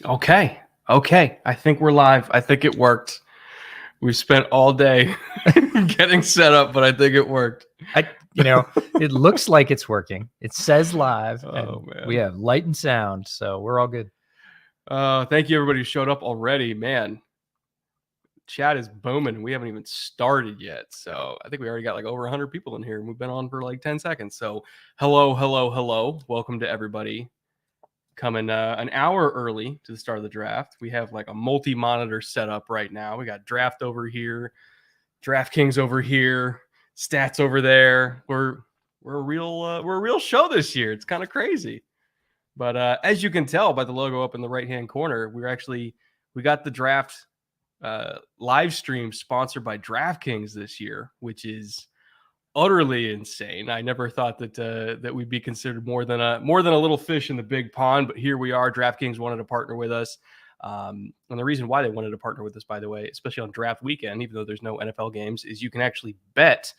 Okay. Okay. I think we're live. I think it worked. We spent all day getting set up, but I think it worked. It looks like it's working. It says live, and man. we have light and sound, so we're all good. Thank you, everybody who showed up already. Man, chat is booming. We haven't even started yet. So I think we already got like over 100 people in here, and we've been on for like 10 seconds. So hello. Welcome to everybody coming an hour early to the start of the draft. We have like a multi-monitor setup right now. We got draft over here, DraftKings over here, stats over there. We're a real show this year. It's kind of crazy. But as you can tell by the logo up in the right-hand corner, we got the draft live stream sponsored by DraftKings this year, which is utterly insane. I never thought that we'd be considered more than a little fish in the big pond, but here we are. DraftKings wanted to partner with us. And the reason why they wanted to partner with us, by the way, especially on draft weekend, even though there's no NFL games, is you can actually bet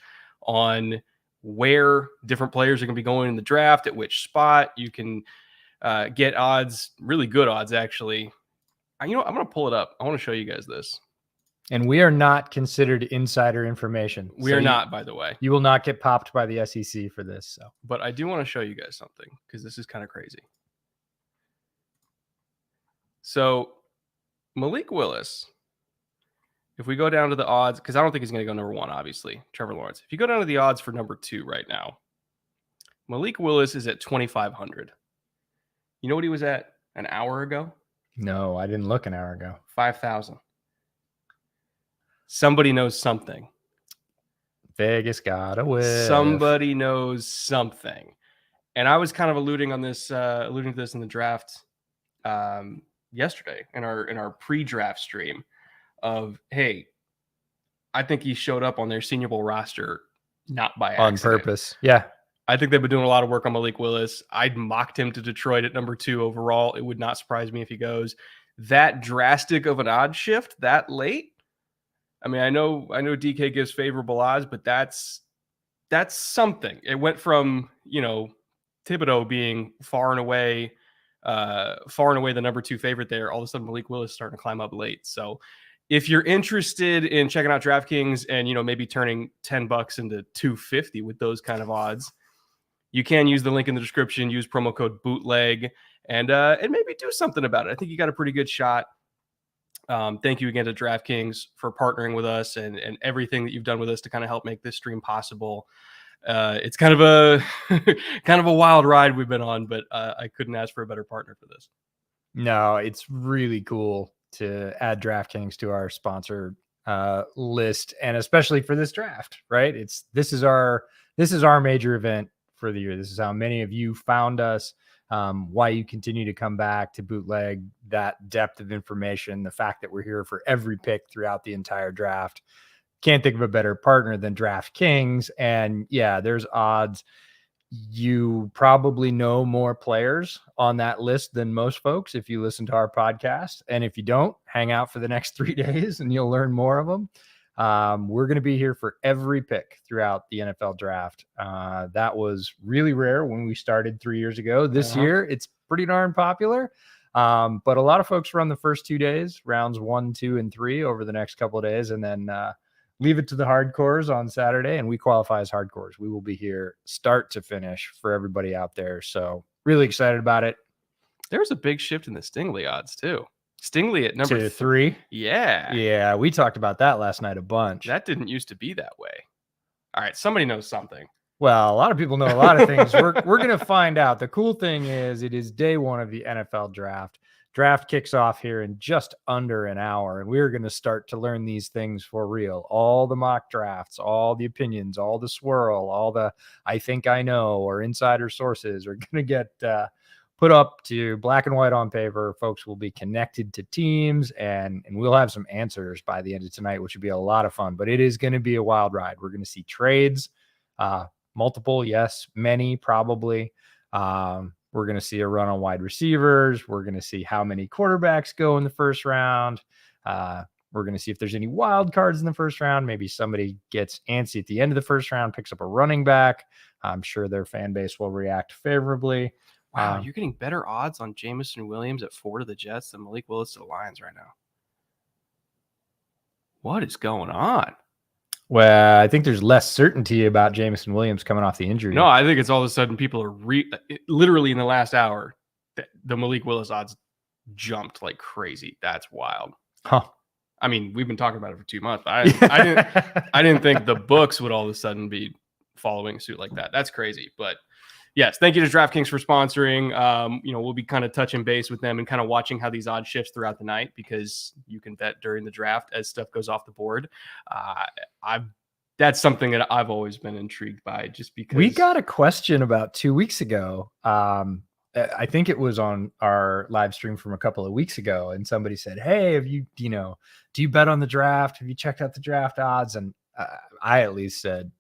on where different players are going to be going in the draft, at which spot. You can get odds, really good odds, actually. I'm going to pull it up. I want to show you guys this. And we are not considered insider information. We are not, by the way. You will not get popped by the SEC for this. So, but I do want to show you guys something because this is kind of crazy. So Malik Willis, if we go down to the odds, because I don't think he's going to go number one, obviously, Trevor Lawrence. If you go down to the odds for number two right now, Malik Willis is at 2,500. You know what he was at an hour ago? No, I didn't look an hour ago. 5,000. Somebody knows something. Vegas got a whiff. Somebody knows something. And I was kind of alluding to this in the draft yesterday in our pre-draft stream of, hey, I think he showed up on their Senior Bowl roster not by accident. On purpose. Yeah. I think they've been doing a lot of work on Malik Willis. I'd mocked him to Detroit at number 2 overall. It would not surprise me if he goes. That drastic of an odd shift that late, I mean, I know DK gives favorable odds, but that's something. It went from, Thibodeau being far and away the number 2 favorite there. All of a sudden, Malik Willis starting to climb up late. So if you're interested in checking out DraftKings and, maybe turning $10 into $250 with those kind of odds, you can use the link in the description, use promo code bootleg, and maybe do something about it. I think you got a pretty good shot. Thank you again to DraftKings for partnering with us and everything that you've done with us to kind of help make this stream possible. It's kind of a wild ride we've been on, but I couldn't ask for a better partner for this. No, it's really cool to add DraftKings to our sponsor list, and especially for this draft, right? This is our major event for the year. This is how many of you found us. Why you continue to come back to Bootleg, that depth of information, the fact that we're here for every pick throughout the entire draft. Can't think of a better partner than DraftKings. And yeah, there's odds. You probably know more players on that list than most folks if you listen to our podcast. And if you don't, hang out for the next 3 days and you'll learn more of them. We're going to be here for every pick throughout the NFL draft. That was really rare when we started 3 years ago. This year, it's pretty darn popular. But a lot of folks run the first 2 days, rounds 1, 2, and 3 over the next couple of days, and then leave it to the hardcores on Saturday. And we qualify as hardcores. We will be here start to finish for everybody out there. So really excited about it. There was a big shift in the Stingley odds too. Stingley at number 3. Yeah. We talked about that last night a bunch. That didn't used to be that way. All right, somebody knows something. Well, a lot of people know a lot of things. We're going to find out. The cool thing is it is day 1 of the NFL draft. Draft kicks off here in just under an hour, and we're going to start to learn these things for real. All the mock drafts, all the opinions, all the swirl, all the I think I know or insider sources are going to get put up to black and white on paper. Folks will be connected to teams, and we'll have some answers by the end of tonight, which would be a lot of fun. But it is going to be a wild ride. We're going to see trades, multiple, yes, many, probably. We're going to see a run on wide receivers. We're going to see how many quarterbacks go in the first round. We're going to see if there's any wild cards in the first round. Maybe somebody gets antsy at the end of the first round, picks up a running back. I'm sure their fan base will react favorably. Wow, you're getting better odds on Jameson Williams at 4 to the Jets than Malik Willis to the Lions right now. What is going on? Well, I think there's less certainty about Jameson Williams coming off the injury. No, I think it's all of a sudden people are literally in the last hour, the Malik Willis odds jumped like crazy. That's wild. Huh. I mean, we've been talking about it for 2 months, but I didn't think the books would all of a sudden be following suit like that. That's crazy. But yes, thank you to DraftKings for sponsoring. We'll be kind of touching base with them and kind of watching how these odds shifts throughout the night, because you can bet during the draft as stuff goes off the board. That's something that I've always been intrigued by, just because we got a question about 2 weeks ago. I think it was on our live stream from a couple of weeks ago, and somebody said, "Hey, have you do you bet on the draft? Have you checked out the draft odds?" And I at least said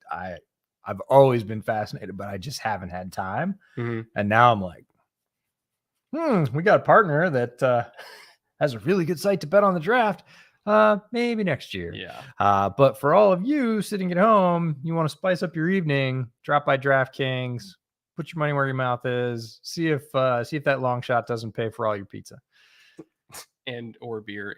I've always been fascinated, but I just haven't had time. Mm-hmm. And now I'm like, we got a partner that has a really good site to bet on the draft. Maybe next year. Yeah. But for all of you sitting at home, you want to spice up your evening, drop by DraftKings, put your money where your mouth is, see if that long shot doesn't pay for all your pizza. And or beer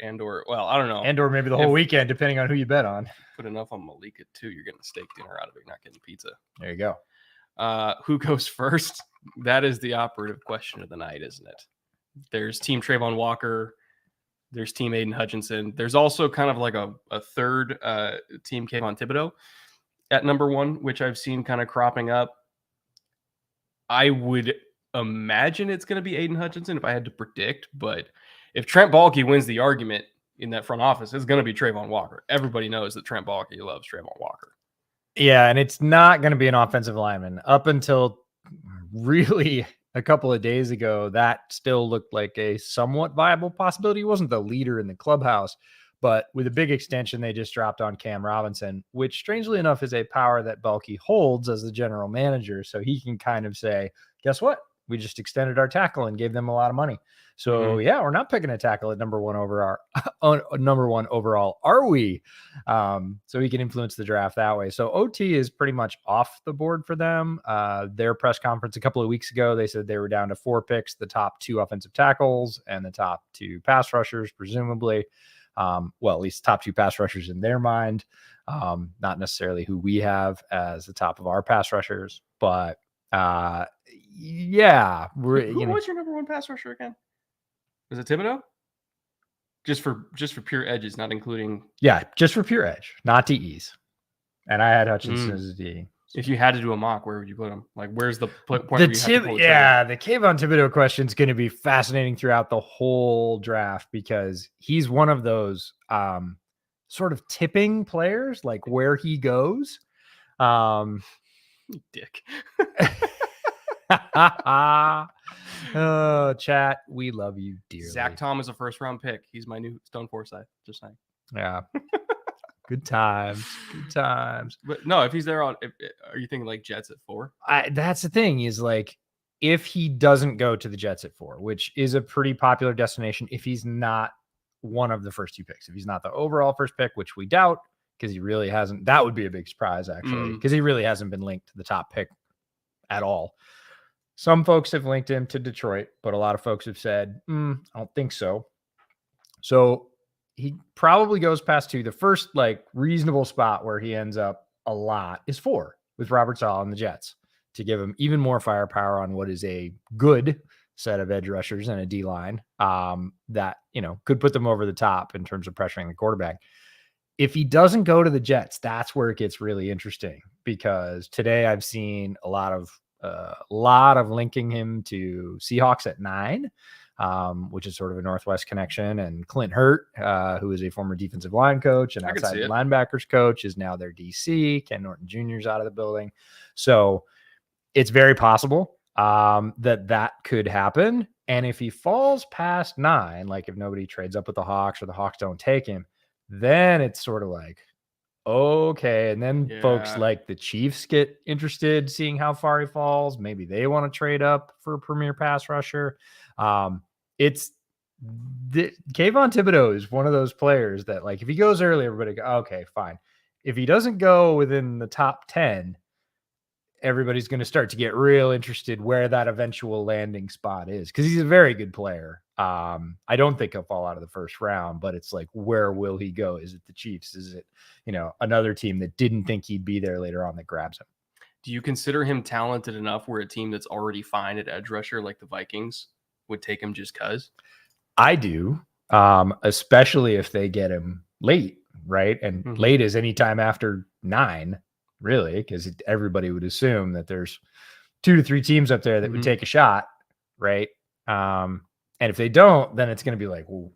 well, I don't know. And or maybe the whole weekend, depending on who you bet on. Put enough on Malika too, you're getting a steak dinner out of it, you're not getting pizza. There you go. Who goes first? That is the operative question of the night, isn't it? There's Team Trayvon Walker. There's Team Aiden Hutchinson. There's also kind of like a third Team Kayvon Thibodeau at number 1, which I've seen kind of cropping up. I would imagine it's going to be Aiden Hutchinson if I had to predict, but if Trent Baalke wins the argument in that front office, it's going to be Trayvon Walker. Everybody knows that Trent Baalke loves Trayvon Walker. Yeah, and it's not going to be an offensive lineman. Up until really a couple of days ago, that still looked like a somewhat viable possibility. He wasn't the leader in the clubhouse, but with a big extension they just dropped on Cam Robinson, which strangely enough is a power that Baalke holds as the general manager. So he can kind of say, guess what? We just extended our tackle and gave them a lot of money. So yeah, we're not picking a tackle at number 1 overall, are we? So he can influence the draft that way. So OT is pretty much off the board for them. Their press conference a couple of weeks ago, they said they were down to 4 picks, the top 2 offensive tackles and the top 2 pass rushers, presumably. Well, at least top 2 pass rushers in their mind. Not necessarily who we have as the top of our pass rushers, but yeah. Who was your number 1 pass rusher again? Was it Thibodeau? Just for pure edges, not including. Yeah, just for pure edge, not DEs. And I had Hutchinson as a DE. If you had to do a mock, where would you put him? Like, where's the point? The Kayvon Thibodeau question is going to be fascinating throughout the whole draft, because he's one of those sort of tipping players, like where he goes. Dick. Oh, chat, we love you dearly. Zach Tom is a first-round pick. He's my new Stone Forsythe. Just saying. Yeah. Good times. But no, if he's there are you thinking like Jets at 4? That's the thing, is like, if he doesn't go to the Jets at 4, which is a pretty popular destination, if he's not one of the first 2 picks, if he's not the overall first pick, which we doubt, because he really hasn't, that would be a big surprise actually, because he really hasn't been linked to the top pick at all. Some folks have linked him to Detroit, but a lot of folks have said, I don't think so. So he probably goes past 2. The first like reasonable spot where he ends up a lot is 4 with Robert Saleh and the Jets, to give him even more firepower on what is a good set of edge rushers and a D line that, could put them over the top in terms of pressuring the quarterback. If he doesn't go to the Jets, that's where it gets really interesting, because today I've seen a lot of linking him to Seahawks at 9, which is sort of a Northwest connection. And Clint Hurt, who is a former defensive line coach and outside linebackers coach, is now their DC. Ken Norton Jr. is out of the building. So it's very possible that could happen. And if he falls past 9, like if nobody trades up with the Hawks or the Hawks don't take him, then it's sort of like, okay. And then folks like the Chiefs get interested seeing how far he falls. Maybe they want to trade up for a premier pass rusher. Kayvon Thibodeau is one of those players that, like, if he goes early, everybody go, okay, fine. If he doesn't go within the top 10, everybody's going to start to get real interested where that eventual landing spot is, because he's a very good player. I don't think he'll fall out of the first round, but it's like, where will he go? Is it the Chiefs? Is it, another team that didn't think he'd be there later on that grabs him? Do you consider him talented enough where a team that's already fine at edge rusher like the Vikings would take him just because? I do, especially if they get him late, right? And late is anytime after 9, really, because everybody would assume that there's 2 to 3 teams up there that would take a shot, right? And if they don't, then it's going to be like, well,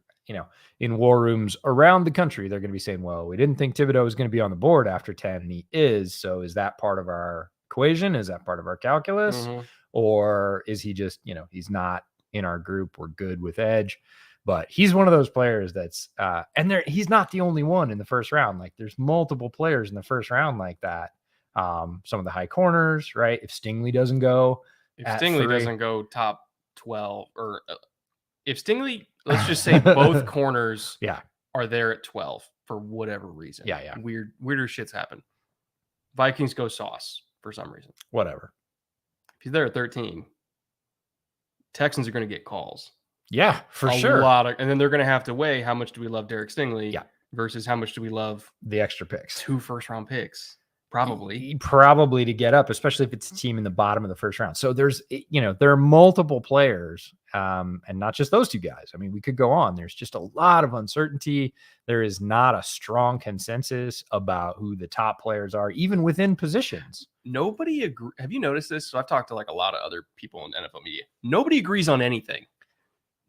in war rooms around the country, they're going to be saying, well, we didn't think Thibodeau was going to be on the board after 10, and he is. So is that part of our equation? Is that part of our calculus? Or is he just, he's not in our group? We're good with edge. But he's one of those players that's, and he's not the only one in the first round. Like, there's multiple players in the first round like that. Some of the high corners, right? If Stingley doesn't go, doesn't go top 12, or if Stingley, let's just say both corners are there at 12 for whatever reason. Yeah. Weirder shits happen. Vikings go Sauce for some reason. Whatever. If he's there at 13, Texans are going to get calls. Yeah, for sure. And then they're going to have to weigh how much do we love Derek Stingley versus how much do we love the extra picks. 2 first-round picks, probably to get up, especially if it's a team in the bottom of the first round. So there's, there are multiple players, and not just those 2 guys. I mean, we could go on. There's just a lot of uncertainty. There is not a strong consensus about who the top players are, even within positions. Nobody agree. Have you noticed this? So I've talked to like a lot of other people in NFL media. Nobody agrees on anything.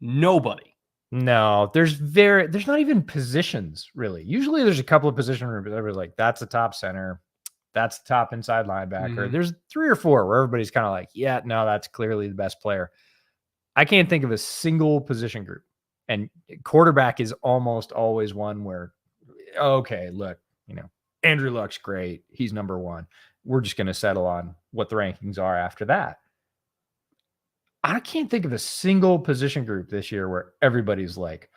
Nobody. No, there's not even positions, really. Usually there's a couple of positions where everybody's like, that's the top center, that's the top inside linebacker. There's 3 or 4 where everybody's kind of like, yeah, no, that's clearly the best player. I can't think of a single position group. And quarterback is almost always one where, okay, look, Andrew Luck's great. He's number 1. We're just going to settle on what the rankings are after that. I can't think of a single position group this year where everybody's like,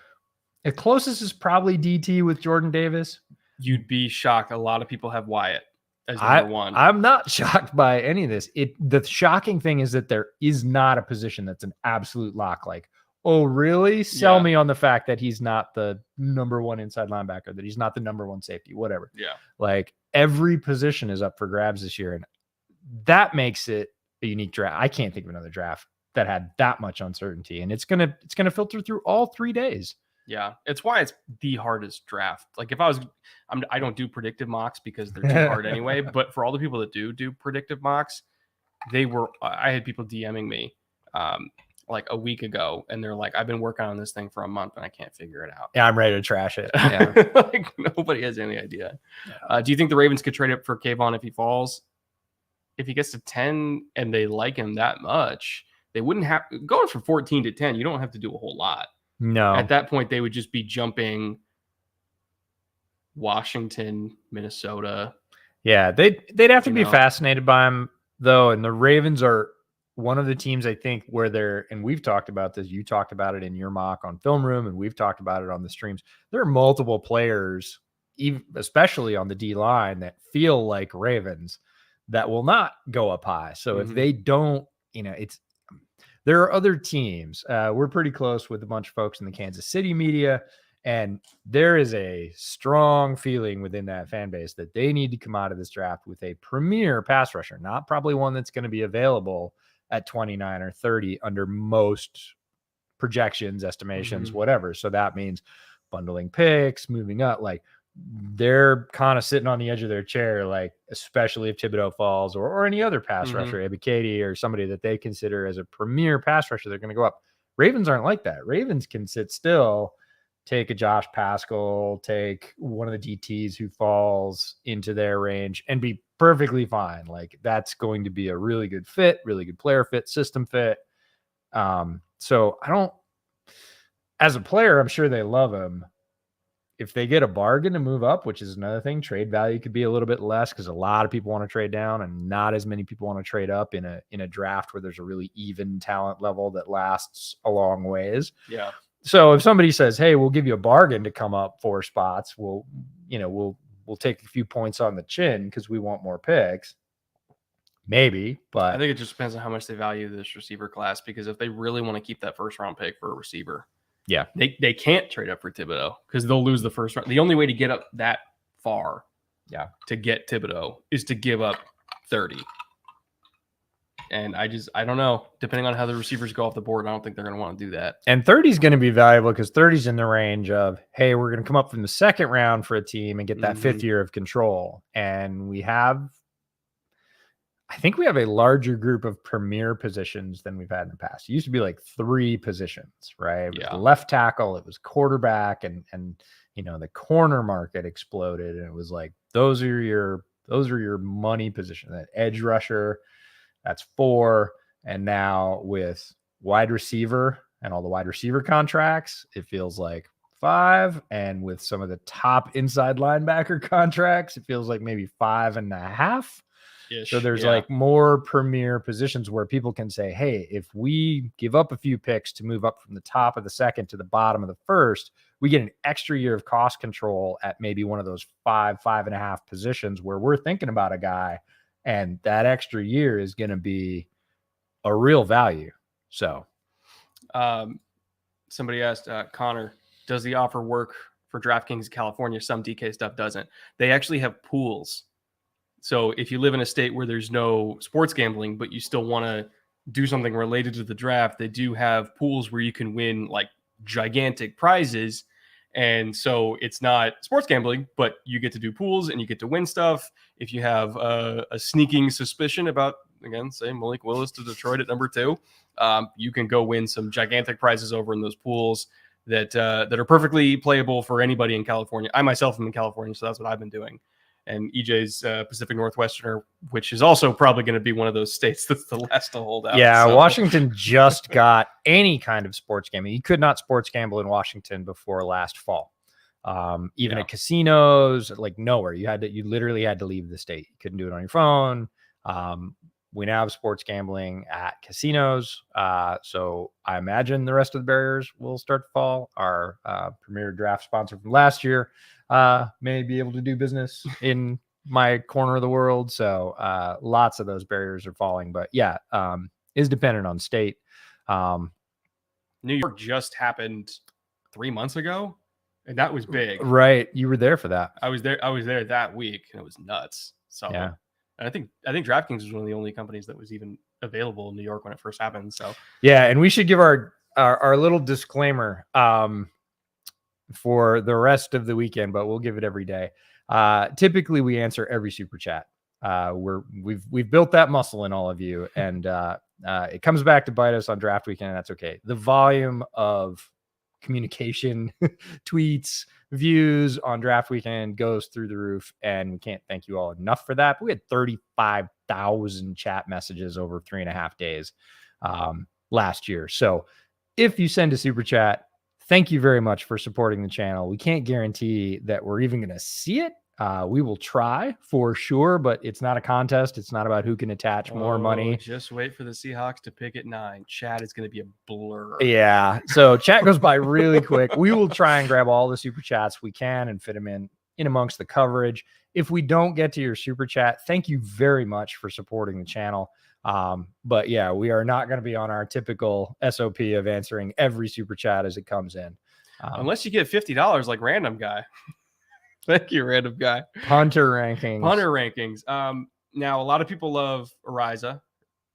the closest is probably DT with Jordan Davis. You'd be shocked. A lot of people have Wyatt as number 1. I'm not shocked by any of this. The shocking thing is that there is not a position that's an absolute lock. Like, oh, really? Sell me on the fact that he's not the number 1 inside linebacker, that he's not the number 1 safety, whatever. Yeah. Like, every position is up for grabs this year. And that makes it a unique draft. I can't think of another draft that had that much uncertainty, and it's gonna filter through all 3 days. Yeah, it's why it's the hardest draft. Like, if I don't do predictive mocks because they're too hard anyway. But for all the people that do predictive mocks, I had people DMing me like a week ago, and they're like, I've been working on this thing for a month and I can't figure it out. Yeah, I'm ready to trash it. Yeah. Like, nobody has any idea. Yeah. Do you think the Ravens could trade up for Kayvon if he falls? If he gets to 10 and they like him that much, they wouldn't have going from 14 to 10. You don't have to do a whole lot. No. At that point, they would just be jumping Washington, Minnesota. Yeah, they'd have to be fascinated by him, though. And the Ravens are one of the teams, I think, where and we've talked about this. You talked about it in your mock on Film Room, and we've talked about it on the streams. There are multiple players, especially on the D line, that feel like Ravens that will not go up high. So if they don't, there are other teams. We're pretty close with a bunch of folks in the Kansas City media, and there is a strong feeling within that fan base that they need to come out of this draft with a premier pass rusher, not probably one that's going to be available at 29 or 30 under most projections, estimations, whatever. So that means bundling picks, moving up. Like, they're kind of sitting on the edge of their chair, like, especially if Thibodeau falls or any other pass rusher, Ebiketie, or somebody that they consider as a premier pass rusher, they're going to go up. Ravens aren't like that. Ravens can sit still, take a Josh Pascal, take one of the DTs who falls into their range, and be perfectly fine. Like, that's going to be a really good fit, really good player fit, system fit. So as a player, I'm sure they love him. If they get a bargain to move up, which is another thing, trade value could be a little bit less because a lot of people want to trade down and not as many people want to trade up in a draft where there's a really even talent level that lasts a long ways. Yeah. So if somebody says, hey, we'll give you a bargain to come up 4 spots, we'll take a few points on the chin because we want more picks. maybe, I but think it just depends on how much they value this receiver class, because if they really want to keep that first round pick for a receiver, yeah. they can't trade up for Thibodeau because they'll lose the first round. The only way to get up that far, to get Thibodeau is to give up 30. And I don't know. Depending on how the receivers go off the board, I don't think they're going to want to do that. And 30 is going to be valuable because 30 is in the range of, hey, we're going to come up from the second round for a team and get that fifth year of control. And I think we have a larger group of premier positions than we've had in the past. It used to be like 3 positions, right? It was the left tackle, it was quarterback, and the corner market exploded, and it was like those are your money position. That edge rusher, that's 4, and now with wide receiver and all the wide receiver contracts, it feels like 5, and with some of the top inside linebacker contracts, it feels like maybe 5.5. So there's like more premier positions where people can say, hey, if we give up a few picks to move up from the top of the second to the bottom of the first, we get an extra year of cost control at maybe one of those 5.5 positions where we're thinking about a guy, and that extra year is going to be a real value. So somebody asked, Connor, does the offer work for DraftKings California? Some DK stuff doesn't. They actually have pools. So if you live in a state where there's no sports gambling, but you still want to do something related to the draft, they do have pools where you can win like gigantic prizes. And so it's not sports gambling, but you get to do pools and you get to win stuff. If you have a sneaking suspicion about, again, say Malik Willis to Detroit at number 2, you can go win some gigantic prizes over in those pools that are perfectly playable for anybody in California. I myself am in California, so that's what I've been doing. And EJ's Pacific Northwesterner, which is also probably going to be one of those states that's the last to hold out. Yeah, so Washington just got any kind of sports gambling. You could not sports gamble in Washington before last fall. Even at casinos, like nowhere. You literally had to leave the state. You couldn't do it on your phone. We now have sports gambling at casinos. So I imagine the rest of the barriers will start to fall. Our premier draft sponsor from last year may be able to do business in my corner of the world. So lots of those barriers are falling. But yeah, is dependent on state. New York just happened 3 months ago, and that was big. Right. You were there for that. I was there that week, and it was nuts. So yeah. And I think DraftKings was one of the only companies that was even available in New York when it first happened. So yeah, and we should give our little disclaimer for the rest of the weekend, but we'll give it every day. Typically, we answer every super chat. We've built that muscle in all of you, and it comes back to bite us on draft weekend, and that's okay. The volume of communication, tweets, views on draft weekend goes through the roof, and we can't thank you all enough for that. But we had 35,000 chat messages over 3.5 days last year. So if you send a super chat, thank you very much for supporting the channel. We can't guarantee that we're even going to see it. We will try for sure, but it's not a contest. It's not about who can attach more money. Just wait for the Seahawks to pick at 9. Chat is going to be a blur. Yeah. So chat goes by really quick. We will try and grab all the super chats we can and fit them in amongst the coverage. If we don't get to your super chat, thank you very much for supporting the channel. But yeah, we are not going to be on our typical SOP of answering every super chat as it comes in. Unless you get $50 like Random Guy. Thank you, Random Guy. Punter rankings. Now, a lot of people love Ariza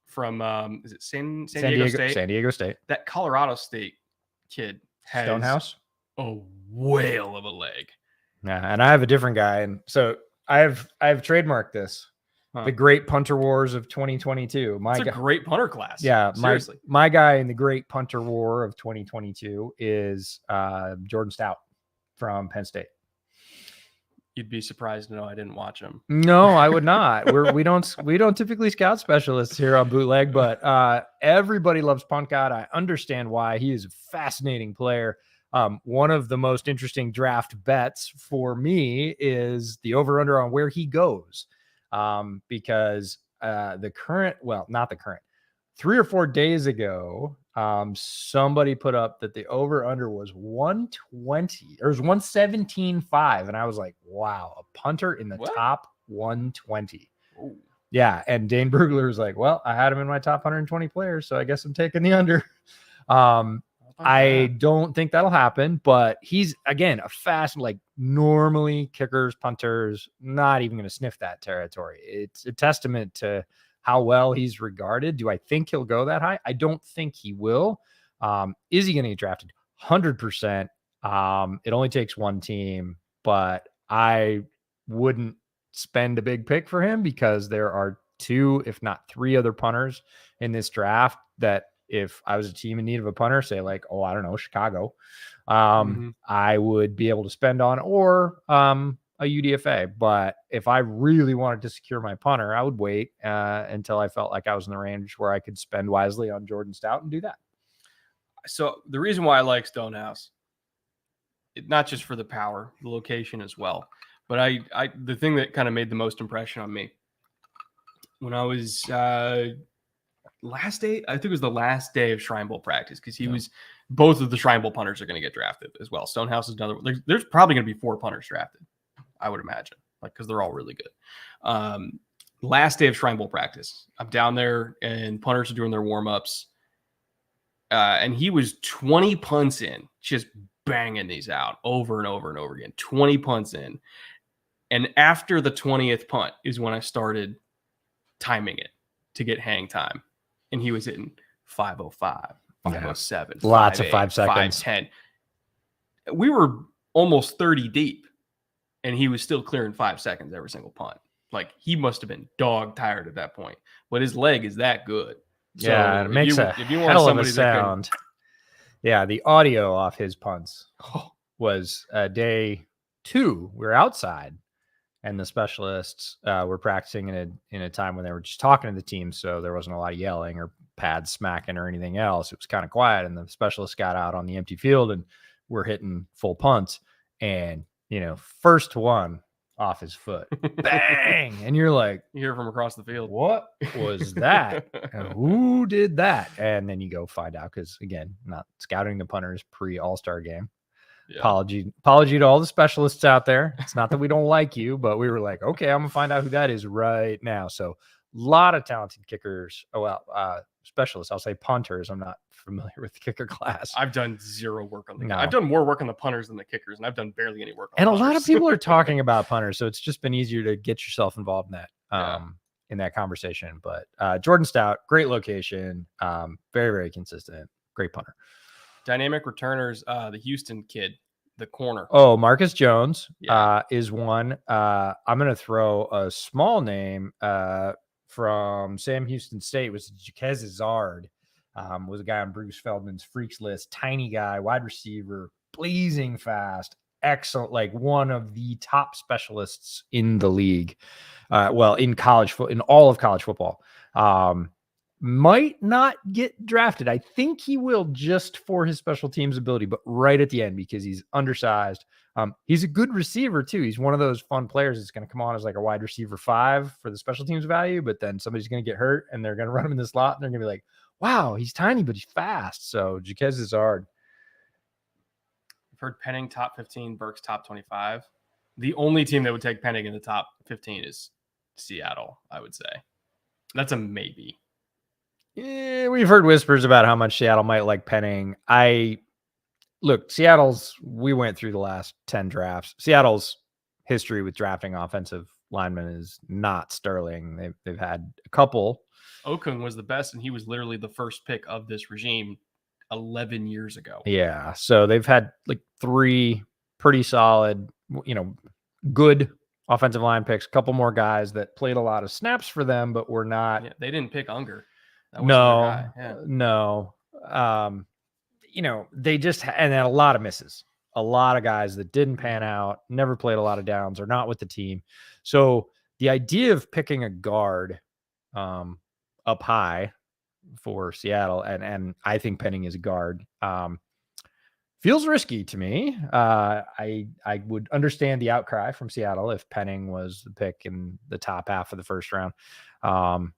from, is it San Diego State? San Diego State. That Colorado State kid has Stonehouse? A whale of a leg. Yeah, and I have a different guy. And so I've trademarked this. The Great Punter Wars of 2022. It's a great punter class. Yeah, seriously. My guy in the Great Punter War of 2022 is Jordan Stout from Penn State. You'd be surprised to know I didn't watch him. No, I would not. We don't typically scout specialists here on Bootleg, but everybody loves Punt God. I understand why. He is a fascinating player. One of the most interesting draft bets for me is the over-under on where he goes. Because not the current, 3 or 4 days ago, somebody put up that the over under was 120 or it was 117.5. And I was like, wow, a punter in the top 120. Ooh. Yeah. And Dane Brugler was like, well, I had him in my top 120 players, so I guess I'm taking the under. I don't think that'll happen, but he's, again, a fast, like normally kickers, punters, not even going to sniff that territory. It's a testament to how well he's regarded. Do I think he'll go that high? I don't think he will. Is he going to get drafted? 100%. It only takes one team, but I wouldn't spend a big pick for him because there are 2, if not 3 other punters in this draft that if I was a team in need of a punter, say like, oh, I don't know, Chicago, I would be able to spend on, or a UDFA. But if I really wanted to secure my punter, I would wait until I felt like I was in the range where I could spend wisely on Jordan Stout and do that. So the reason why I like Stonehouse, not just for the power, the location as well, but the thing that kind of made the most impression on me when I was last day, I think it was the last day of Shrine Bowl practice, because he was, both of the Shrine Bowl punters are going to get drafted as well. Stonehouse is another. There's probably going to be 4 punters drafted, I would imagine, like, because they're all really good. Last day of Shrine Bowl practice, I'm down there and punters are doing their warm-ups. And he was 20 punts in, just banging these out over and over and over again. 20 punts in. And after the 20th punt is when I started timing it to get hang time. And he was hitting 505, 507, lots 5'8", of 5 seconds, 5'10". We were almost 30 deep, and he was still clearing 5 seconds every single punt. Like, he must have been dog tired at that point, but his leg is that good. So yeah, it makes a hell of a sound. Yeah, the audio off his punts was day 2. We were outside, and the specialists were practicing in a time when they were just talking to the team, so there wasn't a lot of yelling or pads smacking or anything else. It was kind of quiet, and the specialists got out on the empty field, and we're hitting full punts, and first one off his foot, bang, and you're like, you hear from across the field, what was that? And who did that? And then you go find out, because again, not scouting the punters pre All-Star game. Yeah. Apology to all the specialists out there. It's not that we don't like you, but we were like, okay, I'm gonna find out who that is right now. So a lot of talented kickers. Specialists. I'll say punters. I'm not familiar with the kicker class. I've done zero work on the I've done more work on the punters than the kickers, and I've done barely any work on punters. A lot of people are talking about punters, so it's just been easier to get yourself involved in that in that conversation. But Jordan Stout, great location, very, very consistent, great punter. Dynamic returners, the Houston kid, the corner. Oh, Marcus Jones is one. I'm going to throw a small name from Sam Houston State, was Jaquez Zard. Was a guy on Bruce Feldman's freaks list. Tiny guy, wide receiver, blazing fast, excellent, like one of the top specialists in the league. In college football, in all of college football. Might not get drafted. I think he will, just for his special teams ability, but right at the end, because he's undersized. He's a good receiver too. He's one of those fun players that's going to come on as like a wide receiver 5 for the special teams value, but then somebody's going to get hurt and they're going to run him in the slot and they're going to be like, wow, he's tiny, but he's fast. So Jaquez is hard. I've heard Penning top 15, Burks top 25. The only team that would take Penning in the top 15 is Seattle, I would say. That's a maybe. Yeah, we've heard whispers about how much Seattle might like Penning. We went through the last 10 drafts. Seattle's history with drafting offensive linemen is not sterling. They've had a couple. Okung was the best, and he was literally the first pick of this regime 11 years ago. Yeah, so they've had like 3 pretty solid, good offensive line picks, a couple more guys that played a lot of snaps for them, but were not. Yeah, they didn't pick Unger. No. They just and then a lot of misses, a lot of guys that didn't pan out, never played a lot of downs, or not with the team. So the idea of picking a guard up high for Seattle, and I think Penning is a guard, feels risky to me. I would understand the outcry from Seattle if Penning was the pick in the top half of the first round.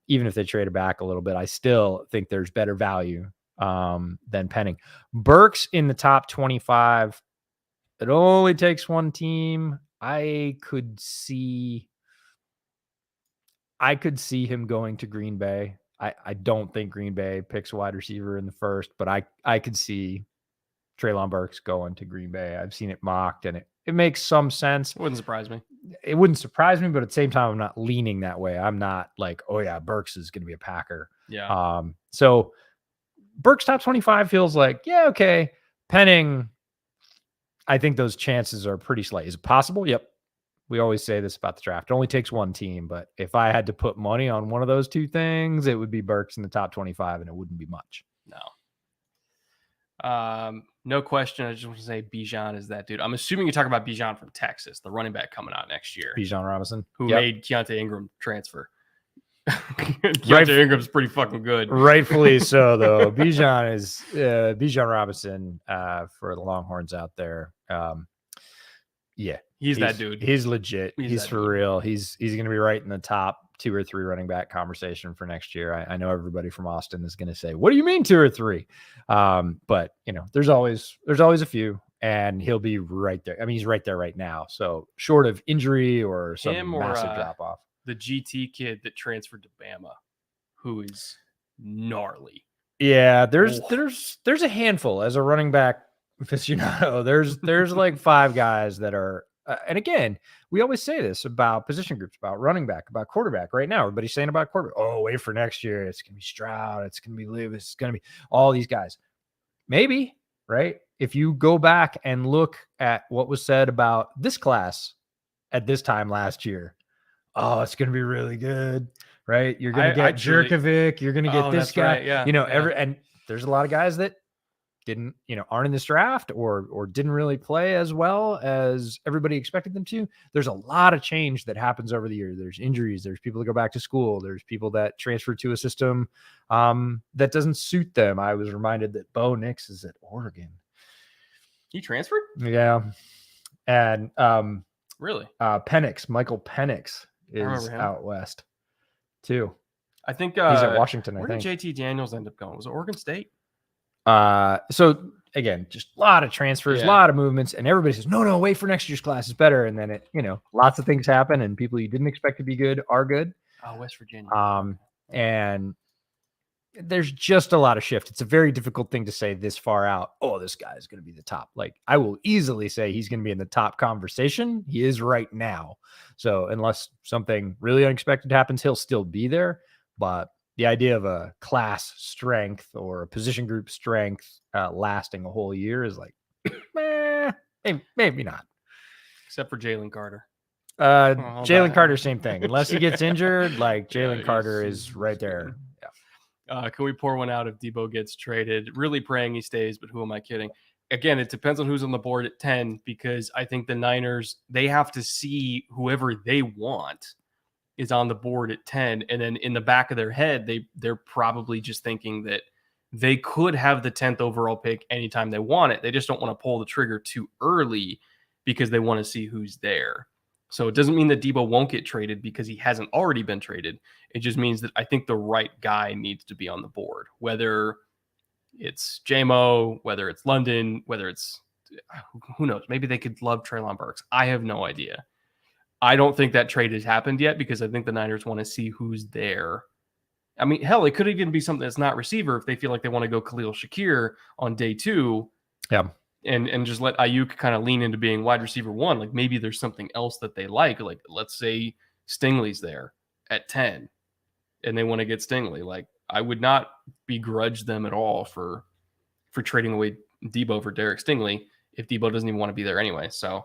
Even if they traded back a little bit, I still think there's better value than Penning. Burks in the top 25. It only takes one team. I could see I could see him going to Green Bay. I don't think Green Bay picks a wide receiver in the first, but I could see Treylon Burks going to Green Bay. I've seen it mocked, and it makes some sense. It wouldn't surprise me. It wouldn't surprise me, but at the same time, I'm not leaning that way. I'm not like, oh yeah, Burks is going to be a Packer. Yeah. So Burks top 25 feels like, yeah, okay. Penning, I think those chances are pretty slight. Is it possible? Yep. We always say this about the draft. It only takes one team, but if I had to put money on one of those two things, it would be Burks in the top 25, and it wouldn't be much. No. No question. I just want to say Bijan is that dude. I'm assuming you're talking about Bijan from Texas, the running back coming out next year. Bijan Robinson, who made Keontae Ingram transfer. Keontae Ingram's pretty fucking good. Rightfully so, though. Bijan Robinson for the Longhorns out there. Yeah. He's that dude. He's legit. He's for real. He's going to be right in the top 2 or 3 running back conversation for next year. I know everybody from Austin is going to say, what do you mean 2 or 3? But there's always a few, and he'll be right there. I mean, he's right there right now. So short of injury or some massive drop off. The GT kid that transferred to Bama, who is gnarly. Yeah, there's a handful as a running back aficionado. There's like 5 guys that are. And again, we always say this about position groups, about running back, about quarterback. Right now, everybody's saying about quarterback. Oh, wait for next year. It's going to be Stroud. It's going to be Lewis. It's going to be all these guys. Maybe, right? If you go back and look at what was said about this class at this time last year, oh, it's going to be really good, right? You're going to get Jerkovic. You're going to get this guy. Right, yeah. And there's a lot of guys that didn't, aren't in this draft or didn't really play as well as everybody expected them to. There's a lot of change that happens over the year. There's injuries. There's people that go back to school. There's people that transfer to a system that doesn't suit them. I was reminded that Bo Nix is at Oregon. He transferred? Yeah. And really? Michael Penix is out west too. I think he's at Washington. Where did JT Daniels end up going? Was it Oregon State? So again, just a lot of transfers, a lot of movements, and everybody says, no, wait for next year's class is better. And then lots of things happen, and people you didn't expect to be good are good. Oh, West Virginia. And there's just a lot of shift. It's a very difficult thing to say this far out. Oh, this guy is going to be the top. Like, I will easily say he's going to be in the top conversation. He is right now. So unless something really unexpected happens, he'll still be there. But the idea of a class strength or a position group strength lasting a whole year is like, maybe not. Except for Jalen Carter. Jalen Carter, same thing. Unless he gets injured, like Jalen Carter is right there. Yeah. Can we pour one out if Debo gets traded? Really praying he stays, but who am I kidding? Again, it depends on who's on the board at 10, because I think the Niners, they have to see whoever they want is on the board at 10. And then in the back of their head, they're probably just thinking that they could have the 10th overall pick anytime they want it. They just don't want to pull the trigger too early because they want to see who's there. So it doesn't mean that Debo won't get traded because he hasn't already been traded. It just means that I think the right guy needs to be on the board, whether it's JMO, whether it's London, whether it's, who knows? Maybe they could love Treylon Burks. I have no idea. I don't think that trade has happened yet because I think the Niners want to see who's there. I mean, hell, it could even be something that's not receiver if they feel like they want to go Khalil Shakir on day 2. Yeah. And just let Ayuk kind of lean into being wide receiver 1. Like maybe there's something else that they like. Like let's say Stingley's there at 10 and they want to get Stingley. Like I would not begrudge them at all for trading away Debo for Derek Stingley if Debo doesn't even want to be there anyway. So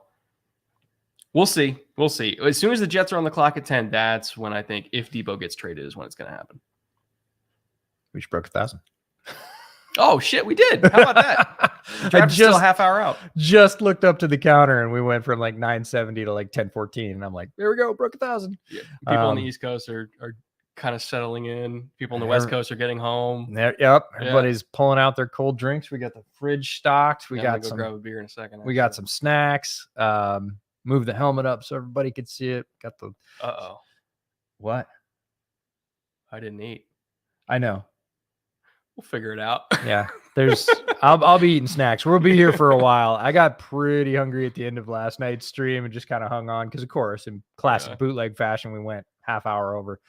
we'll see. We'll see. As soon as the Jets are on the clock at 10, that's when I think if Debo gets traded is when it's going to happen. We just broke 1,000. Oh, shit, we did. How about that? Draft is still a half hour out. Just looked up to the counter, and we went from like 970 to like 1014. And I'm like, there we go, broke 1,000. Yeah. People on the East Coast are kind of settling in. People on the West Coast are getting home. Yep. Everybody's pulling out their cold drinks. We got the fridge stocked. We got go grab a beer in a second. We got some snacks. Move the helmet up so everybody could see it. Got the. Uh-oh. What? I didn't eat. I know. We'll figure it out. Yeah, I'll be eating snacks. We'll be here for a while. I got pretty hungry at the end of last night's stream and just kind of hung on because, of course, in classic bootleg fashion, we went half hour over.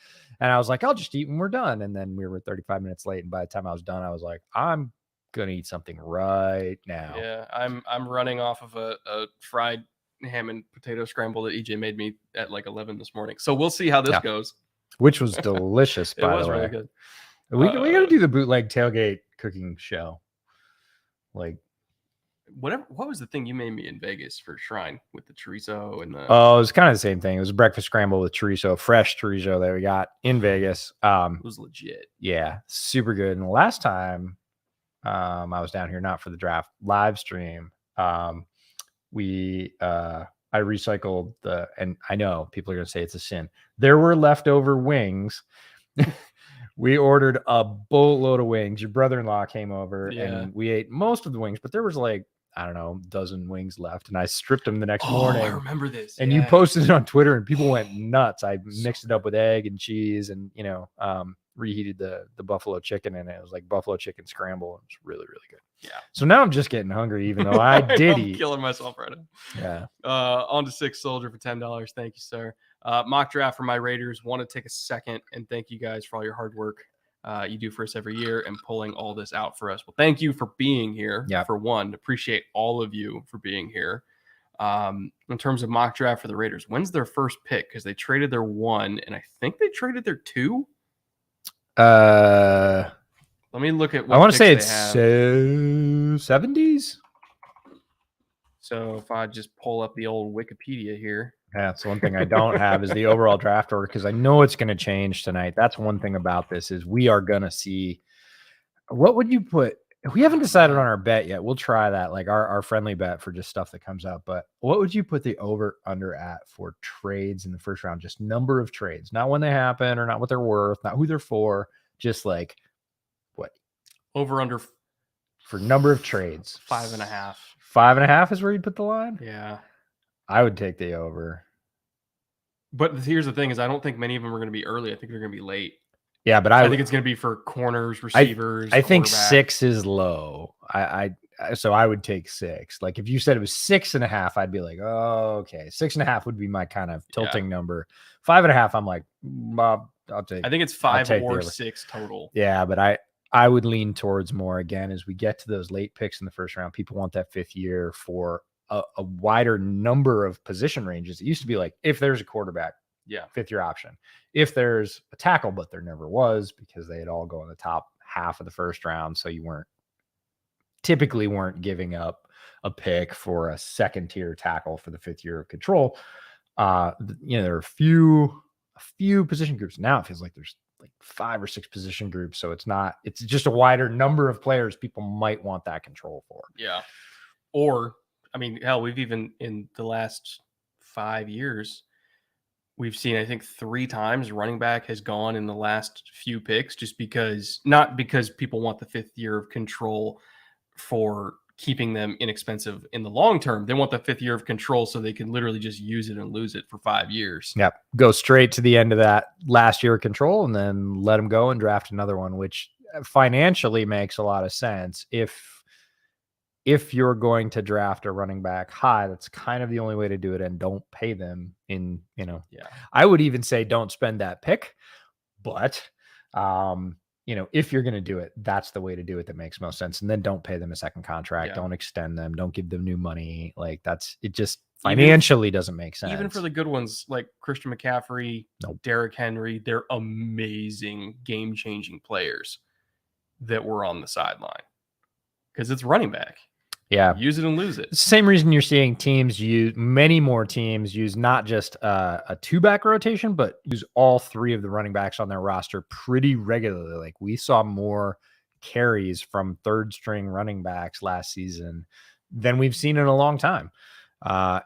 And I was like, I'll just eat when we're done. And then we were 35 minutes late. And by the time I was done, I was like, I'm going to eat something right now. Yeah, I'm running off of a fried ham and potato scramble that EJ made me at like 11 this morning. So we'll see how this goes. Which was delicious, It by was the way. really good. We got to do the bootleg tailgate cooking show. Like, what was the thing you made me in Vegas for Shrine with the chorizo and the? Oh, it was kind of the same thing. It was a breakfast scramble with chorizo, fresh chorizo that we got in Vegas. It was legit. Yeah, super good. And the last time I was down here, not for the draft live stream, I recycled and I know people are going to say it's a sin. There were leftover wings. We ordered a boatload of wings. Your brother-in-law came over and we ate most of the wings, but there was like, I don't know, a dozen wings left. And I stripped them the next morning. I remember this. And you posted it on Twitter and people went nuts. I mixed it up with egg and cheese and, reheated the buffalo chicken, and it was like buffalo chicken scramble. It was really, really good. Yeah. So now I'm just getting hungry, even though I did I'm eat. killing myself right now. Yeah. On to Six Soldier for $10. Thank you, sir. Mock draft for my Raiders. Want to take a second and thank you guys for all your hard work you do for us every year and pulling all this out for us. Well, thank you for being here. Yeah. For one, appreciate all of you for being here. In terms of mock draft for the Raiders, when's their first pick? Because they traded their 1, and I think they traded their 2. Let me look at what I want to say it's 70s. So if I just pull up the old Wikipedia here. Yeah, that's one thing I don't have is the overall draft order, because I know it's going to change tonight. That's one thing about this is we are going to see. What would you put? We haven't decided on our bet yet. We'll try that, like our friendly bet for just stuff that comes up. But what would you put the over under at for trades in the first round? Just number of trades, not when they happen or not what they're worth, not who they're for, just like what over under for number of trades. 5.5. 5.5 is where you'd put the line. Yeah, I would take the over. But here's the thing: is I don't think many of them are going to be early. I think they're going to be late. Yeah, but I think it's going to be for corners, receivers. I think 6 is low. So I would take 6. Like if you said it was 6.5, I'd be like, oh, okay. 6.5 would be my kind of tilting number. 5.5, I'm like, Bob, I'll take. I think it's 5 or 6 total. Yeah, but I would lean towards more again as we get to those late picks in the first round. People want that 5th year for a wider number of position ranges. It used to be like if there's a quarterback, 5th year option. If there's a tackle, but there never was because they had all go in the top half of the first round. So you typically weren't giving up a pick for a 2nd tier tackle for the 5th year of control. There are a few position groups. Now it feels like there's like 5 or 6 position groups. So it's just a wider number of players people might want that control for. Yeah. Or, I mean, hell, we've even in the last 5 years, we've seen, I think 3 times running back has gone in the last few picks not because people want the 5th year of control for keeping them inexpensive in the long term. They want the 5th year of control so they can literally just use it and lose it for 5 years. Yep. Go straight to the end of that last year of control and then let them go and draft another one, which financially makes a lot of sense. If you're going to draft a running back high, that's kind of the only way to do it, and don't pay them in, I would even say don't spend that pick, but if you're going to do it, that's the way to do it. That makes most sense. And then don't pay them a second contract. Don't extend them. Don't give them new money. Like it just financially doesn't make sense. Even for the good ones like Christian McCaffrey, Derrick Henry, they're amazing game-changing players that were on the sideline because it's running back. Yeah. Use it and lose it. It's the same reason you're seeing many more teams use not just a 2-back rotation, but use all 3 of the running backs on their roster pretty regularly. Like we saw more carries from 3rd string running backs last season than we've seen in a long time.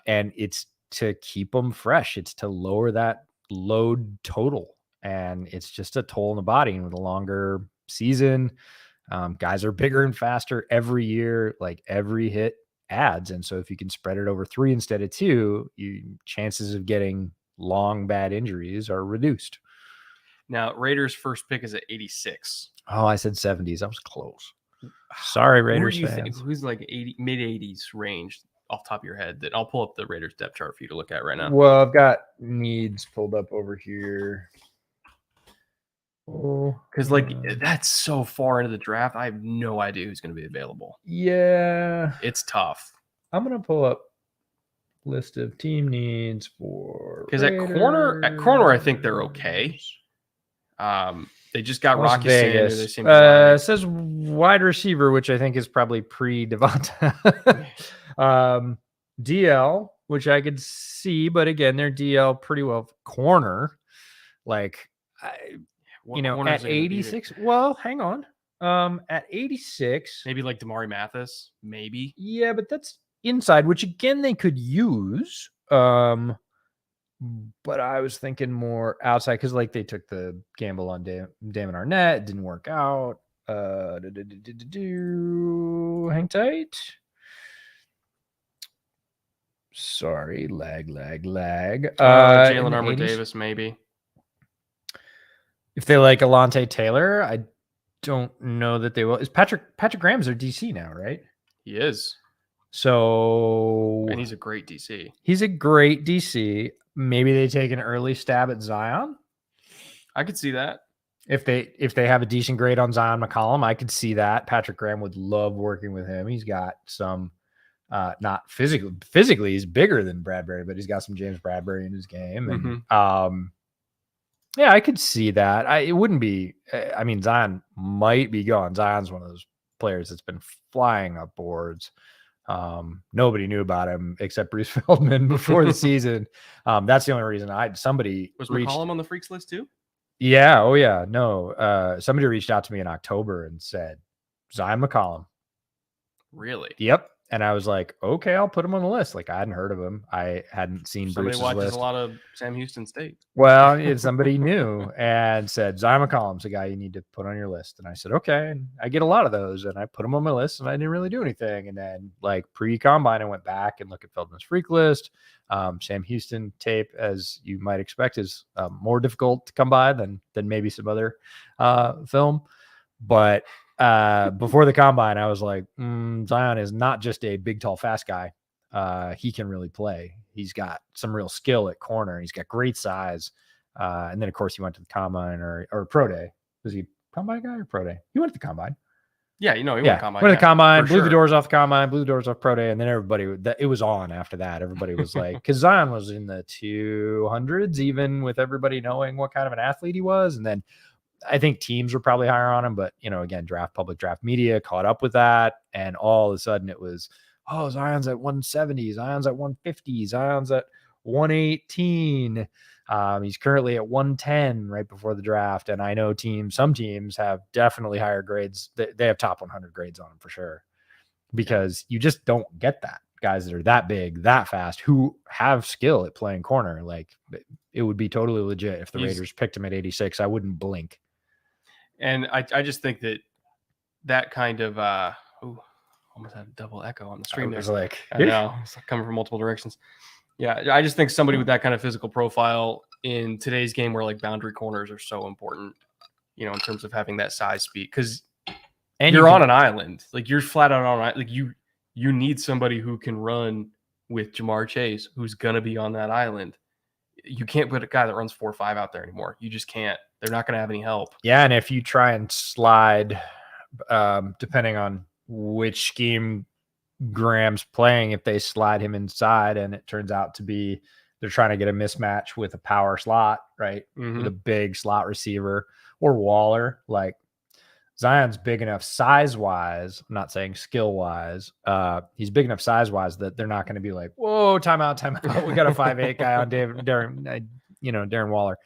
And it's to keep them fresh. It's to lower that load total. And it's just a toll in the body. And with a longer season, guys are bigger and faster every year. Like every hit adds. And so if you can spread it over 3 instead of 2, chances of getting long bad injuries are reduced. Now, Raiders' first pick is at 86. Oh, I said 70s. I was close. Sorry, Raiders fans. Who's like 80, mid 80s range off the top of your head that I'll pull up the Raiders depth chart for you to look at right now? Well, I've got needs pulled up over here. Because that's so far into the draft, I have no idea who's going to be available. Yeah, it's tough. I'm gonna pull up list of team needs for because at corner, I think they're okay. They just got Rocky Vegas. Sanders. They seem right. It says wide receiver, which I think is probably pre-Devonta. DL, which I could see, but again, they're DL pretty well. Corner, like, at 86. Well, hang on. At 86, maybe like Damari Mathis, maybe. Yeah, but that's inside, which again they could use. But I was thinking more outside because like they took the gamble on Damon Arnett. It didn't work out. Hang tight. Sorry, lag. Jalen Armour Davis, maybe. If they like Alontae Taylor, I don't know that they will. Is Patrick Graham's their DC now, right? He is. So, and he's a great DC. He's a great DC. Maybe they take an early stab at Zion. I could see that. If they have a decent grade on Zion McCollum, I could see that. Patrick Graham would love working with him. He's got some, not physically, he's bigger than Bradbury, but he's got some James Bradbury in his game. And, yeah, I could see that. It wouldn't be, I mean, Zion might be gone. Zion's one of those players that's been flying up boards. Nobody knew about him except Bruce Feldman before the season. That's the only reason somebody was McCollum on the freaks list too. Yeah. Oh yeah. No. Somebody reached out to me in October and said Zion McCollum. Really? Yep. And I was like, okay, I'll put him on the list. Like I hadn't heard of him. I hadn't seen Somebody Bruce's watches list. a lot of Sam Houston State. Well, somebody knew and said Zion McCollum's a guy you need to put on your list. And I said, okay. And I get a lot of those, and I put him on my list, and I didn't really do anything. And then like pre-combine, I went back and looked at Feldman's freak list. Sam Houston tape, as you might expect, is more difficult to come by than maybe some other film. But before the combine, I was like, Zion is not just a big, tall, fast guy. He can really play. He's got some real skill at corner. He's got great size. And then, of course, he went to the combine or pro day. Was he combine guy or pro day? He went to the combine. Yeah, he went to combine. Went to the combine, blew the doors off the combine, blew the doors off pro day, and then it was on after that. Everybody was like, because Zion was in the 200s, even with everybody knowing what kind of an athlete he was. And then I think teams were probably higher on him, but again, public draft media caught up with that, and all of a sudden it was, oh, Zion's at 170, Zion's at 150, Zion's at 118. He's currently at 110 right before the draft, and I know some teams have definitely higher grades. They have top 100 grades on him for sure, because you just don't get that guys that are that big, that fast, who have skill at playing corner. Like it would be totally legit if the Raiders picked him at 86. I wouldn't blink. And I just think that kind of almost had a double echo on the stream. I was like, I know it's coming from multiple directions. Yeah, I just think somebody with that kind of physical profile in today's game, where like boundary corners are so important, in terms of having that size, speed, because you're on an island. Like you're flat out on like you need somebody who can run with Jamar Chase, who's gonna be on that island. You can't put a guy that runs 4.5 out there anymore. You just can't. They're not going to have any help. Yeah, and if you try and slide, depending on which scheme Graham's playing, if they slide him inside and it turns out to be they're trying to get a mismatch with a power slot, right, with a big slot receiver or Waller, like Zion's big enough size-wise, I'm not saying skill-wise, he's big enough size-wise that they're not going to be like, whoa, timeout. We got a 5'8" guy on Darren Waller.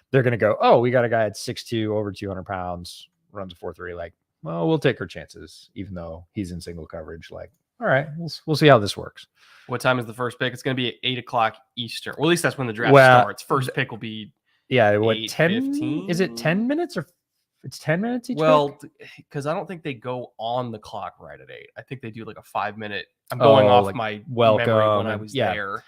They're going to go, oh, we got a guy at 6'2", over 200 pounds, runs a 4.3. Like, well, we'll take our chances, even though he's in single coverage. Like, all right, we'll see how this works. What time is the first pick? It's going to be at 8:00 Eastern. Well, at least that's when the draft starts. First pick will be 10? Is it 10 minutes or it's 10 minutes each? Well, because I don't think they go on the clock right at 8. I think they do like a 5-minute. I'm going off like my welcome memory when I was there.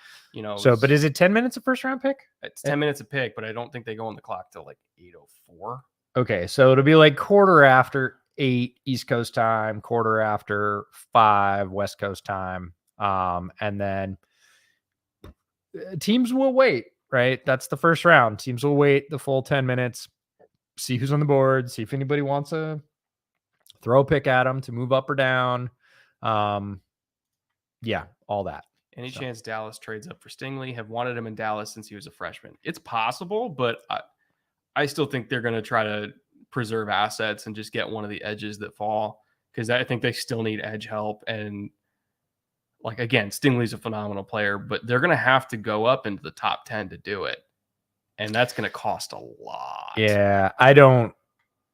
So, but is it 10 minutes a first round pick? It's 10 minutes a pick, but I don't think they go on the clock till like 8:04. Okay, so it'll be like quarter after 8 East Coast time, quarter after 5 West Coast time. And then teams will wait, right? That's the first round. Teams will wait the full 10 minutes, see who's on the board, see if anybody wants to throw a pick at them to move up or down. Yeah, all that. Any chance Dallas trades up for Stingley? Have wanted him in Dallas since he was a freshman. It's possible, but I still think they're going to try to preserve assets and just get one of the edges that fall, because I think they still need edge help. And like, again, Stingley's a phenomenal player, but they're going to have to go up into the top 10 to do it. And that's going to cost a lot. Yeah,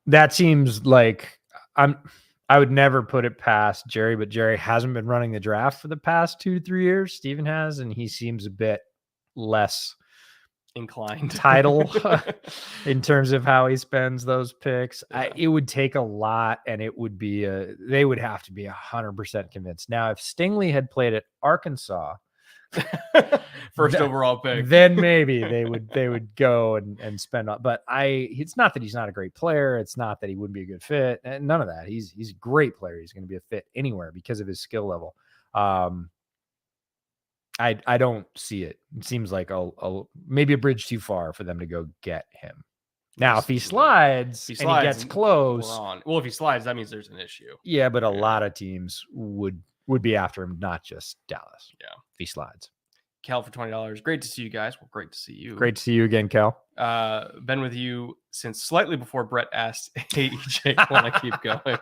that seems like I would never put it past Jerry, but Jerry hasn't been running the draft for the past 2 to 3 years. Steven has, and he seems a bit less inclined title in terms of how he spends those picks. Yeah. It would take a lot, and it would be they would have to be 100% convinced. Now, if Stingley had played at Arkansas, first overall pick, then maybe they would go and spend on. But it's not that he's not a great player. It's not that he wouldn't be a good fit. And none of that. He's a great player. He's going to be a fit anywhere because of his skill level. I don't see it. It seems like maybe a bridge too far for them to go get him. Now, if he slides and he gets close, well, if he slides, that means there's an issue. Yeah, but a lot of teams would be after him, not just Dallas. Yeah, if he slides. Cal for $20. Great to see you guys. Well, great to see you. Great to see you again, Cal. Been with you since slightly before Brett asked, "Hey, EJ, want to keep going?"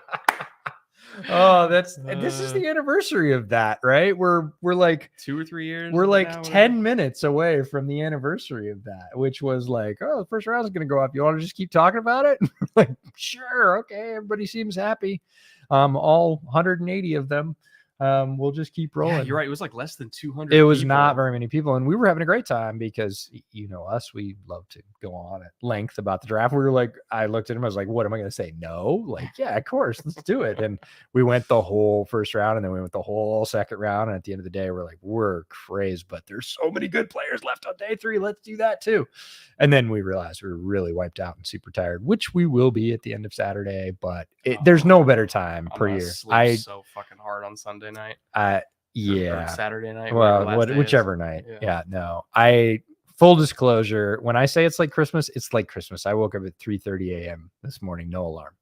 Oh, this is the anniversary of that, right? We're like 2 or 3 years. We're like 10 minutes away from the anniversary of that, which was like, oh, the first round is going to go up. You want to just keep talking about it? Like, sure, okay. Everybody seems happy. All 180 of them. We'll just keep rolling. Yeah, you're right. It was like less than 200. It was not very many people, and we were having a great time because you know us, we love to go on at length about the draft. We were like, I looked at him, I was like, what am I going to say? No, like, yeah, of course, let's do it. And we went the whole first round, and then we went the whole second round. And at the end of the day, we're like, we're crazed, but there's so many good players left on day 3. Let's do that too. And then we realized we were really wiped out and super tired, which we will be at the end of Saturday. But there's no better time per year. I so fucking hard on Sunday night. Yeah, or Saturday night. Well, whichever night. Yeah, no. Full disclosure, when I say it's like Christmas, it's like Christmas. I woke up at 3:30 a.m. this morning, no alarm.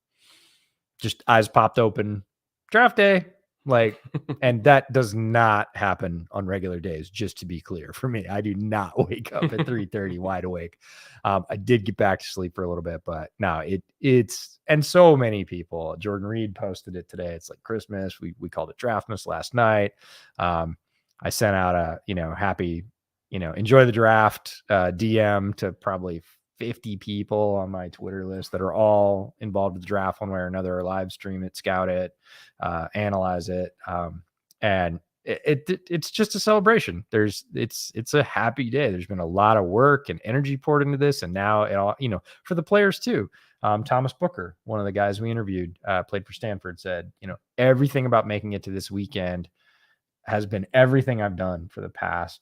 Just eyes popped open. Draft day. Like, and that does not happen on regular days, just to be clear. For me, I do not wake up at 3:30 wide awake. I did get back to sleep for a little bit, but no, it's and so many people. Jordan Reed posted it today. It's like Christmas. We called it Draftmas last night. I sent out a happy, enjoy the draft DM to probably 50 people on my Twitter list that are all involved with the draft one way or another, or live stream it, scout it, analyze it. And it's just a celebration. It's a happy day. There's been a lot of work and energy poured into this. And now it all, for the players too. Thomas Booker, one of the guys we interviewed, played for Stanford, said, everything about making it to this weekend has been everything I've done for the past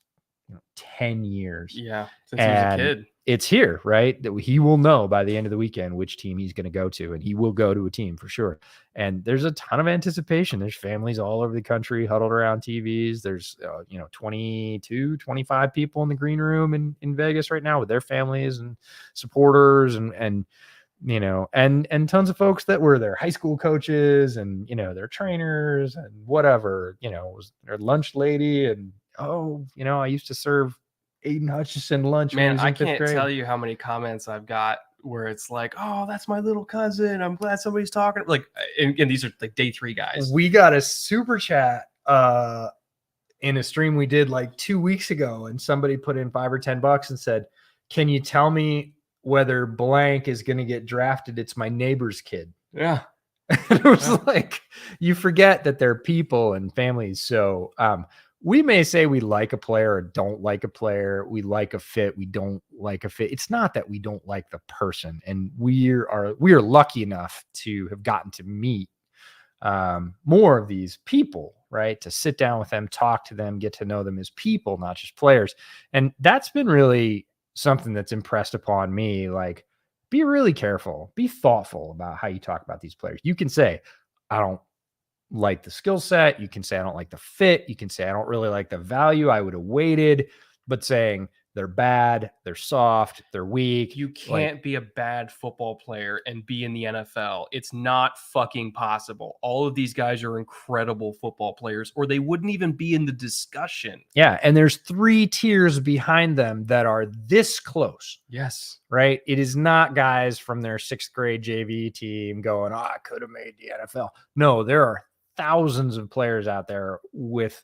10 years. Yeah. Since he was a kid. It's here, right? That he will know by the end of the weekend which team he's going to go to, and he will go to a team for sure. And there's a ton of anticipation. There's families all over the country huddled around TVs. There's 22, 25 people in the green room in Vegas right now with their families and supporters and tons of folks that were their high school coaches and their trainers and whatever, was their lunch lady. And I used to serve Aiden Hutchinson lunch. Man, I can't tell you how many comments I've got where it's like, oh, that's my little cousin. I'm glad somebody's talking. Like, and these are like day 3 guys. We got a super chat in a stream we did like 2 weeks ago, and somebody put in $5 or $10 and said, can you tell me whether blank is going to get drafted? It's my neighbor's kid. Yeah. It was like, you forget that they're people and families. So, we may say we like a player or don't like a player. We like a fit. We don't like a fit. It's not that we don't like the person. And we are lucky enough to have gotten to meet more of these people, right? To sit down with them, talk to them, get to know them as people, not just players. And that's been really something that's impressed upon me. Like, be really careful, be thoughtful about how you talk about these players. You can say, I don't like the skill set. You can say, I don't like the fit. You can say, I don't really like the value. I would have waited, but saying they're bad, they're soft, they're weak. You can't be a bad football player and be in the NFL. It's not fucking possible. All of these guys are incredible football players, or they wouldn't even be in the discussion. Yeah. And there's 3 tiers behind them that are this close. Yes. Right. It is not guys from their 6th grade JV team going, I could have made the NFL. No, there are thousands of players out there with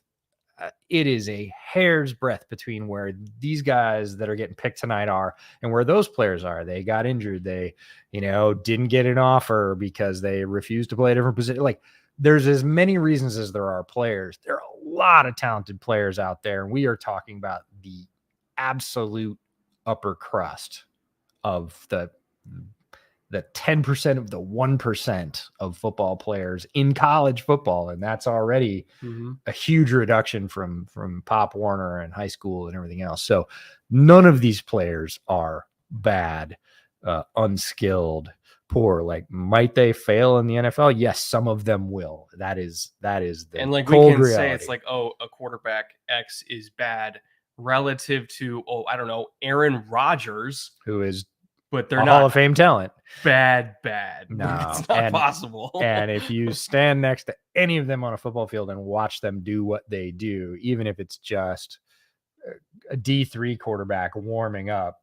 it is a hair's breadth between where these guys that are getting picked tonight are and where those players are. They got injured. They, didn't get an offer because they refused to play a different position. Like, there's as many reasons as there are players. There are a lot of talented players out there. And we are talking about the absolute upper crust of the 10% of the 1% of football players in college football. And that's already a huge reduction from Pop Warner and high school and everything else. So none of these players are bad, unskilled, poor. Like, might they fail in the NFL? Yes, some of them will. That is the and like cold we can reality. say it's like, oh, a quarterback X is bad relative to, I don't know, Aaron Rodgers, who is but they're a not Hall of Fame talent. Bad. No, it's not possible. And if you stand next to any of them on a football field and watch them do what they do, even if it's just a D3 quarterback warming up,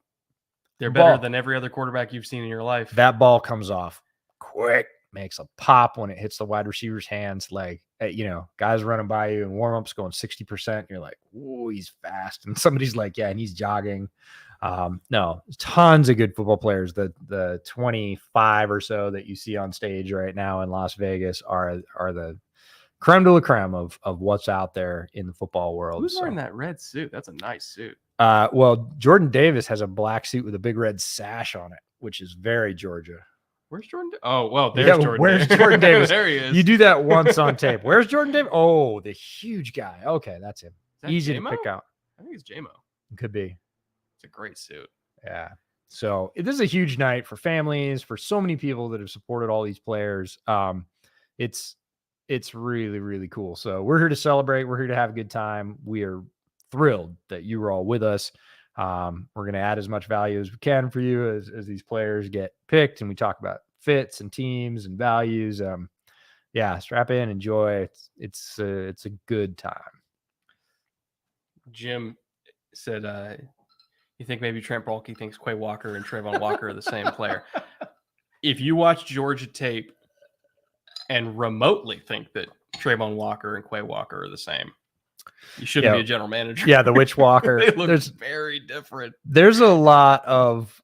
they're better than every other quarterback you've seen in your life. That ball comes off quick, makes a pop when it hits the wide receiver's hands. Like, guys running by you and warm-ups going 60%. You're like, oh, he's fast. And somebody's like, yeah, and he's jogging. No, tons of good football players. The 25 or so that you see on stage right now in Las Vegas are the creme de la creme of what's out there in the football world. Who's wearing that red suit? That's a nice suit. Well, Jordan Davis has a black suit with a big red sash on it, which is very Georgia. Where's Jordan? Oh, well, there's Jordan. Where's Jordan Davis? There he is. You do that once on tape. Where's Jordan Davis? Oh, the huge guy. Okay, that's him. Easy J-Mo? to pick out. I think it's J-Mo. Could be. It's a great suit. Yeah. So this is a huge night for families, for so many people that have supported all these players. It's really, really cool. So we're here to celebrate. We're here to have a good time. We are thrilled that you were all with us. We're going to add as much value as we can for you as these players get picked, and we talk about fits and teams and values. Strap in, enjoy. It's a good time. Jim said, you think maybe Trent Baalke thinks Quay Walker and Trayvon Walker are the same player. If you watch Georgia tape and remotely think that Trayvon Walker and Quay Walker are the same, you shouldn't be a general manager. Yeah, the Witch Walker. They look very different. There's a lot of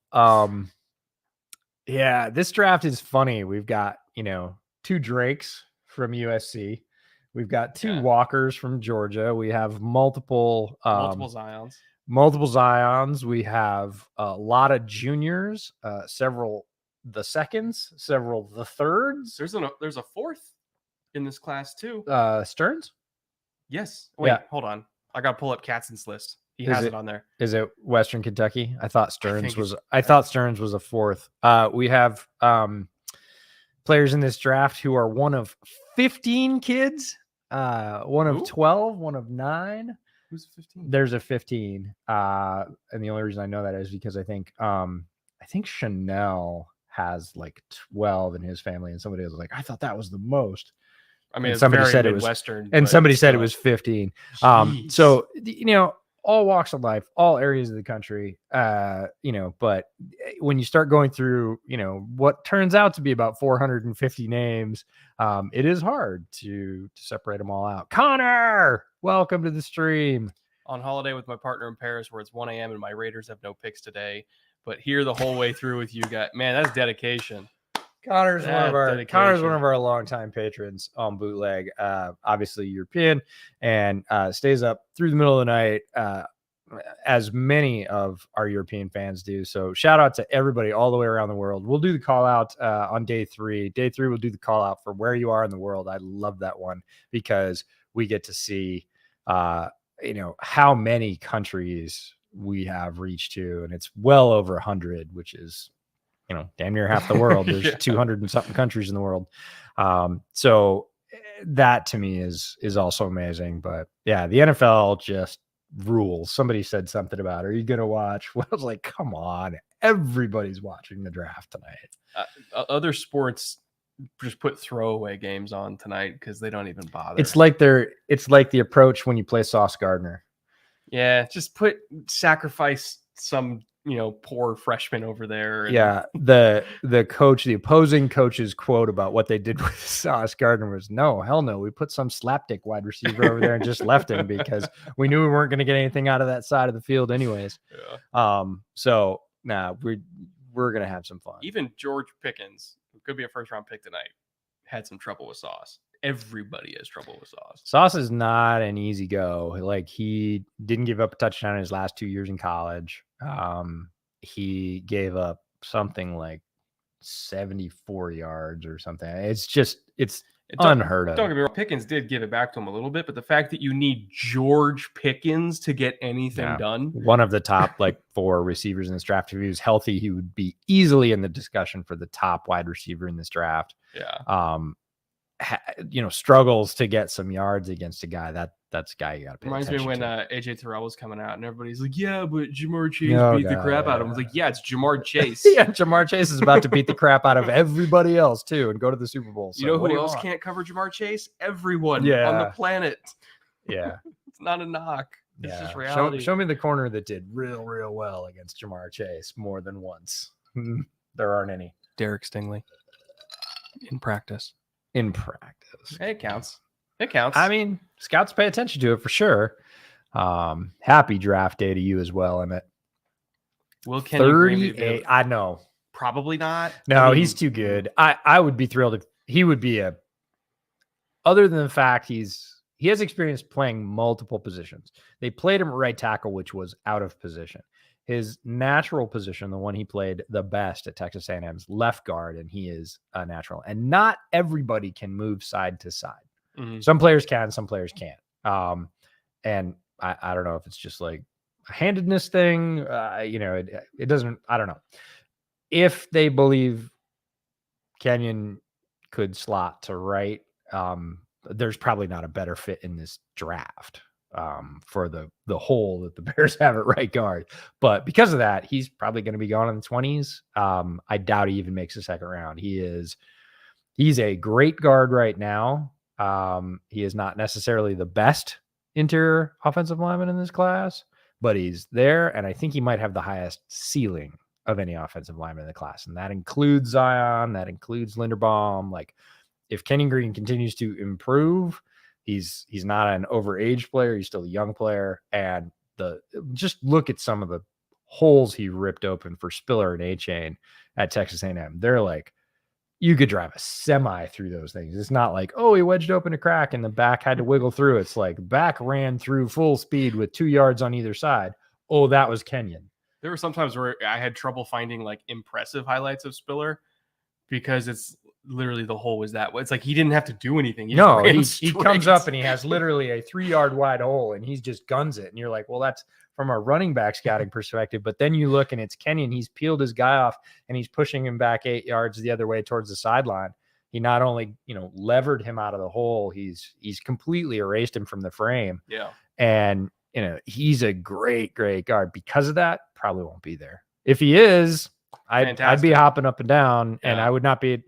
this draft is funny. We've got, 2 Drakes from USC. We've got 2 Walkers from Georgia. We have multiple Zions. We have a lot of juniors, several the seconds, several the thirds. There's a 4th in this class too. Stearns? Yes. Wait, hold on. I got to pull up Katzen's list. He has it on there. Is it Western Kentucky? I thought Stearns was a 4th. We have players in this draft who are one of 15 kids, one of 12, one of 9. Who's 15? There's a 15. And the only reason I know that is because I think Chanel has like 12 in his family, and somebody was like, I thought that was the most. I mean, somebody said it was Western, and somebody said it was 15. So all walks of life, all areas of the country, but when you start going through, what turns out to be about 450 names, it is hard to separate them all out. Connor, welcome to the stream. On holiday with my partner in Paris where it's 1 a.m. and my Raiders have no picks today, but here the whole way through with you guys. Man, that's dedication. Connor's one of our longtime patrons on Bootleg, obviously European, and stays up through the middle of the night, as many of our European fans do. So shout out to everybody all the way around the world. We'll do the call out on day 3. Day 3, we'll do the call out for where you are in the world. I love that one because we get to see, how many countries we have reached to, and it's well over 100, which is damn near half the world. There's 200 and something countries in the world. So that to me is also amazing. But yeah, the NFL just rules. Somebody said something about, are you going to watch? Well, I was like, come on. Everybody's watching the draft tonight. Other sports just put throwaway games on tonight because they don't even bother. It's like the approach when you play Sauce Gardner. Yeah, just sacrifice some poor freshman over there. And... Yeah, the opposing coach's quote about what they did with Sauce Gardner was, no, hell no. We put some slapdick wide receiver over there and just left him because we knew we weren't going to get anything out of that side of the field anyways. Yeah. So we're going to have some fun. Even George Pickens, who could be a first round pick tonight, had some trouble with Sauce. Everybody has trouble with Sauce. Sauce is not an easy go. Like, he didn't give up a touchdown in his last 2 years in college. He gave up something like 74 yards or something. It's unheard of. Don't get me wrong. Pickens did give it back to him a little bit, but the fact that you need George Pickens to get anything done. One of the top 4 receivers in this draft. If he was healthy, he would be easily in the discussion for the top wide receiver in this draft. Yeah. Struggles to get some yards against a guy that's a guy you got to pay Reminds attention me when to. AJ Terrell was coming out and everybody's like, yeah, but Jamar Chase beat the crap out of him. I was like, yeah, it's Jamar Chase. Yeah, Jamar Chase is about to beat the crap out of everybody else too and go to the Super Bowl. So you know who else can't cover Jamar Chase? Everyone on the planet. Yeah. It's not a knock. It's just reality. Show me the corner that did real well against Jamar Chase more than once. There aren't any. Derek Stingley. In practice. Hey, it counts. It counts. I mean, scouts pay attention to it for sure. Happy draft day to you as well, Emmett. Will Kenny Green 38. I know. Probably not. No, he's too good. I would be thrilled he would be other than the fact he has experience playing multiple positions. They played him at right tackle, which was out of position. His natural position, the one he played the best at Texas A&M's, left guard, and he is a natural. And not everybody can move side to side. Mm-hmm. Some players can, some players can't. And I don't know if it's just like a handedness thing. It doesn't. I don't know. If they believe Kenyon could slot to right, there's probably not a better fit in this draft. For the hole that the Bears have at right guard. But because of that, he's probably going to be gone in the 20s. I doubt he even makes a second round. He's a great guard right now. He is not necessarily the best interior offensive lineman in this class, but he's there. And I think he might have the highest ceiling of any offensive lineman in the class. And that includes Zion, that includes Linderbaum. Like, if Kenyon Green continues to improve, he's not an overaged player. He's still a young player. And just look at some of the holes he ripped open for Spiller and A-Chain at Texas A&M. They're like, you could drive a semi through those things. It's not like, oh, he wedged open a crack and the back had to wiggle through. It's like back ran through full speed with 2 yards on either side. Oh, that was Kenyon. There were some times where I had trouble finding impressive highlights of Spiller because it's literally the hole was that way. It's like he didn't have to do anything. He comes up and he has literally a 3-yard wide hole and he's just guns it. And you're like, well, that's from a running back scouting perspective. But then you look and it's Kenyon. He's peeled his guy off and he's pushing him back 8 yards the other way towards the sideline. He not only, levered him out of the hole, he's completely erased him from the frame. Yeah. And, he's a great, great guard. Because of that, probably won't be there. If he is, I'd be hopping up and down and I would not be.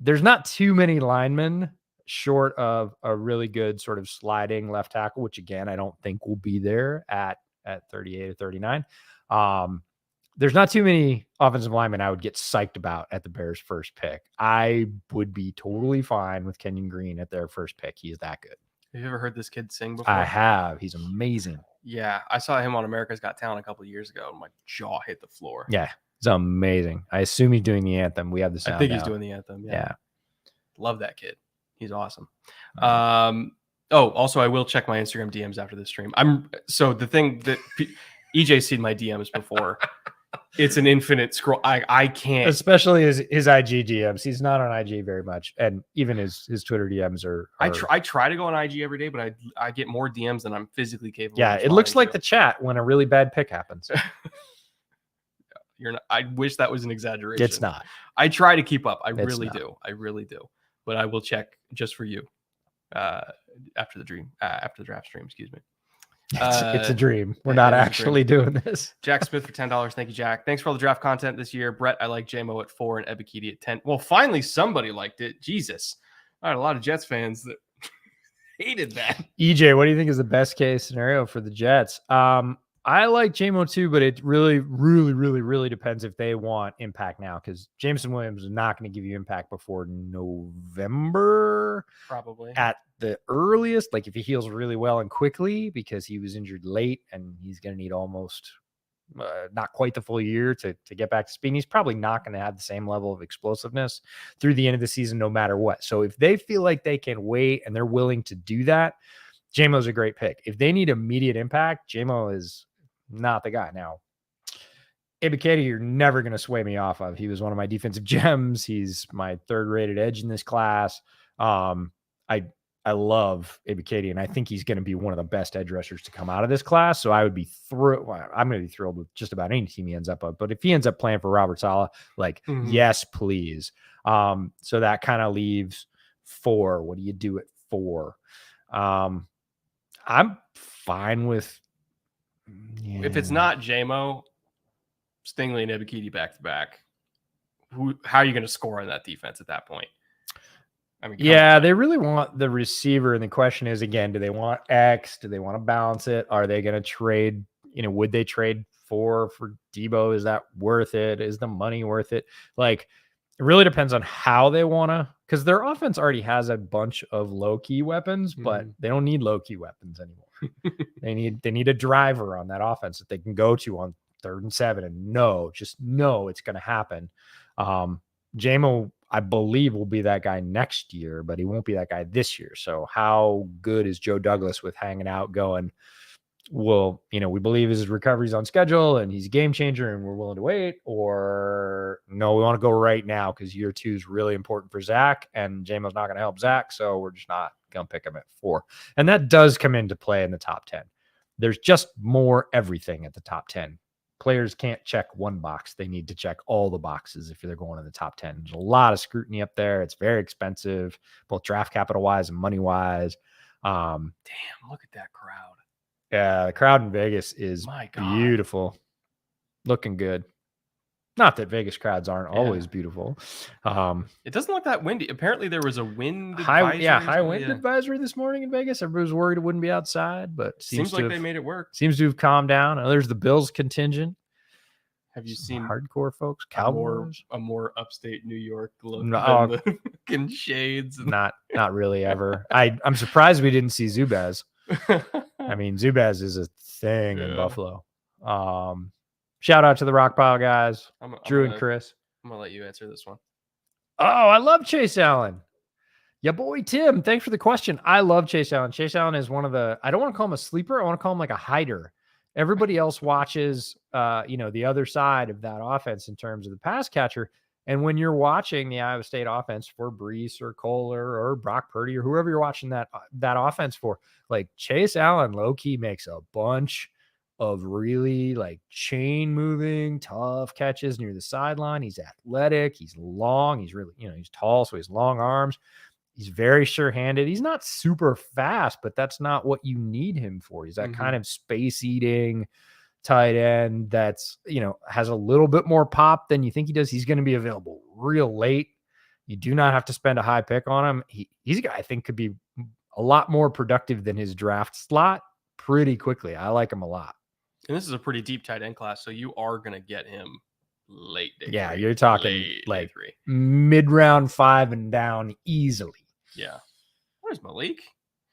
There's not too many linemen short of a really good sort of sliding left tackle, which again, I don't think will be there at 38 or 39. There's not too many offensive linemen I would get psyched about at the Bears' first pick. I would be totally fine with Kenyon Green at their first pick. He is that good. Have you ever heard this kid sing before? I have. He's amazing. Yeah. I saw him on America's Got Talent a couple of years ago and my jaw hit the floor. Yeah. It's amazing. I assume he's doing the anthem. We have the sound. I think he's now. doing the anthem. Yeah. Love that kid. He's awesome. Also, I will check my Instagram DMs after this stream. The thing that EJ's seen my DMs before. It's an infinite scroll. I can't. Especially his IG DMs. He's not on IG very much. And even his Twitter DMs are. I try to go on IG every day, but I get more DMs than I'm physically capable. Yeah, it looks like the chat when a really bad pick happens. I wish that was an exaggeration. It's not. I try to keep up. I really do. But I will check just for you. after the draft stream. Excuse me. It's a dream. We're not actually doing this. Jack Smith for $10. Thank you, Jack. Thanks for all the draft content this year. Brett, I like JMO at 4 and Ebikidi at 10. Well, finally somebody liked it. Jesus. I had a lot of Jets fans that hated that. EJ, what do you think is the best case scenario for the Jets? I like JMO too, but it really depends if they want impact now, because Jameson Williams is not going to give you impact before November. Probably. At the earliest, like if he heals really well and quickly, because he was injured late and he's going to need almost not quite the full year to get back to speed. And he's probably not going to have the same level of explosiveness through the end of the season, no matter what. So if they feel like they can wait and they're willing to do that, JMO's a great pick. If they need immediate impact, JMO is not the guy. Now, Ebikidi, you're never going to sway me off of. He was one of my defensive gems. He's my third-rated edge in this class. I love Ebikidi, and I think he's going to be one of the best edge rushers to come out of this class. So I would be thrilled. I'm going to be thrilled with just about any team he ends up on. But if he ends up playing for Robert Saleh, like, yes, please. So that kind of leaves 4. What do you do at 4? I'm fine with. Yeah. If it's not JMO, Stingley and Ebikidi back to back, how are you going to score on that defense at that point? I mean, they really want the receiver. And the question is, again, do they want X? Do they want to balance it? Are they going to trade? Would they trade 4 for Debo? Is that worth it? Is the money worth it? Like, it really depends on how they want to, because their offense already has a bunch of low-key weapons, but they don't need low-key weapons anymore. They need a driver on that offense that they can go to on 3rd and 7 and just know it's going to happen. JMO, I believe, will be that guy next year, but he won't be that guy this year. So how good is Joe Douglas with hanging out going, well, we believe his recovery's on schedule and he's a game changer and we're willing to wait, or no, we want to go right now because year 2 is really important for Zach and JMO's not going to help Zach. So we're just not going to pick him at 4. And that does come into play in the top 10. There's just more everything at the top 10. Players can't check one box. They need to check all the boxes if they're going in the top 10. There's a lot of scrutiny up there. It's very expensive, both draft capital wise and money wise. Damn, look at that crowd. Yeah, the crowd in Vegas is beautiful. Looking good. Not that Vegas crowds aren't always beautiful. It doesn't look that windy. Apparently there was a high wind advisory this morning in Vegas. Everybody was worried it wouldn't be outside, but seems like they made it work. Seems to have calmed down. There's the Bills contingent. Have you seen hardcore folks? Cowboys? A more upstate New York look than the fucking shades. Not really ever. I'm surprised we didn't see Zubaz. I mean, Zubaz is a thing in Buffalo. Shout out to the Rockpile guys, Drew and Chris. I'm going to let you answer this one. Oh, I love Chase Allen. Yeah, boy, Tim, thanks for the question. I love Chase Allen. Chase Allen is one of the, I don't want to call him a sleeper. I want to call him like a hider. Everybody else watches, the other side of that offense in terms of the pass catcher. And when you're watching the Iowa State offense for Brees or Kohler or Brock Purdy or whoever you're watching that offense for, like Chase Allen low-key makes a bunch of really like chain moving, tough catches near the sideline. He's athletic. He's long. He's really, he's tall. So he has long arms. He's very sure-handed. He's not super fast, but that's not what you need him for. He's that kind of space-eating tight end that's, has a little bit more pop than you think he does. He's going to be available real late. You do not have to spend a high pick on him. He's a guy I think could be a lot more productive than his draft slot pretty quickly. I like him a lot. And this is a pretty deep tight end class, so you are going to get him late day. Yeah, you're talking like mid-round 5 and down easily. Yeah. Where's Malik?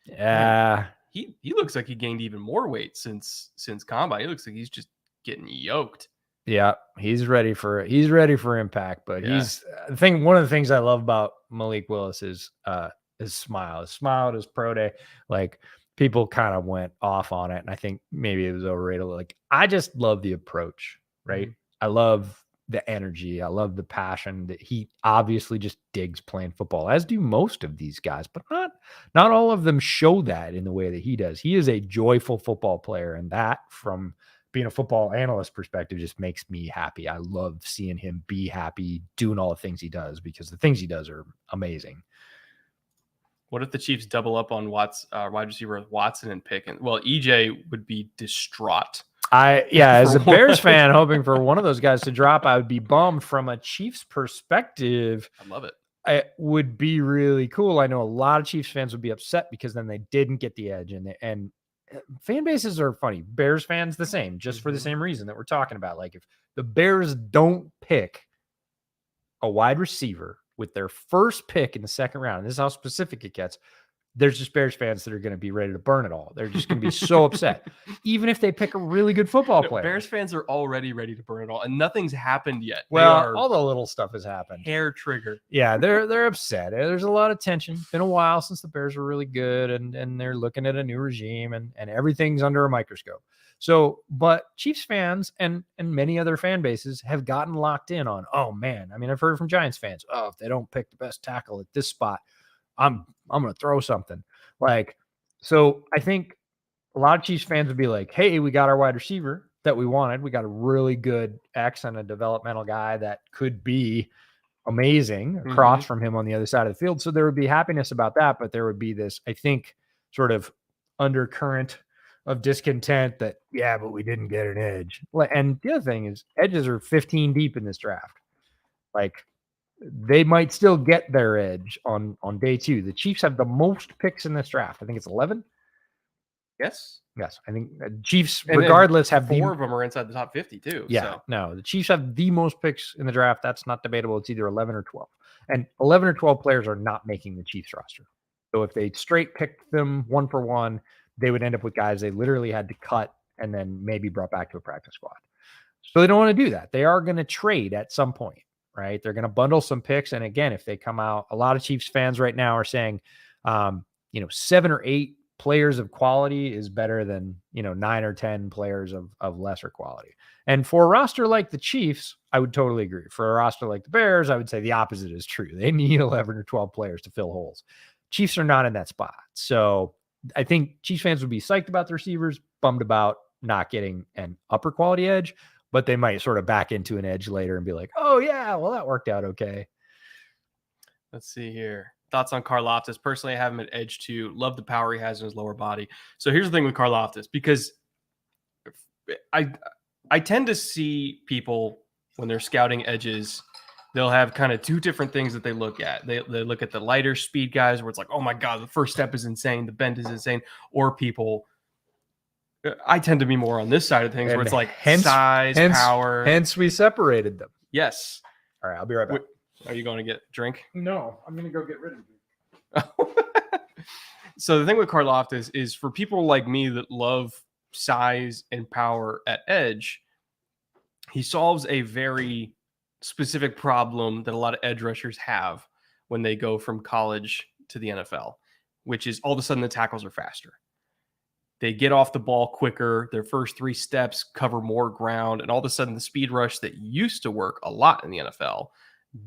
Yeah. He looks like he gained even more weight since combine. He looks like he's just getting yoked. Yeah, he's ready for impact, but one of the things I love about Malik Willis is his smile. His smile at his pro day, like people kind of went off on it, and I think maybe it was overrated. Like, I just love the approach, right? I love the energy. I love the passion that he obviously just digs playing football, as do most of these guys, but not all of them show that in the way that he does. He is a joyful football player, and that, from being a football analyst perspective, just makes me happy. I love seeing him be happy doing all the things he does, because the things he does are amazing. What if the Chiefs double up on wide receiver with Watson and Pickens? Well, EJ would be distraught. As a Bears fan, hoping for one of those guys to drop, I would be bummed. From a Chiefs perspective, I love it. It would be really cool. I know a lot of Chiefs fans would be upset because then they didn't get the edge, and fan bases are funny. Bears fans the same, just for the same reason that we're talking about. Like if the Bears don't pick a wide receiver with their first pick in the second round, and this is how specific it gets, there's just Bears fans that are going to be ready to burn it all. They're just going to be so upset, even if they pick a really good football player. Bears fans are already ready to burn it all, and nothing's happened yet. Well, all the little stuff has happened. Hair trigger. Yeah, they're upset. There's a lot of tension. Been a while since the Bears were really good, and they're looking at a new regime, and everything's under a microscope. So, but Chiefs fans and many other fan bases have gotten locked in on, oh man, I mean, I've heard from Giants fans, oh, if they don't pick the best tackle at this spot, I'm going to throw something. Like, so I think a lot of Chiefs fans would be like, hey, we got our wide receiver that we wanted. We got a really good X and a developmental guy that could be amazing across from him on the other side of the field. So there would be happiness about that, but there would be this, I think, sort of undercurrent of discontent that, yeah, but we didn't get an edge. And the other thing is edges are 15 deep in this draft. Like, they might still get their edge on day 2. The Chiefs have the most picks in this draft. I think it's 11. Yes. I think Chiefs, regardless, have 4 of them are inside the top 50 too. Yeah. So. No, the Chiefs have the most picks in the draft. That's not debatable. It's either 11 or 12. And 11 or 12 players are not making the Chiefs roster. So if they straight picked them one for one, they would end up with guys they literally had to cut and then maybe brought back to a practice squad. So they don't want to do that. They are going to trade at some point, right? They're going to bundle some picks. And again, if they come out, a lot of Chiefs fans right now are saying, 7 or 8 players of quality is better than, 9 or 10 players of lesser quality. And for a roster like the Chiefs, I would totally agree. For a roster like the Bears, I would say the opposite is true. They need 11 or 12 players to fill holes. Chiefs are not in that spot. So I think Chiefs fans would be psyched about the receivers, bummed about not getting an upper quality edge, but they might sort of back into an edge later and be like, oh yeah, well, that worked out okay. Let's see here. Thoughts on Karlaftis. Personally, I have him at edge 2. Love the power he has in his lower body. So here's the thing with Karlaftis, because I tend to see people when they're scouting edges, they'll have kind of 2 different things that they look at. They look at the lighter speed guys where it's like, oh my God, the first step is insane. The bend is insane. Or people, I tend to be more on this side of things where it's like size, power. Hence we separated them. Yes. All right, I'll be right back. Are you going to get a drink? No, I'm going to go get rid of it. So the thing with Karlaftis is for people like me that love size and power at edge, he solves a very specific problem that a lot of edge rushers have when they go from college to the NFL, which is all of a sudden the tackles are faster. They get off the ball quicker. Their first 3 steps cover more ground. And all of a sudden the speed rush that used to work a lot in the NFL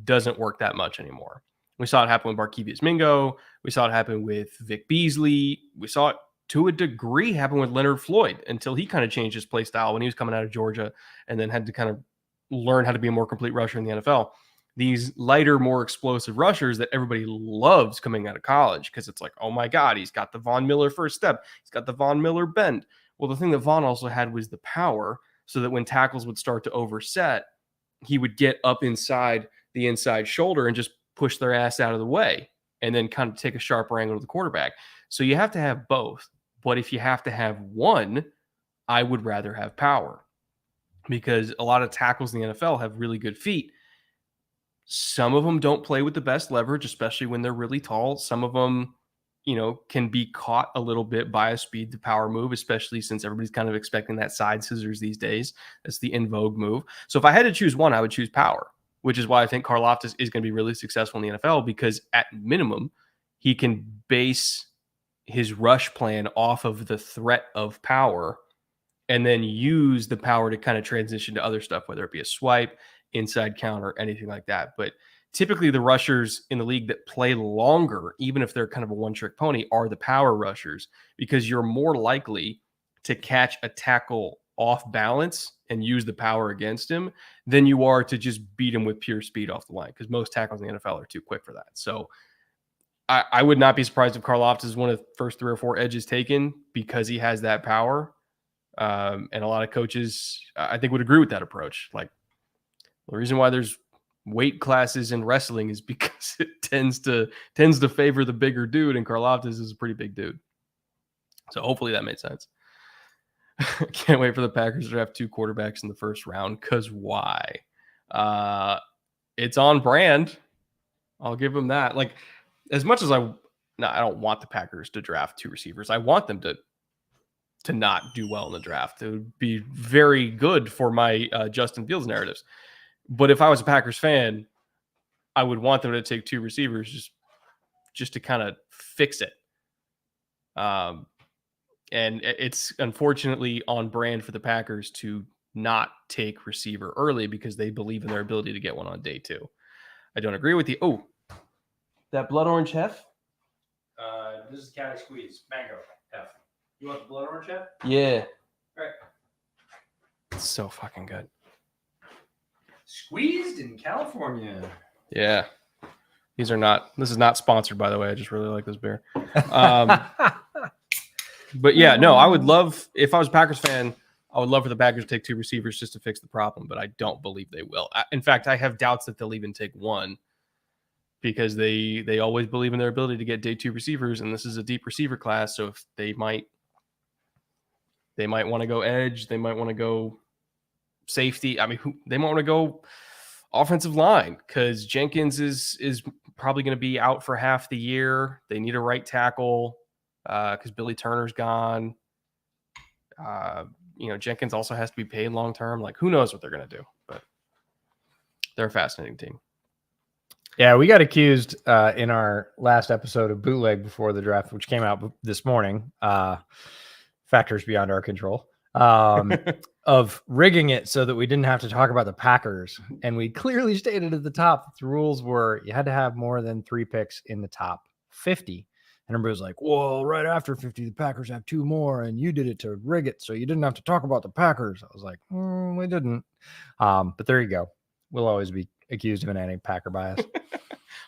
doesn't work that much anymore. We saw it happen with Barkevious Mingo. We saw it happen with Vic Beasley. We saw it to a degree happen with Leonard Floyd until he kind of changed his play style when he was coming out of Georgia and then had to kind of learn how to be a more complete rusher in the NFL. These lighter, more explosive rushers that everybody loves coming out of college because it's like, oh my God, he's got the Von Miller first step. He's got the Von Miller bend. Well, the thing that Von also had was the power so that when tackles would start to overset, he would get up inside the inside shoulder and just push their ass out of the way and then kind of take a sharper angle to the quarterback. So you have to have both. But if you have to have one, I would rather have power because a lot of tackles in the NFL have really good feet. Some of them don't play with the best leverage, especially when they're really tall. Some of them, can be caught a little bit by a speed to power move, especially since everybody's kind of expecting that side scissors these days. That's the in vogue move. So if I had to choose one, I would choose power, which is why I think Karlaftis is going to be really successful in the NFL because at minimum, he can base his rush plan off of the threat of power and then use the power to kind of transition to other stuff, whether it be a swipe, inside counter, anything like that. But typically the rushers in the league that play longer, even if they're kind of a one-trick pony, are the power rushers because you're more likely to catch a tackle off balance and use the power against him than you are to just beat him with pure speed off the line because most tackles in the NFL are too quick for that. So I would not be surprised if Karlaftis is one of the first 3 or 4 edges taken because he has that power. And a lot of coaches, I think, would agree with that approach. Like, the reason why there's weight classes in wrestling is because it tends to favor the bigger dude, and Karlaftis is a pretty big dude. So hopefully that made sense. Can't wait for the Packers to draft 2 quarterbacks in the first round, because why? It's on brand. I'll give them that. Like, as much as I don't want the Packers to draft 2 receivers. I want them to not do well in the draft. It would be very good for my Justin Fields narratives. But if I was a Packers fan, I would want them to take 2 receivers just to kind of fix it. And it's unfortunately on brand for the Packers to not take receiver early because they believe in their ability to get one on day 2. I don't agree with you. Oh, that blood orange hef? This is Cali Squeeze. Mango hef. You want the blood orange hef? Yeah. All right. It's so fucking good. Squeezed in California. Yeah. This is not sponsored, by the way. I just really like this beer. But yeah, no, I would love, if I was a Packers fan, I would love for the Packers to take 2 receivers just to fix the problem, but I don't believe they will. In fact, I have doubts that they'll even take 1 because they always believe in their ability to get day 2 receivers, and this is a deep receiver class, so if they might want to go edge, they might want to go safety. I mean, they might want to go offensive line because Jenkins is probably going to be out for half the year. They need a right tackle because Billy Turner's gone. Jenkins also has to be paid long term. Like, who knows what they're going to do? But they're a fascinating team. Yeah, we got accused in our last episode of Bootleg before the draft, which came out this morning. Factors beyond our control. Of rigging it so that we didn't have to talk about the Packers. And we clearly stated at the top that the rules were you had to have more than 3 picks in the top 50. And everybody was like, well, right after 50, the Packers have 2 more, and you did it to rig it, so you didn't have to talk about the Packers. I was like, we didn't. But there you go. We'll always be accused of an anti-Packer bias.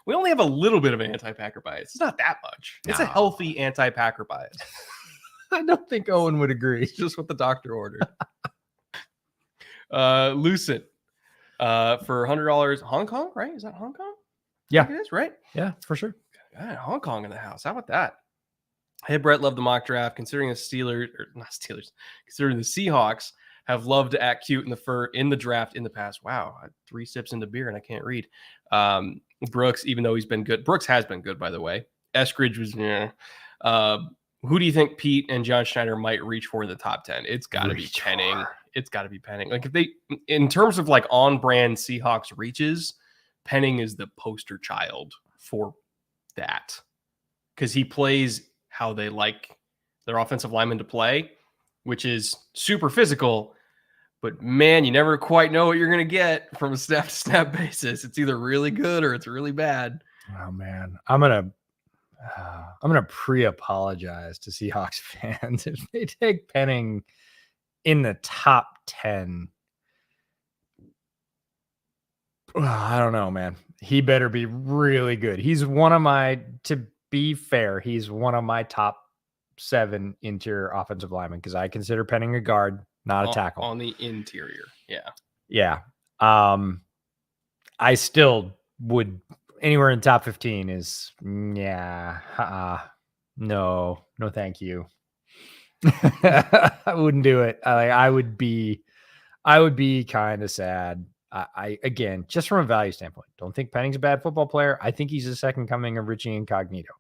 We only have a little bit of an anti-Packer bias. It's not that much. It's a healthy anti-Packer bias. I don't think Owen would agree. It's just what the doctor ordered. Lucid for $100. Hong Kong, right? Is that Hong Kong? Yeah. It is, right? Yeah, for sure. God, Hong Kong in the house. How about that? Hey, Brett, loved the mock draft. Considering the Seahawks have loved to act cute in the draft in the past. Wow, I had 3 sips into beer and I can't read. Brooks, even though he's been good, Brooks has been good, by the way. Eskridge was, who do you think Pete and John Schneider might reach for in the top 10? It's got to be Penning. It's got to be Penning. Like, if they, in terms of like on-brand Seahawks reaches, Penning is the poster child for that because he plays how they like their offensive linemen to play, which is super physical. But man, you never quite know what you're going to get from a snap-to-snap basis. It's either really good or it's really bad. Oh man, I'm gonna pre-apologize to Seahawks fans if they take Penning in the top 10. I don't know, man. He better be really good. He's one of my, to be fair, he's one of my top 7 interior offensive linemen because I consider Penning a guard, not a tackle. On the interior. Yeah. Yeah. I still would, anywhere in the top 15 is, no, thank you. I wouldn't do it. I would be kind of sad. I again, just from a value standpoint, don't think Penning's a bad football player. I think he's the second coming of Richie Incognito.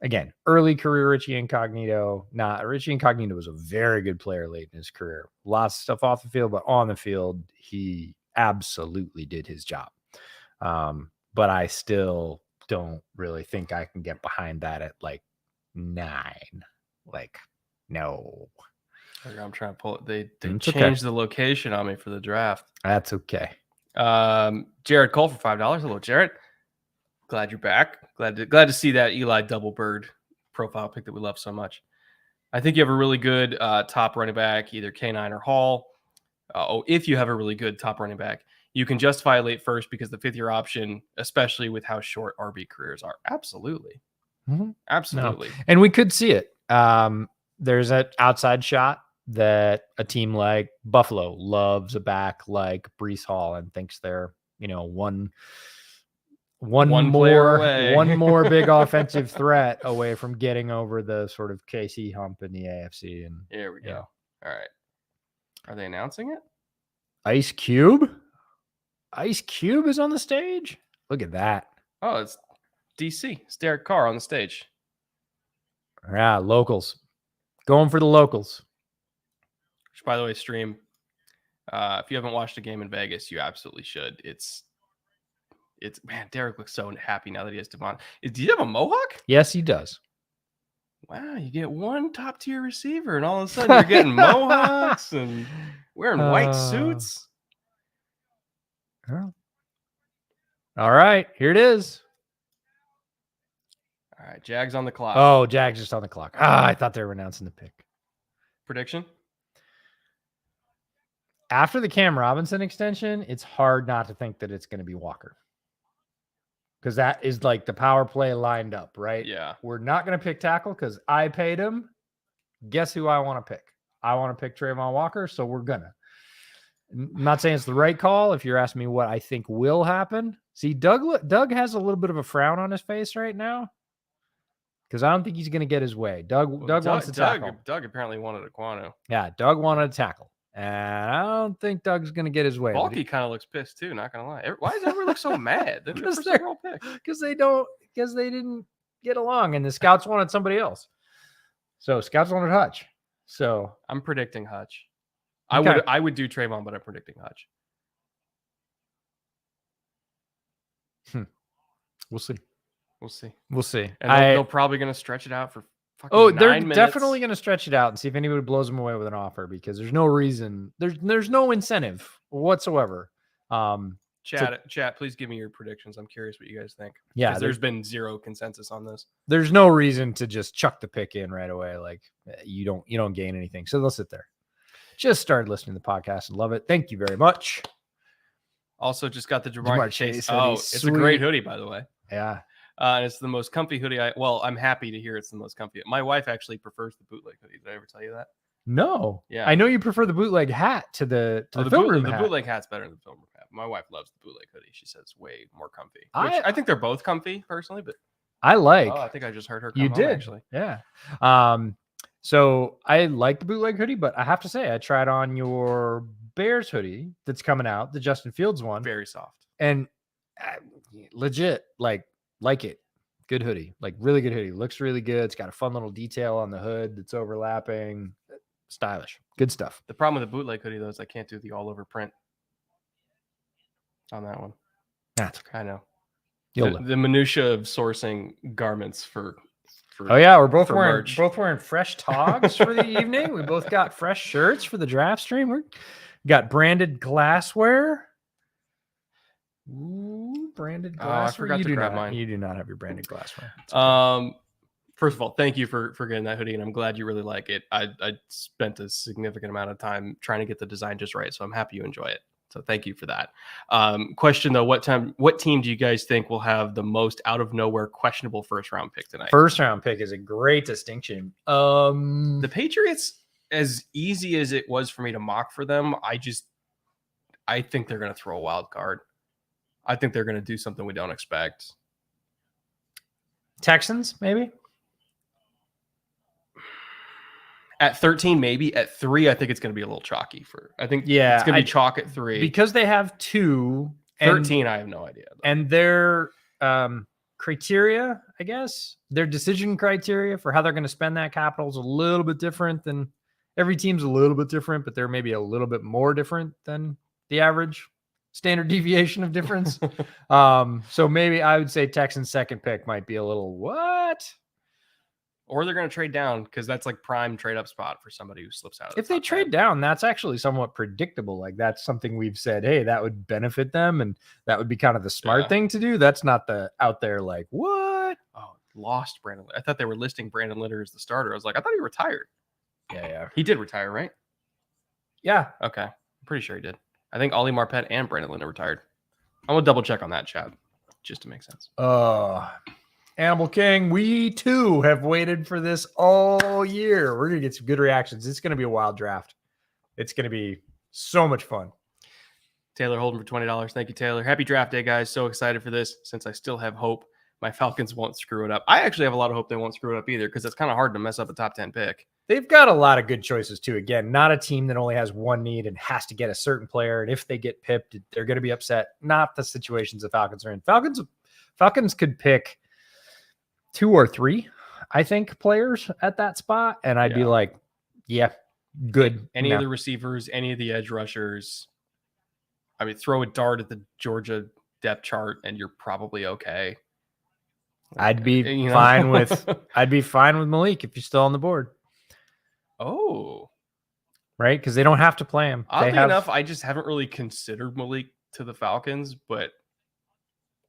Again, early career Richie Incognito. Richie Incognito was a very good player late in his career. Lots of stuff off the field, but on the field, he absolutely did his job. But I still don't really think I can get behind that at like 9. Like, no. I'm trying to pull it. They It's changed the location on me for the draft. That's okay. Jared Cole for $5. Hello, Jared. Glad you're back. Glad to see that Eli double bird profile pick that we love so much. I think you have a really good top running back, either K9 or Hall. If you have a really good top running back, you can justify late first because the 5th-year option, especially with how short RB careers are. Absolutely. No. Absolutely. And we could see it. There's an outside shot that a team like Buffalo loves a back like Brees Hall and thinks they're, one player away. one more big offensive threat away from getting over the sort of KC hump in the AFC. And here we go. All right. Are they announcing it? Ice Cube? Ice Cube is on the stage? Look at that. Oh, it's DC. It's Derek Carr on the stage. Yeah, locals. Going for the locals. Which, by the way, stream. If you haven't watched a game in Vegas, you absolutely should. It's man, Derek looks so happy now that he has Devon. Do you have a mohawk? Yes, he does. Wow, you get one top tier receiver, and all of a sudden you're getting mohawks and wearing white suits. All right, here it is. All right, Jags on the clock. Oh, Jags just on the clock. I thought they were announcing the pick. Prediction? After the Cam Robinson extension, it's hard not to think that it's going to be Walker. Because that is like the power play lined up, right? Yeah. We're not going to pick tackle because I paid him. Guess who I want to pick? I want to pick Trayvon Walker, so we're going to. I'm not saying it's the right call. If you're asking me what I think will happen. See, Doug has a little bit of a frown on his face right now because I don't think he's going to get his way. Doug wants to tackle. Doug apparently wanted a Quano. Yeah, Doug wanted a tackle. And I don't think Doug's going to get his way. Balky kind of looks pissed too, not going to lie. Why does everyone look so mad? Because they didn't get along and the scouts wanted somebody else. So scouts wanted Hutch. So I'm predicting Hutch. Okay. I would do Trayvon, but I'm predicting Hutch. We'll see. We'll see. And they're probably going to stretch it out for fucking 9 minutes. Definitely going to stretch it out and see if anybody blows them away with an offer because there's no reason. There's no incentive whatsoever. Chat, please give me your predictions. I'm curious what you guys think. Yeah, there's been zero consensus on this. There's no reason to just chuck the pick in right away. Like you don't gain anything. So they'll sit there. Just started listening to the podcast and love it. Thank you very much. Also, just got the Jamar Chase. Oh, it's sweet. A great hoodie, by the way. Yeah. And it's the most comfy hoodie. I'm happy to hear it's the most comfy. My wife actually prefers the bootleg hoodie. Did I ever tell you that? No. Yeah. I know you prefer the bootleg hat to the film room hat. The bootleg hat's better than the film room hat. My wife loves the bootleg hoodie. She says it's way more comfy. I think they're both comfy personally, but I like. Oh, I think I just heard her. You did actually. Yeah. So I like the bootleg hoodie, but I have to say I tried on your Bears hoodie that's coming out, the Justin Fields one. Very soft and legit like it. Good hoodie, like really good hoodie. Looks really good. It's got a fun little detail on the hood that's overlapping. Stylish. Good stuff. The problem with the bootleg hoodie though is I can't do the all over print on that one. That's I know. The minutia of sourcing garments for oh yeah, we're both wearing fresh togs for the evening. We both got fresh shirts for the draft stream. We got branded glassware. Ooh, branded glassware. I forgot to grab mine. You do not have your branded glassware. First of all, thank you for getting that hoodie, and I'm glad you really like it. I spent a significant amount of time trying to get the design just right, so I'm happy you enjoy it. So thank you for that. Question though, what team do you guys think will have the most out of nowhere questionable first round pick tonight? First round pick is a great distinction. The Patriots, as easy as it was for me to mock for them, I think they're going to throw a wild card. I think they're going to do something we don't expect. Texans, maybe? At 13, maybe. At 3, I think it's going to be a little chalky. It's going to be chalk at 3. Because they have 2. 13, I have no idea. Though. And their criteria, I guess, their decision criteria for how they're going to spend that capital is a little bit different than every team's a little bit different, but they're maybe a little bit more different than the average standard deviation of difference. So maybe I would say Texans' second pick might be a little what? Or they're going to trade down because that's like prime trade up spot for somebody who slips out. If they trade down, that's actually somewhat predictable. Like that's something we've said, hey, that would benefit them. And that would be kind of the smart thing to do. That's not the out there like, what? Oh, lost Brandon. I thought they were listing Brandon Litter as the starter. I was like, I thought he retired. Yeah. He did retire, right? Yeah. Okay. I'm pretty sure he did. I think Ollie Marpet and Brandon Linder retired. I'm going to double check on that, chat, just to make sense. Animal King, we too have waited for this all year. We're going to get some good reactions. It's going to be a wild draft. It's going to be so much fun. Taylor holding for $20. Thank you, Taylor. Happy draft day, guys. So excited for this since I still have hope my Falcons won't screw it up. I actually have a lot of hope they won't screw it up either because it's kind of hard to mess up a top 10 pick. They've got a lot of good choices too. Again, not a team that only has one need and has to get a certain player. And if they get pipped, they're going to be upset. Not the situations the Falcons are in. Falcons could pick 2 or 3, I think, players at that spot. And I'd be like, yeah, good. Any of the receivers, any of the edge rushers. I mean, throw a dart at the Georgia depth chart and you're probably okay. I'd be fine with Malik if you're still on the board. Oh, right, because they don't have to play him. Oddly enough, I just haven't really considered Malik to the Falcons, but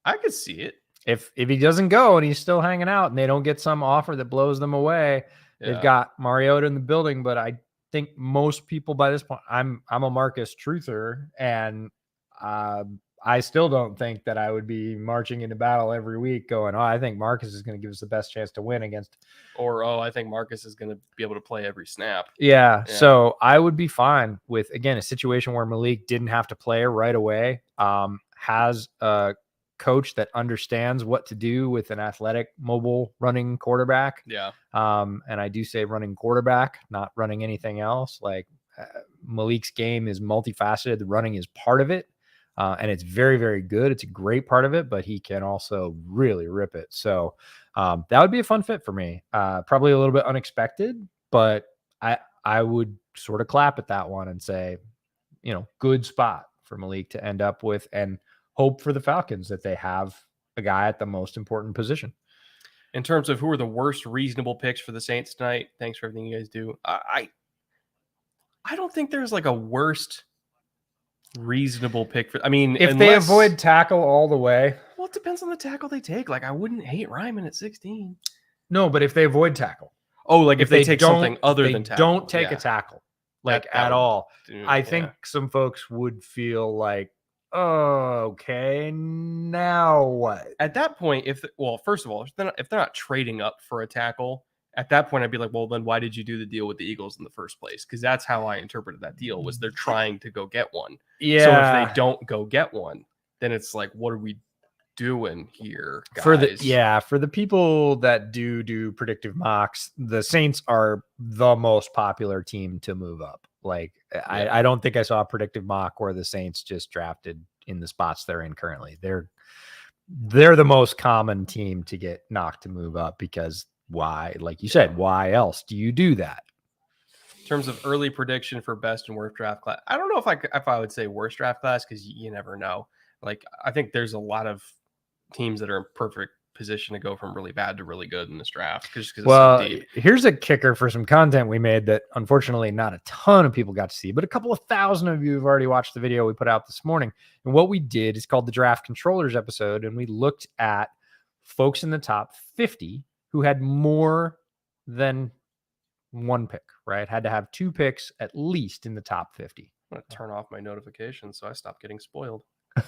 I could see it. If he doesn't go and he's still hanging out and they don't get some offer that blows them away, they've got Mariota in the building. But I think most people by this point, I'm a Marcus truther, and I still don't think that I would be marching into battle every week going, I think Marcus is going to give us the best chance to win against. Or, I think Marcus is going to be able to play every snap. Yeah. So I would be fine with, again, a situation where Malik didn't have to play right away, has a coach that understands what to do with an athletic, mobile running quarterback. Yeah. And I do say running quarterback, not running anything else. Like Malik's game is multifaceted. The running is part of it. And it's very, very good. It's a great part of it, but he can also really rip it. So that would be a fun fit for me. Probably a little bit unexpected, but I would sort of clap at that one and say, good spot for Malik to end up with, and hope for the Falcons that they have a guy at the most important position. In terms of who are the worst reasonable picks for the Saints tonight, thanks for everything you guys do. I don't think there's like a worst reasonable pick for. I mean, if they avoid tackle all the way, well, it depends on the tackle they take. Like, I wouldn't hate Ryman at 16. No, but if they avoid tackle, if they take something other than tackle, don't take a tackle at all. I think some folks would feel like, okay, now what? At that point, first of all, if they're not trading up for a tackle. At that point, I'd be like, well, then why did you do the deal with the Eagles in the first place? Because that's how I interpreted that deal, was they're trying to go get one. Yeah. So if they don't go get one, then it's like, what are we doing here, guys? For the people that do predictive mocks, the Saints are the most popular team to move up. Like, I don't think I saw a predictive mock where the Saints just drafted in the spots they're in currently. They're the most common team to get knocked to move up because why, like you said, why else do you do that? In terms of early prediction for best and worst draft class, I don't know if I would say worst draft class, because you never know. Like, I think there's a lot of teams that are in perfect position to go from really bad to really good in this draft. It's so deep. Here's a kicker for some content we made that unfortunately not a ton of people got to see, but a couple of thousand of you have already watched the video we put out this morning. And what we did is called the Draft Controllers episode, and we looked at folks in the top 50 who had more than one pick, right? Had to have 2 picks at least in the top 50. I'm going to turn off my notifications so I stop getting spoiled.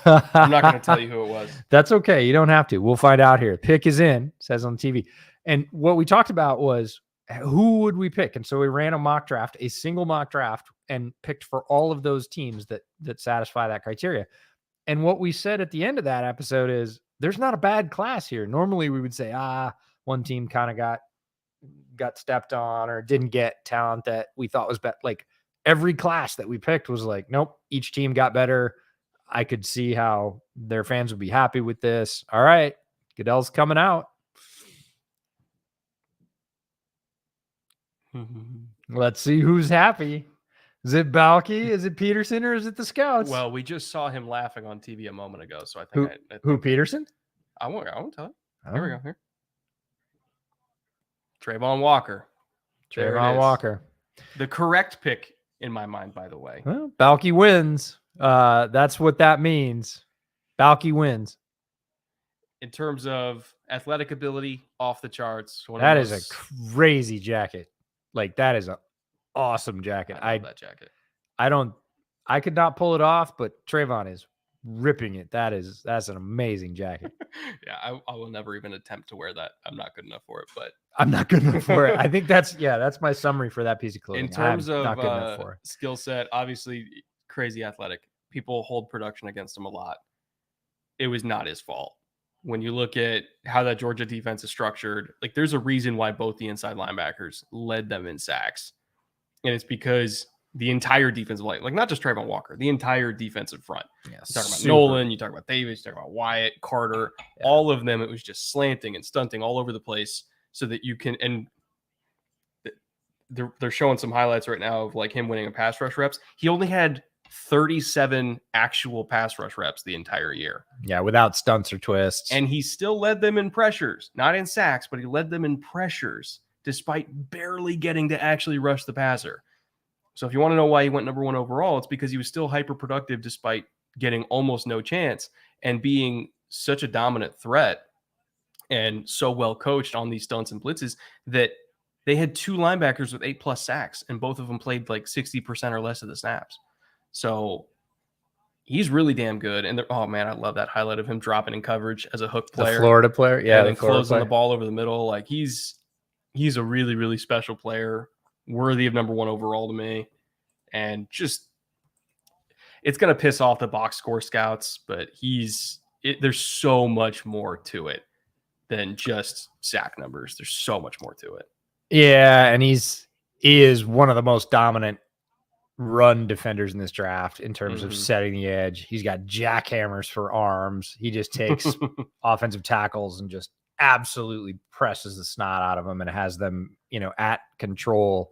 I'm not going to tell you who it was. That's okay. You don't have to. We'll find out here. Pick is in, says on TV. And what we talked about was who would we pick? And so we ran a single mock draft, and picked for all of those teams that satisfy that criteria. And what we said at the end of that episode is there's not a bad class here. Normally we would say, one team kind of got stepped on or didn't get talent that we thought was better. Like, every class that we picked was like, nope, each team got better. I could see how their fans would be happy with this. All right, Goodell's coming out. Let's see who's happy. Is it Balky? Is it Peterson? Or is it the Scouts? Well, we just saw him laughing on TV a moment ago, so I think who Peterson? I won't tell you. Here we go. Here. Trayvon Walker. Trayvon Walker. The correct pick in my mind, by the way. Well, Balky wins. That's what that means. Balky wins. In terms of athletic ability, off the charts. That is a crazy jacket. Like, that is an awesome jacket. I love that jacket. I could not pull it off, but Trayvon is ripping it. That's an amazing jacket. Yeah, I will never even attempt to wear that. I'm not good enough for it. But I'm not good enough for it. I think that's my summary for that piece of clothing. in terms I'm not of good enough for it. skill set, obviously crazy athletic. People hold production against him a lot. It was not his fault. When you look at how that Georgia defense is structured, like there's a reason why both the inside linebackers led them in sacks. And it's because the entire defensive line, like not just Trayvon Walker, the entire defensive front. Yeah, You talk about Nolan, you talk about Davis, you talk about Wyatt, Carter, all of them. It was just slanting and stunting all over the place so that you can, and they're showing some highlights right now of like him winning a pass rush reps. He only had 37 actual pass rush reps the entire year. Yeah, without stunts or twists. And he still led them in pressures, not in sacks, but he led them in pressures despite barely getting to actually rush the passer. So if you want to know why he went number 1 overall, it's because he was still hyper productive despite getting almost no chance and being such a dominant threat and so well coached on these stunts and blitzes that they had 2 linebackers with 8+ sacks, and both of them played like 60% or less of the snaps. So he's really damn good. And oh man, I love that highlight of him dropping in coverage as a hook player. The Florida player. Yeah. And then closing the ball over the middle. Like he's a really, really special player, worthy of number 1 overall to me. And just, it's going to piss off the box score scouts, but there's so much more to it than just sack numbers. There's so much more to it. Yeah. And he is one of the most dominant run defenders in this draft in terms of setting the edge. He's got jackhammers for arms. He just takes offensive tackles and just absolutely presses the snot out of them and has them, at control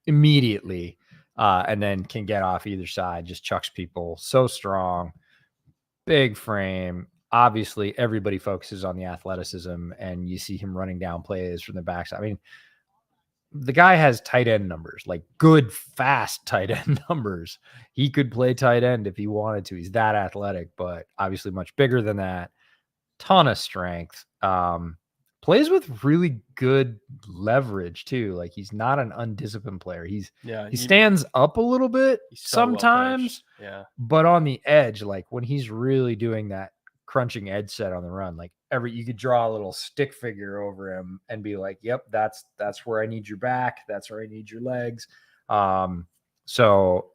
immediately. And then can get off either side, just chucks people. So strong, big frame. Obviously, everybody focuses on the athleticism, and you see him running down plays from the backside. I mean, the guy has tight end numbers, like good, fast tight end numbers. He could play tight end if he wanted to. He's that athletic, but obviously much bigger than that. Ton of strength. Plays with really good leverage too. Like he's not an undisciplined player. He stands up a little bit sometimes, but on the edge, like when he's really doing that crunching edge set on the run, like you could draw a little stick figure over him and be like, yep, that's where I need your back. That's where I need your legs. So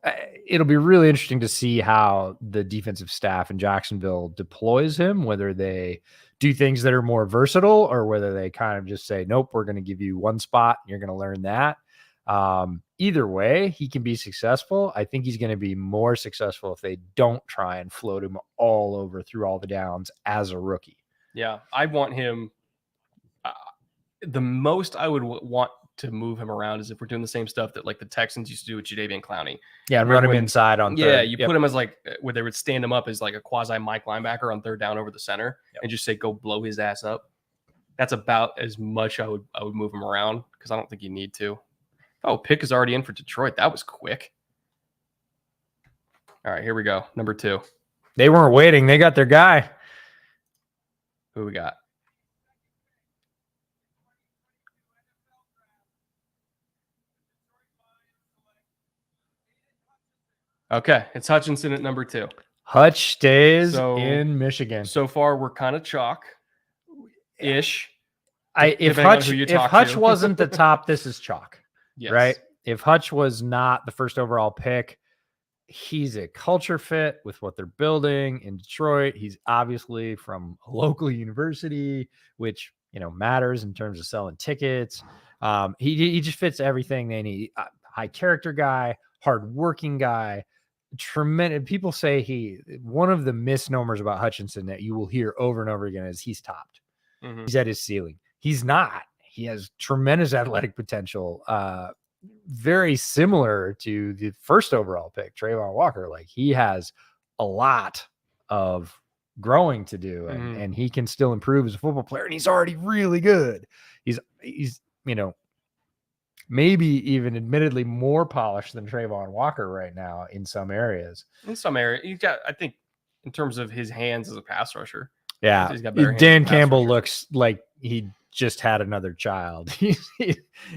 it'll be really interesting to see how the defensive staff in Jacksonville deploys him, whether they do things that are more versatile or whether they kind of just say, nope, we're going to give you one spot and you're going to learn that. Either way, he can be successful. I think he's going to be more successful if they don't try and float him all over through all the downs as a rookie. Yeah, I want him. The most I would want to move him around is if we're doing the same stuff that like the Texans used to do with Jadeveon Clowney. Yeah, and run him inside on third. Yeah, you put him as like where they would stand him up as like a quasi Mike linebacker on third down over the center and just say go blow his ass up. That's about as much I would move him around because I don't think you need to. Oh, pick is already in for Detroit. That was quick. All right, here we go. Number 2. They weren't waiting. They got their guy. Who we got? Okay, it's Hutchinson at number 2. Hutch stays in Michigan. So far, we're kind of chalk-ish. If Hutch wasn't the top, this is chalk. Yes. Right? If Hutch was not the first overall pick, he's a culture fit with what they're building in Detroit. He's obviously from a local university, which matters in terms of selling tickets. He just fits everything they need. High character guy, hardworking guy, tremendous. People say one of the misnomers about Hutchinson that you will hear over and over again is he's topped. Mm-hmm. He's at his ceiling. He's not. He has tremendous athletic potential. Very similar to the first overall pick, Trayvon Walker. Like he has a lot of growing to do, and he can still improve as a football player. And he's already really good. He's maybe even admittedly more polished than Trayvon Walker right now in some areas. In some areas, he's got. I think in terms of his hands as a pass rusher. Yeah, he's got better Dan Campbell looks like he just had another child.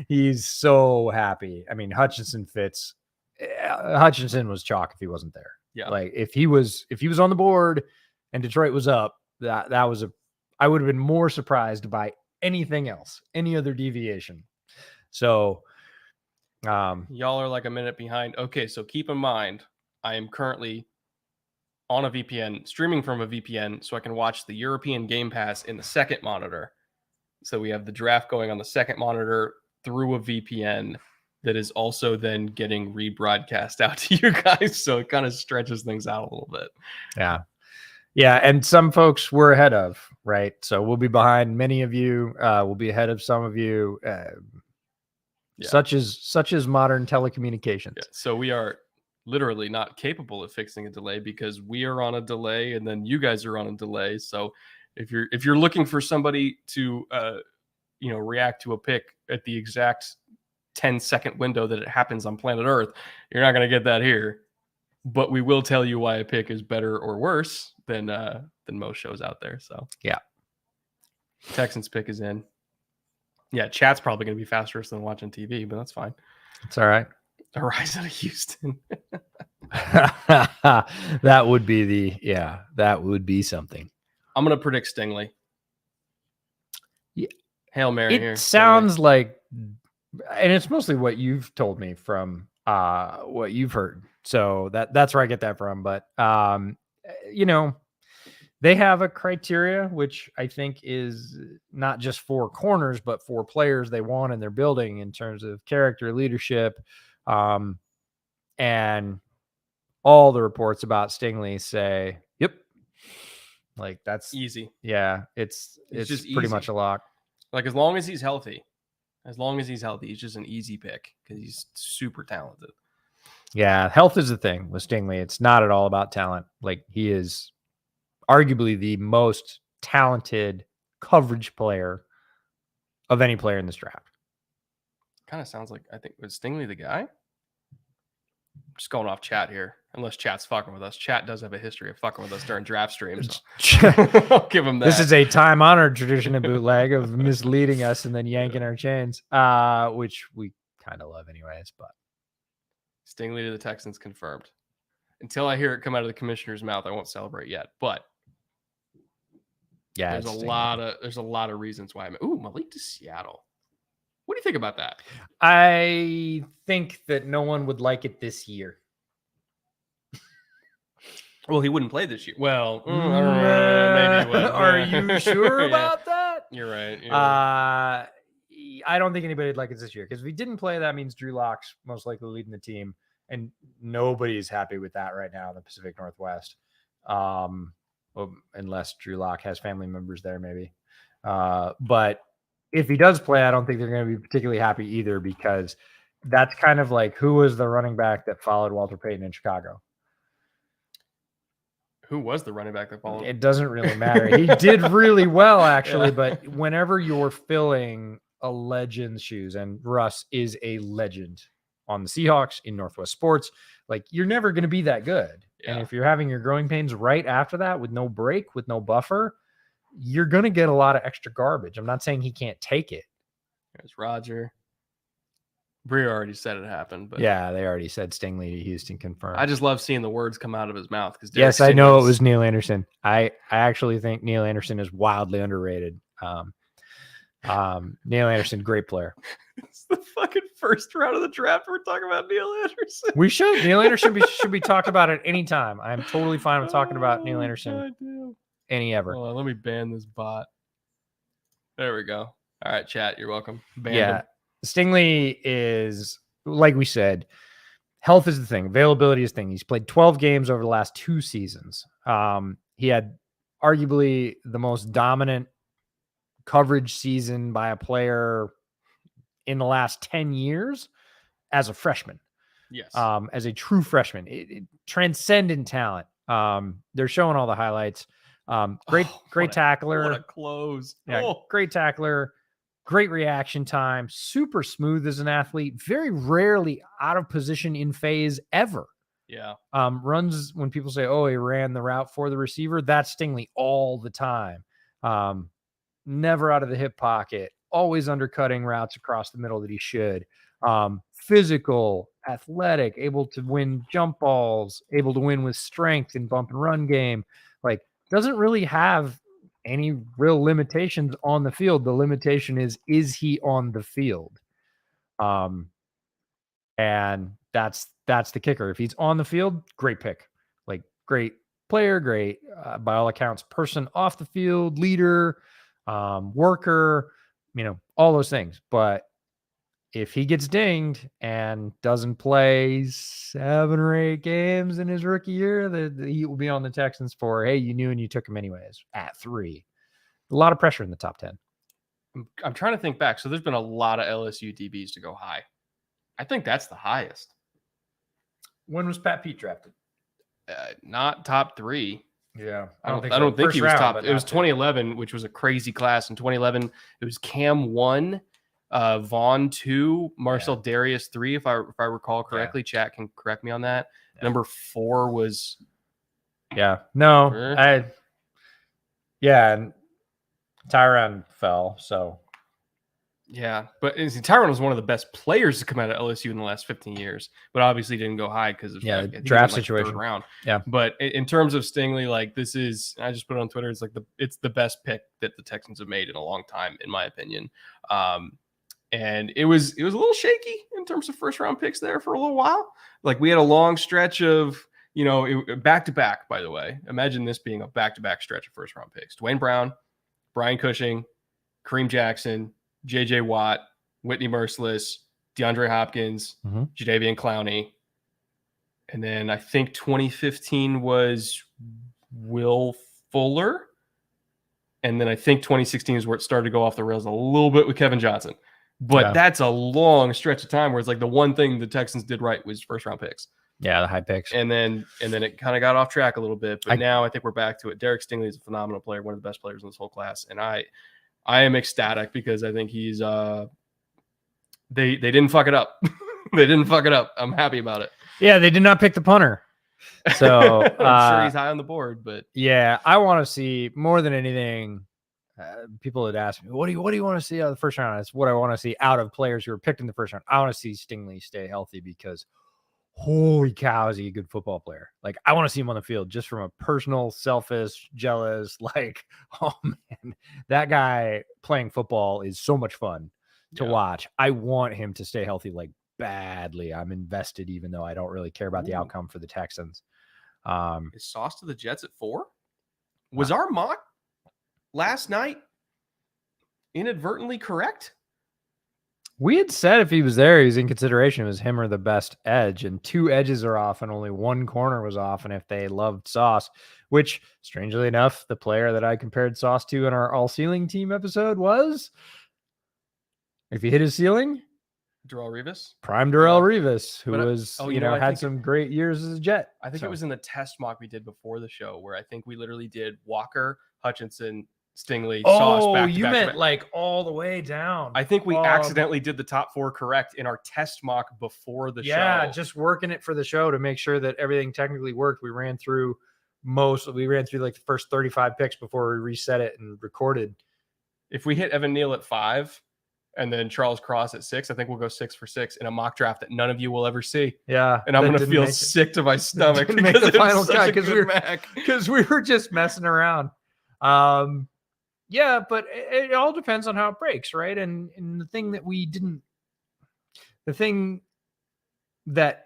He's so happy. I mean, Hutchinson fits Hutchinson was chalk if he wasn't there. Yeah. Like if he was on the board and Detroit was up, I would have been more surprised by anything else, any other deviation. So y'all are like a minute behind. Okay, so keep in mind, I am currently on a VPN, streaming from a VPN, so I can watch the European Game Pass in the second monitor. So we have the draft going on the second monitor through a VPN that is also then getting rebroadcast out to you guys. So it kind of stretches things out a little bit. Yeah. Yeah. And some folks we're ahead of, right? So we'll be behind many of you. We'll be ahead of some of you. Such as modern telecommunications. Yeah. So we are literally not capable of fixing a delay because we are on a delay and then you guys are on a delay. So if you're looking for somebody to react to a pick at the exact 10-second window that it happens on planet Earth, you're not going to get that here. But we will tell you why a pick is better or worse than most shows out there. So yeah, Texans pick is in. Yeah, chat's probably going to be faster than watching TV, but that's fine. It's all right. Horizon of Houston. that would be something. I'm going to predict Stingley. Yeah. Hail Mary here. It sounds like, and it's mostly what you've told me from what you've heard. So that's where I get that from. But, they have a criteria, which I think is not just for corners, but for players they want in their building in terms of character, leadership, and all the reports about Stingley say, yep, like that's easy. Yeah, it's just pretty much a lock. Like as long as he's healthy, he's just an easy pick because he's super talented. Yeah, health is the thing with Stingley. It's not at all about talent. Like he is arguably the most talented coverage player of any player in this draft. Kind of sounds like, I think, was Stingley the guy? Just going off chat here, unless chat's fucking with us. Chat does have a history of fucking with us during draft streams. So. I'll give him that. This is a time-honored tradition in bootleg of misleading us and then yanking our chains, which we kind of love anyways. But Stingley to the Texans confirmed. Until I hear it come out of the commissioner's mouth, I won't celebrate yet. But yeah, there's a lot of reasons why Malik to Seattle. What do you think about that? I think that no one would like it this year. Well, he wouldn't play this year. Well, maybe he would. Are you sure about that? You're right. I don't think anybody would like it this year because if he didn't play, that means Drew Lock's most likely leading the team, and nobody's happy with that right now in the Pacific Northwest. Unless Drew Lock has family members there, maybe. But if he does play, I don't think they're going to be particularly happy either because that's kind of like who was the running back that followed Walter Payton in Chicago? Who was the running back that followed? It doesn't really matter. He did really well, actually, but whenever you're filling a legend's shoes, and Russ is a legend on the Seahawks in Northwest sports, like you're never going to be that good. Yeah. And if you're having your growing pains right after that with no break, with no buffer, you're going to get a lot of extra garbage. I'm not saying he can't take it. There's Roger. Bria already said it happened, but yeah, they already said Stingley to Houston confirmed. I just love seeing the words come out of his mouth because yes, I know it was Neil Anderson. I actually think Neil Anderson is wildly underrated. Neil Anderson, great player. It's the fucking first round of the draft. We're talking about Neil Anderson. We should. Neil Anderson should be talked about at any time. I'm totally fine with talking about Neil Anderson. Any ever. Hold on, let me ban this bot. There we go. All right, chat. You're welcome. Banned him. Stingley is, like we said, health is the thing. Availability is the thing. He's played 12 games over the last 2 seasons. He had arguably the most dominant coverage season by a player in the last 10 years as a freshman. Yes. As a true freshman. Transcendent talent. They're showing all the highlights. Great tackler. What a close. Yeah, great tackler. Great reaction time, super smooth as an athlete, very rarely out of position in phase ever. Yeah. Runs when people say, oh, he ran the route for the receiver. That's Stingley all the time. Never out of the hip pocket, always undercutting routes across the middle that he should. Physical, athletic, able to win jump balls, able to win with strength in bump and run game. Like, doesn't really have any real limitations on the field. The limitation is he on the field? And that's the kicker. If he's on the field, great pick. Like, great player, great, by all accounts, person off the field, leader, worker, all those things. But if he gets dinged and doesn't play 7 or 8 games in his rookie year, the heat will be on the Texans for, hey, you knew and you took him anyways at 3. A lot of pressure in the top 10. I'm trying to think back. So there's been a lot of LSU DBs to go high. I think that's the highest. When was Pat Pete drafted? Not top 3. Yeah, I don't think he was top. It was 2011, which was a crazy class. In 2011, it was Cam 1, Vaughn 2, Marcel Darius 3, if I recall correctly. Chat can correct me on that. Number 4 was. And Tyron fell. So. Yeah, but Tyron was one of the best players to come out of LSU in the last 15 years, but obviously didn't go high because of draft situation. 3rd round. Yeah, but in terms of Stingley, like, this is, I just put it on Twitter. It's like it's the best pick that the Texans have made in a long time, in my opinion. And it was a little shaky in terms of 1st round picks there for a little while. Like, we had a long stretch of back to back. By the way, imagine this being a back to back stretch of 1st round picks: Dwayne Brown, Brian Cushing, Kareem Jackson, J.J. Watt, Whitney Merciless, DeAndre Hopkins, Jadeveon Clowney. And then I think 2015 was Will Fuller. And then I think 2016 is where it started to go off the rails a little bit with Kevin Johnson. But that's a long stretch of time where it's like the one thing the Texans did right was 1st round picks. Yeah, the high picks. And then it kind of got off track a little bit. But now I think we're back to it. Derek Stingley is a phenomenal player, one of the best players in this whole class. And I am ecstatic because I think he's they didn't fuck it up. They didn't fuck it up. I'm happy about it. Yeah, they did not pick the punter. So I'm sure he's high on the board, but yeah, I want to see more than anything. People had asked me, what do you want to see out of the 1st round? It's what I want to see out of players who were picked in the 1st round. I want to see Stingley stay healthy because holy cow, is he a good football player? Like, I want to see him on the field just from a personal, selfish, jealous, like, oh man, that guy playing football is so much fun to watch. I want him to stay healthy, like, badly. I'm invested, even though I don't really care about the outcome for the Texans. Is Sauce to the Jets at 4? Was our mock last night inadvertently correct? We had said if he was there, he's in consideration. It was him or the best edge, and 2 edges are off and only 1 corner was off. And if they loved Sauce, which strangely enough, the player that I compared Sauce to in our all ceiling team episode was, if he hit his ceiling, Darrelle Revis, prime Darrelle Revis, who was, I had some great years as a Jet. I think it was in the test mock we did before the show where I think we literally did Walker, Hutchinson, Stingley, Sauce back to you back meant to back. like all the way down. I think we accidentally did the top 4 correct in our test mock before the show. Yeah, just working it for the show to make sure that everything technically worked. We ran through like the first 35 picks before we reset it and recorded. If we hit Evan Neal at 5 and then Charles Cross at 6, I think we'll go 6 for 6 in a mock draft that none of you will ever see. Yeah. And I'm going to feel sick to my stomach because make the final cut because we were just messing around. Yeah, but it all depends on how it breaks, right? And the thing that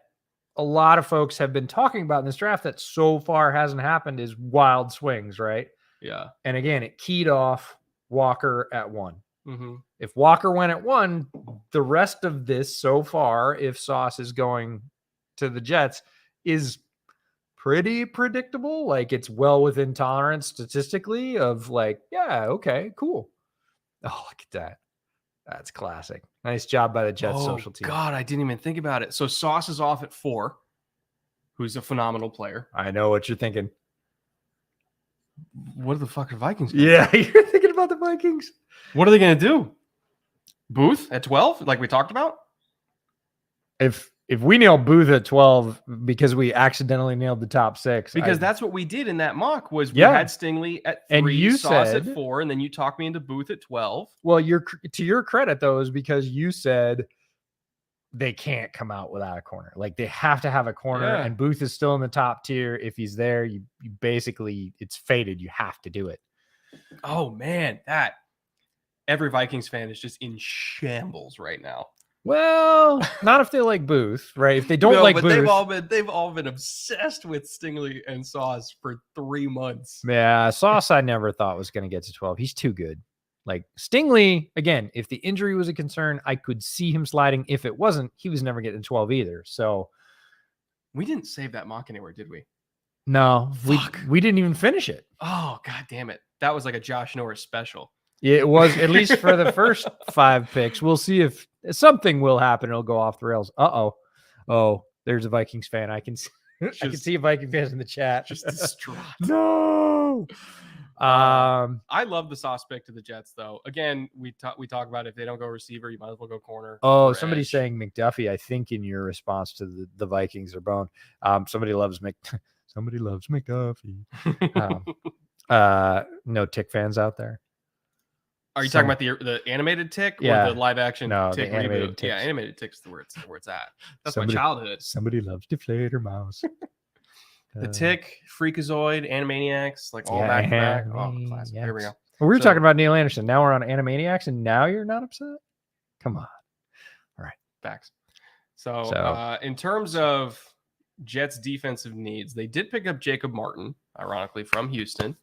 a lot of folks have been talking about in this draft that so far hasn't happened is wild swings, right? Yeah. And again, it keyed off Walker at 1. Mm-hmm. If Walker went at 1, the rest of this so far, if Sauce is going to the Jets, is pretty predictable. Like, it's well within tolerance statistically of like, yeah, okay, cool. Oh, look at that. That's classic. Nice job by the Jets social team. God, I didn't even think about it. So Sauce is off at 4, who's a phenomenal player. I know what you're thinking. What the fuck are Vikings? Yeah, you're thinking about the Vikings. What are they going to do? Booth at 12, like we talked about? If we nail Booth at 12 because we accidentally nailed the top 6. Because that's what we did in that mock was we had Stingley at 3, and you Sauce said, at 4, and then you talked me into Booth at 12. Well, to your credit, though, is because you said they can't come out without a corner. Like they have to have a corner, Yeah. and Booth is still in the top tier. If he's there, you basically, it's fated. You have to do it. Oh man, that every Vikings fan is just in shambles right now. Well, not if they like Booth, right? If they don't No, like but Booth, they've all been obsessed with Stingley and Sauce for 3 months. yeah, Sauce I never thought was going to get to 12. He's too good. Like Stingley, again, if the injury was a concern, I could see him sliding. If it wasn't, he was never getting 12 either. So We didn't save that mock anywhere, did we? no, Fuck. we didn't even finish it. Oh god damn it! That was like a Josh Norris special. It was, at least for the first 5 picks. We'll see if something will happen. It'll go off the rails. Oh, there's a Vikings fan. I can see a Viking fans in the chat. Just distraught. No. I love the Sauce pick to the Jets, though. Again, we talk about if they don't go receiver, you might as well go corner. Oh, or somebody's edge. saying McDuffie. I think in your response to the Vikings are bone. Somebody loves McDuffie. No Tick fans out there. Are you talking about the animated tick Yeah. or the live action No, tick the animated reboot? Yeah, ticks. animated tick's where it's at. That's Somebody- my childhood. Somebody loves Deflator Mouse. The Tick, Freakazoid, Animaniacs, like all yeah, back to back. Oh, yeah, classic. yeah. Here we go. Well, we were So- talking about Neil Anderson. Now we're on Animaniacs, and now you're not upset? Come on. Facts. So, So- in terms of Jets defensive needs, they did pick up Jacob Martin, ironically, from Houston.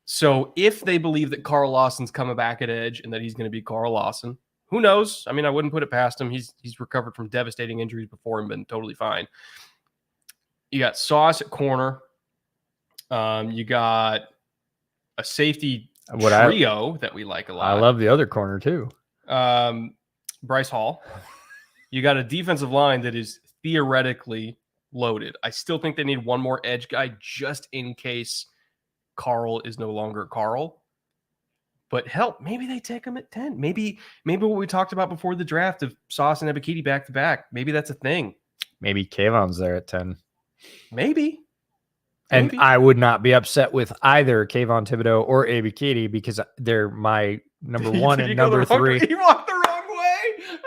So if they believe that Carl Lawson's coming back at edge and that he's going to be Carl Lawson, who knows? I mean, I wouldn't put it past him. He's recovered from devastating injuries before and been totally fine. You got Sauce at corner. You got a safety trio that we like a lot. I love the other corner too. Bryce Hall. You got a defensive line that is theoretically loaded. I still think they need one more edge guy just in case Carl is no longer Carl. But hell, maybe they take him at 10. Maybe what we talked about before the draft of Sauce and Ebikidi back to back. Maybe that's a thing. Maybe Kayvon's there at 10. Maybe. And I would not be upset with either Kayvon Thibodeau or Ebikidi because they're my number 1 and number 3. You walked the wrong way.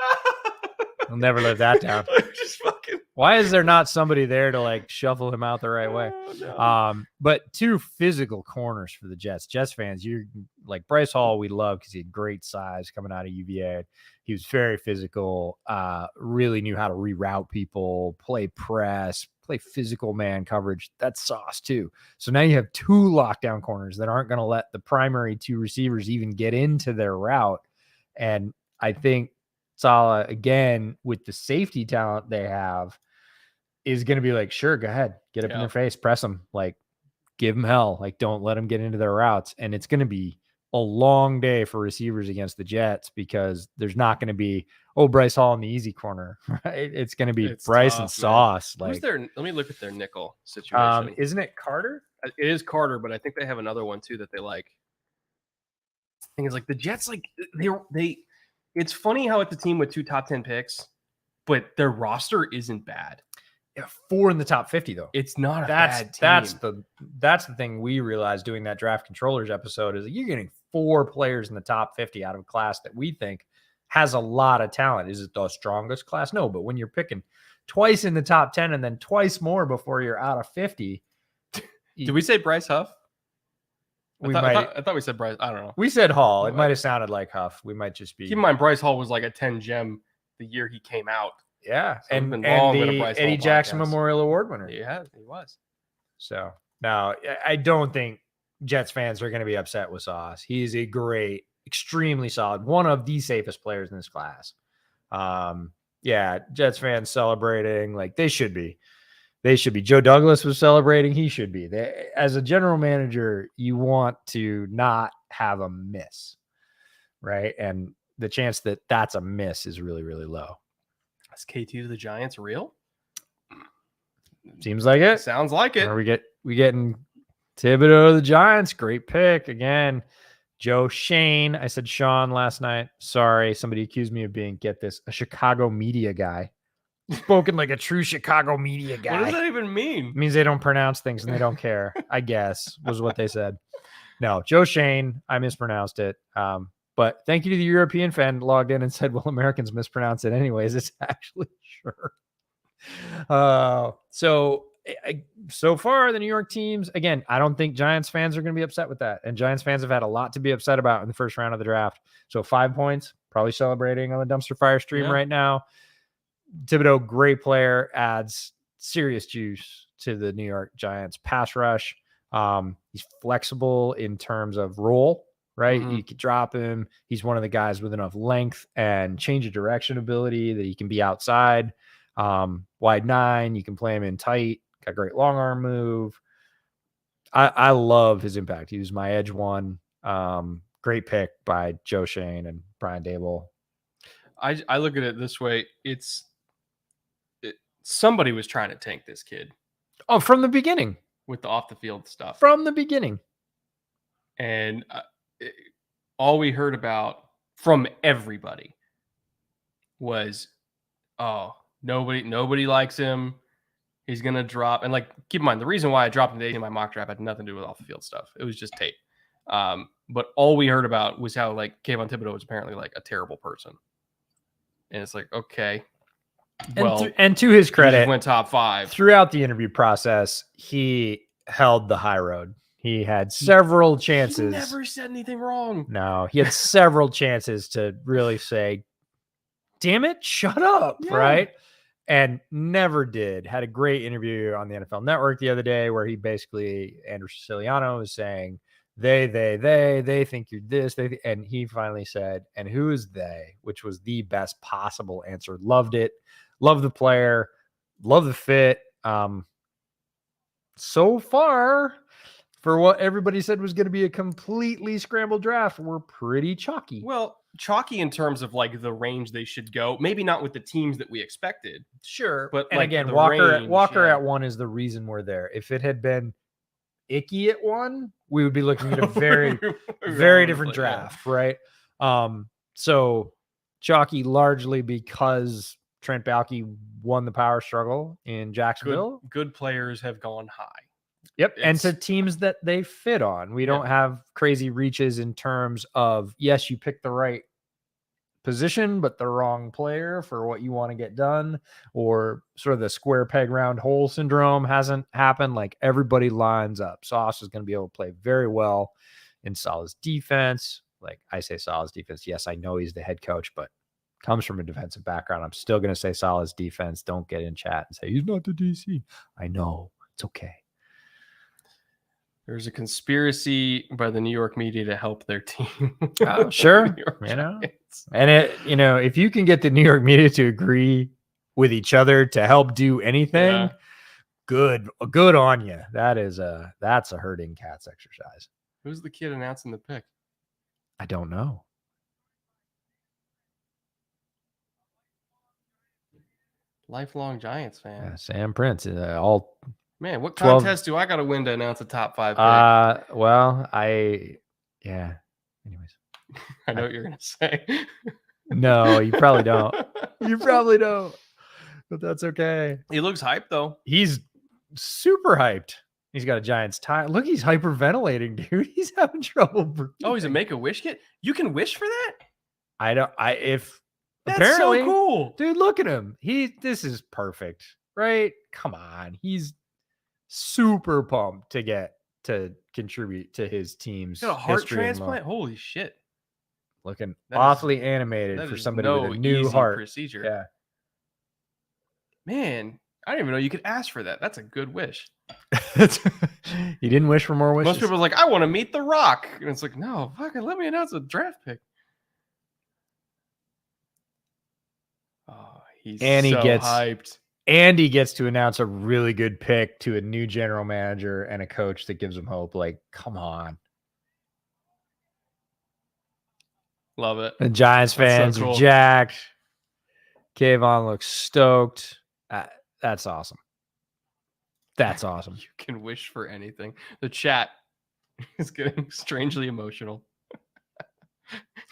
I'll never live that down. Just fucking. Why is there not somebody there to like shuffle him out the right way? Oh, no. But 2 physical corners for the Jets. Jets fans, you're like Bryce Hall, we love because he had great size coming out of UVA. He was very physical, really knew how to reroute people, play press, play physical man coverage. That's Sauce too. So now you have 2 lockdown corners that aren't going to let the primary 2 receivers even get into their route. And I think Saleh, again, with the safety talent they have, is going to be like, sure, go ahead, get up in their face, press them, like give them hell, like don't let them get into their routes. And it's going to be a long day for receivers against the Jets because there's not going to be, Bryce Hall in the easy corner, right? It's going to be Bryce and Sauce. Who's Like, their? Let me look at their nickel situation. isn't it Carter? It is Carter, but I think they have another one too that they like. The thing is, like the Jets, like they. It's funny how it's a team with 2 top 10 picks, but their roster isn't bad. Yeah, 4 in the top 50 though. It's not a bad team. That's the thing we realized doing that draft controllers episode is that you're getting 4 players in the top 50 out of a class that we think has a lot of talent. Is it the strongest class? No, but when you're picking twice in the top 10 and then twice more before you're out of 50. Did we say Bryce Huff? I thought we said Bryce. I don't know. We said Hall. It might have sounded like Huff. We might just be. Keep in mind, Bryce Hall was like a 10 gem the year he came out. Yeah, So and we've been long with a the Bryce Eddie Hall Jackson podcast. Memorial Award winner. Yeah, he was. So now I don't think Jets fans are going to be upset with Sauce. He is a great, extremely solid, one of the safest players in this class. Yeah, Jets fans celebrating like they should be. They should be. Joe Douglas was celebrating. He should be. As a general manager, you want to not have a miss, right? And the chance that that's a miss is really, really low. Is KT to the Giants real? Seems like it. Sounds like it. Or we getting Thibodeau to the Giants. Great pick again. Joe Shane. I said Sean last night. Sorry, somebody accused me of being, get this, a Chicago media guy. Spoken like a true Chicago media guy. What does that even mean? It means they don't pronounce things and they don't care, I guess, was what they said. No, Joe Shane. I mispronounced it. But thank you to the European fan logged in and said, well, Americans mispronounce it anyways. It's actually sure. So far, the New York teams, again, I don't think Giants fans are going to be upset with that. And Giants fans have had a lot to be upset about in the first round of the draft. So 5 points, probably celebrating on the Dumpster Fire stream right now. Thibodeau, great player, adds serious juice to the New York Giants pass rush. He's flexible in terms of role, right? Mm-hmm. You could drop him. He's one of the guys with enough length and change of direction ability that he can be outside. Wide 9, you can play him in tight, got great long arm move. I love his impact. He was my edge one. Great pick by Joe Shane and Brian Dable. I look at it this way. Somebody was trying to tank this kid. Oh, from the beginning. With the off the field stuff. From the beginning. And all we heard about from everybody was, oh, nobody likes him. He's going to drop. And like, keep in mind, the reason why I dropped him today in my mock draft had nothing to do with off the field stuff. It was just tape. But all we heard about was how like Kayvon Thibodeau was apparently like a terrible person. And it's like, okay. Well, and to his credit, he went top 5 throughout the interview process. He held the high road. He had several chances. He never said anything wrong. No, he had several chances to really say, damn it, shut up. Yeah. Right. And never did. Had a great interview on the NFL Network the other day where he basically, Andrew Siciliano was saying, they think you're this, and he finally said, and who is they, which was the best possible answer. Loved it. Love the player. Love the fit. So far, for what everybody said was going to be a completely scrambled draft, we're pretty chalky. Well, chalky in terms of like the range they should go. Maybe not with the teams that we expected. Sure. But and like again, the Walker at 1 is the reason we're there. If it had been Icky at 1, we would be looking at a very, very different draft, right? So chalky largely because Trent Baalke won the power struggle in Jacksonville. Good players have gone high. Yep. And to teams that they fit on. We don't have crazy reaches in terms of, yes, you pick the right position, but the wrong player for what you want to get done, or sort of the square peg round hole syndrome hasn't happened. Like everybody lines up. Sauce is going to be able to play very well in Saleh's defense. Like I say Saleh's defense. Yes, I know he's the head coach, but comes from a defensive background. I'm still going to say Saleh's defense. Don't get in chat and say he's not the DC. I know. It's okay. There's a conspiracy by the New York media to help their team. Sure. And if you can get the New York media to agree with each other to help do anything, good on you. That's a herding cats exercise. Who's the kid announcing the pick? I don't know. Lifelong Giants fan. Yeah, Sam Prince. Man, what contest do I got to win to announce a top 5 pick? Anyways. I know what you're going to say. No, you probably don't. But that's okay. He looks hyped, though. He's super hyped. He's got a Giants tie. Look, he's hyperventilating, dude. He's having trouble breathing. Oh, he's a Make-A-Wish kid? You can wish for that? That's apparently, so cool. Dude, look at him. This is perfect, right? Come on. He's super pumped to contribute to his team's got a heart transplant. Holy shit! Looking awfully animated for somebody with a new heart procedure. Yeah, man, I didn't even know you could ask for that. That's a good wish. You didn't wish for more wishes. Most people are like, I want to meet The Rock, and it's like, no, fucking let me announce a draft pick. Oh, he's hyped. And he gets to announce a really good pick to a new general manager and a coach that gives him hope. Like, come on. Love it. The Giants fans are jacked. Kayvon looks stoked. That's awesome. That's awesome. You can wish for anything. The chat is getting strangely emotional.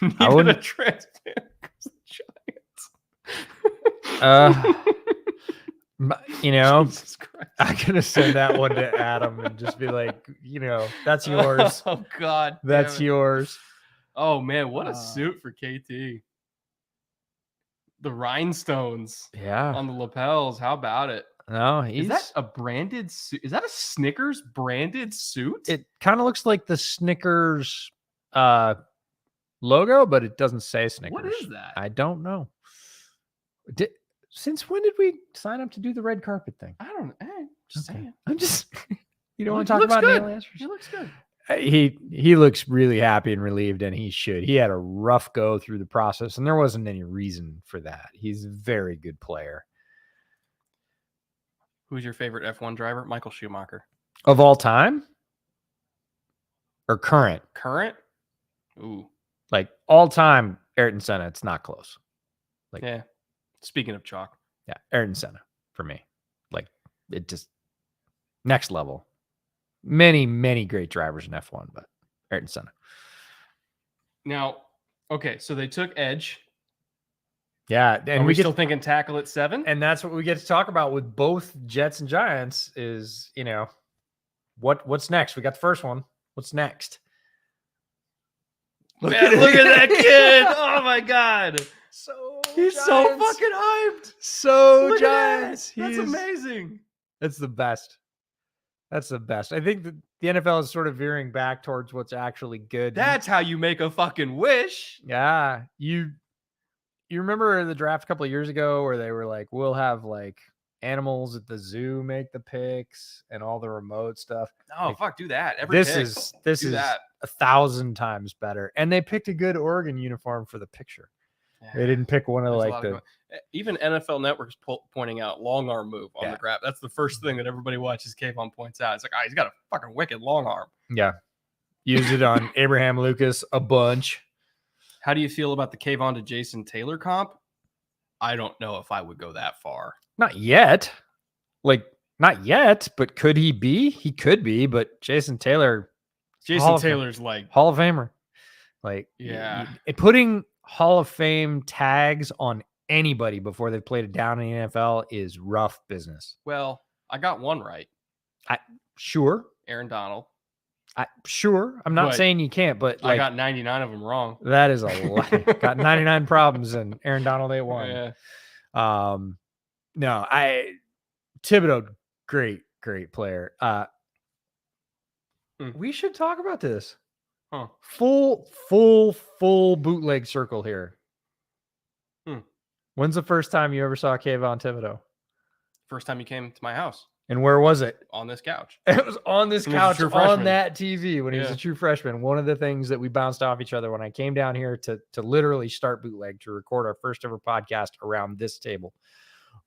Needed a transplant because the Giants. I could have sent that one to Adam and just be like, that's yours. Oh God, that's yours. Oh man, what a suit for KT. The rhinestones Yeah. on the lapels. How about it? No, Is that a branded suit? Is that a Snickers branded suit? It kind of looks like the Snickers logo, but it doesn't say Snickers. What is that? I don't know. Since when did we sign up to do the red carpet thing? I don't know. Just saying. I'm just you don't want He to talk looks about good. nail answers. He looks good. He looks really happy and relieved, and he should. He had a rough go through the process, and there wasn't any reason for that. He's a very good player. Who's your favorite F1 driver? Michael Schumacher. Of all time? Or current? Current? Ooh. Like all time, Ayrton Senna. It's not close. Like, yeah. Speaking of chalk. Yeah, Ayrton Senna for me. Like, it just next level. Many, many great drivers in F1, but Ayrton Senna. Now, okay, so they took Edge. Yeah, and we still thinking tackle at 7? And that's what we get to talk about with both Jets and Giants is, you know, what's next? We got the first one. What's next? Look at that kid. Oh my God. He's Giants. so fucking hyped. So Look Giants. That's amazing. That's the best. That's the best. I think that the NFL is sort of veering back towards what's actually good. That's how you make a fucking wish. Yeah. You remember the draft a couple of years ago where they were like, we'll have like animals at the zoo make the picks and all the remote stuff. Oh, like, fuck, do that. This is 1,000 times better. And they picked a good Oregon uniform for the picture. Yeah. They didn't pick one of even NFL Network's pointing out long arm move on the graph. That's the first thing that everybody watches. Kayvon points out. It's like, he's got a fucking wicked long arm. Yeah. Used it on Abraham Lucas a bunch. How do you feel about the Kayvon to Jason Taylor comp? I don't know if I would go that far. Not yet. Not yet, but could he be? He could be, but Jason Taylor's like Hall of Famer. Like, putting Hall of Fame tags on anybody before they've played it down in the NFL is rough business. Well, I got one right. Sure. Aaron Donald. Sure. I'm not saying you can't, but I got 99 of them wrong. That is a lie. Got 99 problems, and Aaron Donald ain't one. Yeah. No, Thibodeau, great player. We should talk about this. Huh. Full bootleg circle here. When's the first time you ever saw Kayvon Thibodeau? First time you came to my house. And where was it? On this couch. It was on this couch on that TV when he was a true freshman. One of the things that we bounced off each other when I came down here to literally start bootleg to record our first ever podcast around this table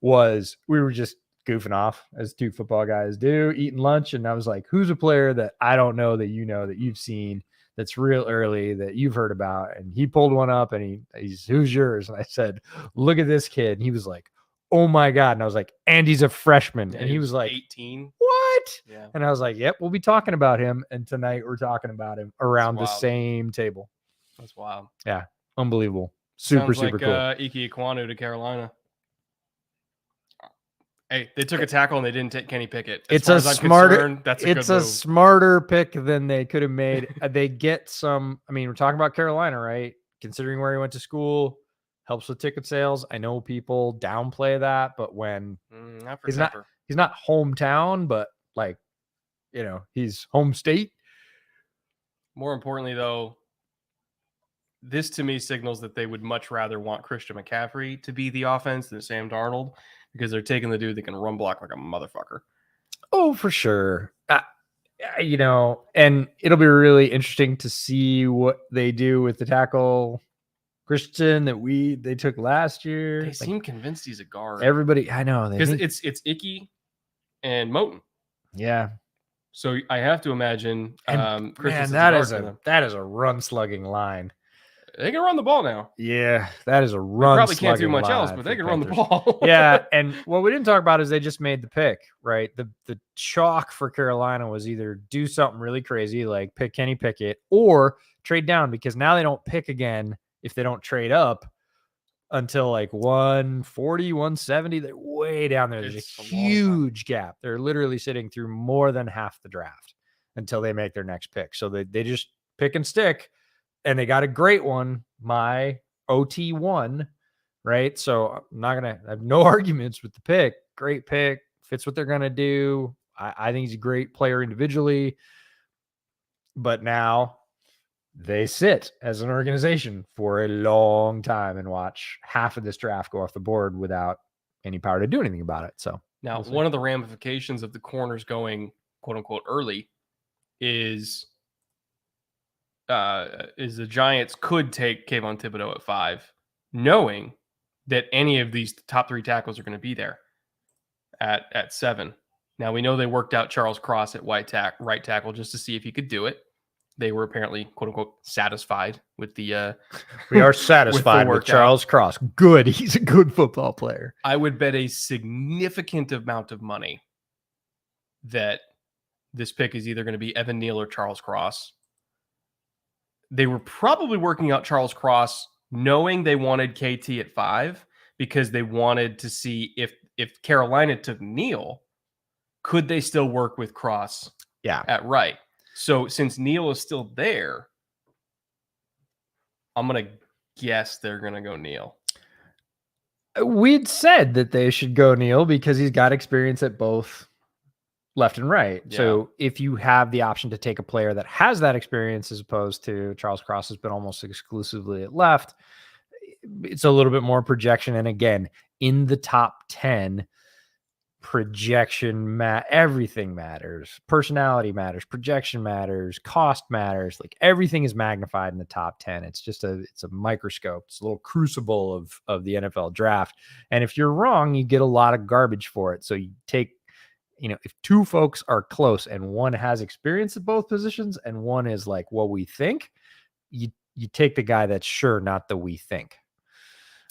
was we were just goofing off as two football guys do, eating lunch. And I was like, who's a player that I don't know that you know that you've seen that's real early that you've heard about? And he pulled one up and he's who's yours? And I said, look at this kid. And he was like, oh my God. And I was like, and he's a freshman. And he was like 18. What? Yeah. And I was like, yep, we'll be talking about him. And tonight we're talking about him around the same table. That's wild. Yeah. Unbelievable. Super cool. Ike Ekwonu to Carolina. Hey, they took a tackle and they didn't take Kenny Pickett. It's a smarter pick than they could have made. They get some. I mean, we're talking about Carolina, right? Considering where he went to school, helps with ticket sales. I know people downplay that, but when he's not hometown, but like, you know, he's home state. More importantly, though, this to me signals that they would much rather want Christian McCaffrey to be the offense than Sam Darnold, because they're taking the dude that can run block like a motherfucker. Oh, for sure. You know, and it'll be really interesting to see what they do with the tackle Christian that they took last year. They seem convinced he's a guard. Everybody, I know. Because it's Icky and Moton. Yeah. So I have to imagine man, that is a run slugging line. They can run the ball now. Yeah, that is a run. They probably can't do much else, but they can run the ball. Yeah, and what we didn't talk about is they just made the pick, right? The chalk for Carolina was either do something really crazy like pick Kenny Pickett or trade down, because now they don't pick again if they don't trade up until like 140, 170. They're way down there. There's a huge gap. They're literally sitting through more than half the draft until they make their next pick. So they just pick and stick. and they got a great one, my OT1, right? So I have no arguments with the pick. Great pick, fits what they're going to do. I think he's a great player individually, but now they sit as an organization for a long time and watch half of this draft go off the board without any power to do anything about it. So now, one of the ramifications of the corners going quote unquote early is the Giants could take Kayvon Thibodeau at 5, knowing that any of these top 3 tackles are going to be there at 7. Now, we know they worked out Charles Cross at right tackle just to see if he could do it. They were apparently, quote unquote, satisfied with the. We are satisfied with Charles Cross. Good. He's a good football player. I would bet a significant amount of money that this pick is either going to be Evan Neal or Charles Cross. They were probably working out Charles Cross knowing they wanted KT at 5 because they wanted to see if Carolina took Neal, could they still work with Cross at right? So since Neal is still there, I'm going to guess they're going to go Neal. We'd said that they should go Neal because he's got experience at both left and right. Yeah. So if you have the option to take a player that has that experience as opposed to Charles Cross has been almost exclusively at left, it's a little bit more projection. And again, in the top 10, projection, everything matters. Personality matters. Projection matters. Cost matters. Like everything is magnified in the top 10. It's just it's a microscope. It's a little crucible of the NFL draft. And if you're wrong, you get a lot of garbage for it. So you take, if 2 folks are close and one has experience at both positions and one is like what we think, you take the guy that's sure, not the we think.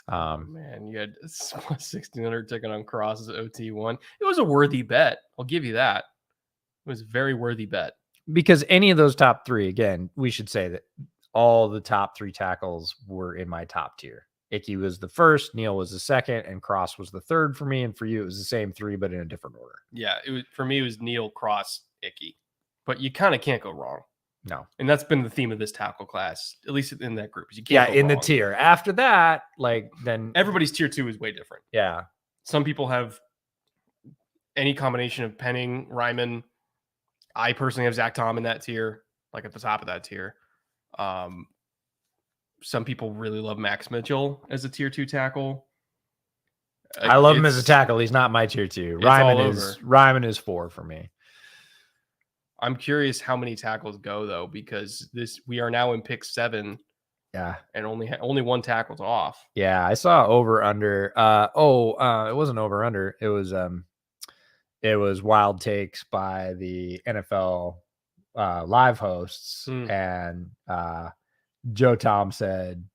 Man, you had 1,600 taking on Cross as OT1. It was a worthy bet. I'll give you that. It was a very worthy bet. Because any of those top 3, again, we should say that all the top 3 tackles were in my top tier. Icky was the first, Neal was the second, and Cross was the third for me. And for you, it was the same 3, but in a different order. Yeah, for me, it was Neal, Cross, Icky. But you kind of can't go wrong. No. And that's been the theme of this tackle class, at least in that group. You can't go in wrong. The tier. After that, then everybody's tier 2 is way different. Yeah. Some people have any combination of Penning, Ryman. I personally have Zach Tom in that tier, like at the top of that tier. Some people really love Max Mitchell as a tier 2 tackle. I love him as a tackle. He's not my tier 2. Ryman is 4 for me. I'm curious how many tackles go though, because we are now in pick 7. Yeah, and only 1 tackle's off. Yeah, I saw over under. It wasn't over under. It was wild takes by the NFL live hosts, and Joe Tom said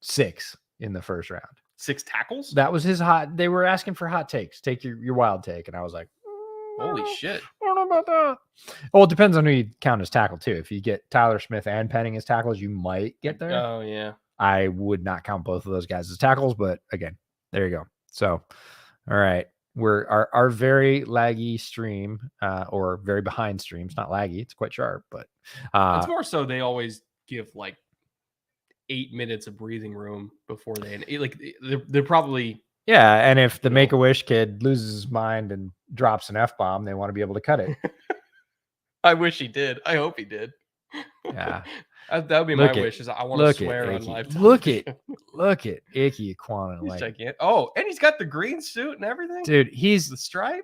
6 in the first round. 6 tackles? That was his hot. They were asking for hot takes. Take your wild take, and I was like, holy shit. I don't know about that. Well, it depends on who you count as tackle, too. If you get Tyler Smith and Penning as tackles, you might get there. Oh, yeah. I would not count both of those guys as tackles, but again, there you go. So, all right. Our very laggy stream, or very behind stream. It's not laggy. It's quite sharp, but it's more so they always give like 8 minutes of breathing room before they're probably. Yeah, and if the Make-A-Wish kid loses his mind and drops an F-bomb, they want to be able to cut it. I wish he did. I hope he did. Yeah. That would be my wish, is I want to swear on live television. Look at Icky Aquana. He's gigantic. Oh, and he's got the green suit and everything? Dude, he's the stripe?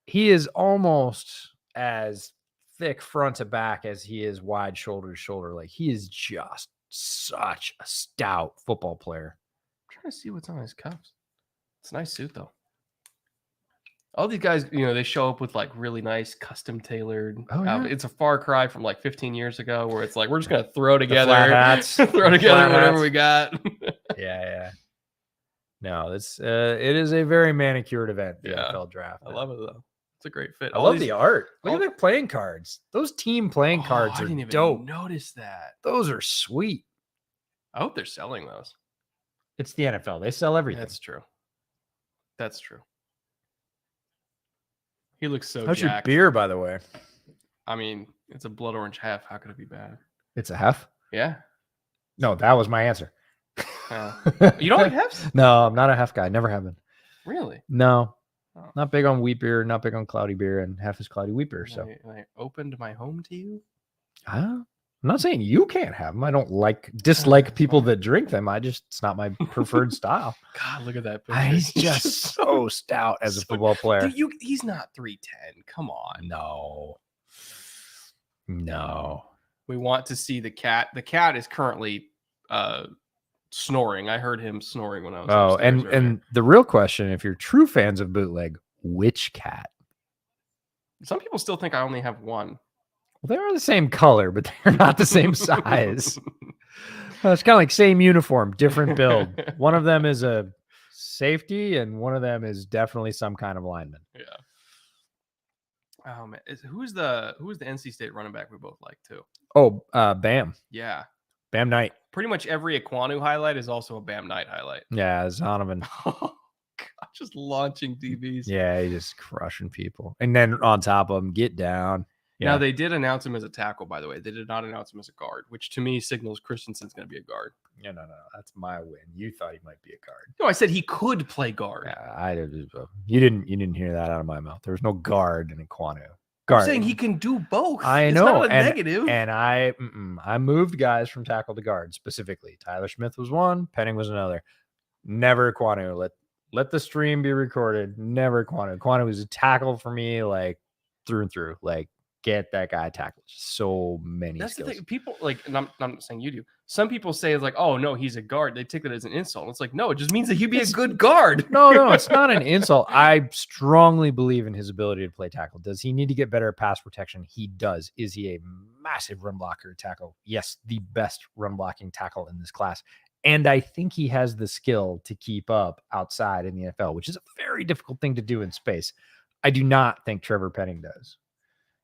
He is almost as thick front to back as he is wide shoulder to shoulder. Like, he is just such a stout football player. I'm trying to see what's on his cuffs. It's a nice suit, though. All these guys, they show up with like really nice custom tailored. It's a far cry from like 15 years ago where it's like, we're just going to throw together hats, whatever we got. Yeah. No, it is a very manicured event. The NFL draft. I love it though. It's a great fit. I love the art. Look at their playing cards. Those team playing cards are dope. I didn't even notice that. Those are sweet. I hope they're selling those. It's the NFL. They sell everything. That's true. He looks so How's jacked. your beer, by the way? I mean, it's a blood orange half. How could it be bad? It's a half? Yeah. No, that was my answer. You don't like Hefs? No, I'm not a Hef guy. Never have been. Really? No, Oh. not big on wheat beer. Not big on cloudy beer, and Hef is cloudy wheat beer. So I opened my home to you. I'm not saying you can't have them. I don't dislike people that drink them. It's not my preferred style. God, look at that picture. He's just so stout as a football player. Dude, he's not 310. Come on. No. We want to see the cat. The cat is currently snoring. I heard him snoring when I was upstairs earlier. And the real question, if you're true fans of bootleg, which cat? Some people still think I only have one. Well, they are the same color, but they're not the same size. It's kind of like same uniform, different build. One of them is a safety, and one of them is definitely some kind of lineman. Yeah. Oh man, who's the NC State running back we both like too? Oh, Bam. Yeah, Bam Knight. Pretty much every Equanu highlight is also a Bam Knight highlight. Yeah, Zonovan. Oh God, just launching DBs. Yeah, he's just crushing people, and then on top of him, get down. Yeah. Now, they did announce him as a tackle, by the way. They did not announce him as a guard, which to me signals Christensen's going to be a guard. No. That's my win. You thought he might be a guard. No, I said he could play guard. Yeah, you didn't hear that out of my mouth. There was no guard in Equanu. Guard. I'm saying he can do both. I it's know. Not a negative. And I moved guys from tackle to guard specifically. Tyler Smith was one. Penning was another. Never Equanu. Let the stream be recorded. Never Equanu. Equanu was a tackle for me, like through and through. Like, get that guy tackled. So many That's skills. The thing. People like, and I'm not saying you do. Some people say it's like, oh no, he's a guard. They take that as an insult. It's like, no, it just means that he'd be a good guard. No, it's not an insult. I strongly believe in his ability to play tackle. Does he need to get better at pass protection? He does. Is he a massive run blocker tackle? Yes, the best run blocking tackle in this class. And I think he has the skill to keep up outside in the NFL, which is a very difficult thing to do in space. I do not think Trevor Penning does.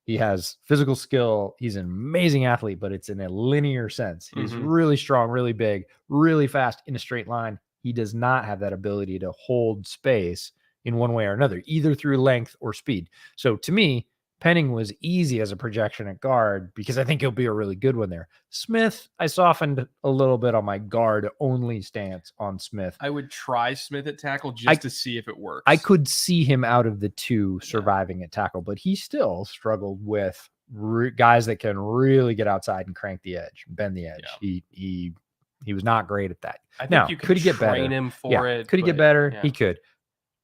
He has physical skill. He's an amazing athlete, but it's in a linear sense. He's really strong, really big, really fast in a straight line. He does not have that ability to hold space in one way or another, either through length or speed. So to me, Penning was easy as a projection at guard because I think he'll be a really good one there. Smith, I softened a little bit on my guard only stance on Smith. I would try Smith at tackle just to see if it works. I could see him out of the two surviving at tackle, but he still struggled with guys that can really get outside and crank the edge, bend the edge. Yeah. He was not great at that. I think you could he get better? Him for it. Could he get better? Yeah. He could.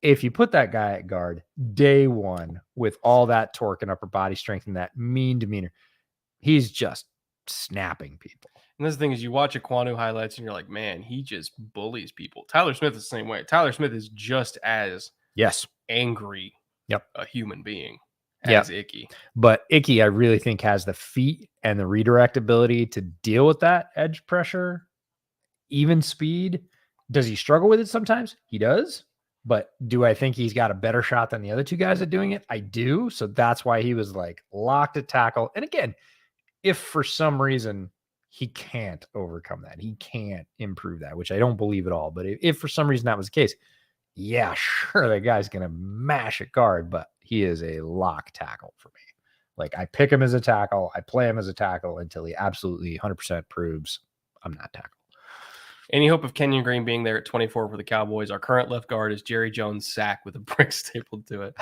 If you put that guy at guard day one with all that torque and upper body strength and that mean demeanor, he's just snapping people. And this thing is, you watch Equanu highlights and you're like, man, he just bullies people. Tyler Smith is the same way. Tyler Smith is just as angry a human being as Icky. But Icky, I really think, has the feet and the redirect ability to deal with that edge pressure, even speed. Does he struggle with it sometimes? He does. But do I think he's got a better shot than the other two guys at doing it? I do. So that's why he was like locked at tackle. And again, if for some reason he can't overcome that, he can't improve that, which I don't believe at all. But if for some reason that was the case, yeah, sure, that guy's going to mash at guard, but he is a lock tackle for me. Like, I pick him as a tackle. I play him as a tackle until he absolutely 100% proves I'm not tackle. Any hope of Kenyon Green being there at 24 for the Cowboys? Our current left guard is Jerry Jones' sack with a brick stapled to it.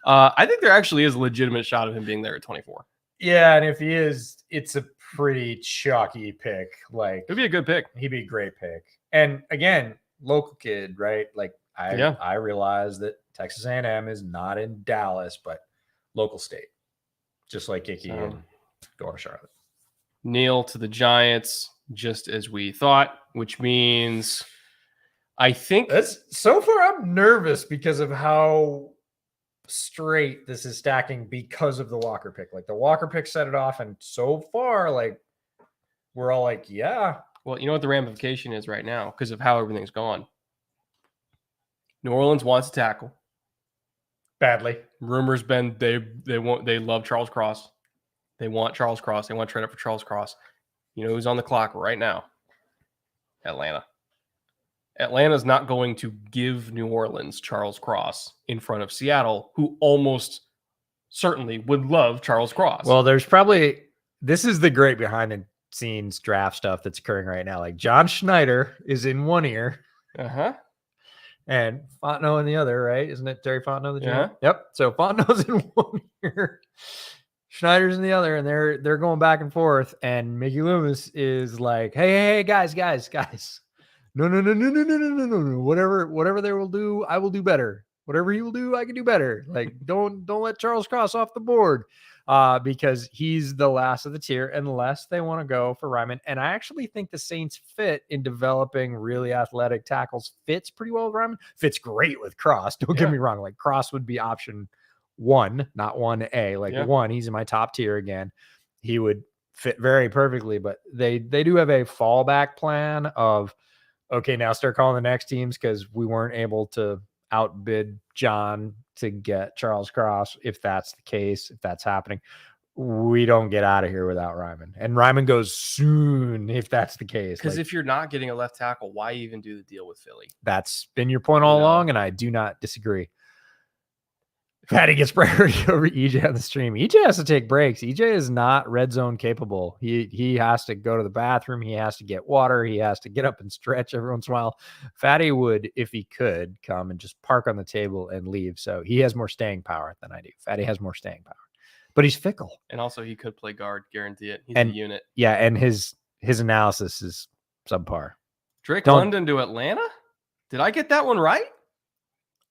I think there actually is a legitimate shot of him being there at 24. Yeah, and if he is, it's a pretty chalky pick. Like, it'd be a good pick. He'd be a great pick. And again, local kid, right? Like, I realize that Texas A&M is not in Dallas, but local state, just like Icky and going to Charlotte. Neil to the Giants, just as we thought, which means I think so far I'm nervous because of how straight this is stacking because of the Walker pick. Like, the Walker pick set it off, and so far, like, we're all like, yeah. Well, you know what the ramification is right now because of how everything's gone. New Orleans wants to tackle badly. Rumors been they love Charles Cross. They want Charles Cross. They want to trade up for Charles Cross. You know who's on the clock right now? Atlanta. Atlanta's not going to give New Orleans Charles Cross in front of Seattle, who almost certainly would love Charles Cross. Well, this is the great behind scenes draft stuff that's occurring right now. Like John Schneider is in one ear and Fontenot in the other, right? Isn't it Terry Fontenot, the GM? Yep. So Fontenot's in one ear, Schneider's in the other, and they're going back and forth. And Mickey Loomis is like, hey, guys. No. Whatever they will do, I will do better. Whatever he will do, I can do better. Like, don't let Charles Cross off the board. Because he's the last of the tier unless they want to go for Ryman. And I actually think the Saints fit in developing really athletic tackles. Fits pretty well with Ryman. Fits great with Cross. Don't get me wrong. Like Cross would be option 1, not 1A. Like 1, he's in my top tier again. He would fit very perfectly, but they do have a fallback plan of, okay, now start calling the next teams because we weren't able to outbid John to get Charles Cross. If that's the case, if that's happening, we don't get out of here without Ryman. And Ryman goes soon if that's the case. Because if you're not getting a left tackle, why even do the deal with Philly? That's been your point all along, and I do not disagree. Patty gets priority over EJ on the stream. EJ has to take breaks. EJ is not red zone capable. He has to go to the bathroom. He has to get water. He has to get up and stretch every once in a while. Fatty would, if he could, come and just park on the table and leave. So he has more staying power than I do. Fatty has more staying power, but he's fickle. And also he could play guard, guarantee it. He's a unit. Yeah, and his analysis is subpar. Drake London to Atlanta? Did I get that one right?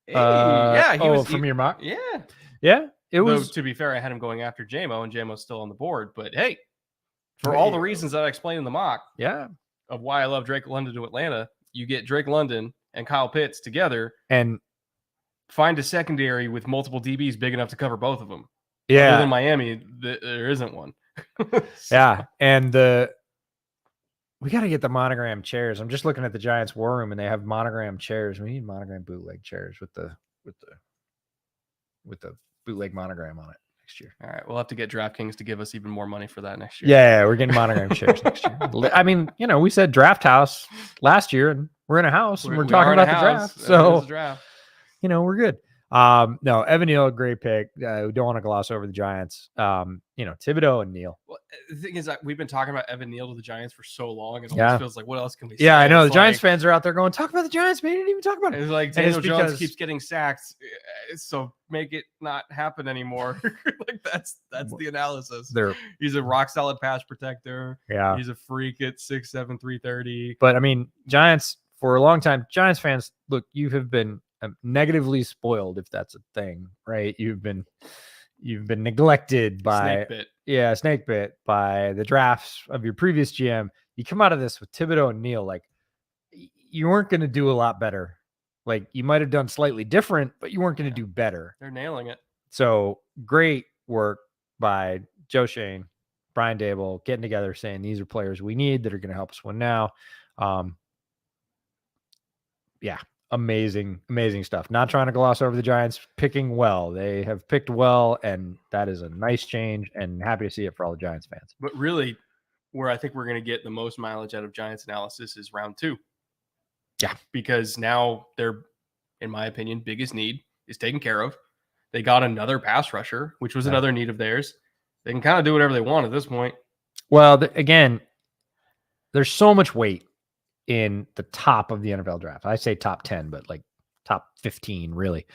Hey, yeah, he was from your mock. Yeah. It was. To be fair, I had him going after JMO, and JMO's still on the board. But hey, for all the reasons that I explained in the mock, of why I love Drake London to Atlanta, you get Drake London and Kyle Pitts together, and find a secondary with multiple DBs big enough to cover both of them. Yeah, other than Miami, there isn't one. Yeah, and we got to get the monogram chairs. I'm just looking at the Giants war room, and they have monogram chairs. We need monogram bootleg chairs with the bootleg monogram on it next year. All right, we'll have to get DraftKings to give us even more money for that next year. Yeah, we're getting monogram chairs next year. I mean, we said draft house last year, and we're in a house, and we're talking about the draft. So, we're good. No, Evan Neal, great pick. We don't want to gloss over the Giants. Thibodeau and Neal. Well, the thing is that we've been talking about Evan Neal to the Giants for so long, it almost feels like, what else can we say? Yeah, I know. The Giants fans are out there going, talk about the Giants, man. You didn't even talk about it. It's like Daniel Jones keeps getting sacked, so make it not happen anymore. Like that's the analysis. He's a rock solid pass protector. Yeah. He's a freak at 6'7", 330. But I mean, Giants, for a long time, Giants fans, look, you have been negatively spoiled, if that's a thing, right? You've been neglected by snake bit by the drafts of your previous GM. You come out of this with Thibodeau and Neal, like you weren't going to do a lot better. Like you might have done slightly different, but you weren't going to do better. They're nailing it. So great work by Joe Shane, Brian Dable, getting together, saying these are players we need that are going to help us win now. Amazing stuff. Not trying to gloss over the Giants picking well. They have picked well, and that is a nice change, and happy to see it for all the Giants fans. But really, where I think we're going to get the most mileage out of Giants analysis is round 2. Yeah. Because now their, in my opinion, biggest need is taken care of. They got another pass rusher, which was another need of theirs. They can kind of do whatever they want at this point. Well, again, there's so much weight in the top of the NFL draft. I say top 10, but like top 15 really.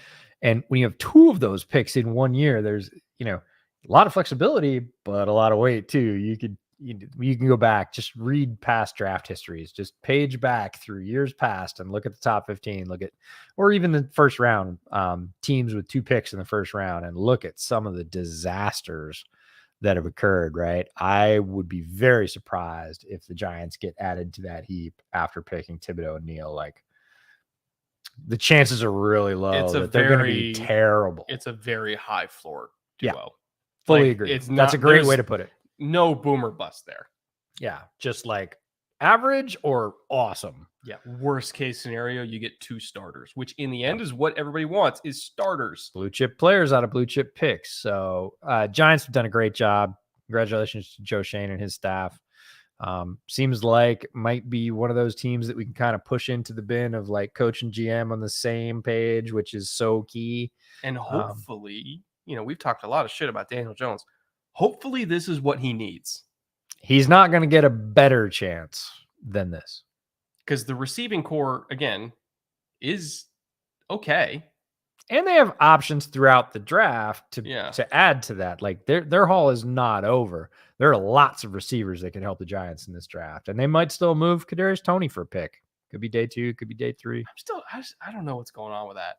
And when you have 2 of those picks in 1 year, there's, a lot of flexibility, but a lot of weight too. You can go back, just read past draft histories, just page back through years past and look at the top 15, or even the first round, teams with 2 picks in the first round, and look at some of the disasters that have occurred, right? I would be very surprised if the Giants get added to that heap after picking Thibodeau and Neal. Like the chances are really low that they're going to be terrible. It's a very high floor duo. Yeah, fully agree. That's a great way to put it. No boomer bust there. Yeah, just like average or awesome. Yeah, worst case scenario, you get 2 starters, which in the end is what everybody wants, is starters. Blue chip players out of blue chip picks. So Giants have done a great job. Congratulations to Joe Shane and his staff. Seems like might be one of those teams that we can kind of push into the bin of like coach and GM on the same page, which is so key. And hopefully, we've talked a lot of shit about Daniel Jones. Hopefully this is what he needs. He's not going to get a better chance than this. Because the receiving core, again, is okay. And they have options throughout the draft to add to that. Like their haul is not over. There are lots of receivers that can help the Giants in this draft. And they might still move Kadarius Toney for a pick. Could be day 2, could be day 3. I don't know what's going on with that.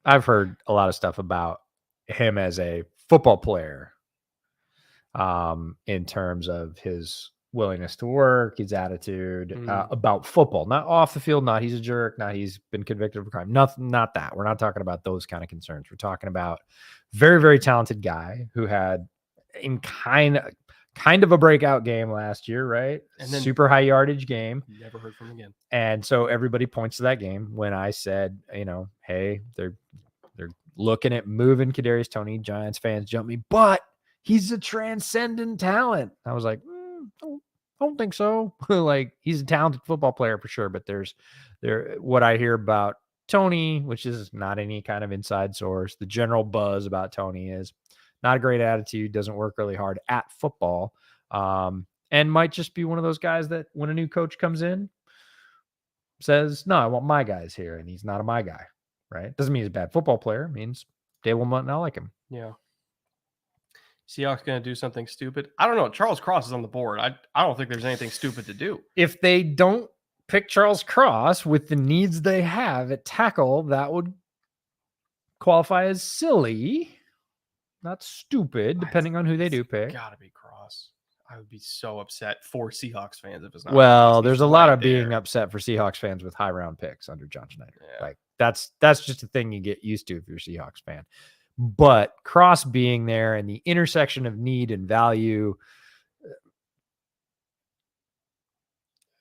I've heard a lot of stuff about him as a football player, in terms of his willingness to work, his attitude about football, not off the field, not he's a jerk, not he's been convicted of a crime, not that. We're not talking about those kind of concerns. We're talking about very, very talented guy who had in kind of a breakout game last year, right? And then super high yardage game. Never heard from him again. And so everybody points to that game when I said, hey, they're looking at moving Kadarius Toney. Giants fans jump me, but he's a transcendent talent. I was like, I don't think so. Like, he's a talented football player for sure, but what I hear about Toney, which is not any kind of inside source, the general buzz about Toney is not a great attitude, doesn't work really hard at football, and might just be one of those guys that when a new coach comes in, says, no, I want my guys here, and he's not a my guy, right? Doesn't mean he's a bad football player. It means they will not like him. Yeah. Seahawks going to do something stupid? I don't know. Charles Cross is on the board. I don't think there's anything stupid to do. If they don't pick Charles Cross with the needs they have at tackle, that would qualify as silly, not stupid, depending on who they do pick. Gotta be Cross. I would be so upset for Seahawks fans if it's not. Well, there's a lot of being upset for Seahawks fans with high round picks under John Schneider. Yeah. Like that's just a thing you get used to if you're a Seahawks fan. But Cross being there and the intersection of need and value,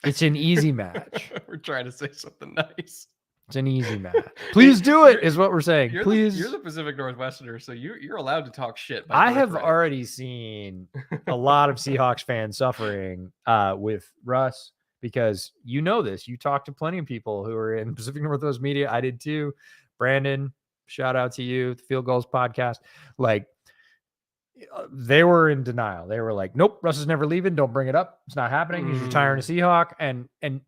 it's an easy match. We're trying to say something nice. It's an easy match. Please do it, is what we're saying. Please. You're the Pacific Northwesterner, so you're allowed to talk shit. I have already seen a lot of Seahawks fans suffering with Russ because you know this. You talk to plenty of people who are in Pacific Northwest media. I did too. Brandon, shout out to you, the Field Goals podcast. Like, they were in denial. They were like, nope, Russ is never leaving. Don't bring it up. It's not happening. He's retiring a Seahawk. And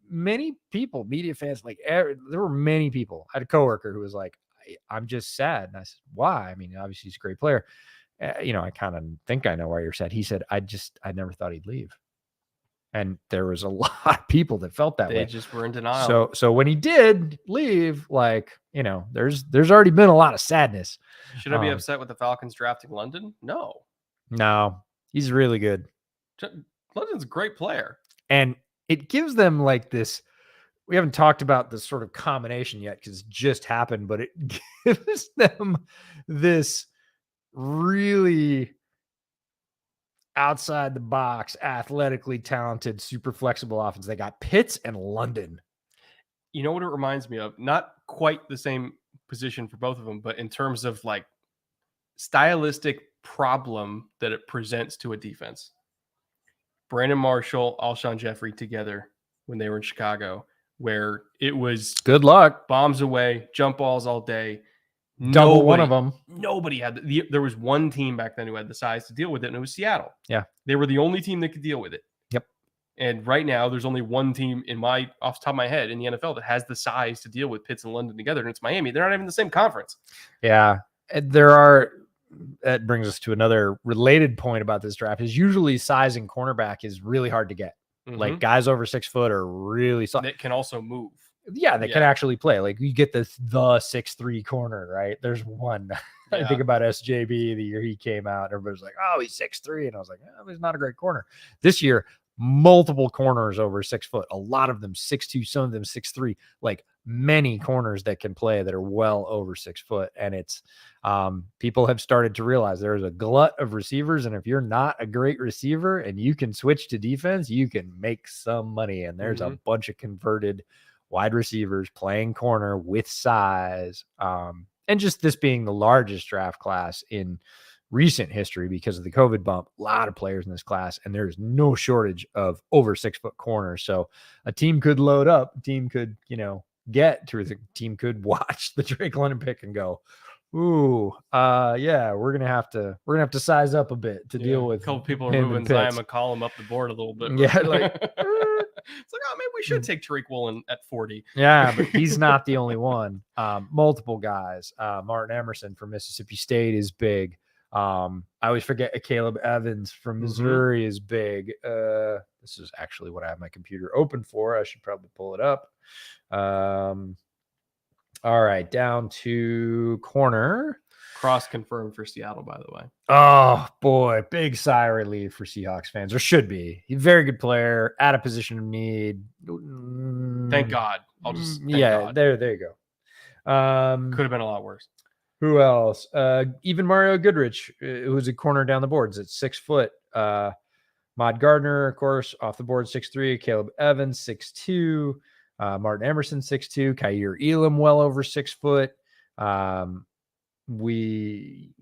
many people, media fans, like there were many people. I had a coworker who was like, I'm just sad. And I said, why? I mean, obviously he's a great player. I kind of think I know why you're sad. He said, I never thought he'd leave. And there was a lot of people that felt that way. They just were in denial. So when he did leave, like, there's already been a lot of sadness. Should I be upset with the Falcons drafting London? No, he's really good. London's a great player. And it gives them like this. We haven't talked about this sort of combination yet because it just happened, but it gives them this really outside the box, athletically talented, super flexible offense. They got Pitts and London. You know what it reminds me of? Not quite the same position for both of them, but in terms of like stylistic problem that it presents to a defense. Brandon Marshall, Alshon Jeffrey together when they were in Chicago, where it was good luck, bombs away, jump balls all day. Double one of them. Nobody had there was one team back then who had the size to deal with it, and it was Seattle. Yeah. They were the only team that could deal with it. Yep. And right now, there's only one team off the top of my head in the NFL that has the size to deal with Pitts and London together, and it's Miami. They're not even in the same conference. Yeah. That brings us to another related point about this draft is usually size and cornerback is really hard to get. Mm-hmm. Like guys over 6 foot are really solid. That can also move. Yeah, they can actually play. Like you get the 6'3" corner, right? There's one. Yeah. I think about SJB the year he came out. Everybody's like, oh, he's 6'3", and I was like, oh, he's not a great corner. This year, multiple corners over 6 foot. A lot of them 6'2", some of them 6'3". Like many corners that can play that are well over 6 foot, and it's people have started to realize there's a glut of receivers, and if you're not a great receiver and you can switch to defense, you can make some money. And there's a bunch of converted wide receivers playing corner with size. And just this being the largest draft class in recent history because of the COVID bump, a lot of players in this class, and there's no shortage of over 6 foot corners. So a team could load up, a team could, get to the team could watch the Drake London pick and go, Yeah, we're gonna have to size up a bit to deal with a couple people are him moving and Zion Pitts. McCollum up the board a little bit. Yeah, like it's like, oh, maybe we should take Tariq Woolen at 40. yeah, but he's not the only one. Multiple guys. Martin Emerson from Mississippi State is big. I always forget Caleb Evans from Missouri is big. This is actually what I have my computer open for. I should probably pull it up. All right, down to corner. Cross confirmed for Seattle, by the way. Oh boy, big sigh of relief for Seahawks fans. Or should be. He's a very good player, at a position of need. Thank God. I'll just thank God. There you go. Could have been a lot worse. Who else? Even Mario Goodrich, who's a corner down the boards at 6 foot. Mod Gardner, of course, off the board 6'3". Caleb Evans 6'2". Martin Emerson 6'2". Kaiir Elam well over 6 foot. We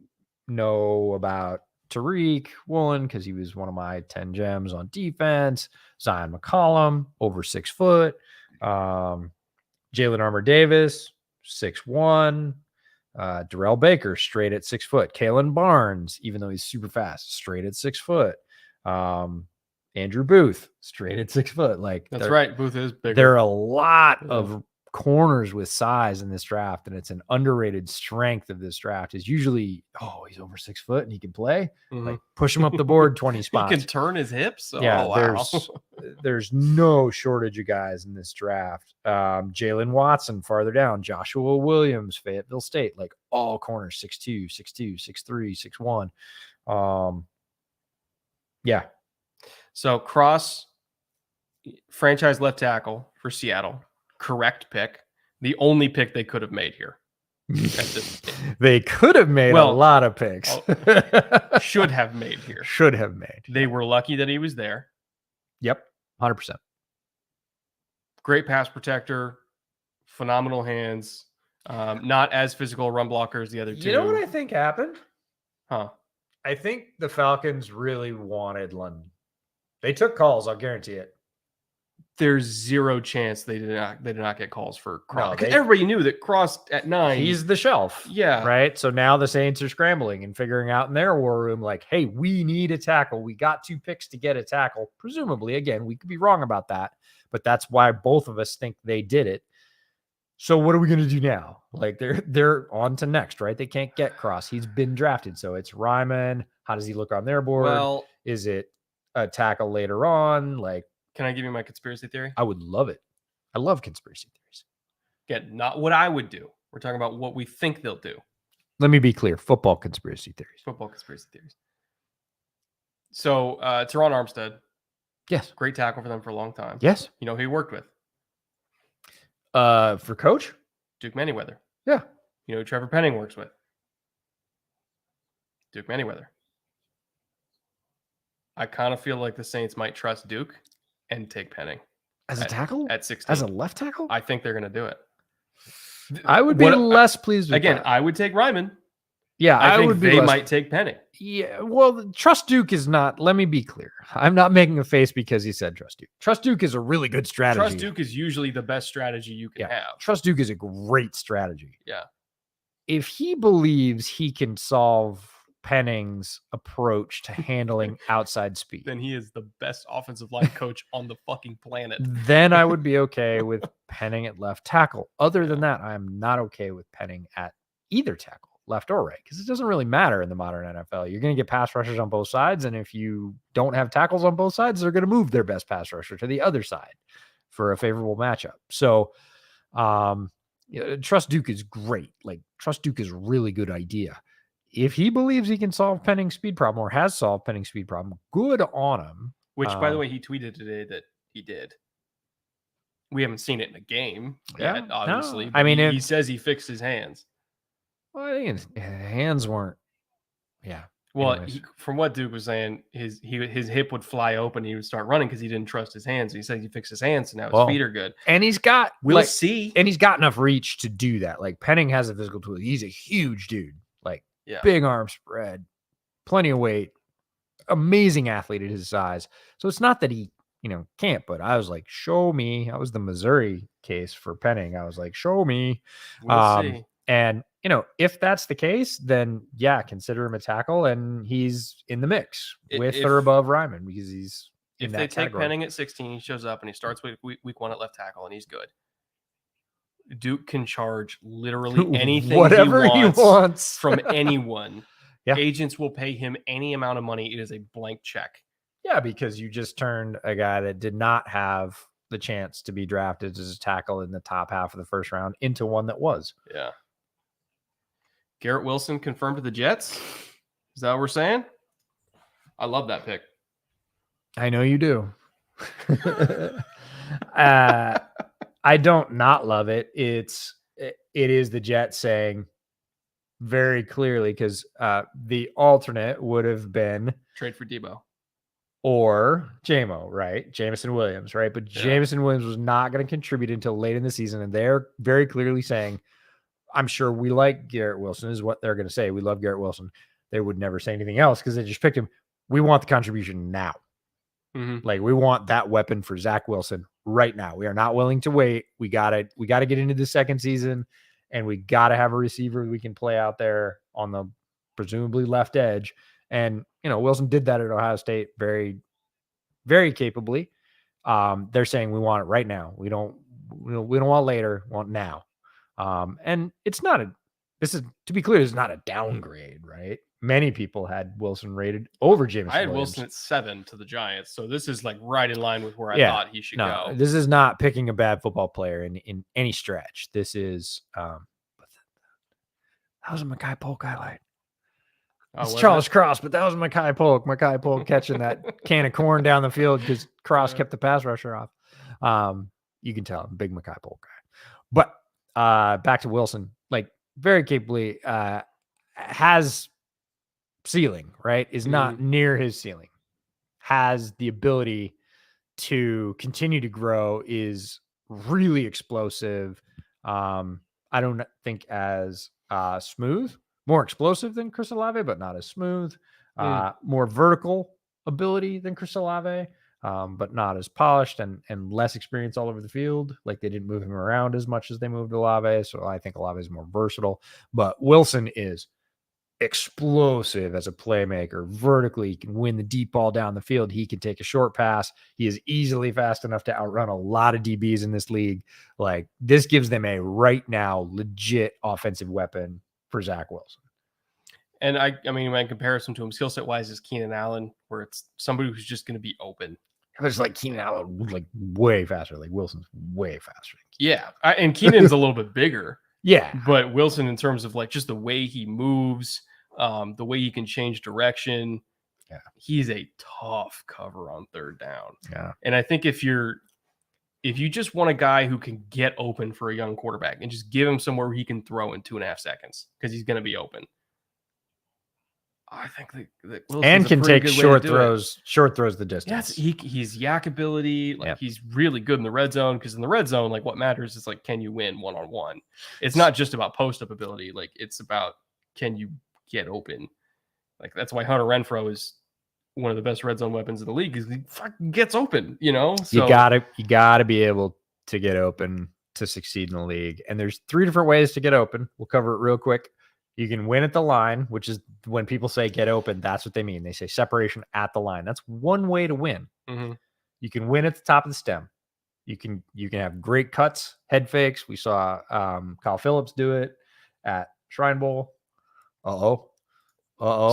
know about Tariq Woolen because he was one of my 10 gems on defense. Zion McCollum over 6 foot. Jalen Armour Davis 6'1". Darrell Baker straight at 6 foot. Kalen Barnes, even though he's super fast, straight at 6 foot. Andrew Booth straight at 6 foot. Like that's right. Booth is big. There are a lot of corners with size in this draft, and it's an underrated strength of this draft. Is usually, he's over 6 foot and he can play. Like push him up the board 20 spots. He can turn his hips. Yeah, wow. there's no shortage of guys in this draft. Jalen Watson farther down, Joshua Williams, Fayetteville State, like all corners 6'2", 6'2", 6'3", 6'1". Yeah. So Cross, franchise left tackle for Seattle. Correct pick. The only pick they could have made here. They could have made a lot of picks. Should have made here. Should have made. They were lucky that he was there. Yep. 100%. Great pass protector. Phenomenal hands. Not as physical run blocker as the other two. You know what I think happened? Huh. I think the Falcons really wanted London. They took calls, I'll guarantee it. There's zero chance they did not get calls for Cross. No, everybody knew that Cross at 9. He's the shelf. Yeah. Right. So now the Saints are scrambling and figuring out in their war room, like, hey, we need a tackle. We got 2 picks to get a tackle. Presumably, again, we could be wrong about that, but that's why both of us think they did it. So what are we going to do now? Like they're on to next, right? They can't get Cross. He's been drafted. So it's Ryman. How does he look on their board? Well, is it a tackle later on? Like, can I give you my conspiracy theory? I would love it. I love conspiracy theories. Again, not what I would do. We're talking about what we think they'll do. Let me be clear. Football conspiracy theories. Football conspiracy theories. So, Teron Armstead. Yes. Great tackle for them for a long time. Yes. You know who he worked with? For coach? Duke Manyweather. Yeah. You know who Trevor Penning works with? Duke Manyweather. I kind of feel like the Saints might trust Duke and take Penning. As a tackle? At 16. As a left tackle? I think they're going to do it. I would be less pleased with again, that. I would take Ryman. Yeah, I think they might take Penning. Yeah, well, trust Duke is not. Let me be clear. I'm not making a face because he said trust Duke. Trust Duke is a really good strategy. Trust Duke is usually the best strategy you can have. Trust Duke is a great strategy. Yeah. If he believes he can solve Penning's approach to handling outside speed, then he is the best offensive line coach on the fucking planet. Then I would be okay with Penning at left tackle. Other than that, I am not okay with Penning at either tackle, left or right, because it doesn't really matter in the modern NFL. You're going to get pass rushers on both sides, and if you don't have tackles on both sides, they're going to move their best pass rusher to the other side for a favorable matchup. So, trust Duke is great. Like, trust Duke is a really good idea. If he believes he can solve Penning's speed problem or has solved Penning's speed problem, good on him. Which, by the way, he tweeted today that he did. We haven't seen it in a game yet, obviously. No. I mean, he says he fixed his hands. Well, I think his hands weren't. Yeah. Well, from what Duke was saying, his hip would fly open. He would start running because he didn't trust his hands. He said he fixed his hands, so now his feet are good. And he's got. We'll see. And he's got enough reach to do that. Like, Penning has a physical tool. He's a huge dude. Like, big arm spread, plenty of weight, amazing athlete at his size. So it's not that he, can't, but I was like, show me. That was the Missouri case for Penning. I was like, show me. We'll see. And if that's the case, then yeah, consider him a tackle, and he's in the mix with If- or above Ryman because he's in If that they take category. Penning at 16, he shows up and he starts week 1 at left tackle and he's good. Duke can charge literally anything Whatever he wants, wants. from anyone. Yeah. Agents will pay him any amount of money. It is a blank check. Yeah, because you just turned a guy that did not have the chance to be drafted as a tackle in the top half of the first round into one that was. Yeah. Garrett Wilson confirmed to the Jets. Is that what we're saying? I love that pick. I know you do. I don't not love it. It is the Jets saying very clearly, because the alternate would have been trade for Debo or JMO, right? Jameson Williams, right? But Yeah. Jameson Williams was not going to contribute until late in the season, and they're very clearly saying, I'm sure we like Garrett Wilson, is what they're going to say. We love Garrett Wilson. They would never say anything else because they just picked him. We want the contribution now. Mm-hmm. Like, we want that weapon for Zach Wilson right now. We are not willing to wait. We gotta get into the second season, and we gotta have a receiver we can play out there on the presumably left edge. And Wilson did that at Ohio State very, very capably. They're saying we want it right now. We don't want later. We want now. And it's not to be clear, it's not a downgrade, right? Many people had Wilson rated over Jameson. I had Williams. Wilson at 7 to the Giants, so this is like right in line with where I thought he should go. This is not picking a bad football player in any stretch. This is that was a Mekhi Polk highlight. It's Charles Cross, but that was Mekhi Polk. Mekhi Polk catching that can of corn down the field because Cross kept the pass rusher off. You can tell I'm a big Mekhi Polk guy. But back to Wilson, like very capably has ceiling, right? Is not near his ceiling. Has the ability to continue to grow, is really explosive. I don't think as smooth, more explosive than Chris Olave, but not as smooth. More vertical ability than Chris Olave, but not as polished and less experience all over the field. Like, they didn't move him around as much as they moved Olave. So I think Olave is more versatile, but Wilson is explosive as a playmaker. Vertically, he can win the deep ball down the field. He can take a short pass. He is easily fast enough to outrun a lot of DBs in this league. Like, this gives them a right now legit offensive weapon for Zach Wilson. And I mean, in comparison to him, skill set wise, is Keenan Allen, where it's somebody who's just going to be open. It's like Keenan Allen, like way faster. Like, Wilson's way faster. Yeah, and Keenan's a little bit bigger. Yeah, but Wilson, in terms of like just the way he moves, the way he can change direction, he's a tough cover on third down. Yeah, and I think if you just want a guy who can get open for a young quarterback and just give him somewhere where he can throw in 2.5 seconds because he's going to be open, I think that Wilson's and can take short throws the distance. Yeah, he's yak ability. Like, he's really good in the red zone, because in the red zone, like, what matters is like, can you win one-on-one? It's not just about post-up ability. Like, it's about, can you get open? Like, that's why Hunter Renfrow is one of the best red zone weapons in the league, because he fucking gets open, So you gotta be able to get open to succeed in the league. And there's 3 different ways to get open. We'll cover it real quick. You can win at the line, which is when people say get open, that's what they mean. They say separation at the line. That's one way to win. Mm-hmm. You can win at the top of the stem. You can have great cuts, head fakes. We saw Kyle Phillips do it at Shrine Bowl.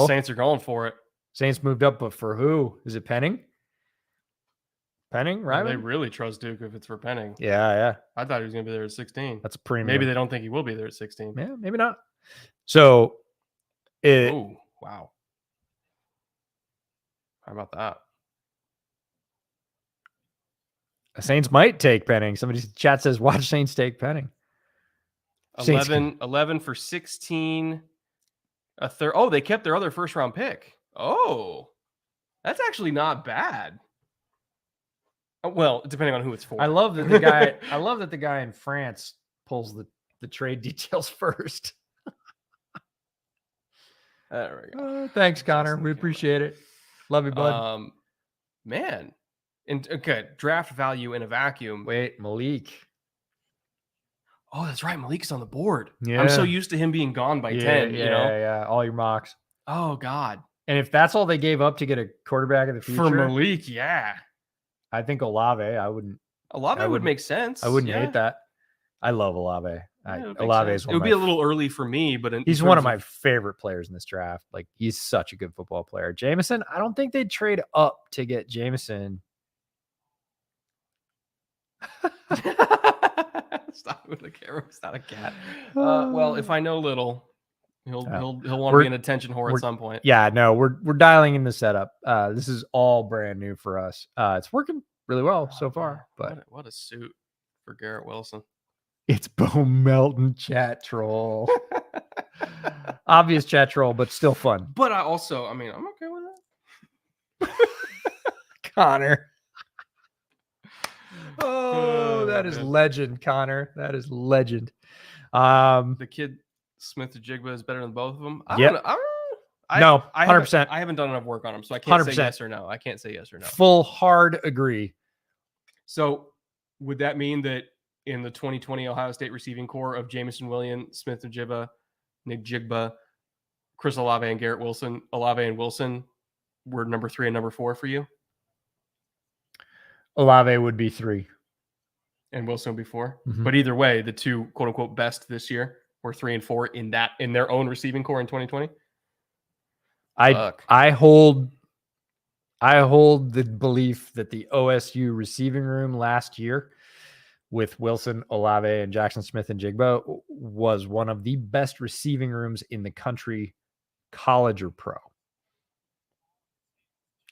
Saints are going for it. Saints moved up, but for who? Is it Penning? Penning, right? They really trust Duke if it's for Penning. Yeah. I thought he was going to be there at 16. That's a premium. Maybe they don't think he will be there at 16. Yeah, maybe not. So, wow. How about that? The Saints might take Penning. Somebody's chat says, watch Saints take Penning. 11 for 16. A third. Oh, they kept their other first round pick. Oh, that's actually not bad. Well, depending on who it's for. I love that the guy in France pulls the trade details first. There we go. Thanks, Connor. We appreciate it. Love you, bud. Man. And okay, draft value in a vacuum. Wait, Malik. Oh, that's right. Malik's on the board. Yeah. I'm so used to him being gone by 10, you know? Yeah. All your mocks. Oh, God. And if that's all they gave up to get a quarterback in the future, For Malik, yeah. I think Olave, I wouldn't Olave would make sense. I wouldn't yeah. hate that. I love Olave. It Olave is one it would of be my a little early for me, but he's one of my favorite players in this draft. Like, he's such a good football player. Jameson, I don't think they'd trade up to get Jameson. Stop with the camera. It's not a cat. Well, if I know little, he'll want to be an attention whore at some point. Yeah, no, we're dialing in the setup. This is all brand new for us. It's working really well so far. But what a suit for Garrett Wilson. It's Bo Melton chat troll. Obvious chat troll, but still fun. But I'm okay with that. Connor. Oh, that is legend, Connor. That is legend. The kid Smith-Njigba is better than both of them. No, 100%. I haven't done enough work on him, so I can't say yes or no. I can't say yes or no. Full hard agree. So would that mean that in the 2020 Ohio State receiving core of Jameson Williams, Smith-Njigba, Nick Jigba, Chris Olave, and Garrett Wilson, Olave and Wilson were number 3 and number 4 for you? Olave would be 3. And Wilson would be 4. Mm-hmm. But either way, the two quote unquote best this year were 3 and 4 in their own receiving core in 2020. I hold the belief that the OSU receiving room last year with Wilson, Olave, and Jackson Smith-Njigba was one of the best receiving rooms in the country, college or pro.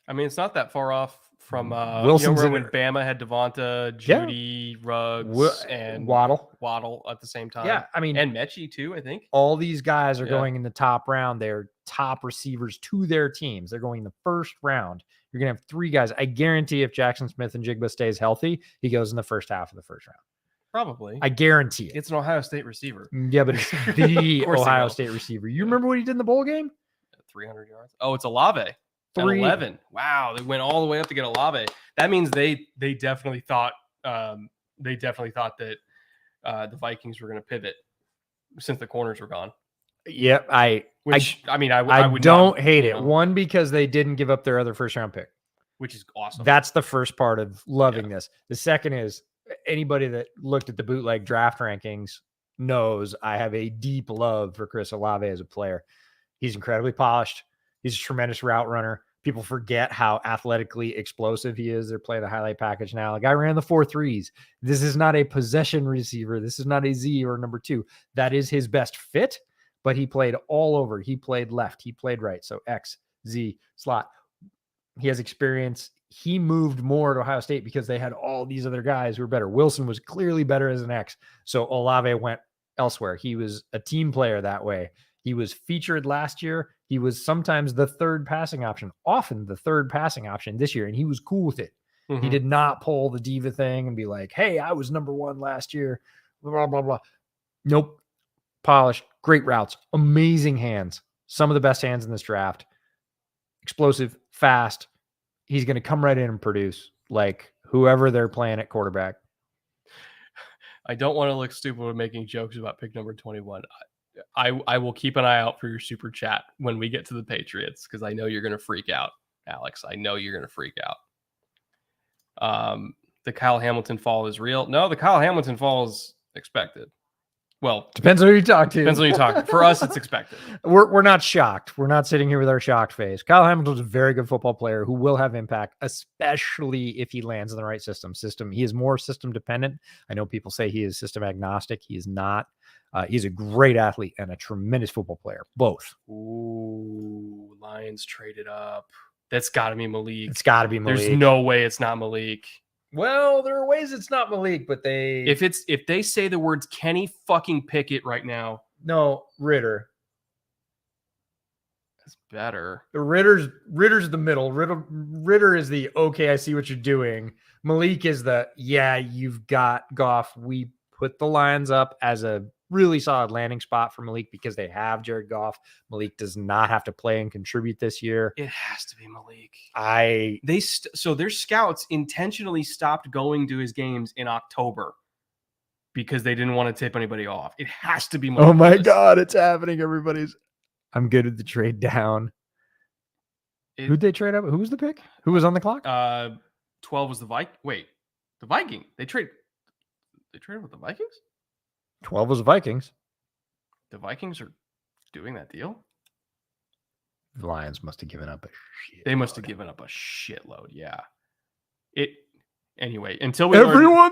I mean, it's not that far off from Wilson's when Bama had Devonta, Judy, Ruggs, and Waddle at the same time. Yeah, I mean, and Mechie too, I think. All these guys are going in the top round. They're top receivers to their teams. They're going in the first round. You're going to have 3 guys. I guarantee if Jackson Smith-Njigba stays healthy, he goes in the first half of the first round. Probably. I guarantee it. It's an Ohio State receiver. Yeah, but it's the Ohio State receiver. You remember what he did in the bowl game? 300 yards. Oh, it's Olave. 11. Wow, they went all the way up to get Olave. That means they definitely thought that the Vikings were going to pivot since the corners were gone. Yep, I would don't hate it. One, because they didn't give up their other first round pick, which is awesome. That's the first part of loving this. The second is anybody that looked at the bootleg draft rankings knows I have a deep love for Chris Olave as a player. He's incredibly polished. He's a tremendous route runner. People forget how athletically explosive he is. They're playing the highlight package now. The guy ran the 4.3s. This is not a possession receiver. This is not a Z or number 2. That is his best fit, but he played all over. He played left. He played right. So X, Z, slot. He has experience. He moved more to Ohio State because they had all these other guys who were better. Wilson was clearly better as an X. So Olave went elsewhere. He was a team player that way. He was featured last year. He was sometimes the third passing option, often the third passing option this year, and he was cool with it. Mm-hmm. He did not pull the diva thing and be like, hey, I was number 1 last year, blah, blah, blah. Nope. Polished, great routes, amazing hands, some of the best hands in this draft. Explosive, fast. He's going to come right in and produce like whoever they're playing at quarterback. I don't want to look stupid with making jokes about pick number 21. I will keep an eye out for your super chat when we get to the Patriots, because I know you're going to freak out, Alex. I know you're going to freak out. The Kyle Hamilton fall is real. No, the Kyle Hamilton fall is expected. Well, depends on who you talk to. Depends on who you talk to. For us, it's expected. We're not shocked. We're not sitting here with our shocked face. Kyle Hamilton's a very good football player who will have impact, especially if he lands in the right system. He is more system dependent. I know people say he is system agnostic. He is not. He's a great athlete and a tremendous football player. Both. Ooh, Lions traded up. That's got to be Malik. It's got to be Malik. There's no way it's not Malik. Well, there are ways it's not Malik, but if they say the words Kenny fucking Pickett right now. No, Ritter. That's better. Ritter's the middle. Ritter is the okay, I see what you're doing. Malik is the you've got Goff. We put the Lions up as a really solid landing spot for Malik because they have Jared Goff. Malik does not have to play and contribute this year. It has to be Malik. So their scouts intentionally stopped going to his games in October because they didn't want to tip anybody off. It has to be Oh my Lewis. God, it's happening. I'm good at the trade down. Who'd they trade up? Who was the pick? Who was on the clock? 12 was the the Viking. They traded with the Vikings? 12 was the Vikings. The Vikings are doing that deal? The Lions must have given up a shit. They must have given up a shitload. Yeah. Anyway, until we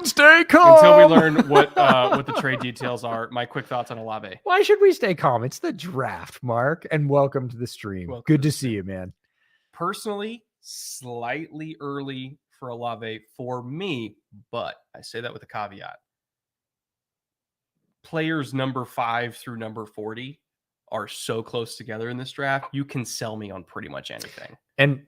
stay calm. Until we learn what the trade details are. My quick thoughts on Olave. Why should we stay calm? It's the draft, Mark, and welcome to the stream. Welcome Good to see you, man. Personally, slightly early for Olave for me, but I say that with a caveat. Players number 5 through number 40 are so close together in this draft. You can sell me on pretty much anything. And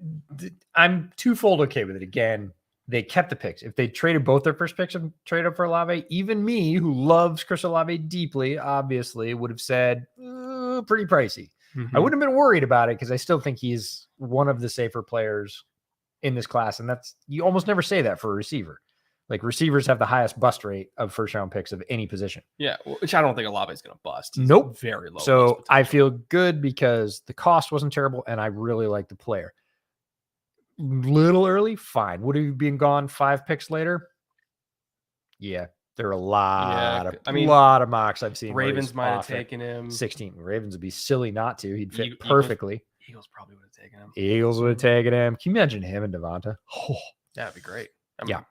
I'm twofold okay with it. Again, they kept the picks. If they traded both their first picks and traded up for Olave, even me, who loves Chris Olave deeply, obviously would have said, pretty pricey. Mm-hmm. I wouldn't have been worried about it because I still think he's one of the safer players in this class. And you almost never say that for a receiver. Like receivers have the highest bust rate of first round picks of any position. Yeah, which I don't think Olave is going to bust. He's nope. Very low. So I feel good because the cost wasn't terrible and I really like the player. Little early, fine. Would he have been gone 5 picks later? Yeah. There are a lot of mocks I've seen. Ravens might have taken him. 16. Ravens would be silly not to. He'd fit perfectly. Eagles probably would have taken him. Eagles would have taken him. Can you imagine him and Devonta? Oh, that'd be great. Yeah.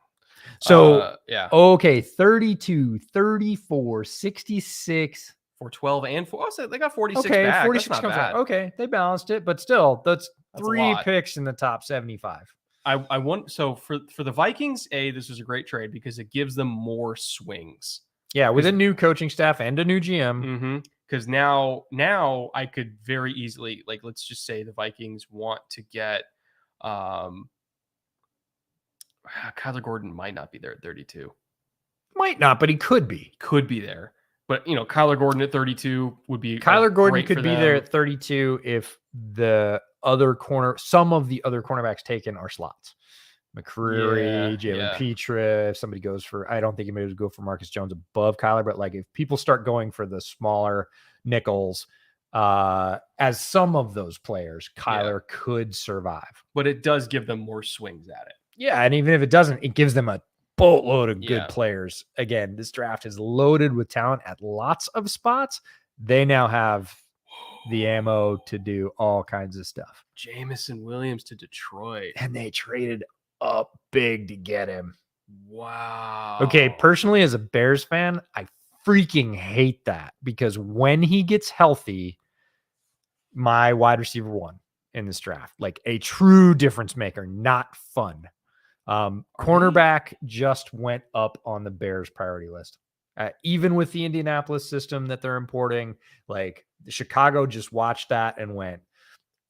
So, yeah. Okay, 32, 34, 66. For 12 and 4. Oh, so they got 46 okay, back. 46 that's not comes bad. out. Okay, they balanced it, but still, that's 3 3 picks in the top 75. I want for the Vikings, this is a great trade because it gives them more swings. Yeah, with a new coaching staff and a new GM. Because now I could very easily, like, let's just say the Vikings want to get Kyler Gordon might not be there at 32. Might not, but he could be. Could be there. But, Kyler Gordon at 32 would be Kyler Gordon great could be there at 32 if some of the other cornerbacks taken are slots. McCreary, Jalen Petra, if somebody goes for, I don't think anybody would go for Marcus Jones above Kyler, but like if people start going for the smaller nickels, as some of those players, Kyler could survive. But it does give them more swings at it. Yeah, and even if it doesn't, it gives them a boatload of good players. Again, this draft is loaded with talent at lots of spots. They now have the ammo to do all kinds of stuff. Jamison Williams to Detroit. And they traded up big to get him. Wow. Okay, personally, as a Bears fan, I freaking hate that because when he gets healthy, my wide receiver 1 in this draft, like a true difference maker, not fun. Cornerback just went up on the Bears priority list. Even with the Indianapolis system that they're importing, like Chicago just watched that and went,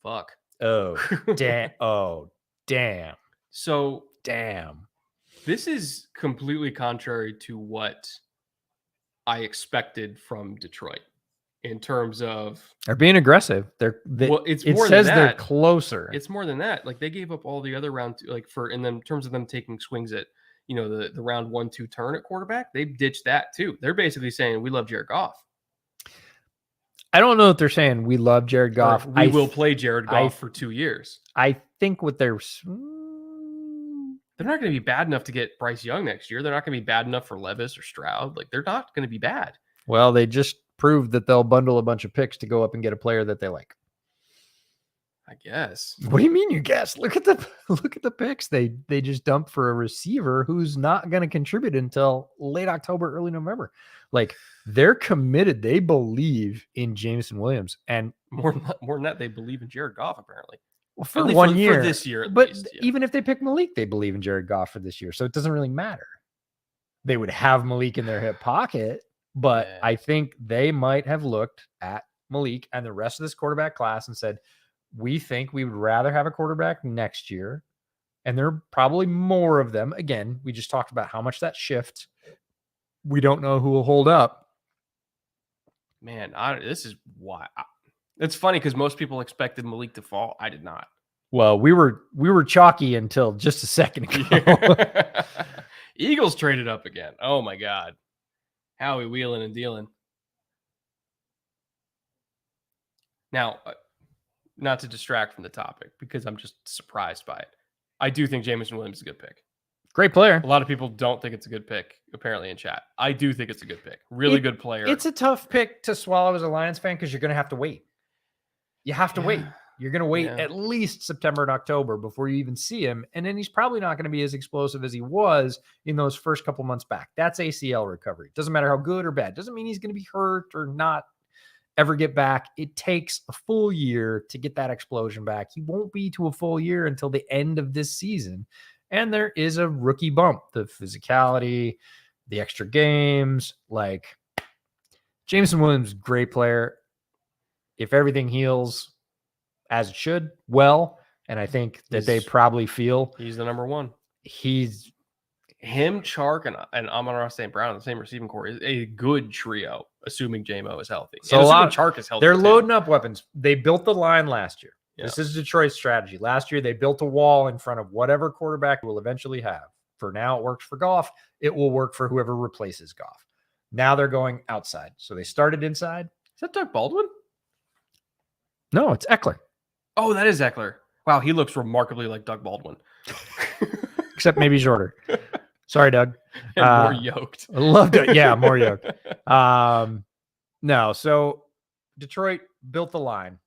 fuck. Oh, damn. Oh, damn. So, damn. This is completely contrary to what I expected from Detroit in terms of they're being aggressive. It says they're closer. It's more than that. Like they gave up all the other round, and then in terms of them taking swings at, the round 1-2 turn at quarterback, they ditched that too. They're basically saying we love Jared Goff. I don't know if they're saying we love Jared Goff. We will play Jared Goff for 2 years. I think what they're not going to be bad enough to get Bryce Young next year. They're not going to be bad enough for Levis or Stroud. Like they're not going to be bad. Well, they just proved that they'll bundle a bunch of picks to go up and get a player that they like. I guess. What do you mean you guess? Look at the picks they just dumped for a receiver who's not going to contribute until late October, early November. Like they're committed. They believe in Jamison Williams, and more than that, they believe in Jared Goff apparently. Well, for 1 year, for this year, but least, even if they pick Malik, they believe in Jared Goff for this year, so it doesn't really matter. They would have Malik in their hip pocket. But I think they might have looked at Malik and the rest of this quarterback class and said, we think we would rather have a quarterback next year. And there are probably more of them. Again, we just talked about how much that shifts. We don't know who will hold up. Man, this is why. It's funny because most people expected Malik to fall. I did not. Well, we were chalky until just a second ago. Eagles traded up again. Oh, my God. Howie wheeling and dealing. Now, not to distract from the topic because I'm just surprised by it. I do think Jameson Williams is a good pick. Great player. A lot of people don't think it's a good pick, apparently, in chat. I do think it's a good pick. Really good player. It's a tough pick to swallow as a Lions fan because you're going to have to wait. You have to wait. You're going to wait at least September and October before you even see him. And then he's probably not going to be as explosive as he was in those first couple months back. That's ACL recovery. Doesn't matter how good or bad. Doesn't mean he's going to be hurt or not ever get back. It takes a full year to get that explosion back. He won't be to a full year until the end of this season. And there is a rookie bump, the physicality, the extra games. Like, Jameson Williams, great player. If everything heals as it should, well, and I think that they probably feel he's the number one. He's him, Chark, and Amon-Ra St. Brown in the same receiving core is a good trio, assuming J-Mo is healthy. So assuming Chark is healthy. They're loading up weapons. They built the line last year. Yeah. This is Detroit's strategy. Last year, they built a wall in front of whatever quarterback will eventually have. For now, it works for Goff. It will work for whoever replaces Goff. Now they're going outside. So they started inside. Is that Doug Baldwin? No, it's Eckler. Oh, that is Eckler. Wow, he looks remarkably like Doug Baldwin. Except maybe shorter. Sorry, Doug. And more yoked. I loved it. Yeah, more yoked. No, so Detroit built the line.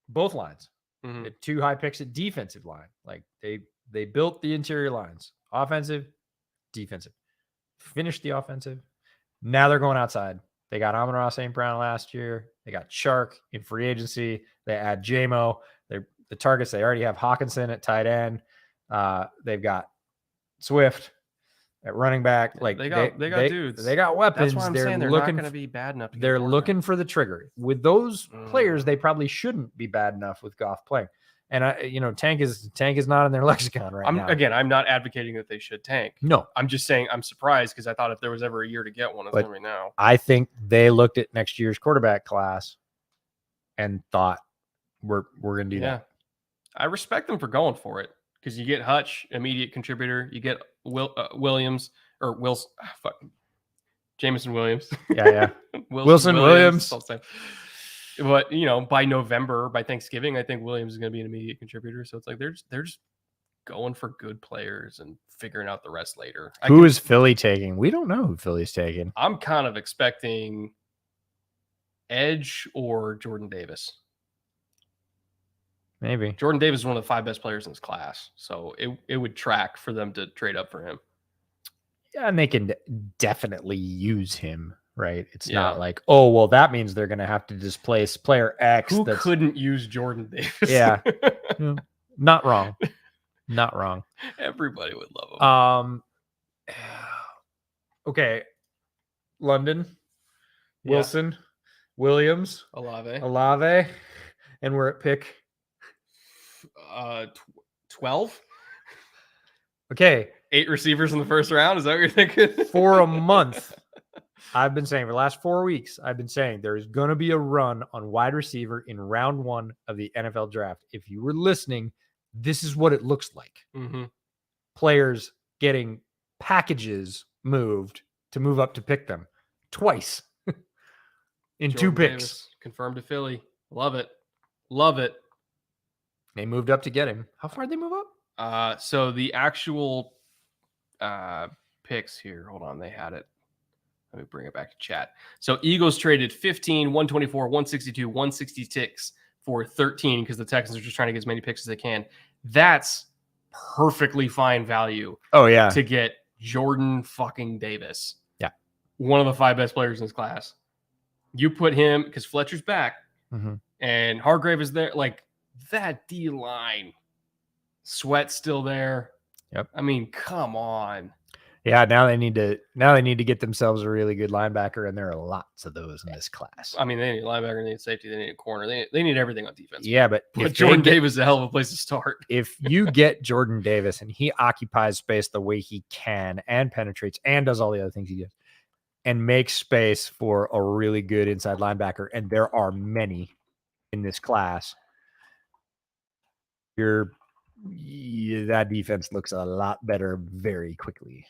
Both lines. Mm-hmm. 2 high picks at defensive line. Like they built the interior lines. Offensive, defensive. Finished the offensive. Now they're going outside. They got Amon-Ra St. Brown last year. They got Chark in free agency. They add J-Mo. They're the targets. They already have Hawkinson at tight end. They've got Swift at running back. Like they got dudes. They got weapons. That's why I'm saying they're not going to be bad enough. They're looking for the trigger. With those players, they probably shouldn't be bad enough with Goff playing. And Tank is not in their lexicon right now. Again, I'm not advocating that they should tank. No, I'm just saying I'm surprised because I thought if there was ever a year to get one, it's going to be now. I think they looked at next year's quarterback class and thought we're going to do that. I respect them for going for it because you get Hutch, immediate contributor. You get Williams or Wilson. Jameson Williams. Yeah. Wilson Williams. But by November, by Thanksgiving, I think Williams is going to be an immediate contributor. So it's like they're just going for good players and figuring out the rest later. Who is Philly taking? We don't know who Philly's taking. I'm kind of expecting Edge or Jordan Davis. Maybe Jordan Davis is one of the 5 best players in this class, so it would track for them to trade up for him. Yeah, and they can definitely use him. Right. It's not like, oh, well, that means they're going to have to displace player X. Who couldn't use Jordan Davis? Yeah. Not wrong. Not wrong. Everybody would love him. Okay. London, Wilson, Williams, Olave. And we're at pick 12. Okay. 8 receivers in the first round. Is that what you're thinking? For a month. I've been saying for the last 4 weeks, I've been saying there is going to be a run on wide receiver in round 1 of the NFL draft. If you were listening, this is what it looks like. Mm-hmm. Players getting packages moved to move up to pick them twice in Jordan 2 picks. Davis, confirmed to Philly. Love it. Love it. They moved up to get him. How far did they move up? So the actual picks here, hold on, they had it. Let me bring it back to chat. So Eagles traded 15, 124, 162, 166 for 13 because the Texans are just trying to get as many picks as they can. That's perfectly fine value. Oh, yeah. To get Jordan fucking Davis. Yeah. One of the 5 best players in this class. You put him because Fletcher's back and Hargrave is there. Like that D line. Sweat's still there. Yep. I mean, come on. Yeah, now they need to get themselves a really good linebacker, and there are lots of those in this class. I mean, they need a linebacker, they need safety, they need a corner, they need everything on defense. Yeah, but Jordan Davis is a hell of a place to start. If you get Jordan Davis and he occupies space the way he can and penetrates and does all the other things he does and makes space for a really good inside linebacker, and there are many in this class, that defense looks a lot better very quickly.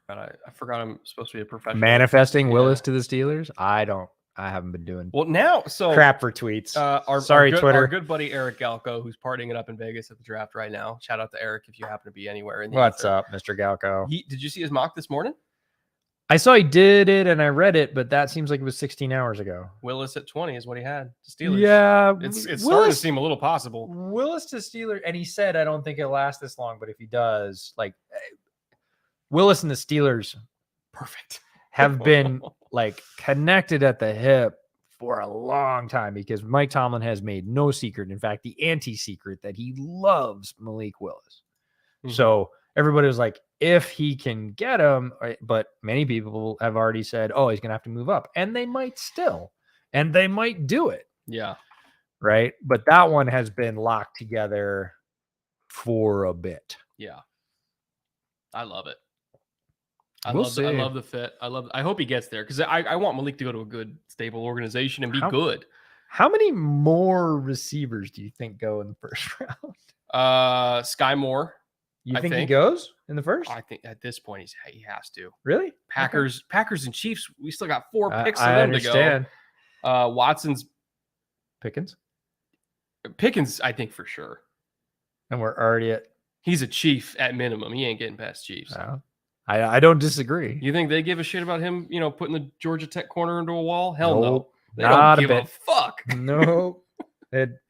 God, I forgot I'm supposed to be a professional. Manifesting Yeah. Willis to the Steelers. I haven't been doing Well, now, so crap for tweets. Sorry, Twitter. Our good buddy Eric Galco, who's partying it up in Vegas at the draft right now. Shout out to Eric if you happen to be anywhere in the What's ether. up, Mr. Galco? Did you see his mock this morning? I saw he did it and I read it, but that seems like it was 16 hours ago. Willis at 20 is what he had. Steelers. Yeah, it's starting to seem a little possible. Willis to Steelers, and he said, I don't think it'll last this long, but if he does, like Willis and the Steelers, perfect, have been like connected at the hip for a long time because Mike Tomlin has made no secret, in fact, the anti-secret, that he loves Malik Willis. Mm-hmm. So everybody was like, if he can get him, but many people have already said, oh, he's going to have to move up, and they might still, and they might do it. Yeah. Right. But that one has been locked together for a bit. Yeah. I love it. I We'll love the fit. I hope he gets there because I want Malik to go to a good, stable organization and be good. How many more receivers do you think go in the first round? Sky Moore. You think he goes in the first? I think at this point he has to. Really? Packers and Chiefs. We still got 4 picks for I them understand. to go. Watson's Pickens, I think for sure. And we're already at. He's a Chief at minimum. He ain't getting past Chiefs. I don't disagree. You think they give a shit about him? Putting the Georgia Tech corner into a wall? Hell no. They not don't give a fuck. No.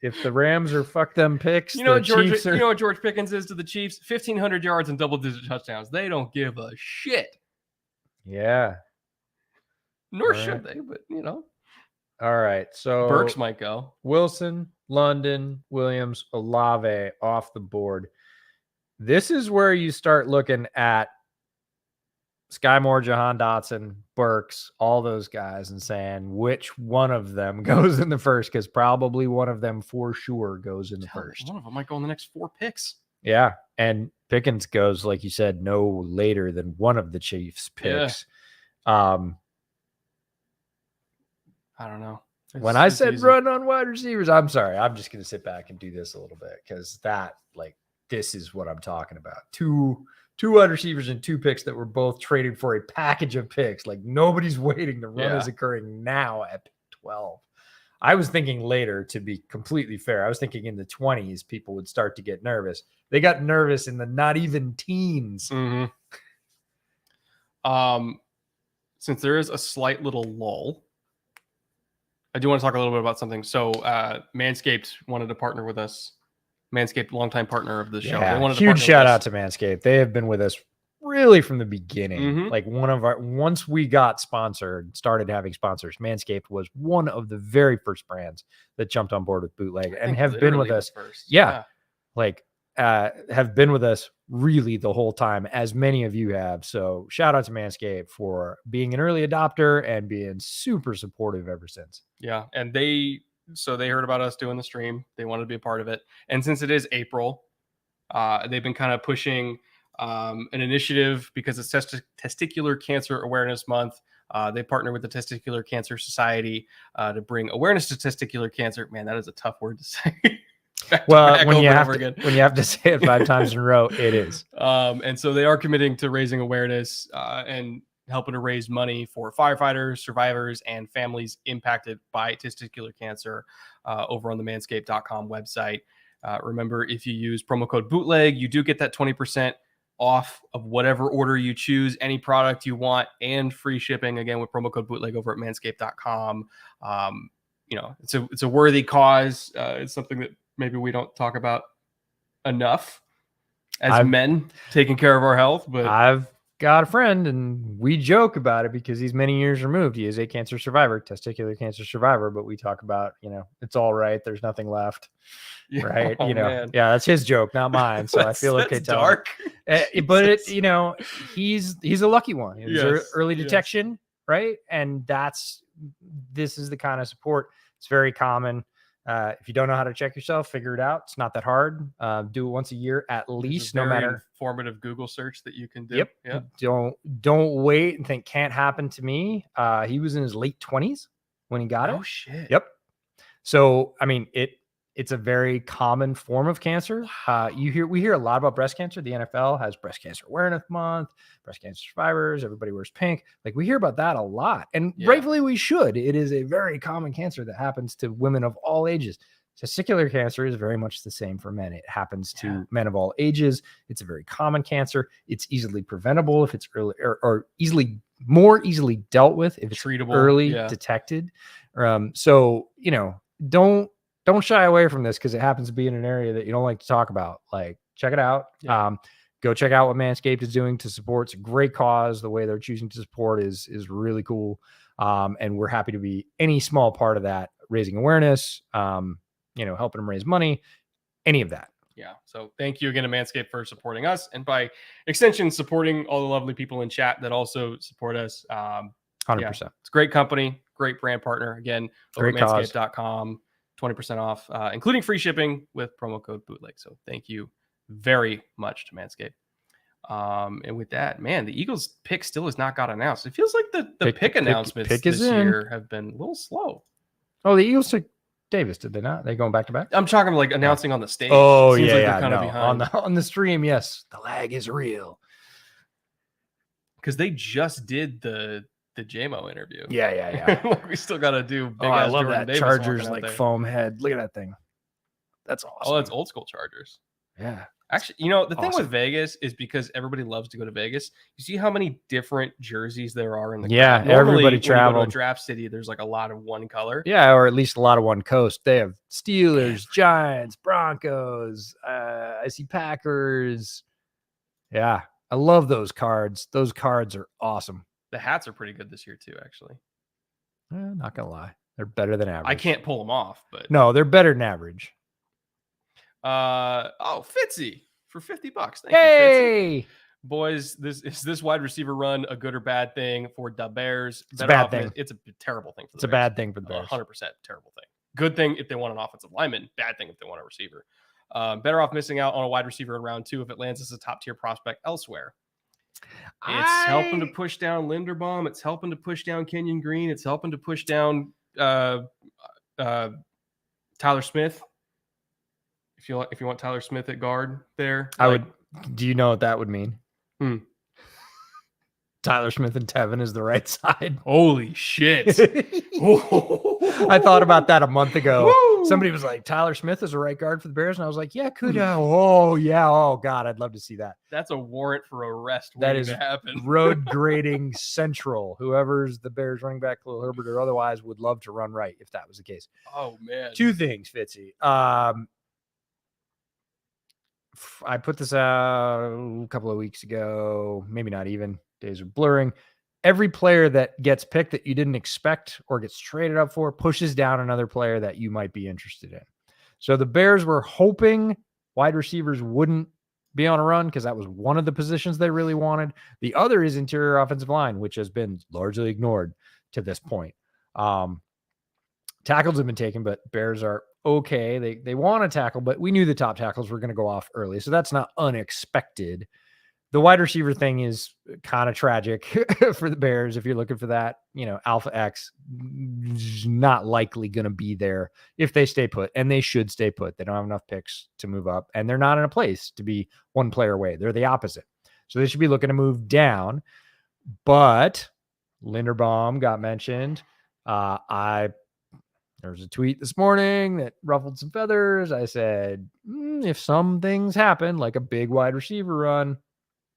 If the Rams are fuck them picks, you know what George Pickens is to the Chiefs? 1,500 yards and double-digit touchdowns. They don't give a shit. Yeah. Nor should they, but All right. So Burks might go. Wilson, London, Williams, Olave off the board. This is where you start looking at Sky Moore, Jahan Dotson, Burks, all those guys, and saying which one of them goes in the first, because probably one of them for sure goes in the first. One of them might go in the next 4 picks. Yeah. And Pickens goes, like you said, no later than one of the Chiefs picks. Yeah. I don't know. When I said run on wide receivers, I'm sorry. I'm just going to sit back and do this a little bit because this is what I'm talking about. Two wide receivers and 2 picks that were both traded for a package of picks. Like nobody's waiting. The run is occurring now at pick 12. I was thinking later, to be completely fair. I was thinking in the 20s, people would start to get nervous. They got nervous in the not even teens. Mm-hmm. Since there is a slight little lull, I do want to talk a little bit about something. So Manscaped wanted to partner with us. Manscaped, longtime partner of the show. Huge shout out to Manscaped. They have been with us really from the beginning. Mm-hmm. Like once we got sponsored, started having sponsors, Manscaped was one of the very first brands that jumped on board with Bootleg and have been with us. Have been with us really the whole time, as many of you have. So shout out to Manscaped for being an early adopter and being super supportive ever since. Yeah. And they heard about us doing the stream. They wanted to be a part of it. And since it is April, they've been kind of pushing an initiative because it's Testicular Cancer Awareness Month. They partner with the Testicular Cancer Society to bring awareness to testicular cancer. Man, that is a tough word to say. When you have to say it 5 times in a row, it is. And so they are committing to raising awareness and helping to raise money for firefighters, survivors, and families impacted by testicular cancer over on the manscaped.com website. Remember, if you use promo code BOOTLEG, you do get that 20% off of whatever order you choose, any product you want, and free shipping, again, with promo code BOOTLEG over at manscaped.com. It's a worthy cause. It's something that maybe we don't talk about enough as men taking care of our health, but I've got a friend and we joke about it because he's many years removed. He is a cancer survivor, testicular cancer survivor, but we talk about, it's all right. There's nothing left. Right. Man. Yeah, that's his joke, not mine. So I feel okay telling dark. But he's a lucky one. It's early detection, right? And this is the kind of support. It's very common. If you don't know how to check yourself, figure it out. It's not that hard. Do it once a year at least, no matter. Informative Google search that you can do. Yep. Don't wait and think can't happen to me. He was in his late 20s when he got it. Oh shit. Yep. So I mean, It's a very common form of cancer. We hear a lot about breast cancer. The NFL has Breast Cancer Awareness Month, breast cancer survivors, everybody wears pink. Like, we hear about that a lot, and rightfully we should. It is a very common cancer that happens to women of all ages. Testicular cancer is very much the same for men. It happens to men of all ages. It's a very common cancer. It's easily preventable if it's early, or more easily dealt with if it's Treatable, early detected. So, don't shy away from this because it happens to be in an area that you don't like to talk about. Like, check it out. Go check out what Manscaped is doing to support. It's a great cause. The way they're choosing to support is really cool. And we're happy to be any small part of that, raising awareness, helping them raise money, any of that. Yeah. So thank you again to Manscaped for supporting us, and by extension, supporting all the lovely people in chat that also support us. 100%. It's a great company, great brand partner. Again, over at manscaped.com, 20% off, including free shipping with promo code bootleg. So thank you very much to Manscaped. And with that, man, the Eagles pick still has not got announced. It feels like the pick announcements this year have been a little slow. Oh, the Eagles took Davis, did they not? They going back to back? I'm talking like announcing on the stage. Oh, Seems yeah, like yeah. they're kind of behind. On the stream, yes. The lag is real. Because they just did the JMO interview. Yeah. Like, we still got to do big I love Jordan that Davis Chargers like foam head. Look at that thing. That's awesome. Oh, that's old school Chargers. Yeah. Actually, the thing with Vegas is because everybody loves to go to Vegas. You see how many different jerseys there are in the crowd. Everybody traveled. When you go to a draft city, there's like a lot of one color. Yeah, or at least a lot of one coast. They have Steelers, Giants, Broncos. I see Packers. Yeah, I love those cards. Those cards are awesome. The hats are pretty good this year too, actually. Not gonna lie, they're better than average. I can't pull them off, but no, they're better than average. Fitzy for $50. Thank you, Fitzy. Boys, this wide receiver run a good or bad thing for the Bears? It's a bad thing. It's a terrible thing for the Bears. It's a bad thing for the Bears. 100% terrible thing. Good thing if they want an offensive lineman. Bad thing if they want a receiver. Better off missing out on a wide receiver in round 2 if it lands as a top tier prospect elsewhere. It's helping to push down Linderbaum. It's helping to push down Kenyon Green. It's helping to push down Tyler Smith. If you want Tyler Smith at guard there, do you know what that would mean? Tyler Smith and Tevin is the right side. Holy shit. I thought about that a month ago. Woo! Somebody was like, Tyler Smith is a right guard for the Bears. And I was like, yeah, could. Oh, yeah. Oh, God. I'd love to see that. That's a warrant for arrest. That is to happen. Road grading central. Whoever's the Bears running back, Khalil Herbert or otherwise, would love to run right if that was the case. Oh, man. 2 things, Fitzy. I put this out a couple of weeks ago, maybe not even. Days are blurring. Every player that gets picked that you didn't expect or gets traded up for pushes down another player that you might be interested in. So the Bears were hoping wide receivers wouldn't be on a run because that was one of the positions they really wanted. The other is interior offensive line, which has been largely ignored to this point. Tackles have been taken, but Bears are okay. They want to tackle, but we knew the top tackles were going to go off early. So that's not unexpected. The wide receiver thing is kind of tragic for the Bears. If you're looking for that, Alpha X is not likely going to be there if they stay put, and they should stay put. They don't have enough picks to move up, and they're not in a place to be one player away. They're the opposite. So they should be looking to move down, but Linderbaum got mentioned. There was a tweet this morning that ruffled some feathers. I said, if some things happen, like a big wide receiver run,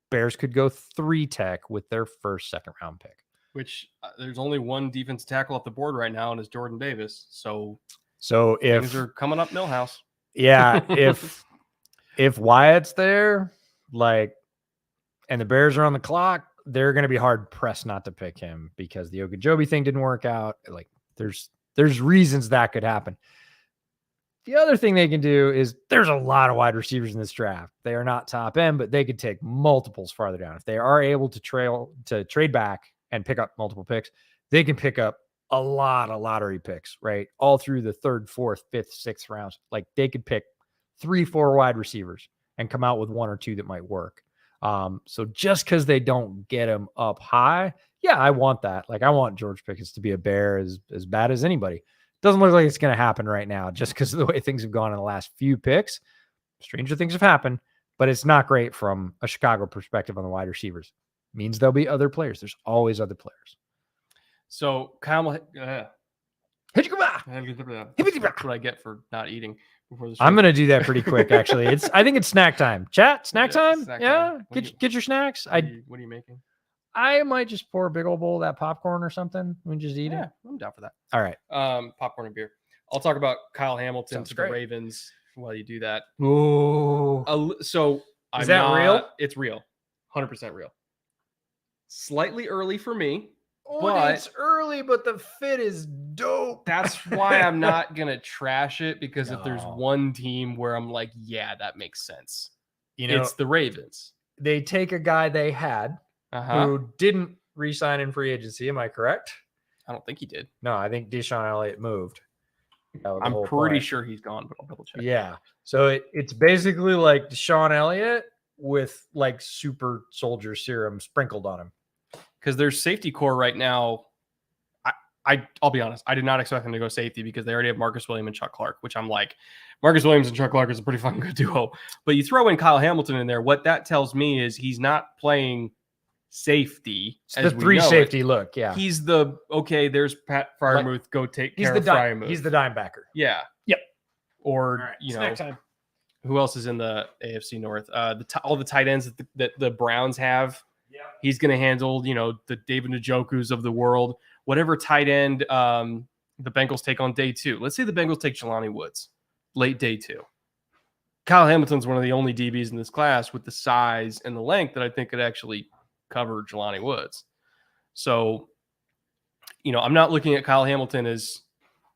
Bears could go 3 tech with their first second-round pick. Which there's only one defensive tackle off the board right now, and it's Jordan Davis. So if things are coming up Millhouse. Yeah, if Wyatt's there, and the Bears are on the clock, they're going to be hard pressed not to pick him because the Ogunjobi thing didn't work out. There's reasons that could happen. The other thing they can do is there's a lot of wide receivers in this draft. They are not top end, but they could take multiples farther down. If they are able to trade back and pick up multiple picks, they can pick up a lot of lottery picks, right? All through the 3rd, 4th, 5th, 6th rounds. They could pick 3, 4 wide receivers and come out with 1 or 2 that might work. So just because they don't get them up high, yeah, I want that. I want George Pickens to be a Bear as bad as anybody. Doesn't look like it's going to happen right now just because of the way things have gone in the last few picks. Stranger things have happened, but it's not great from a Chicago perspective on the wide receivers. Means there'll be other players. There's always other players. So Kyle, that's what I get for not eating before the show. I'm going to do that pretty quick, actually. I think it's snack time. Chat, snack time? Snack yeah, time. get your snacks. What are you making? I might just pour a big old bowl of that popcorn or something. We just eat it. I'm down for that. All right. Popcorn and beer. I'll talk about Kyle Hamilton Sounds to great. the Ravens while you do that. Ooh. So Is that real? It's real. 100% real. Slightly early for me. But it's early, but the fit is dope. That's why I'm not going to trash it, because if there's one team where I'm like, yeah, that makes sense, it's the Ravens. They take a guy they had who didn't re-sign in free agency. Am I correct? I don't think he did. No, I think Deshaun Elliott moved. I'm pretty sure he's gone, but I'll double check. Yeah. So it's basically like Deshaun Elliott with like super soldier serum sprinkled on him. Because their safety core right now, I'll be honest, I did not expect them to go safety because they already have Marcus Williams and Chuck Clark, which I'm like, Marcus Williams and Chuck Clark is a pretty fucking good duo. But you throw in Kyle Hamilton in there, what that tells me is he's not playing safety. It's the three safety look, yeah. He's there's Pat Freiermuth, go take care of Freiermuth. He's the dime backer. Yeah. Yep. Or, who else is in the AFC North? All the tight ends that the Browns have. Yeah. He's going to handle, the David Njoku's of the world. Whatever tight end the Bengals take on day 2. Let's say the Bengals take Jelani Woods late day 2. Kyle Hamilton's one of the only DBs in this class with the size and the length that I think could actually cover Jelani Woods. So, I'm not looking at Kyle Hamilton as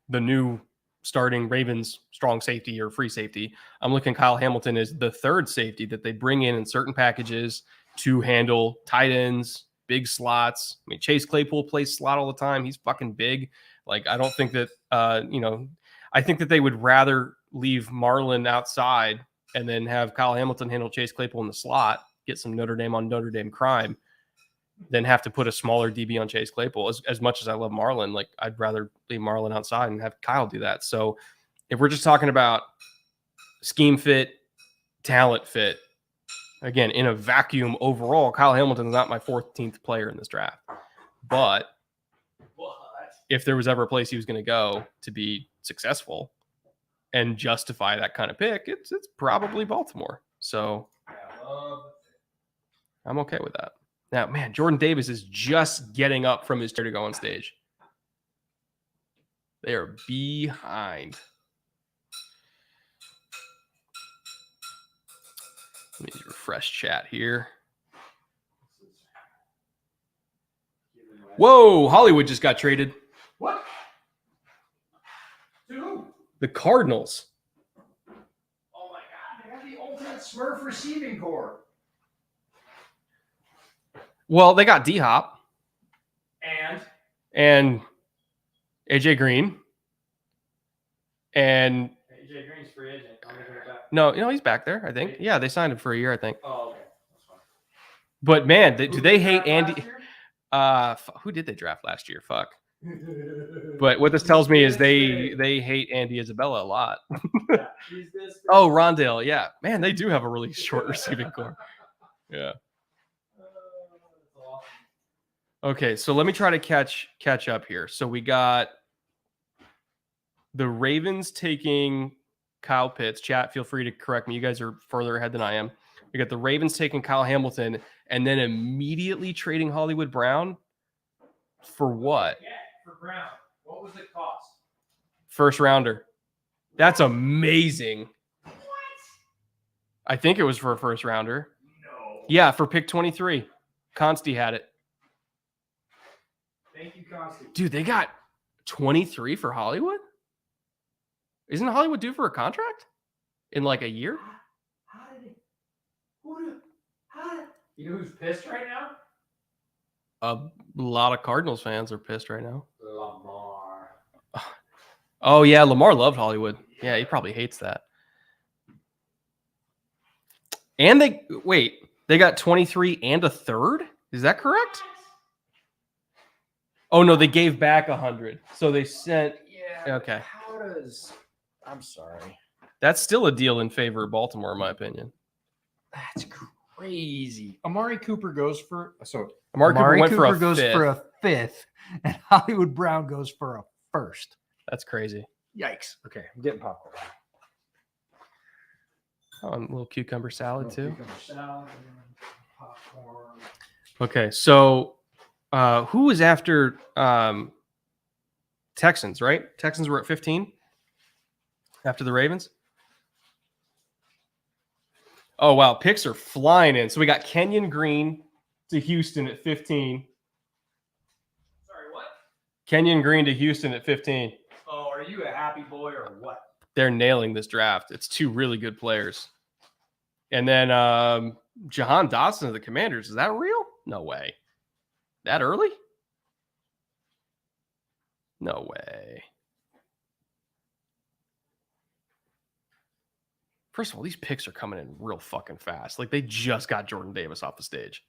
the new starting Ravens strong safety or free safety. I'm looking at Kyle Hamilton as the third safety that they bring in certain packages to handle tight ends, big slots. I mean, Chase Claypool plays slot all the time. He's fucking big. Like, I don't think that, I think that they would rather leave Marlon outside and then have Kyle Hamilton handle Chase Claypool in the slot, get some Notre Dame on Notre Dame crime, than have to put a smaller DB on Chase Claypool. As much as I love Marlon, like, I'd rather leave Marlon outside and have Kyle do that. So if we're just talking about scheme fit, talent fit, again, in a vacuum overall, Kyle Hamilton is not my 14th player in this draft. But if there was ever a place he was going to go to be successful and justify that kind of pick, it's probably Baltimore. So I'm okay with that. Now, man, Jordan Davis is just getting up from his chair to go on stage. They are behind. Let me refresh chat here. Whoa, Hollywood just got traded. What? To who? The Cardinals. Oh my God, they have the ultimate Smurf receiving core. Well, they got D-Hop. And AJ Green. And AJ Green's free agent. No, he's back there, I think. Yeah, they signed him for a year, I think. Oh, okay. That's fine. But man, do they hate Andy? Who did they draft last year? Fuck. But what this tells me is they hate Andy Isabella a lot. Oh, Rondale, yeah. Man, they do have a really short receiving core. Yeah. Okay, so let me try to catch up here. So we got the Ravens taking Kyle Pitts. Chat, feel free to correct me. You guys are further ahead than I am. We got the Ravens taking Kyle Hamilton and then immediately trading Hollywood Brown for what? Yeah, for Brown. What was it cost? First rounder. That's amazing. What? I think it was for a first rounder. No. Yeah, for pick 23. Consti had it. Thank you, Consti. Dude, they got 23 for Hollywood? Isn't Hollywood due for a contract in like a year? You know who's pissed right now? A lot of Cardinals fans are pissed right now. Lamar. Oh, yeah. Lamar loved Hollywood. Yeah, he probably hates that. And they got 23 and a third? Is that correct? Oh, no, they gave back 100. So they sent. Yeah. Okay. How does? I'm sorry. That's still a deal in favor of Baltimore, in my opinion. That's crazy. Amari Cooper goes for Amari Cooper went for a goes fifth. for a fifth, and Hollywood Brown goes for a first. That's crazy. Yikes. Okay, I'm getting popcorn. Oh, and a little cucumber salad too. Cucumber salad, popcorn. Okay, so who was after Texans, right? Texans were at 15 after the Ravens. Oh, wow. Picks are flying in. So we got Kenyon Green to Houston at 15. Sorry, what? Kenyon Green to Houston at 15. Oh, are you a happy boy or what? They're nailing this draft. It's two really good players. And then Jahan Dotson of the Commanders. Is that real? No way. That early? No way. First of all, these picks are coming in real fucking fast. Like, they just got Jordan Davis off the stage.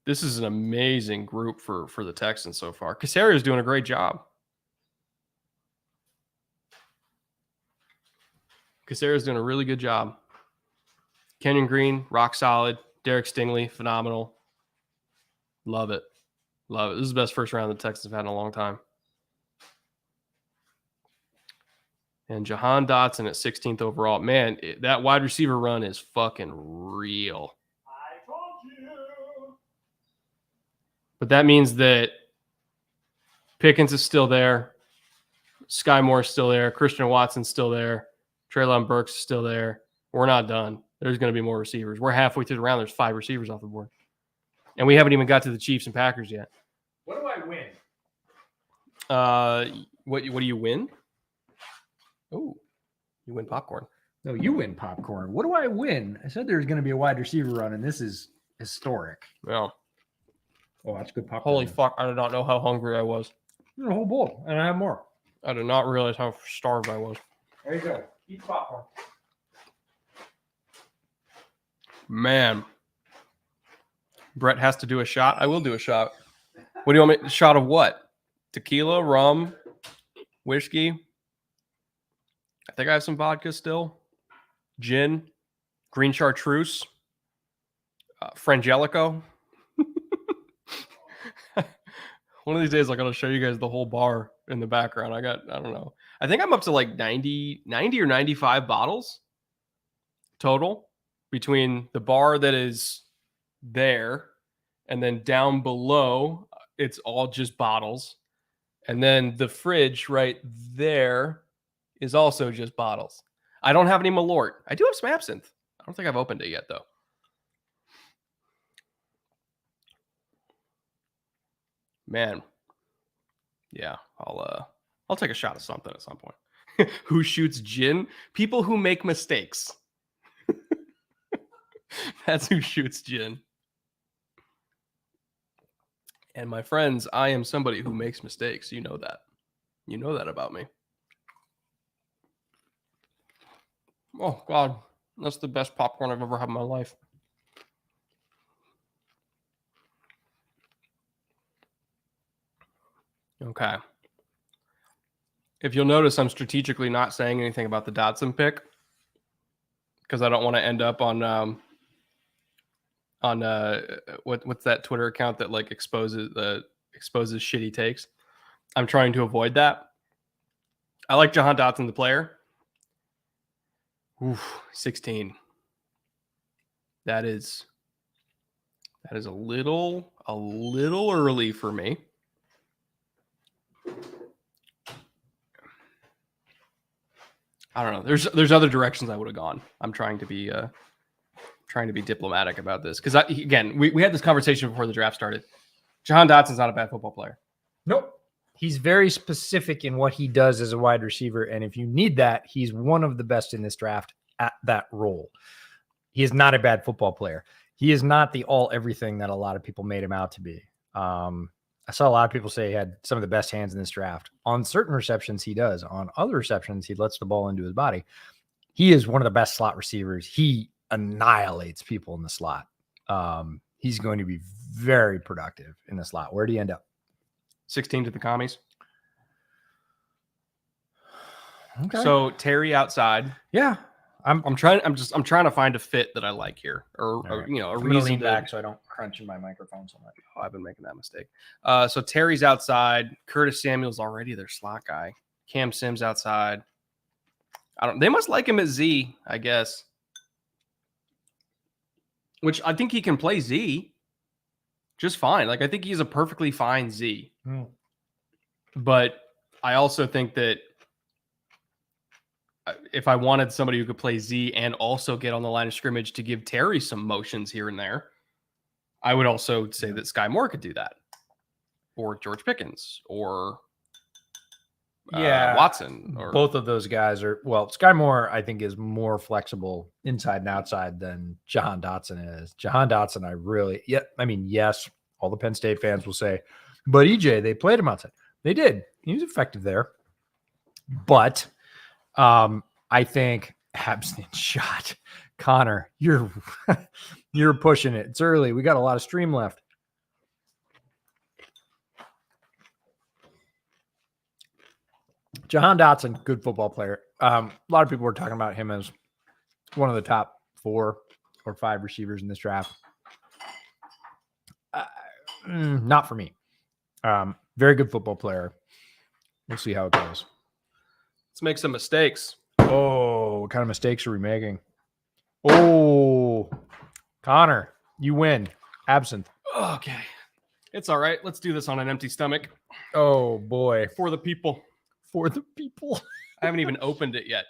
This is an amazing group for the Texans so far. Casario's doing a great job. Casario's doing a really good job. Kenyon Green, rock solid. Derek Stingley, phenomenal. Love it. Love it. This is the best first round the Texans have had in a long time. And Jahan Dotson at 16th overall. Man, that wide receiver run is fucking real. I told you. But that means that Pickens is still there. Sky Moore's still there. Christian Watson's still there. Treylon Burks is still there. We're not done. There's going to be more receivers. We're halfway through the round. There's 5 receivers off the board. And we haven't even got to the Chiefs and Packers yet. What do I win? What do you win? Oh, you win popcorn. No, you win popcorn. What do I win? I said there's going to be a wide receiver run, and this is historic. Well, Oh, that's good popcorn. holy fuck. I did not know how hungry I was. A whole bowl, and I have more. I did not realize how starved I was. There you go. Eat popcorn. Man. Brett has to do a shot. I will do a shot. What do you want me? Shot of what? Tequila, rum, whiskey. I think I have some vodka still. Gin, green chartreuse, Frangelico. One of these days, I'm going to show you guys the whole bar in the background. I don't know. I think I'm up to like 90 or 95 bottles total between the bar that is there and then down below, it's all just bottles. And then the fridge right there is also just bottles. I don't have any Malort. I do have some absinthe. I don't think I've opened it yet, though. Man. Yeah, I'll take a shot of something at some point. Who shoots gin? People who make mistakes. That's who shoots gin. And my friends, I am somebody who makes mistakes. You know that. You know that about me. Oh, God. That's the best popcorn I've ever had in my life. Okay. If you'll notice, I'm strategically not saying anything about the Dotson pick because I don't want to end up on what's that Twitter account that like exposes shitty takes. I'm trying to avoid that. I like Jahan Dotson, the player. Oof, 16. That is a little early for me. I don't know. There's other directions I would have gone. I'm trying to be diplomatic about this because again we had this conversation before the draft started. Jahan Dotson's not a bad football player. Nope. He's very specific in what he does as a wide receiver, and if you need that, he's one of the best in this draft at that role. He is not a bad football player. He is not the all everything that a lot of people made him out to be. I saw a lot of people say he had some of the best hands in this draft. On certain receptions, he does. On other receptions, he lets the ball into his body. He is one of the best slot receivers. He annihilates people in the slot. he's going to be very productive in the slot. Where do you end up? 16 to the commies. Okay. So Terry outside. Yeah. I'm trying to find a fit that I like here, or right. you know, a I'm gonna reason lean to back so I don't crunch in my microphone so much. Oh, I've been making that mistake. So Terry's outside. Curtis Samuel's already their slot guy. Cam Sims outside. They must like him at Z, I guess. Which I think he can play Z just fine. Like I think he's a perfectly fine Z. But I also think that if I wanted somebody who could play Z and also get on the line of scrimmage to give Terry some motions here and there, I would also say that Sky Moore could do that, or George Pickens, or Watson. Or both of those guys are Sky Moore, I think, is more flexible inside and outside than Jahan Dotson is. Jahan Dotson, yes, all the Penn State fans will say, but EJ, they played him outside. They did. He was effective there. But I think absent shot. Connor, you're pushing it. It's early. We got a lot of stream left. Jahan Dotson, good football player. A lot of people were talking about him as one of the top 4 or 5 receivers in this draft. Not for me. Very good football player. We'll see how it goes. Let's make some mistakes. Oh, what kind of mistakes are we making? Oh, Connor, you win. Absinthe. Okay. It's all right. Let's do this on an empty stomach. Oh, boy. For the people. For the people. I haven't even opened it yet.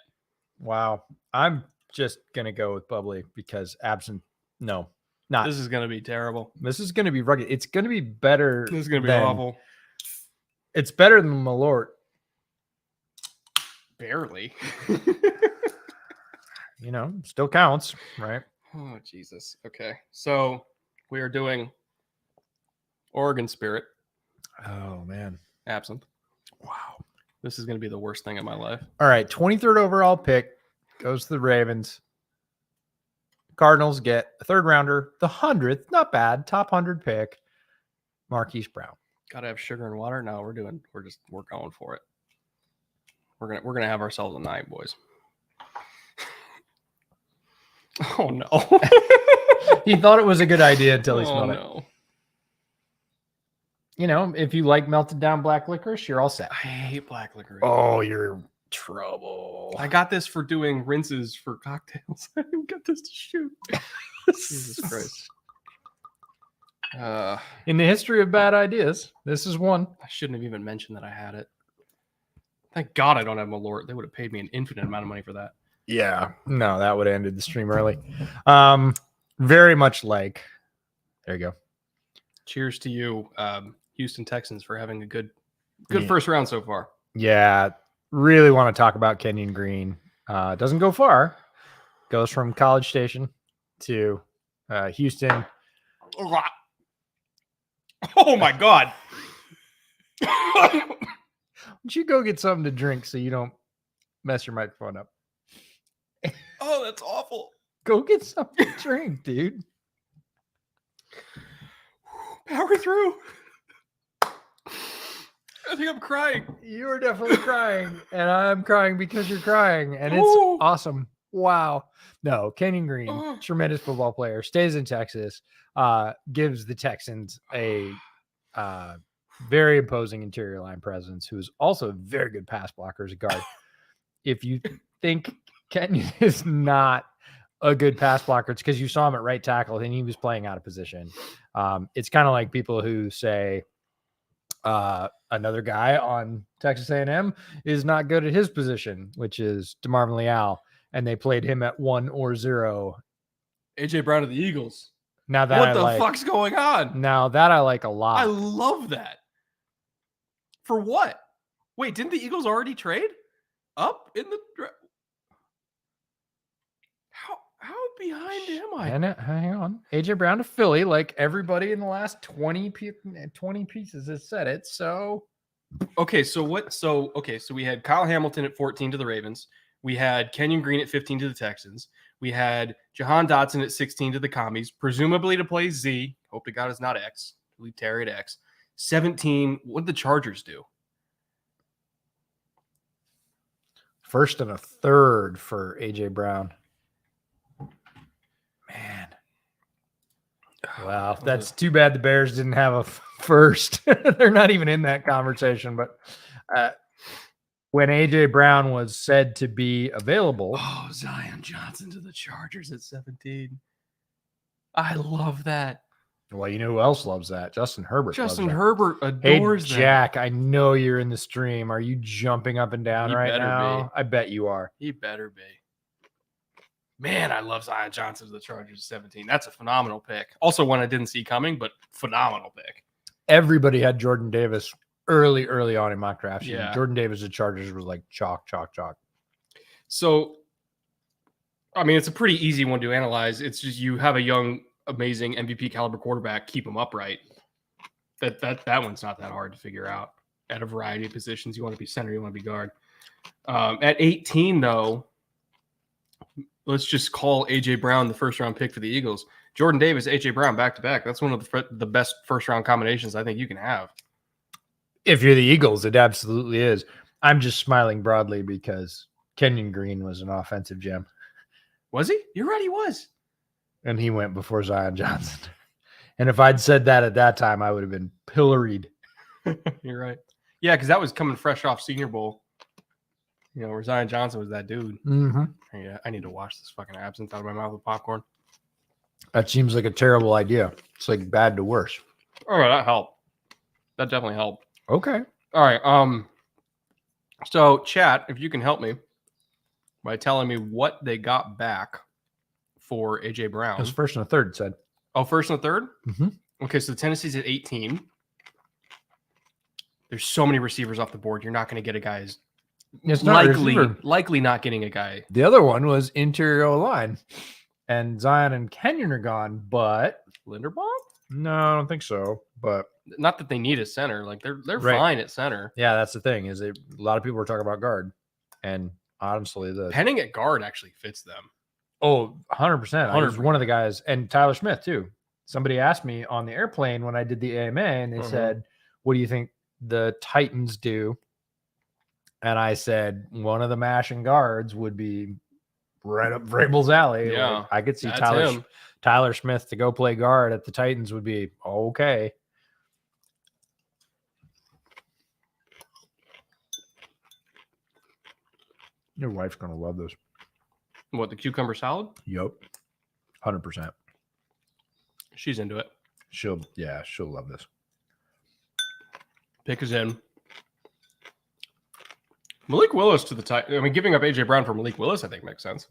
Wow. I'm just going to go with bubbly because absinthe, no. Not. This is going to be terrible. This is going to be rugged. It's going to be better. This is going to be awful. It's better than Malort. Barely. Still counts, right? Oh, Jesus. Okay. So we are doing Oregon Spirit. Oh, man. Absinthe. Wow. This is going to be the worst thing in my life. All right. 23rd overall pick goes to the Ravens. Cardinals get a 3rd rounder, the 100th, not bad, top 100 pick, Marquise Brown. Gotta have sugar and water. No, we're going for it. We're gonna have ourselves a night, boys. Oh no. He thought it was a good idea until he smelled no. it. If you like melted down black licorice, you're all set. I hate black licorice. Oh, you're trouble. I got this for doing rinses for cocktails. I didn't get this to shoot. Jesus Christ. In the history of bad ideas, this is one. I shouldn't have even mentioned that I had it. Thank God I don't have Malort. They would have paid me an infinite amount of money for that. Yeah. No, that would have ended the stream early. Very much like, there you go. Cheers to you, Houston Texans, for having a good first round so far. Yeah. Really want to talk about Kenyon Green. Doesn't go far. Goes from College Station to Houston. Oh my God. Why don't you go get something to drink so you don't mess your microphone up? Oh, that's awful. Go get something to drink, dude. Power through. I think I'm crying. You're definitely crying, and I'm crying because you're crying, and it's awesome. Wow. No, Kenyon Green, tremendous football player, stays in Texas, gives the Texans a very imposing interior line presence, who's also a very good pass blocker as a guard. If you think Kenyon is not a good pass blocker, it's because you saw him at right tackle and he was playing out of position. It's kind of like people who say another guy on Texas A&M is not good at his position, which is DeMarvin Leal, and they played him at 1 or 0. AJ Brown of the Eagles. Now that what the fuck's going on? Now that I like a lot. I love that. For what? Wait, didn't the Eagles already trade up in the draft? How behind am I? And hang on. AJ Brown to Philly, like everybody in the last 20 pieces has said it. So okay, so we had Kyle Hamilton at 14 to the Ravens. We had Kenyon Green at 15 to the Texans. We had Jahan Dotson at 16 to the commies, presumably to play Z. Hope to God it's not X. Leave Terry at X. 17. What did the Chargers do? First and a third for AJ Brown. Man. Wow. That's too bad the Bears didn't have a first. They're not even in that conversation. But when AJ Brown was said to be available. Oh, Zion Johnson to the Chargers at 17. I love that. Well, you know who else loves that? Justin Herbert. Justin Herbert adores that. Hey, Jack, I know you're in the stream. Are you jumping up and down right now? Be. I bet you are. He better be. Man, I love Zion Johnson to the Chargers at 17. That's a phenomenal pick. Also one I didn't see coming, but phenomenal pick. Everybody had Jordan Davis early on in mock drafts. Yeah. Jordan Davis at Chargers was like chalk. So, I mean, it's a pretty easy one to analyze. It's just you have a young, amazing MVP caliber quarterback, keep him upright. That one's not that hard to figure out. At a variety of positions, you want to be center, you want to be guard. At 18, though, let's just call AJ Brown the first round pick for the Eagles. Jordan Davis, AJ Brown, back to back. That's one of the best first round combinations I think you can have. If you're the Eagles, it absolutely is. I'm just smiling broadly because Kenyon Green was an offensive gem. Was he? You're right, he was. And he went before Zion Johnson. And if I'd said that at that time, I would have been pilloried. You're right. Yeah, because that was coming fresh off Senior Bowl. You know, where Zion Johnson was that dude. Mm-hmm. Yeah, I need to wash this fucking absinthe out of my mouth with popcorn. That seems like a terrible idea. It's like bad to worse. All right, that helped. That definitely helped. Okay. All right. So chat, if you can help me by telling me what they got back for AJ Brown. It was first and a third, said. Oh, first and a third? Mm-hmm. Okay, so Tennessee's at 18. There's so many receivers off the board. You're not going to get a guy's likely not getting a guy. The other one was interior line. And Zion and Kenyon are gone, but Linderbaum? No, I don't think so. But not that they need a center. Like they're right. fine at center. Yeah, that's the thing. Is a lot of people were talking about guard. And honestly, the Penning at guard actually fits them. Oh, 100%. I was one of the guys, and Tyler Smith too. Somebody asked me on the airplane when I did the AMA, and they said, "What do you think the Titans do?" And I said, one of the mashing guards would be right up Vrabel's alley. Yeah, like, I could see Tyler Smith to go play guard at the Titans would be okay. Your wife's gonna love this. What, the cucumber salad? Yep. 100%. She's into it. She'll love this. Pick is in. Malik Willis to the Titans. I mean, giving up AJ Brown for Malik Willis, I think makes sense.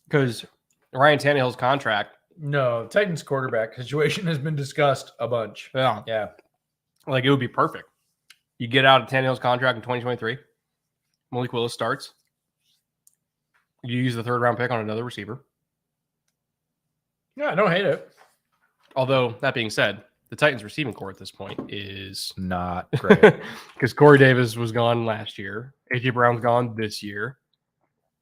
Because Ryan Tannehill's contract. No, Titans quarterback situation has been discussed a bunch. Yeah. Like it would be perfect. You get out of Tannehill's contract in 2023. Malik Willis starts. You use the third round pick on another receiver. Yeah, I don't hate it. Although, that being said, the Titans receiving core at this point is not great. Because Corey Davis was gone last year. AJ Brown's gone this year.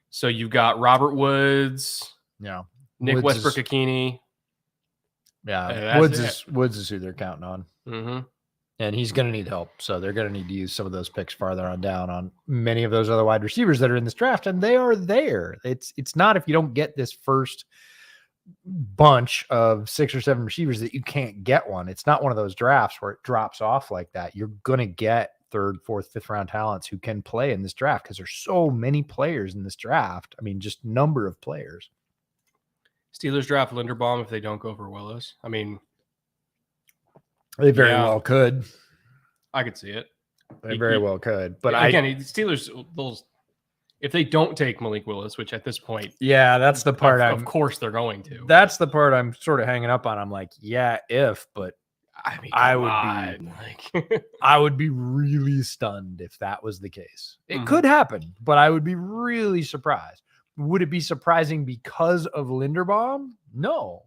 So you've got Robert Woods. Yeah. Nick Westbrook-Akini. Yeah. Woods is who they're counting on. Mm-hmm. And he's going to need help. So they're going to need to use some of those picks farther on down on many of those other wide receivers that are in this draft. And they are there. It's not if you don't get this first bunch of 6 or 7 receivers that you can't get one. It's not one of those drafts where it drops off like that. You're going to get 3rd, 4th, 5th round talents who can play in this draft because there's so many players in this draft. I mean, just number of players. Steelers draft Linderbaum if they don't go for Willis. I mean, they very well could. I could see it. They very well could. But again, Steelers, if they don't take Malik Willis, which at this point, that's the part. Of course, they're going to. That's the part I'm sort of hanging up on. I'm like, but I mean, I would be really stunned if that was the case. It could happen, but I would be really surprised. Would it be surprising because of Linderbaum? No.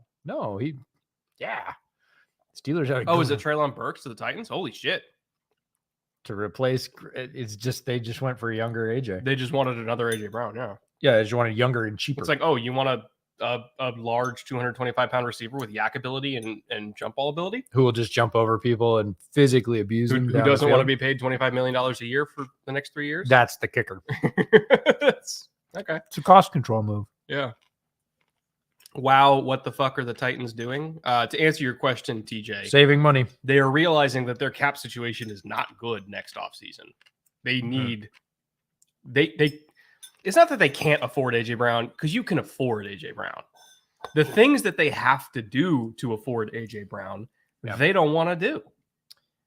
Steelers have. Is it Treylon Burks to the Titans? Holy shit! To replace, it's just they just went for a younger AJ. They just wanted another AJ Brown. Yeah. Yeah, you want a younger and cheaper. It's like, oh, you want a large 225-pound receiver with yak ability and jump ball ability who will just jump over people and physically abuse them. Who doesn't want to be paid $25 million a year for the next 3 years? That's the kicker. Okay. It's a cost control move. Yeah. Wow, what the fuck are the Titans doing? To answer your question, TJ, saving money. They are realizing that their cap situation is not good next offseason. They need they it's not that they can't afford AJ Brown, because you can afford AJ Brown. The things that they have to do to afford AJ Brown, they don't want to do.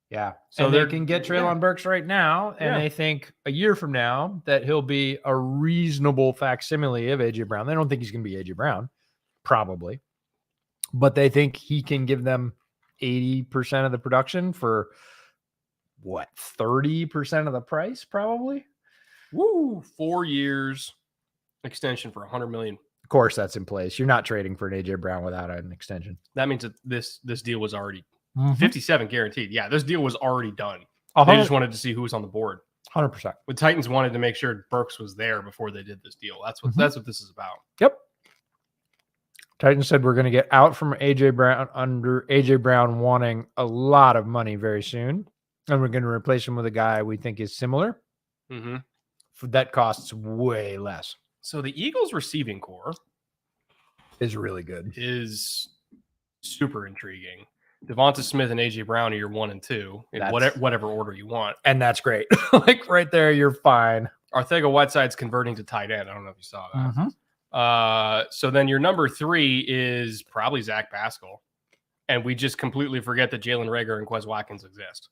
Yeah. So they can get Treylon Burks right now, and they think a year from now that he'll be a reasonable facsimile of AJ Brown. They don't think he's going to be AJ Brown, probably, but they think he can give them 80% of the production for what, 30% of the price, probably. Woo! 4 years extension for $100 million. Of course, that's in place. You're not trading for an AJ Brown without an extension. That means that this deal was already 57 guaranteed. Yeah, this deal was already done. They just wanted to see who was on the board. 100%. The Titans wanted to make sure Burks was there before they did this deal. That's what this is about. Yep. Titans said we're going to get out from AJ Brown under AJ Brown wanting a lot of money very soon, and we're going to replace him with a guy we think is similar. That costs way less. So the Eagles receiving core is really good. Is super intriguing. Devonta Smith and AJ Brown are your 1 and 2 in whatever order you want, and that's great. Like right there, you're fine. Arcega-Whiteside's converting to tight end. I don't know if you saw that. So then your number 3 is probably Zach Pascal, and we just completely forget that Jalen Reagor and Quez Watkins exist.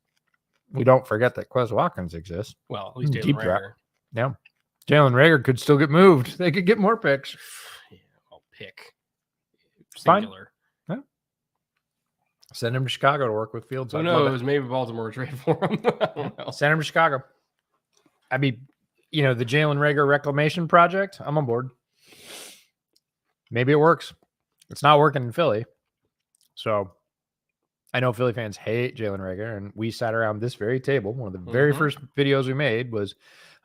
We don't forget that Quez Watkins exists. Well, at least Jalen Reagor. Yeah, Jalen Reagor could still get moved. They could get more picks. Yeah, I'll pick. Singular. Yeah. Send him to Chicago to work with Fields. Who knows? Maybe Baltimore will trade for him. I don't know. Send him to Chicago. I mean, the Jalen Reagor reclamation project, I'm on board. Maybe it works. It's not working in Philly. So I know Philly fans hate Jalen Reagor, and we sat around this very table. One of the very first videos we made was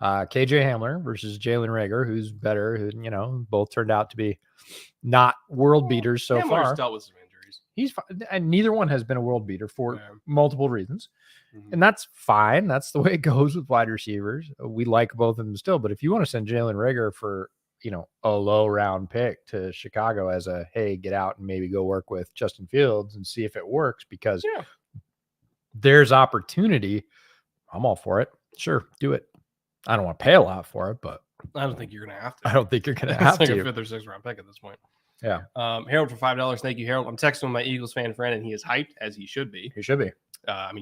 KJ Hamler versus Jalen Reagor, who's better. Who, both turned out to be not world beaters so Hamler's far. dealt with some injuries. He's fine, and neither one has been a world beater for multiple reasons. And that's fine. That's the way it goes with wide receivers. We like both of them still, but if you want to send Jalen Reagor for, a low round pick to Chicago as a, hey, get out and maybe go work with Justin Fields and see if it works, because there's opportunity. I'm all for it. Sure. Do it. I don't want to pay a lot for it, but I don't think you're going to have to. I don't think you're going to have like to. a 5th or 6th round pick at this point. Yeah. Harold for $5. Thank you, Harold. I'm texting with my Eagles fan friend, and he is hyped, as he should be. He should be.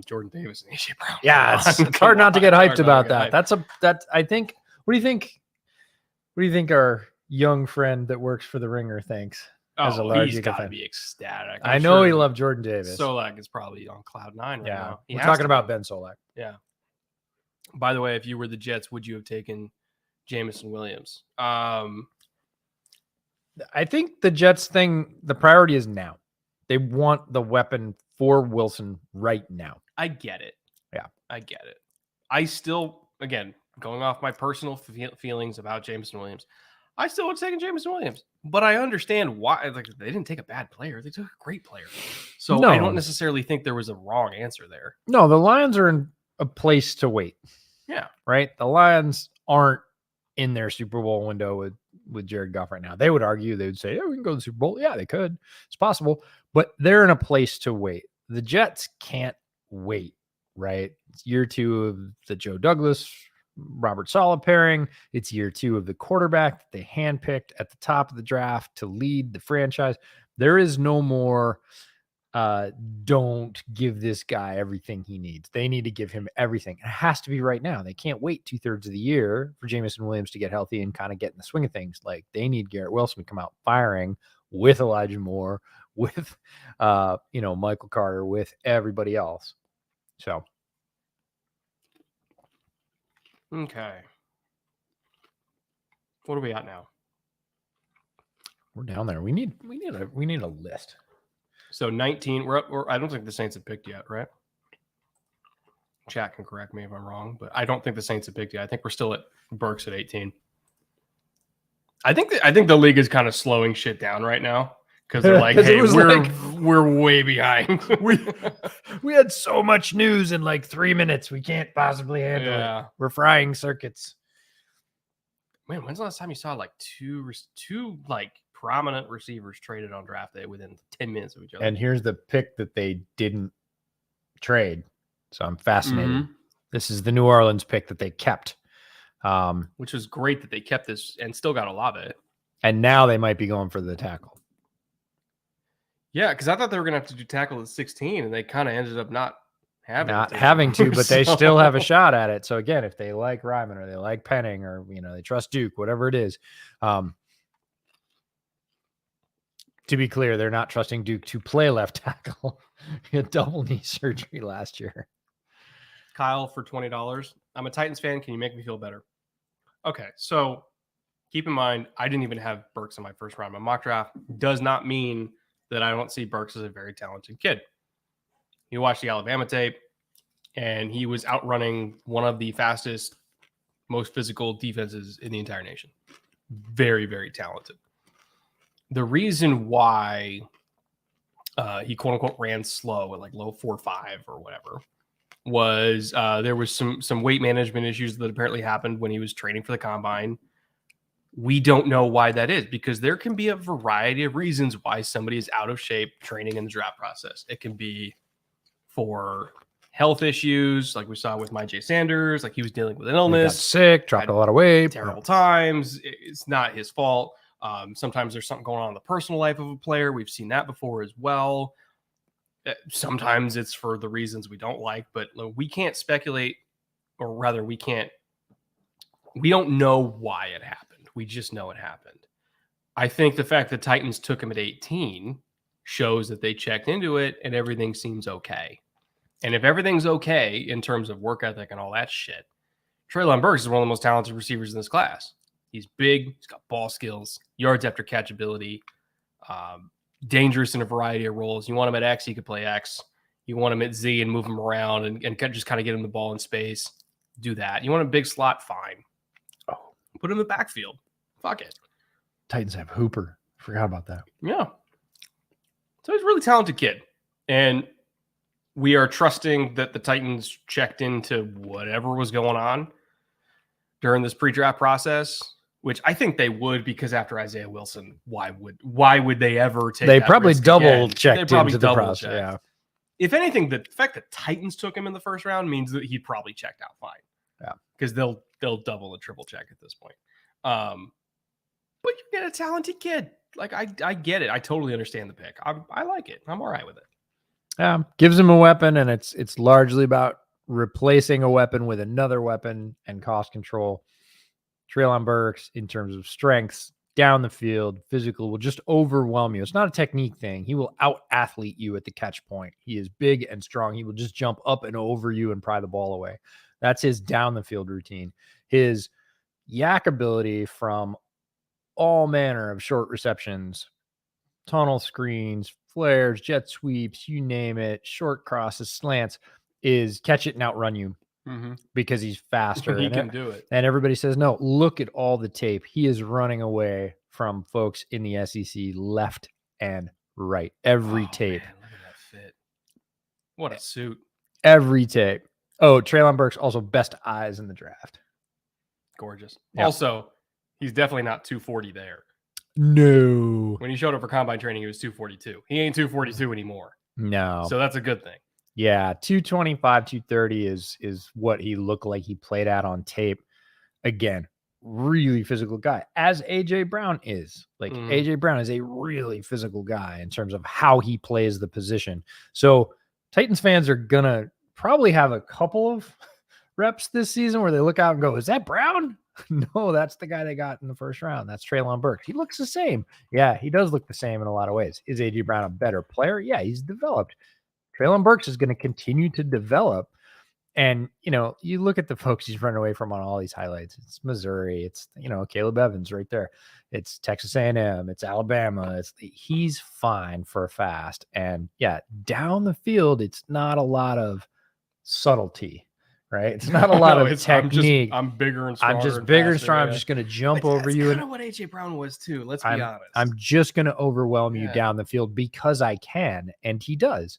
Jordan Davis and AJ Brown. Yeah, it's hard not to get hyped about that. I think. What do you think? What do you think our young friend that works for the Ringer thinks? He's got to be ecstatic. I know he loved Jordan Davis. Solak is probably on cloud 9 right now. We're talking about Ben Solak. Yeah. By the way, if you were the Jets, would you have taken Jameson Williams? I think the Jets thing, the priority is now. They want the weapon for Wilson right now. I get it. Yeah. I get it. I still, again, going off my personal feelings about Jameson Williams, I still would have taken Jameson Williams. But I understand why. Like, they didn't take a bad player. They took a great player. So I don't necessarily think there was a wrong answer there. No, the Lions are in a place to wait. Yeah. Right? The Lions aren't in their Super Bowl window with Jared Goff right now. They would argue, they would say, we can go to the Super Bowl. Yeah, they could. It's possible. But they're in a place to wait. The Jets can't wait, right? It's year 2 of the Joe Douglas, Robert Saleh pairing. It's year 2 of the quarterback that they handpicked at the top of the draft to lead the franchise. There is no more don't give this guy everything he needs. They need to give him everything. It has to be right now. They can't wait 2/3 of the year for Jameson Williams to get healthy and kind of get in the swing of things. Like, they need Garrett Wilson to come out firing with Elijah Moore, with Michael Carter, with everybody else. So okay, what are we at now? We're down there. We need a list. So 19. I don't think the Saints have picked yet, right? Chat can correct me if I'm wrong, but I don't think the Saints have picked yet. I think we're still at Burks at 18. I think the league is kind of slowing shit down right now because they're like, 'Cause it hey, was we're way behind. we had so much news in like 3 minutes. We can't possibly handle it. We're frying circuits. Man, when's the last time you saw like two like prominent receivers traded on draft day within 10 minutes of each other? And here's the pick that they didn't trade. So I'm fascinated. This is the New Orleans pick that they kept. Which was great that they kept this and still got Olave. And now they might be going for the tackle. Yeah, because I thought they were going to have to do tackle at 16, and they kind of ended up not having to, but they still have a shot at it. So again, if they like Ryman or they like Penning or they trust Duke, whatever it is, to be clear, they're not trusting Duke to play left tackle. He had double knee surgery last year. Kyle for $20. I'm a Titans fan. Can you make me feel better? Okay, so keep in mind, I didn't even have Burks in my first round. My mock draft does not mean that I don't see Burks as a very talented kid. You watch the Alabama tape, and he was outrunning one of the fastest, most physical defenses in the entire nation. Very, very talented. The reason why he quote unquote ran slow at like low 4.5 or whatever was there was some weight management issues that apparently happened when he was training for the combine. We don't know why that is, because there can be a variety of reasons why somebody is out of shape training in the draft process. It can be for health issues, like we saw with my Jay Sanders, like he was dealing with an illness, got sick, dropped a lot of weight, terrible times. It's not his fault. Sometimes there's something going on in the personal life of a player. We've seen that before as well. Sometimes it's for the reasons we don't like, but we can't speculate, or rather we don't know why it happened. We just know it happened. I think the fact that Titans took him at 18 shows that they checked into it and everything seems okay. And if everything's okay in terms of work ethic and all that shit, Treylon Burks is one of the most talented receivers in this class. He's big. He's got ball skills, yards after catch ability, dangerous in a variety of roles. You want him at X, he could play X. You want him at Z and move him around and just kind of get him the ball in space. Do that. You want a big slot? Fine. Put him in the backfield. Fuck it. Titans have Hooper. Forgot about that. Yeah. So he's a really talented kid. And we are trusting that the Titans checked into whatever was going on during this pre-draft process, which I think they would, because after Isaiah Wilson, why would they ever take They that probably risk double again? checked They probably into the double process. checked. Yeah. If anything, the fact that Titans took him in the first round means that he probably checked out fine. Yeah. Because they'll double and triple check at this point. But you get a talented kid. Like I get it. I totally understand the pick. I like it. I'm all right with it. Yeah, gives him a weapon, and it's largely about replacing a weapon with another weapon and cost control. Treylon Burks, in terms of strengths, down the field, physical, will just overwhelm you. It's not a technique thing. He will out-athlete you at the catch point. He is big and strong. He will just jump up and over you and pry the ball away. That's his down the field routine. His yak ability from all manner of short receptions, tunnel screens, flares, jet sweeps, you name it, short crosses, slants, is catch it and outrun you because he's faster. He can do it. And everybody says, no, look at all the tape. He is running away from folks in the SEC left and right. Every tape. Man, look at that fit. What a suit. Every tape. Oh, Treylon Burks, also best eyes in the draft. Gorgeous. Yeah. Also, he's definitely not 240 there. No. When he showed up for combine training, he was 242. He ain't 242 anymore. No. So that's a good thing. Yeah, 225, 230 is what he looked like he played at on tape. Again, really physical guy, as AJ Brown is. Like AJ Brown is a really physical guy in terms of how he plays the position. So Titans fans are gonna probably have a couple of reps this season where they look out and go, is that Brown? No, that's the guy they got in the first round. That's Treylon Burks. He looks the same. Yeah, he does look the same in a lot of ways. Is AJ Brown a better player? Yeah, he's developed. Treylon Burks is going to continue to develop. And, you look at the folks he's running away from on all these highlights. It's Missouri. It's, Caleb Evans right there. It's Texas A&M. It's Alabama. He's fine for fast. And, yeah, down the field, it's not a lot of subtlety, right? It's not a lot of technique. I'm bigger and I'm stronger. just and bigger and faster, strong. yeah. I'm just going to jump But over you. That's And kind of what AJ Brown was too. Let's be honest. I'm just going to overwhelm you Yeah. down the field because I can. And he does.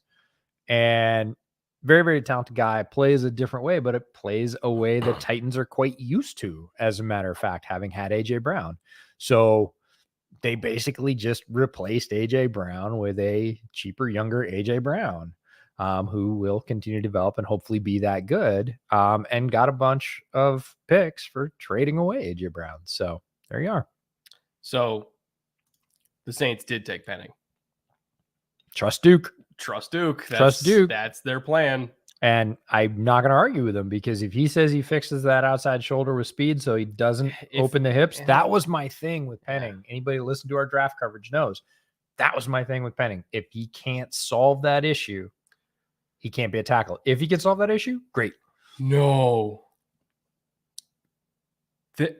And very, very talented guy, plays a different way, but it plays a way that Titans are quite used to, as a matter of fact, having had AJ Brown. So they basically just replaced AJ Brown with a cheaper, younger AJ Brown, who will continue to develop and hopefully be that good, and got a bunch of picks for trading away AJ Brown. So there you are. So the Saints did take Penning. Trust Duke. Trust Duke. Trust Duke. That's their plan. And I'm not going to argue with him, because if he says he fixes that outside shoulder with speed so he doesn't open the hips, that was my thing with Penning. Anybody who listened to our draft coverage knows that was my thing with Penning. If he can't solve that issue, he can't be a tackle. If he can solve that issue, great. No. They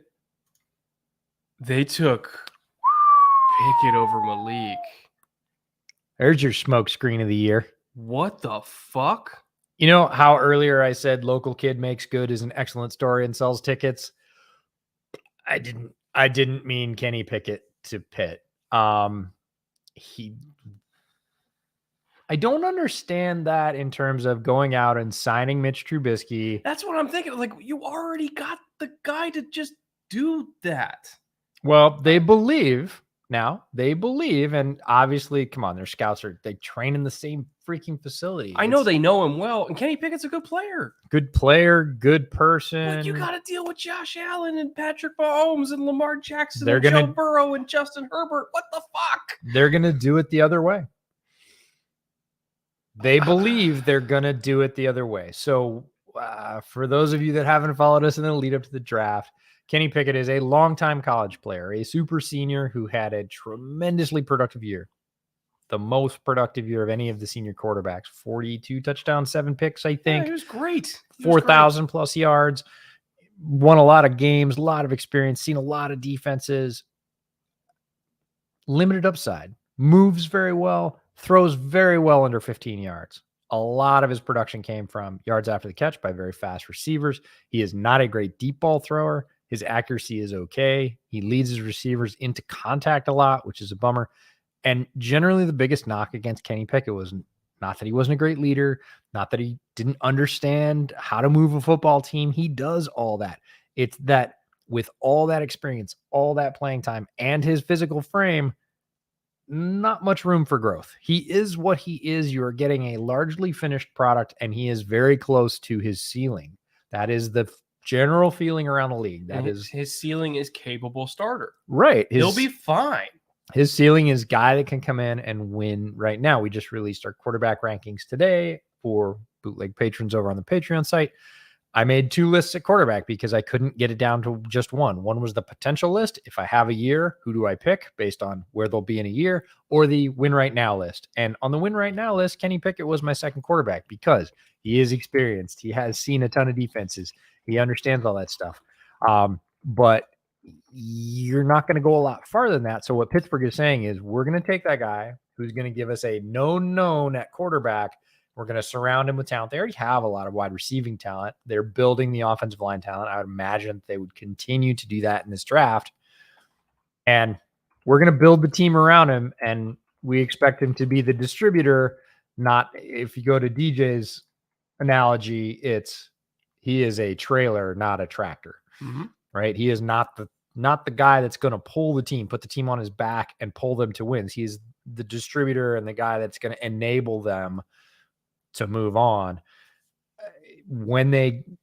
took Pickett over Malik. There's your smoke screen of the year. What the fuck? You know how earlier I said local kid makes good is an excellent story and sells tickets? I didn't mean Kenny Pickett to Pitt. I don't understand that in terms of going out and signing Mitch Trubisky. That's what I'm thinking. Like, you already got the guy to just do that. Well, they believe now. They believe, and obviously, come on, their scouts they train in the same freaking facility. I know they know him well, and Kenny Pickett's a good player. Good player, good person. But you got to deal with Josh Allen and Patrick Mahomes and Lamar Jackson They're and Joe Burrow and Justin Herbert. What the fuck? They're going to do it the other way. They believe they're going to do it the other way. So for those of you that haven't followed us in the lead up to the draft, Kenny Pickett is a longtime college player, a super senior who had a tremendously productive year. The most productive year of any of the senior quarterbacks. 42 touchdowns, 7 picks, I think. Yeah, he was great. 4,000 plus yards. Won a lot of games, a lot of experience, seen a lot of defenses. Limited upside. Moves very well. Throws very well under 15 yards. A lot of his production came from yards after the catch by very fast receivers. He is not a great deep ball thrower. His accuracy is okay. He leads his receivers into contact a lot, which is a bummer. And generally the biggest knock against Kenny Pickett was not that he wasn't a great leader, not that he didn't understand how to move a football team. He does all that. It's that with all that experience, all that playing time, and his physical frame, not much room for growth. He is what he is. You are getting a largely finished product, and he is very close to his ceiling. That is the general feeling around the league. That is his ceiling is capable starter. Right. He'll be fine. His ceiling is guy that can come in and win right now. We just released our quarterback rankings today for bootleg patrons over on the Patreon site. I made 2 lists at quarterback because I couldn't get it down to just one. One was the potential list. If I have a year, who do I pick based on where they'll be in a year, or the win right now list? And on the win right now list, Kenny Pickett was my second quarterback because he is experienced. He has seen a ton of defenses. He understands all that stuff. But you're not going to go a lot farther than that. So what Pittsburgh is saying is we're going to take that guy who's going to give us a known at quarterback. We're going to surround him with talent. They already have a lot of wide receiving talent. They're building the offensive line talent. I would imagine they would continue to do that in this draft. And we're going to build the team around him, and we expect him to be the distributor, not, if you go to DJ's analogy, he is a trailer, not a tractor, right? He is not the guy that's going to pull the team, put the team on his back and pull them to wins. He's the distributor and the guy that's going to enable them to move on.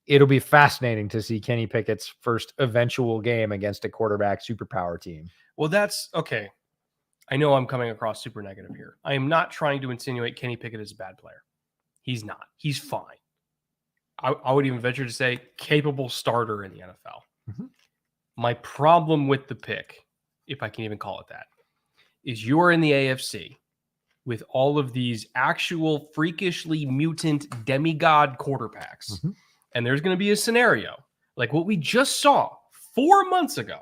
It'll be fascinating to see Kenny Pickett's first eventual game against a quarterback superpower team. Well, that's okay. I know I'm coming across super negative here. I am not trying to insinuate Kenny Pickett is a bad player. He's not. He's fine. I would even venture to say capable starter in the NFL. Mm-hmm. My problem with the pick, if I can even call it that, is you're in the AFC with all of these actual freakishly mutant demigod quarterbacks. Mm-hmm. And there's going to be a scenario like what we just saw 4 months ago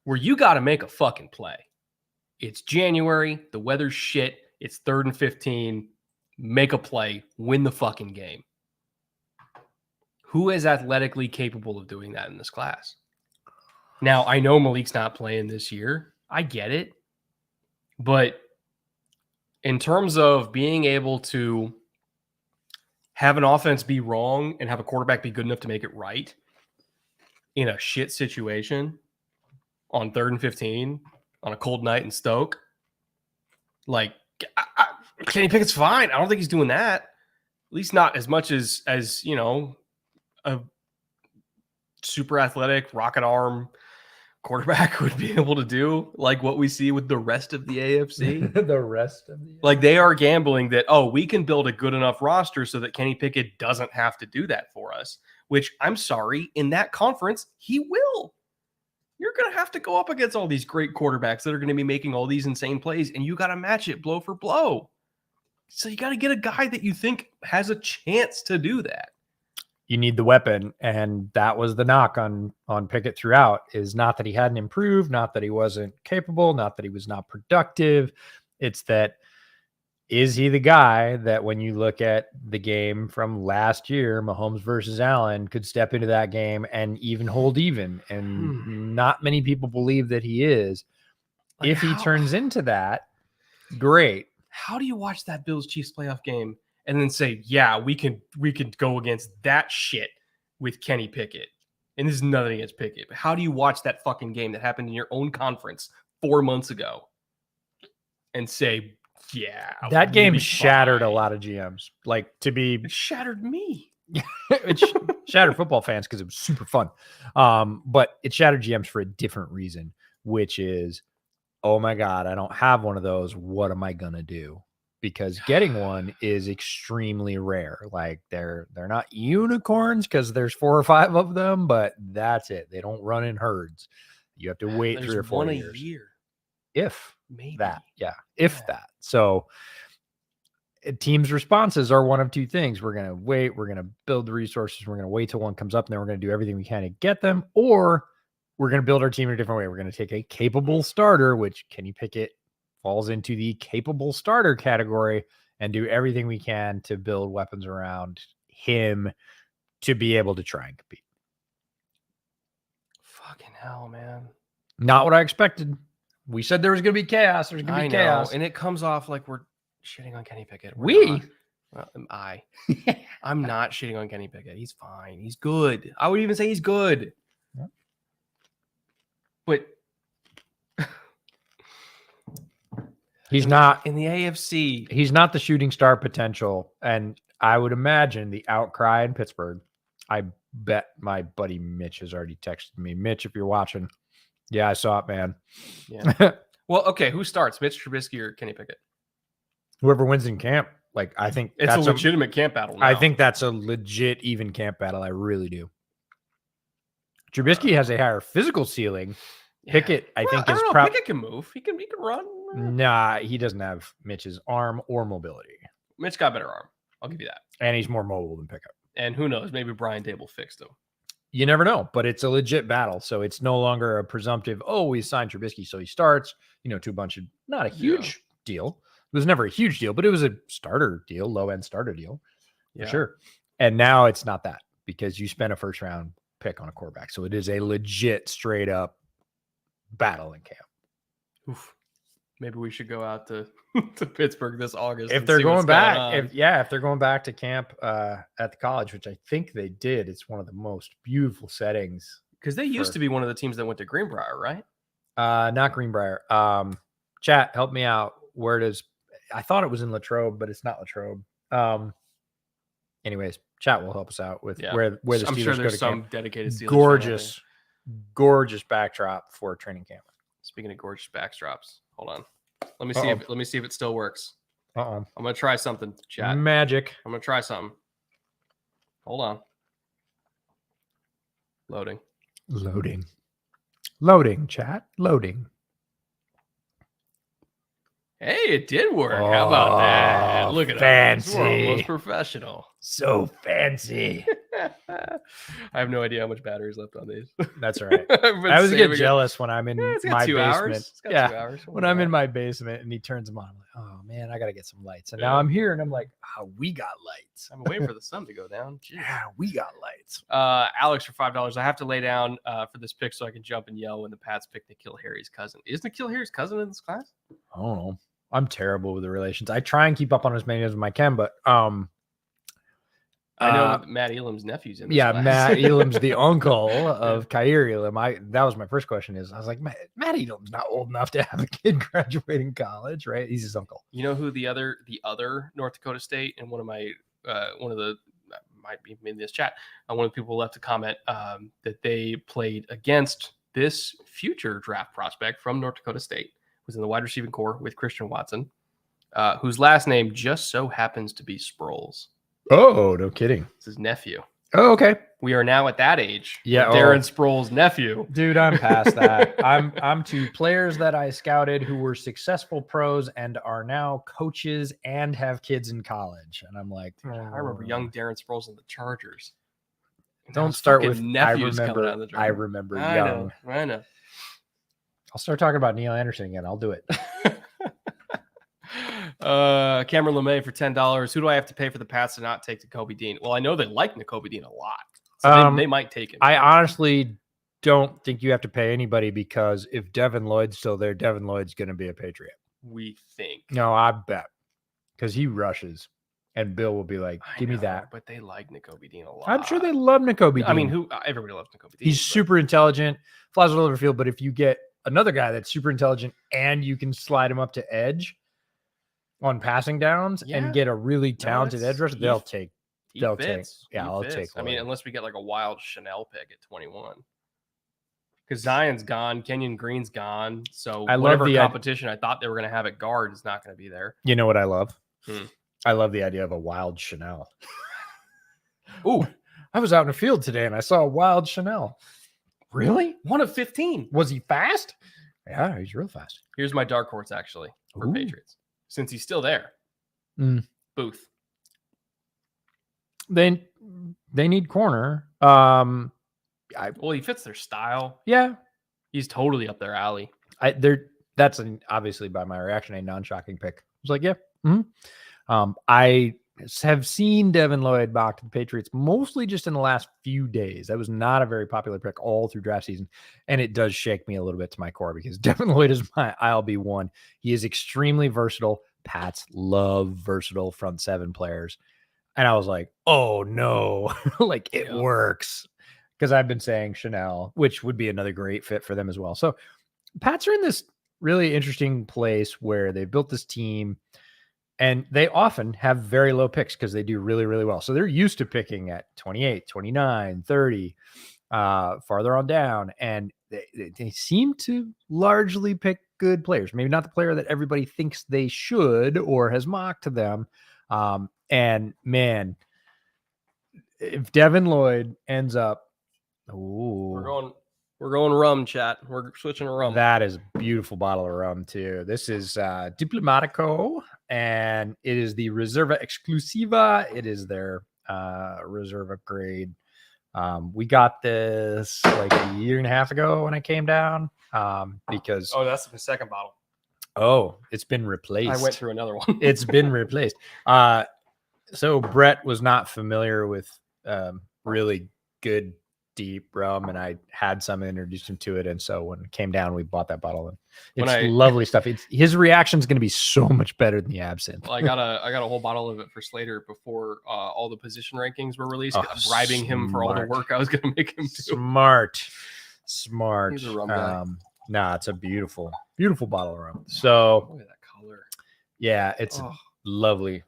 where you got to make a fucking play. It's January. The weather's shit. It's 3rd and 15. Make a play. Win the fucking game. Who is athletically capable of doing that in this class? Now, I know Malik's not playing this year. I get it. But in terms of being able to have an offense be wrong and have a quarterback be good enough to make it right in a shit situation on 3rd and 15 on a cold night in Stoke, like, Kenny Pickett's fine. I don't think he's doing that. At least not as much as you know, a super athletic rocket arm quarterback would be able to do, like what we see with the rest of the AFC. The rest of the Like, they are gambling that, oh, we can build a good enough roster so that Kenny Pickett doesn't have to do that for us, which, I'm sorry, in that conference, he will. You're going to have to go up against all these great quarterbacks that are going to be making all these insane plays, and you got to match it blow for blow. So you got to get a guy that you think has a chance to do that. You need the weapon, and that was the knock on Pickett throughout, is not that he hadn't improved, not that he wasn't capable, not that he was not productive. It's that, is he the guy that when you look at the game from last year, Mahomes versus Allen, could step into that game and even hold even? And not many people believe that he is. Like, if he turns into that, great. How do you watch that Bills-Chiefs playoff game and then say, yeah, we can go against that shit with Kenny Pickett? And this is nothing against Pickett, but how do you watch that fucking game that happened in your own conference 4 months ago and say, yeah, that game we'll shattered fine. a lot of GMs. Like, to be, It shattered me. it shattered football fans because it was super fun. But it shattered GMs for a different reason, which is, oh my God, I don't have one of those. What am I gonna do? Because getting one is extremely rare. Like, they're not unicorns because there's 4 or 5 of them, but that's it. They don't run in herds. You have to wait 3 or 4 years. A year. If Maybe that, that. So teams' responses are one of 2 things. We're going to wait. We're going to build the resources. We're going to wait till one comes up, and then we're going to do everything we can to get them. Or we're going to build our team in a different way. We're going to take a capable starter, which Kenny Pickett falls into the capable starter category, and do everything we can to build weapons around him to be able to try and compete. Fucking hell, man. Not what I expected. We said there was going to be chaos. There's going to be chaos. And it comes off like we're shitting on Kenny Pickett. I'm not shitting on Kenny Pickett. He's fine. He's good. I would even say he's good. Yeah. But he's not in the AFC. He's not the shooting star potential. And I would imagine the outcry in Pittsburgh. I bet my buddy Mitch has already texted me. Mitch, if you're watching. Yeah, I saw it, man. Yeah. Well, okay. Who starts? Mitch Trubisky or Kenny Pickett? Whoever wins in camp. Like, I think it's a legitimate camp battle now. I think that's a legit even camp battle. I really do. Trubisky has a higher physical ceiling. Pickett, I think, is probably Pickett can move. He can run. Nah, he doesn't have Mitch's arm or mobility. Mitch got better arm. I'll give you that. And he's more mobile than Pickett. And who knows? Maybe Brian Dable fixed him. You never know, but it's a legit battle. So it's no longer a presumptive, oh, we signed Trubisky, so he starts, to a bunch of, not a huge deal. It was never a huge deal, but it was a starter deal, low-end starter deal, for sure. And now it's not that, because you spent a first-round pick on a quarterback. So it is a legit, straight-up battle in camp. Oof. Maybe we should go out to Pittsburgh this August. If they're going back, if they're going back to camp at the college, which I think they did, it's one of the most beautiful settings. Because they used to be one of the teams that went to Greenbrier, right? Not Greenbrier. Chat, help me out. Where does I thought it was in Latrobe, but it's not Latrobe. Anyways, chat will help us out with where the Steelers I'm sure there's go to some camp. dedicated Steelers. Gorgeous backdrop for training camp. Speaking of gorgeous backdrops, hold on. Let me see if it still works. I'm gonna try something, chat. Magic. I'm gonna try something. Hold on. Loading, chat. Loading. Hey, it did work. How about that? Look at fancy. Us. We're almost professional. So fancy. I have no idea how much battery's left on these. That's all right. I've been I always get saving it. jealous when I'm in It's got my 2 basement. hours. It's got Yeah, 2 hours. when I'm in my basement and he turns them on, I'm like, oh man, I gotta get some lights. And now Yeah. I'm here and I'm like, oh, we got lights. I'm waiting for the sun to go down. Jeez. Yeah, we got lights. Alex for $5. I have to lay down for this pick so I can jump and yell when the Pats pick N'Keal Harry's cousin. Is N'Keal Harry's cousin in this class? I don't know. I'm terrible with the relations. I try and keep up on as many as I can, but I know Matt Elam's nephew's in this yeah, class. Matt Elam's the uncle of Kyer Elam. That was my first question. I was like, Matt Elam's not old enough to have a kid graduating college, right? He's his uncle. You know who the other North Dakota State, and one of the might be in this chat. One of the people left a comment that they played against this future draft prospect from North Dakota State, was in the wide receiving core with Christian Watson, whose last name just so happens to be Sproles. Oh, no kidding. It's his nephew. Oh, okay. We are now at that age. Yeah, Darren Sproles' nephew. Dude, I'm past that. I'm to players that I scouted who were successful pros and are now coaches and have kids in college. And I'm like, I remember young Darren Sproles in the Chargers. Don't start with nephews coming out of the draft. I remember I young. know. I'll start talking about Neil Anderson again. I'll do it. Cameron LeMay for $10. Who do I have to pay for the Pats to not take Nakobe Dean? Well, I know they like Nakobe Dean a lot, so they might take him. I honestly don't think you have to pay anybody, because if Devin Lloyd's still there, Devin Lloyd's going to be a Patriot. We think. No, I bet, because he rushes, and Bill will be like, "Give me that." But they like Nakobe Dean a lot. I'm sure they love Nakobe Dean. I mean, everybody loves Nakobe Dean. He's super intelligent, flies all over the field. But if you get another guy that's super intelligent and you can slide him up to edge on passing downs and get a really talented edge rusher, they'll take. I'll take. I mean, unless we get like a wild Chanel pick at 21, because Zion's gone, Kenyon Green's gone. So I whatever love the competition I thought they were going to have at guard is not going to be there. You know what I love? I love the idea of a wild Chanel. Ooh, I was out in the field today and I saw a wild Chanel. Really? 1 of 15. Was he fast? Yeah, he's real fast. Here's my dark horse actually for Patriots, since he's still there. Booth. They need corner. Well, he fits their style. Yeah, he's totally up their alley. That's obviously, by my reaction, a non-shocking pick. I was like, yeah. I have seen Devin Lloyd mocked to the Patriots mostly just in the last few days. That was not a very popular pick all through draft season, and it does shake me a little bit to my core, because Devin Lloyd is my ILB1. He is extremely versatile. Pats love versatile front seven players. And I was like, oh no, like it works. Because I've been saying Chanel, which would be another great fit for them as well. So Pats are in this really interesting place where they built this team, and they often have very low picks because they do really, really well. So they're used to picking at 28, 29, 30, farther on down. And they seem to largely pick good players. Maybe not the player that everybody thinks they should or has mocked to them. And man, if Devin Lloyd ends up, we're going rum, chat. We're switching to rum. That is a beautiful bottle of rum too. This is Diplomatico, and it is the Reserva Exclusiva. It is their Reserva grade. We got this like a year and a half ago when I came down, because that's the second bottle. Oh, it's been replaced. I went through another one. It's been replaced. So Brett was not familiar with really good deep rum, and I had some and introduced him to it. And so when it came down, we bought that bottle, and it's lovely stuff. His reaction is going to be so much better than the absinthe. Well, I got a whole bottle of it for Slater before all the position rankings were released, bribing him for all the work I was going to make him do. Smart. He's a rum guy. It's a beautiful bottle of rum. So look at that color. Yeah, it's lovely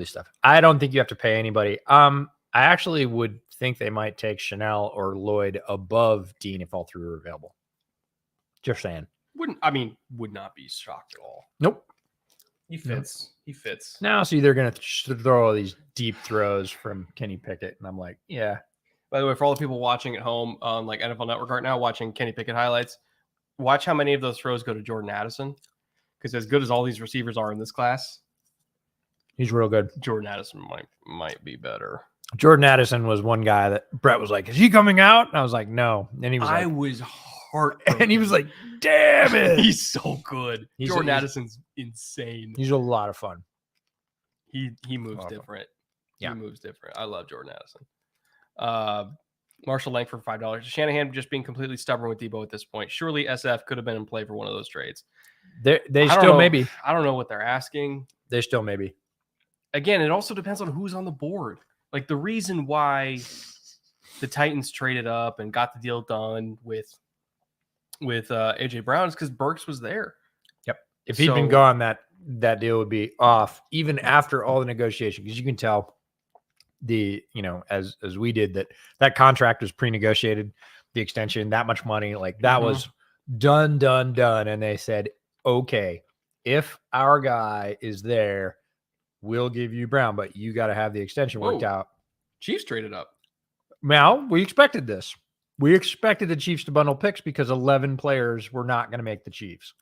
stuff. I don't think you have to pay anybody. I actually would think they might take Chanel or Lloyd above Dean if all three are available. Just saying. Would not be shocked at all. Nope. He fits. Now, so they're going to throw all these deep throws from Kenny Pickett, and I'm like, yeah. By the way, for all the people watching at home on like NFL Network right now, watching Kenny Pickett highlights, watch how many of those throws go to Jordan Addison, because as good as all these receivers are in this class, he's real good. Jordan Addison might be better. Jordan Addison was one guy that Brett was like, "Is he coming out?" And I was like, "No." And he was I like, was heartbroken. and he was like, "Damn it!" He's so good. Jordan he's- Addison's insane. He's a lot of fun. He moves Awesome. different. Yeah. He moves different. I love Jordan Addison. Marshall Langford for $5. Shanahan just being completely stubborn with Debo at this point. Surely SF could have been in play for one of those trades. They I don't still know. maybe. I don't know what they're asking. They still maybe. Again, it also depends on who's on the board. Like the reason why the Titans traded up and got the deal done with AJ Brown is because Burks was there. Yep. If he'd been gone, that deal would be off even after all the negotiation, because you can tell as we did that contract was pre-negotiated, the extension, that much money, like that was done. And they said, okay, if our guy is there, we'll give you Brown, but you got to have the extension worked out. Chiefs traded up. Now, we expected this. We expected the Chiefs to bundle picks because 11 players were not going to make the Chiefs.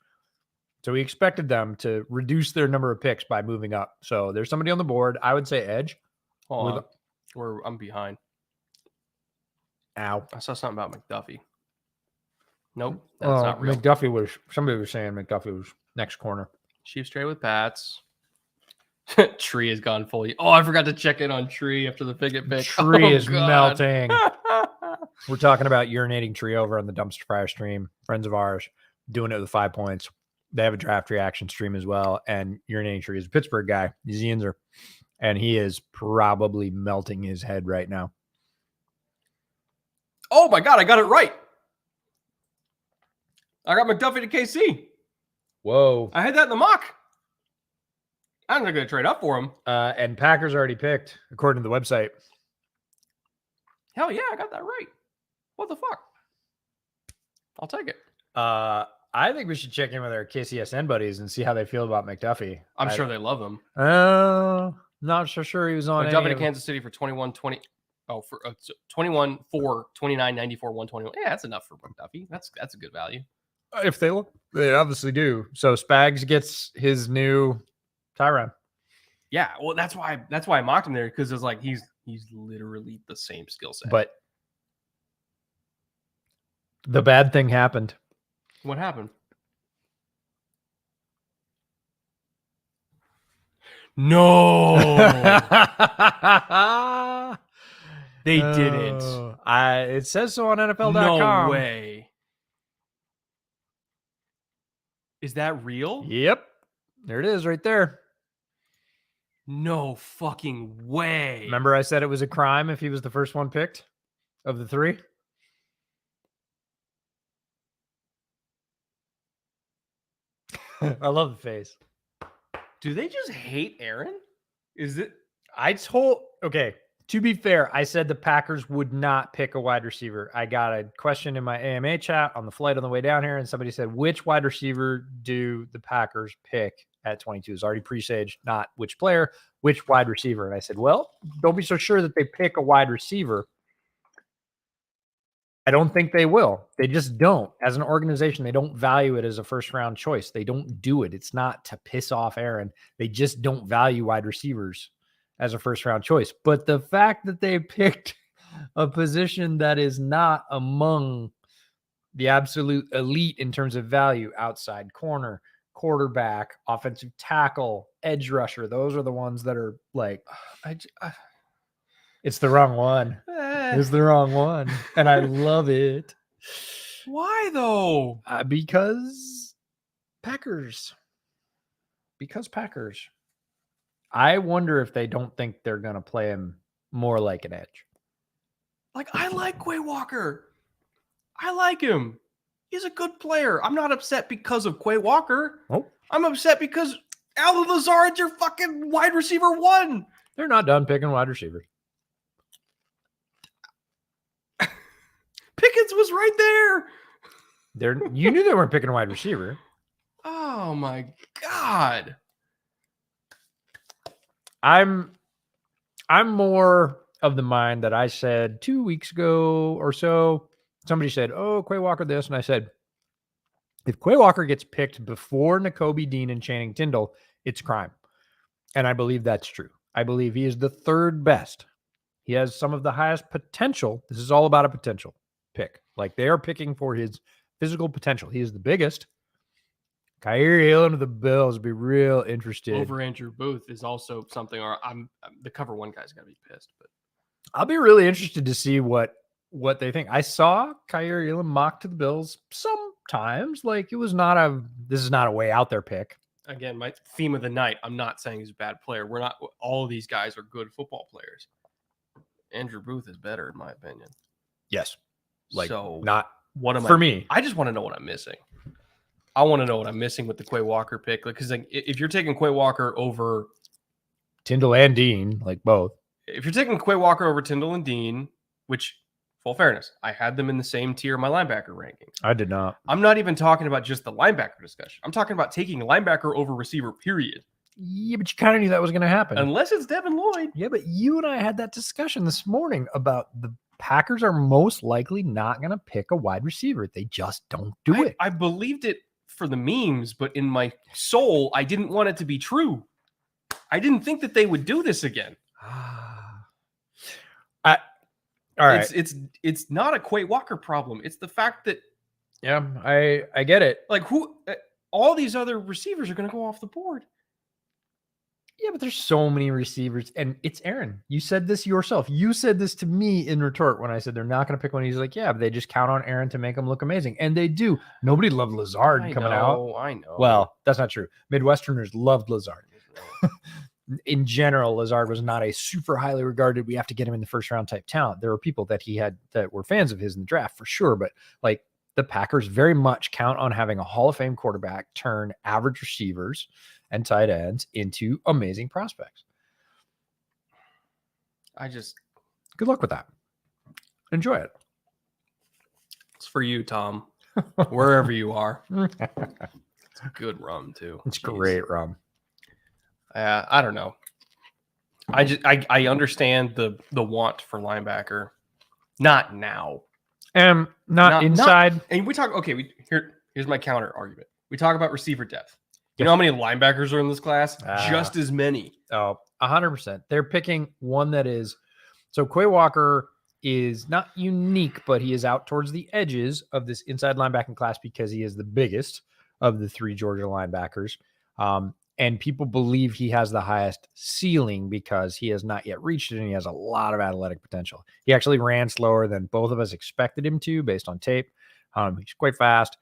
So we expected them to reduce their number of picks by moving up. So there's somebody on the board. I would say edge. Hold on. I'm behind. Ow. I saw something about McDuffie. Nope. That's not real. Somebody was saying McDuffie was next corner. Chiefs trade with Pats. Tree has gone fully. Oh, I forgot to check in on Tree after the Pickett pick. Tree is melting. We're talking about urinating Tree over on the dumpster fire stream. Friends of ours doing it with 5 points. They have a draft reaction stream as well. And urinating Tree is a Pittsburgh guy. He's the Yinzer. And he is probably melting his head right now. Oh my God, I got it right. I got McDuffie to KC. Whoa. I had that in the mock. I'm not going to trade up for him. And Packers already picked, according to the website. Hell yeah, I got that right. What the fuck? I'll take it. I think we should check in with our KCSN buddies and see how they feel about McDuffie. I'm sure they love him. Not so sure he was on McDuffie to Kansas City for 21-20. Oh, for 21 4 29 94 121. Yeah, that's enough for McDuffie. That's a good value. If they look, they obviously do. So Spags gets his new Tyron. Yeah, well, that's why I mocked him there, because it's like he's literally the same skill set. But the bad thing happened. What happened? No, they didn't. It says so on NFL.com. No way. Is that real? Yep. There it is right there. No fucking way. Remember I said it was a crime if he was the first one picked of the three? I love the face. Do they just hate Aaron? Is it? Okay, to be fair, I said the Packers would not pick a wide receiver. I got a question in my AMA chat on the flight on the way down here, and somebody said, which wide receiver do the Packers pick at 22? It's already presaged, not which player, which wide receiver. And I said, well, don't be so sure that they pick a wide receiver. I don't think they will. They just don't. As an organization, they don't value it as a first-round choice. They don't do it. It's not to piss off Aaron. They just don't value wide receivers as a first-round choice. But the fact that they picked a position that is not among the absolute elite in terms of value, outside corner, quarterback, offensive tackle, edge rusher, those are the ones that are like, it's the wrong one. It's the wrong one. And I love it. Why though? Because Packers. I wonder if they don't think they're going to play him more like an edge. Like, I like Quay Walker. I like him. He's a good player. I'm not upset because of Quay Walker. Oh. I'm upset because Allen Lazard's your fucking wide receiver one. They're not done picking wide receivers. Pickens was right there. You knew they weren't picking a wide receiver. Oh my God. I'm more of the mind that I said 2 weeks ago or so. Somebody said, oh, Quay Walker this. And I said, if Quay Walker gets picked before Nakobe Dean and Channing Tindall, it's crime. And I believe that's true. I believe he is the third best He has some of the highest potential. This is all about a potential pick. Like they are picking for his physical potential. He is the biggest. Kyrie Hill to the Bills would be real interested. Over Andrew Booth is also something, or I'm the cover one guy's got to be pissed, but I'll be really interested to see what they think. I saw Kyrie Hill mock to the Bills sometimes. Like it was not this is not a way out there pick. Again, my theme of the night, I'm not saying he's a bad player. We're not, all of these guys are good football players. Andrew Booth is better, in my opinion. Yes. Like, so not what am for me. I just want to know what I'm missing. I want to know what I'm missing with the Quay Walker pick. Because like, if you're taking Quay Walker over Tyndall and Dean, like both. If you're taking Quay Walker over Tyndall and Dean, which, full fairness, I had them in the same tier of my linebacker rankings. I did not. I'm not even talking about just the linebacker discussion. I'm talking about taking linebacker over receiver, period. Yeah, but you kind of knew that was going to happen. Unless it's Devin Lloyd. Yeah, but you and I had that discussion this morning about the Packers are most likely not going to pick a wide receiver. They just don't do it. I believed it for the memes, but in my soul, I didn't want it to be true. I didn't think that they would do this again. All right. It's not a Quay Walker problem. It's the fact that I get it. Like all these other receivers are going to go off the board. Yeah, but there's so many receivers, and it's Aaron. You said this yourself. You said this to me in retort when I said they're not going to pick one. He's like, yeah, but they just count on Aaron to make them look amazing, and they do. Nobody loved Lazard coming out. I know. Well, that's not true. Midwesterners loved Lazard. In general, Lazard was not a super highly regarded, we have to get him in the first round type talent. There were people that he had that were fans of his in the draft for sure, but like the Packers very much count on having a Hall of Fame quarterback turn average receivers and tight ends into amazing prospects. Good luck with that. Enjoy it. It's for you, Tom. Wherever you are. It's a good rum too. It's great rum. I don't know. I understand the want for linebacker. Not now. Not inside. And we talk. Okay, here's my counter argument. We talk about receiver depth. You know how many linebackers are in this class? Just as many. Oh, 100%. They're picking one that is. So Quay Walker is not unique, but he is out towards the edges of this inside linebacking class because he is the biggest of the three Georgia linebackers. And people believe he has the highest ceiling because he has not yet reached it and he has a lot of athletic potential. He actually ran slower than both of us expected him to based on tape. He's quite fast.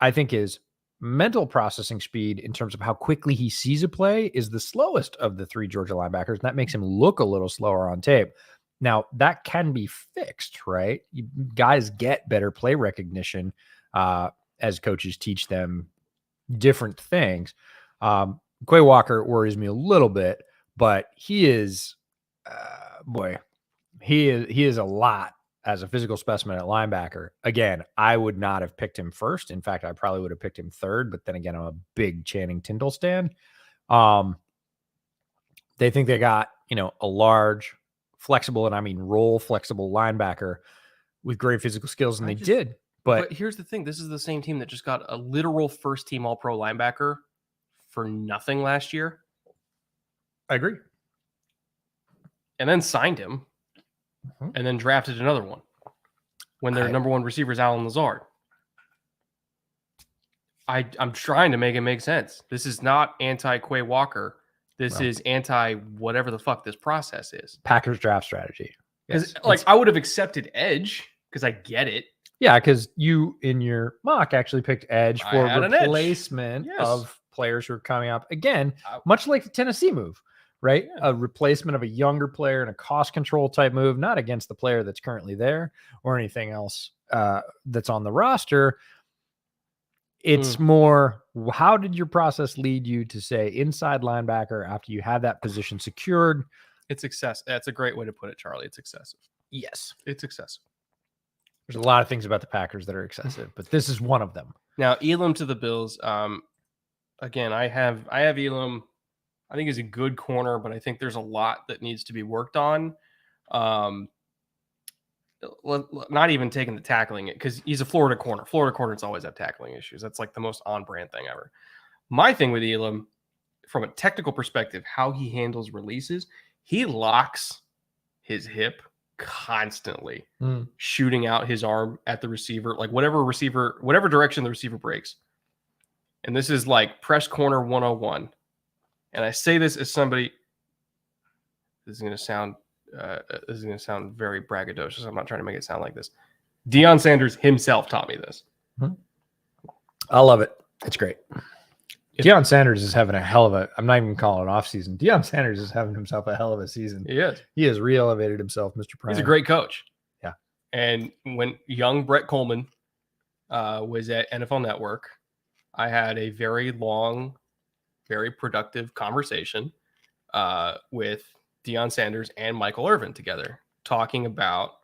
I think his mental processing speed in terms of how quickly he sees a play is the slowest of the three Georgia linebackers. And that makes him look a little slower on tape. Now, that can be fixed, right? Guys get better play recognition as coaches teach them different things. Quay Walker worries me a little bit, but he is, he is a lot as a physical specimen at linebacker. Again, I would not have picked him first. In fact, I probably would have picked him third, but then again, I'm a big Channing Tindall stan. They think they got, a large, flexible, and I mean role flexible linebacker with great physical skills, and they did. But here's the thing. This is the same team that just got a literal first team all-pro linebacker for nothing last year. I agree. And then signed him and then drafted another one when their number one receiver is Alan Lazard. I'm trying to make it make sense. This is not anti-Quay Walker. This is anti-whatever the fuck this process is. Packers draft strategy. Because I would have accepted edge because I get it. Yeah, because you in your mock actually picked edge for replacement of players who are coming up. Again, much like the Tennessee move, right? Yeah. A replacement of a younger player and a cost control type move, not against the player that's currently there or anything else that's on the roster. It's more, how did your process lead you to say inside linebacker after you have that position secured? It's excessive. That's a great way to put it, Charlie. It's excessive. Yes. It's excessive. There's a lot of things about the Packers that are excessive, but this is one of them. Now, Elam to the Bills. Again, I have Elam. I think he's a good corner, but I think there's a lot that needs to be worked on. Not even taking the tackling it because he's a Florida corner. Florida corners always have tackling issues. That's like the most on-brand thing ever. My thing with Elam, from a technical perspective, how he handles releases, he locks his hip constantly, Mm. shooting out his arm at the receiver, like whatever direction the receiver breaks. And this is like press corner 101. And I say this as somebody, this is going to sound very braggadocious. I'm not trying to make it sound like this. Deion Sanders himself taught me this. I love it. It's great. Deion Sanders is having a hell of a, I'm not even calling it off season. Deion Sanders is having himself a hell of a season. He is. He has re-elevated himself, Mr. Prime. He's a great coach. Yeah. And when young Brett Coleman was at NFL Network, I had a very long, very productive conversation with Deion Sanders and Michael Irvin together, talking about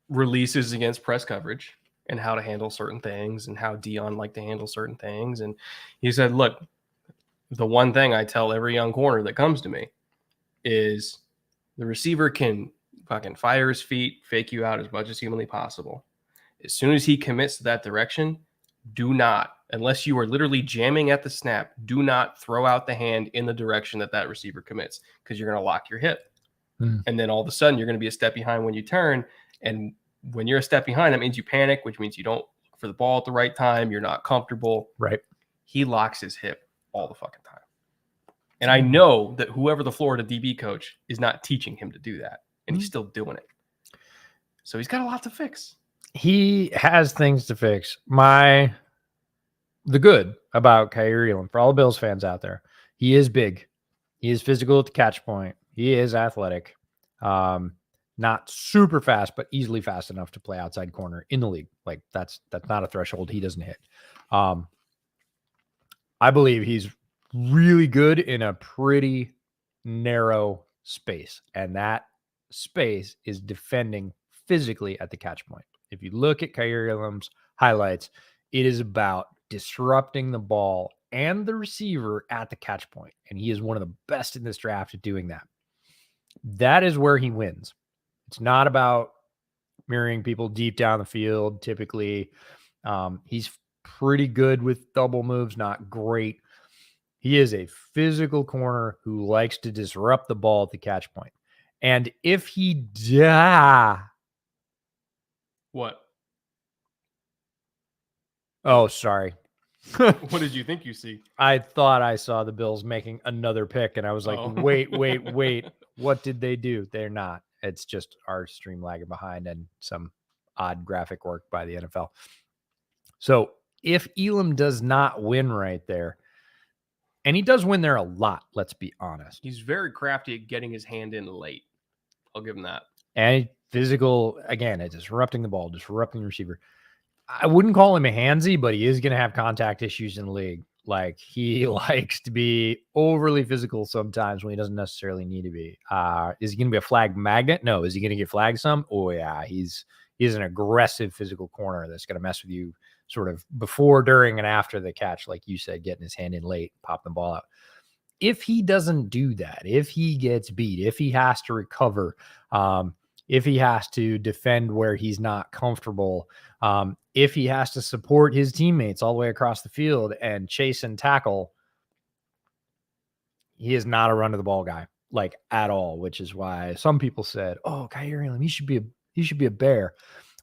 releases against press coverage and how to handle certain things and how Deion liked to handle certain things. And he said, look, the one thing I tell every young corner that comes to me is the receiver can fucking fire his feet, fake you out as much as humanly possible. As soon as he commits to that direction, do not, unless you are literally jamming at the snap, do not throw out the hand in the direction that receiver commits, because you're going to lock your hip. And then all of a sudden you're going to be a step behind when you turn. And when you're a step behind, that means you panic, which means you don't look for the ball at the right time. You're not comfortable. Right. He locks his hip all the fucking time. And I know that whoever the Florida DB coach is not teaching him to do that, and he's still doing it. So he's got a lot to fix. He has things to fix. The good about Kyrie Elam, for all the Bills fans out there, he is big. He is physical at the catch point. He is athletic. Not super fast, but easily fast enough to play outside corner in the league. Like that's not a threshold he doesn't hit. I believe he's really good in a pretty narrow space, and that space is defending physically at the catch point. If you look at Kyrie Elam's highlights, it is about disrupting the ball and the receiver at the catch point, and he is one of the best in this draft at doing that. That is where he wins. It's not about mirroring people deep down the field. Typically, he's pretty good with double moves, not great. He is a physical corner who likes to disrupt the ball at the catch point. And if he What? Oh, sorry. What did you think you see? I thought I saw the Bills making another pick, and I was like, wait. What did they do? They're not. It's just our stream lagging behind and some odd graphic work by the NFL. So if Elam does not win right there, and he does win there a lot, let's be honest. He's very crafty at getting his hand in late. I'll give him that. And physical, again, it's disrupting the ball, disrupting the receiver. I wouldn't call him a handsy, but he is going to have contact issues in the league. Like, he likes to be overly physical sometimes when he doesn't necessarily need to be. Is he going to be a flag magnet? No. Is he going to get flagged some? Oh, yeah. He's an aggressive physical corner that's going to mess with you sort of before, during, and after the catch, like you said, getting his hand in late, popping the ball out. If he doesn't do that, if he gets beat, if he has to recover, if he has to defend where he's not comfortable, if he has to support his teammates all the way across the field and chase and tackle, he is not a run to the ball guy, like, at all, which is why some people said, oh, Kyrie Elam, he should be a Bear.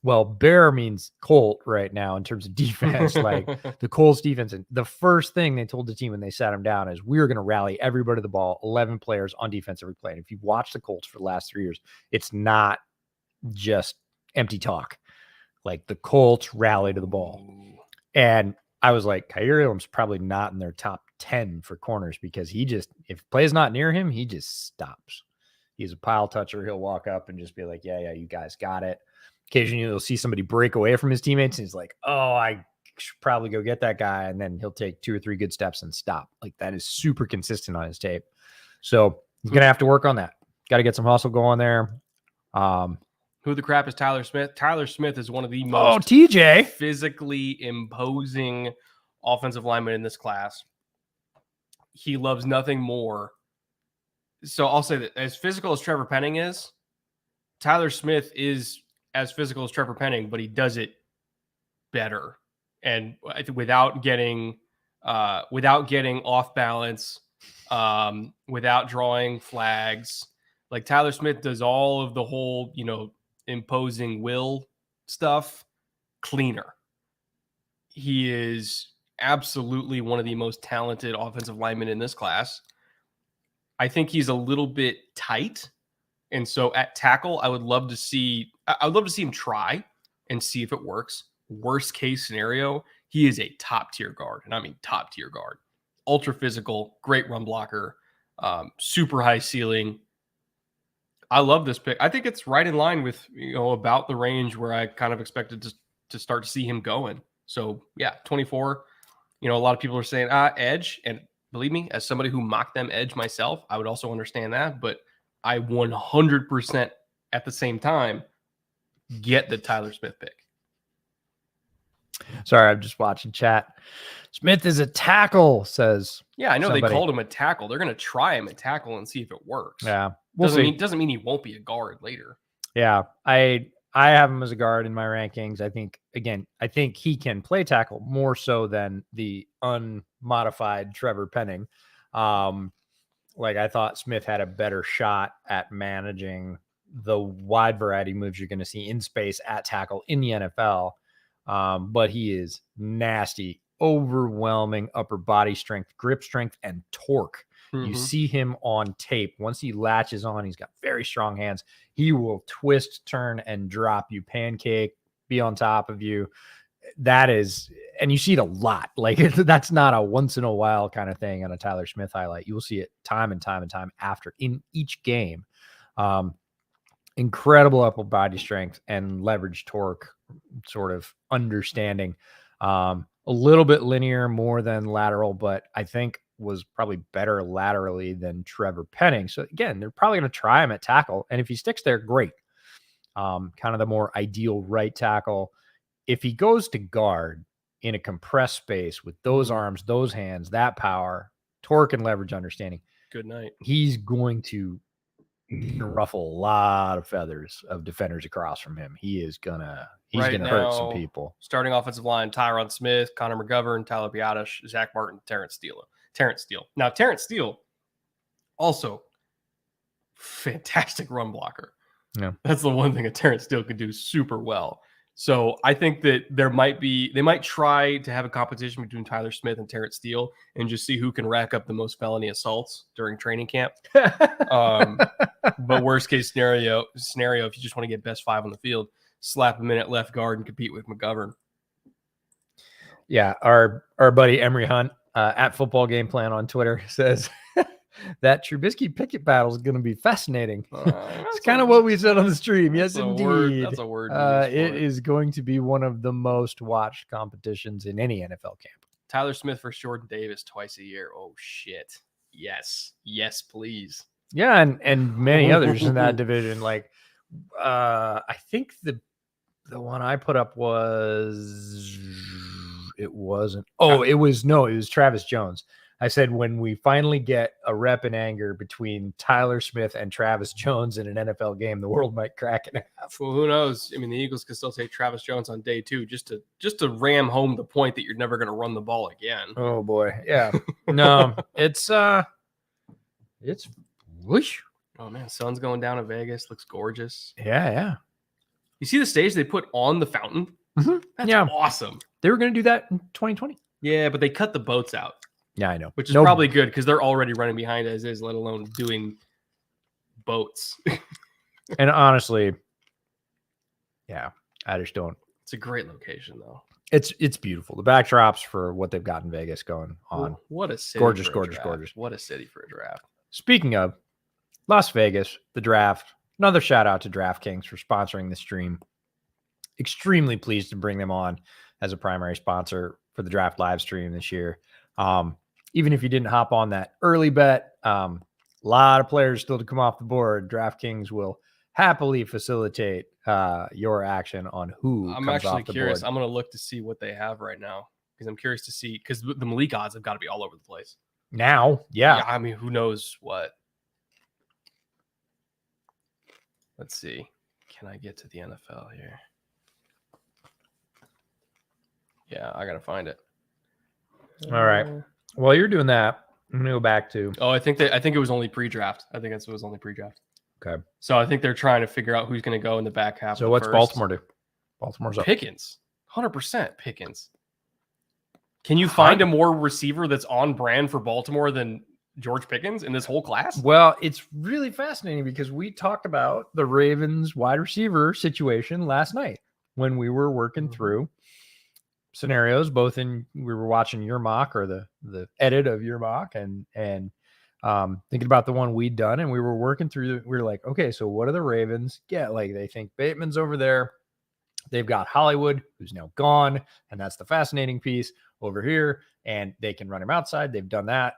Well, Bear means Colt right now in terms of defense. Like, the Colts defense. And the first thing they told the team when they sat him down is, we're going to rally everybody to the ball, 11 players on defense every play. And if you've watched the Colts for the last 3 years, it's not just empty talk. Like, the Colts rally to the ball. And I was like, Kyrie Elam's probably not in their top 10 for corners, because if play's not near him, he just stops. He's a pile toucher. He'll walk up and just be like, yeah, you guys got it. Occasionally you'll see somebody break away from his teammates and he's like, oh, I should probably go get that guy. And then he'll take 2 or 3 good steps and stop. Like, that is super consistent on his tape. So he's going to have to work on that. Got to get some hustle going there. Who the crap is Tyler Smith? Tyler Smith is one of the most TJ physically imposing offensive linemen in this class. He loves nothing more. So I'll say that as physical as Trevor Penning is, Tyler Smith is as physical as Trevor Penning, but he does it better, and without getting off balance, without drawing flags, Like Tyler Smith does all of the whole, imposing will stuff cleaner. He is absolutely one of the most talented offensive linemen in this class. I think he's a little bit tight. And so at tackle, I would love to see him try and see if it works. Worst case scenario, he is a top tier guard. And I mean top tier guard. Ultra physical, great run blocker, super high ceiling. I love this pick. I think it's right in line with, about the range where I kind of expected to start to see him going. So yeah, 24. A lot of people are saying edge, and believe me, as somebody who mocked them edge myself, I would also understand that. But I 100% at the same time get the Tyler Smith pick. Sorry, I'm just watching chat. Smith is a tackle, says. Yeah, I know somebody. They called him a tackle. They're going to try him at tackle and see if it works. Yeah. Doesn't mean he won't be a guard later. Yeah. I have him as a guard in my rankings. I think he can play tackle more so than the unmodified Trevor Penning. I thought Smith had a better shot at managing the wide variety moves you're going to see in space at tackle in the NFL. But he is nasty, overwhelming upper body strength, grip strength, and torque. You see him on tape. Once he latches on, he's got very strong hands. He will twist, turn, and drop you, pancake, be on top of you. That is, and you see it a lot. That's not a once in a while kind of thing on a Tyler Smith highlight. You will see it time and time and time after in each game. Incredible upper body strength and leverage torque sort of understanding. A little bit linear more than lateral, but I think was probably better laterally than Trevor Penning. So again, they're probably going to try him at tackle. And if he sticks there, great. Kind of the more ideal right tackle. If he goes to guard in a compressed space with those arms, those hands, that power, torque and leverage understanding, good night. He's going to ruffle a lot of feathers of defenders across from him. He's gonna hurt some people. Starting offensive line: Tyron Smith, Connor McGovern, Tyler Biotish, Zach Martin, Terrence Steele. Now, Terrence Steele, also fantastic run blocker. Yeah, that's the one thing a Terrence Steele could do super well. So I think that they might try to have a competition between Tyler Smith and Terrence Steele and just see who can rack up the most felony assaults during training camp. But worst case scenario, if you just want to get best five on the field, slap him in at left guard and compete with McGovern. Yeah, our buddy Emery Hunt at Football Game Plan on Twitter says that Trubisky Pickett battle is going to be fascinating. It's kind of what we said on the stream. Yes, indeed. That's a word. It is going to be one of the most watched competitions in any NFL camp. Tyler Smith versus Jordan Davis twice a year. Oh, shit. Yes, please. Yeah, and many others in that division. I think the one I put up was it was Travis Jones. I said when we finally get a rep in anger between Tyler Smith and Travis Jones in an NFL game, the world might crack in half. Well, who knows? I mean, the Eagles could still take Travis Jones on day 2 just to ram home the point that you're never going to run the ball again. Oh boy, yeah. No, it's whoosh. Oh man, sun's going down in Vegas. Looks gorgeous. Yeah. You see the stage they put on the fountain? Mm-hmm. That's awesome. They were going to do that in 2020. Yeah, but they cut the boats out. Yeah, I know. Which is probably good because they're already running behind as is, let alone doing boats. And honestly, yeah, I just don't. It's a great location, though. It's beautiful. The backdrops for what they've got in Vegas going on. What a city. Gorgeous. What a city for a draft. Speaking of Las Vegas, the draft, another shout out to DraftKings for sponsoring the stream. Extremely pleased to bring them on as a primary sponsor for the draft live stream this year. Even if you didn't hop on that early bet, a lot of players still to come off the board. DraftKings will happily facilitate your action on who I'm comes actually off the curious. board. I'm going to look to see what they have right now because I'm curious to see because the Malik odds have got to be all over the place. Now, yeah. I mean, who knows what? Let's see. Can I get to the NFL here? Yeah, I got to find it. All right. While you're doing that, I'm going to go back to. Oh, I think it was only pre-draft. I think it was only pre-draft. Okay. So I think they're trying to figure out who's going to go in the back half. So of the what's first. Baltimore do? Baltimore's up. Pickens, 100% Pickens. Can you find a more receiver that's on brand for Baltimore than George Pickens in this whole class? Well, it's really fascinating because we talked about the Ravens wide receiver situation last night when we were working through scenarios, both in we were watching your mock or the edit of your mock and thinking about the one we'd done, and we were working through. We were like, okay, so what do the Ravens get? Like, they think Bateman's over there. They've got Hollywood, who's now gone, and that's the fascinating piece over here. And they can run him outside. They've done that.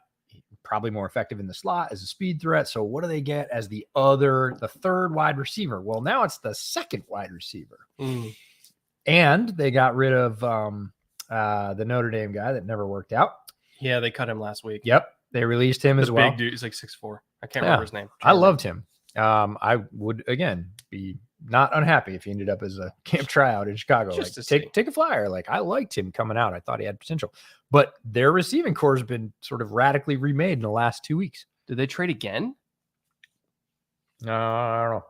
Probably more effective in the slot as a speed threat. So what do they get as the third wide receiver? Well, now it's the second wide receiver. And they got rid of the Notre Dame guy that never worked out. Yeah, they cut him last week. Yep. They released him as well. Big dude. He's like 6'4". I can't remember his name. I loved him. I would, again, be not unhappy if he ended up as a camp tryout in Chicago. Just like, take a flyer. Like, I liked him coming out. I thought he had potential. But their receiving core has been sort of radically remade in the last 2 weeks. Did they trade again? I don't know.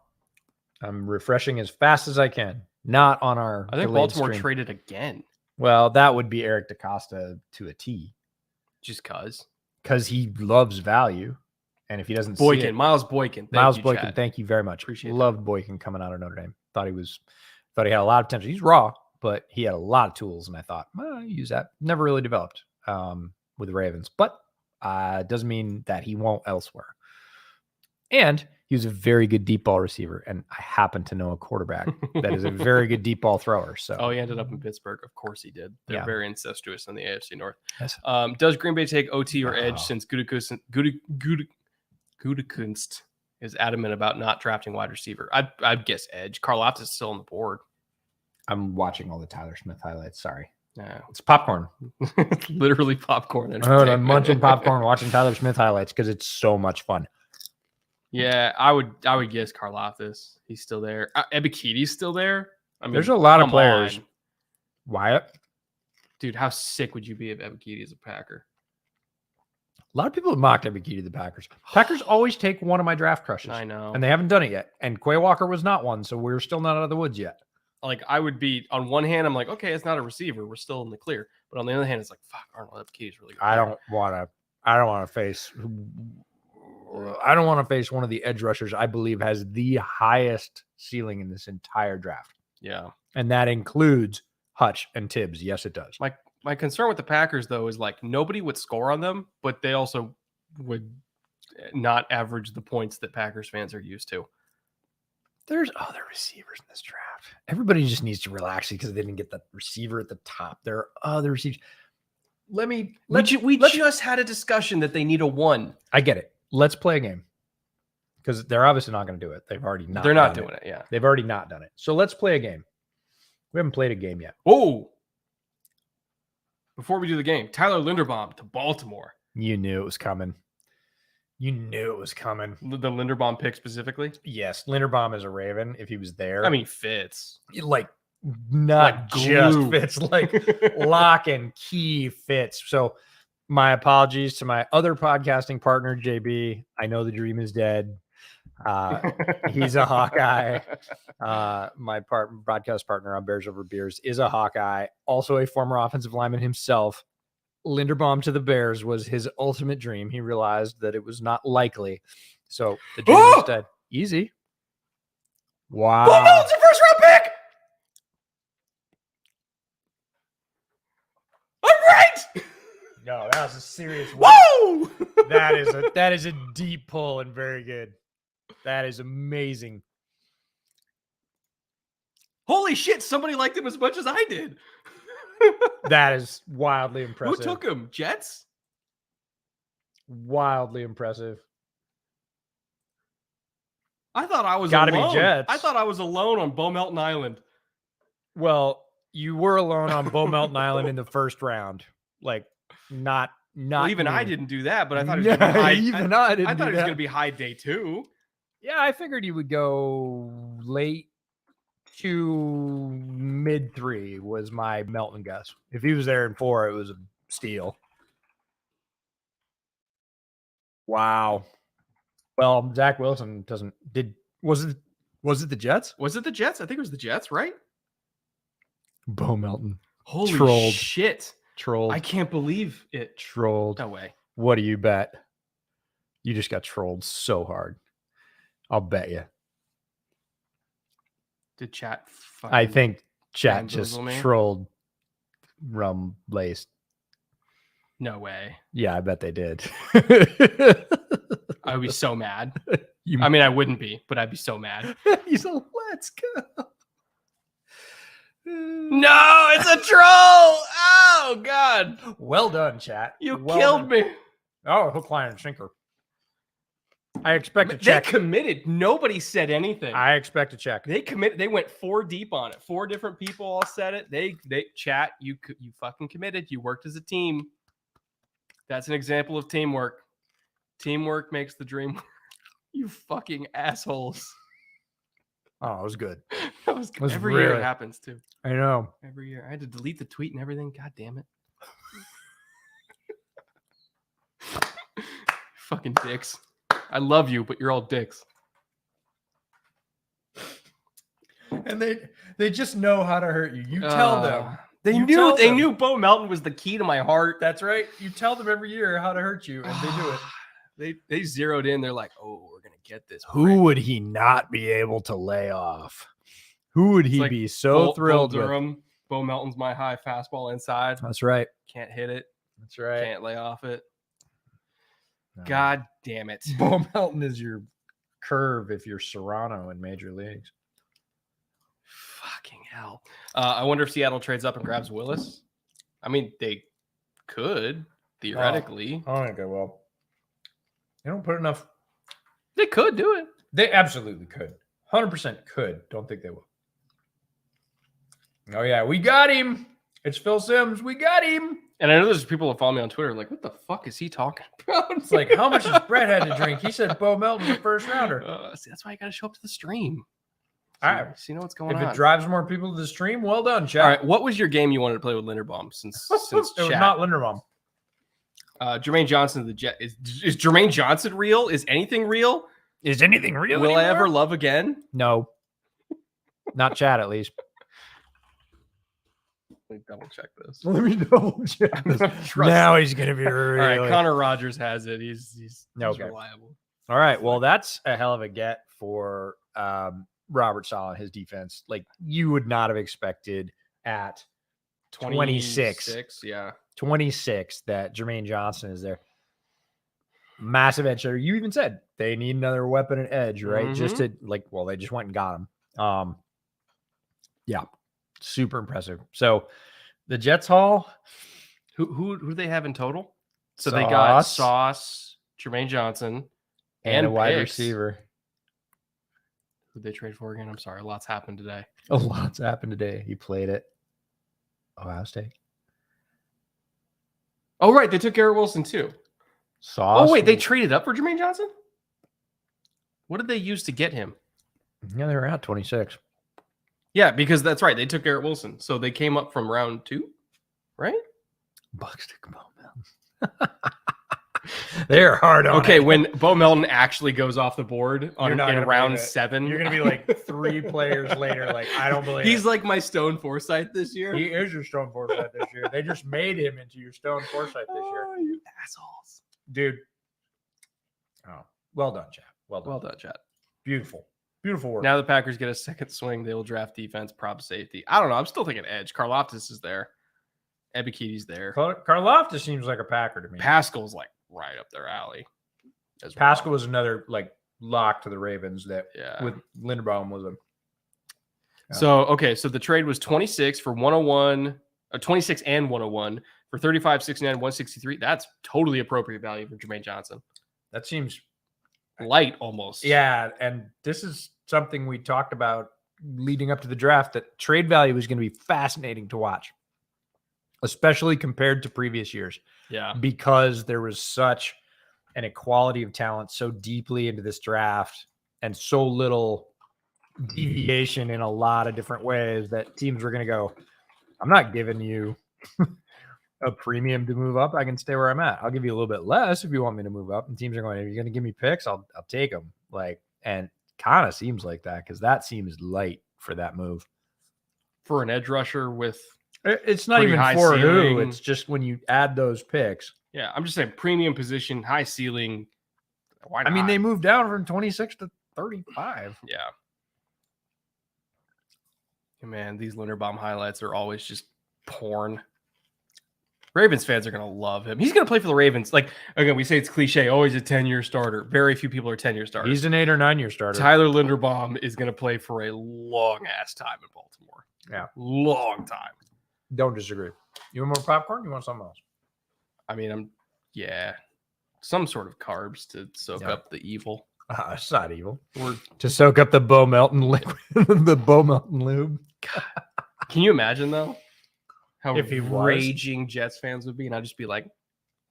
I'm refreshing as fast as I can. Not on our. I think Baltimore traded again. Well, that would be Eric DaCosta to a T. Just because he loves value. And if he doesn't Boykin, see it, Miles Boykin. Boykin, thank you very much. Appreciate Loved Boykin coming out of Notre Dame. Thought he had a lot of potential. He's raw, but he had a lot of tools. And I thought, well, use that. Never really developed with the Ravens, but doesn't mean that he won't elsewhere. And he was a very good deep ball receiver. And I happen to know a quarterback that is a very good deep ball thrower. So, he ended up in Pittsburgh. Of course he did. They're very incestuous in the AFC North. Yes. Does Green Bay take OT or edge since Gutekunst is adamant about not drafting wide receiver? I'd guess edge. Karlaftis is still on the board. I'm watching all the Tyler Smith highlights. Sorry. Yeah, it's popcorn. It's literally popcorn. I'm munching popcorn watching Tyler Smith highlights because it's so much fun. Yeah, I would guess Karlaftis. He's still there. Ebikiti's still there. I mean, there's a lot of players. Wyatt, dude, how sick would you be if Ebikiti is a Packer? A lot of people have mocked Ebikiti the Packers. Packers always take one of my draft crushes. I know, and they haven't done it yet. And Quay Walker was not one, so we're still not out of the woods yet. Like, I would be on one hand, I'm like, okay, it's not a receiver. We're still in the clear. But on the other hand, it's like, fuck, Arnold Ebikiti is really good. I don't want to face one of the edge rushers I believe has the highest ceiling in this entire draft. Yeah. And that includes Hutch and Tibbs. Yes, it does. My concern with the Packers, though, is like nobody would score on them, but they also would not average the points that Packers fans are used to. There's other receivers in this draft. Everybody just needs to relax because they didn't get the receiver at the top. There are other receivers. We just had a discussion that they need a one. I get it. Let's play a game because they're obviously not going to do it. They've already not. They're not doing it. Yeah, they've already not done it. So let's play a game. We haven't played a game yet. Oh, before we do the game, Tyler Linderbaum to Baltimore. You knew it was coming. The Linderbaum pick specifically? Yes. Linderbaum is a Raven. If he was there. I mean, fits. Like, not just fits. Like, lock and key fits. So, my apologies to my other podcasting partner, JB. I know the dream is dead. He's a Hawkeye. My broadcast partner on Bears Over Beers is a Hawkeye. Also a former offensive lineman himself. Linderbaum to the Bears was his ultimate dream. He realized that it was not likely. So the dream is dead. Easy. Wow. Paul Melton's your first round pick. I'm right. No, that was a serious one. Whoa! That is a deep pull and very good. That is amazing. Holy shit, somebody liked him as much as I did. That is wildly impressive. Who took him? Jets? Wildly impressive. I thought I was Gotta alone. be Jets. I thought I was alone on Bo Melton Island. Well, you were alone on Bo Melton Island in the first round. Like, not well, even me. I didn't do that, but I thought it was going to be high. Even I didn't. I thought it was going to be high day 2. Yeah, I figured you would go late to mid 3 was my Melton guess. If he was there in 4, it was a steal. Wow. Well, Zach Wilson did Was it the Jets? Was it the Jets? I think it was the Jets, right? Bo Melton. Holy Trolled. shit. Trolled. I can't believe it. Trolled. No way. What do you bet? You just got trolled so hard. I'll bet you. Did chat I think chat bamboozle just me? trolled rum laced. No way. Yeah, I bet they did. I would be so mad. You- I mean, I wouldn't be, but I'd be so mad. He's a let's go. No, it's a troll. Oh, God. Well done, chat. You Well killed done. me. Oh, hook, line, and sinker. I expect a They check. committed. Nobody said anything. I expect a check. They committed. They went 4 deep on it. 4 different people all said it. They chat. You fucking committed. You worked as a team. That's an example of teamwork. Teamwork makes the dream work. You fucking assholes. Oh, it was good. That was Was every year really- it happens too. I know. Every year. I had to delete the tweet and everything. God damn it. Fucking dicks. I love you, but you're all dicks. And they just know how to hurt you. You tell them. They You knew tell they them. knew Bo Melton was the key to my heart. That's right. You tell them every year how to hurt you, and they do it. They zeroed in. They're like, oh, we're gonna get this. Who would he not be able to lay off? Who would he like be so thrilled with? Durham, Bo Melton's my high fastball inside. That's right. Can't hit it. That's right. Can't lay off it. No. God damn it. Bo Melton is your curve if you're Serrano in major leagues. Fucking hell. I wonder if Seattle trades up and grabs Willis. I mean, they could theoretically. I don't think they will. They don't put enough. They could do it. They absolutely could. 100% could. Don't think they will. Oh, yeah. We got him. It's Phil Simms. We got him. And I know there's people that follow me on Twitter like, what the fuck is he talking about? It's like, how much has Brett had to drink? He said Bo Melton's a first rounder. See, that's why you got to show up to the stream. All right. So you know what's going If on. it drives more people to the stream, well done, chat. All right. What was your game you wanted to play with Linderbaum since It was chat? not Linderbaum. Jermaine Johnson, the Jet. Is Jermaine Johnson real? Is anything real? Is anything real? Will I anymore? ever love again? No. Not chat, at least. Let me double check this. Let me double check. I'm gonna trust Now he's going to be All really. right, Connor Rogers has it. He's Okay. reliable. All right. Well, that's a hell of a get for Robert Saleh, his defense. Like, you would not have expected at 26. Yeah. 26 that Jermaine Johnson is there. Massive edge hitter. You even said they need another weapon at edge, right? Just to they just went and got him. Yeah, super impressive. So the Jets haul. Who do they have in total? So Sauce. they got Sauce, Jermaine Johnson, and a wide picks. receiver. Who'd they trade for again? I'm sorry, a lot's happened today. A lot's happened today. He played it. Ohio State. Oh, right. They took Garrett Wilson too. Sauce. Oh, wait. They traded up for Jermaine Johnson? What did they use to get him? Yeah, they were at 26. Yeah, because that's right. They took Garrett Wilson. So they came up from round 2, right? Bucks took Bo Melton. They're hard on Okay, it. when Bo Melton actually goes off the board You're not in gonna round believe it. 7. You're going to be like 3 players later. Like, I don't believe He's it. like my Stone Forsythe this year. He is your Stone Forsythe this year. They just made him into your Stone Forsythe this year. Oh, you assholes. Dude. Oh, well done, Chad. Well done. Well done, Chad. Beautiful. Beautiful work. Now the Packers get a second swing. They will draft defense, prop safety. I don't know. I'm still thinking edge. Karlaftis is there. Ebiketi's there. Karlaftis seems like a Packer to me. Pascal's like right up their alley. As well. Pascal was another like lock to the Ravens that Yeah. with Linderbaum was a. So, okay. So the trade was 26 for 101, 26 and 101 for 35, 69, 163. That's totally appropriate value for Jermaine Johnson. That seems Light almost. yeah, and this is something we talked about leading up to the draft that trade value is going to be fascinating to watch, especially compared to previous years. Yeah. Because there was such an equality of talent so deeply into this draft and so little deviation in a lot of different ways that teams were going to go, I'm not giving you a premium to move up. I can stay where I'm at. I'll give you a little bit less if you want me to move up. And teams are going, if you're going to give me picks, I'll take them. Like, and kind of seems like that because that seems light for that move. For an edge rusher with It's not pretty even high for who. ceiling. It's just when you add those picks. Yeah, I'm just saying premium position, high ceiling. Why not? I mean, they moved down from 26 to 35. Yeah. Man, these Linderbaum highlights are always just porn. Ravens fans are going to love him. He's going to play for the Ravens. Like, again, we say it's cliche, always a 10-year starter. Very few people are 10-year starters. He's an 8 or 9 year starter. Tyler Linderbaum is going to play for a long-ass time in Baltimore. Yeah. Long time. Don't disagree. You want more popcorn? You want something else? I mean, some sort of carbs to soak up the evil. It's not evil. Or to soak up the Bo Melton liquid, the Bo Melton lube. Can you imagine though how if he raging Jets fans would be, and I'd just be like,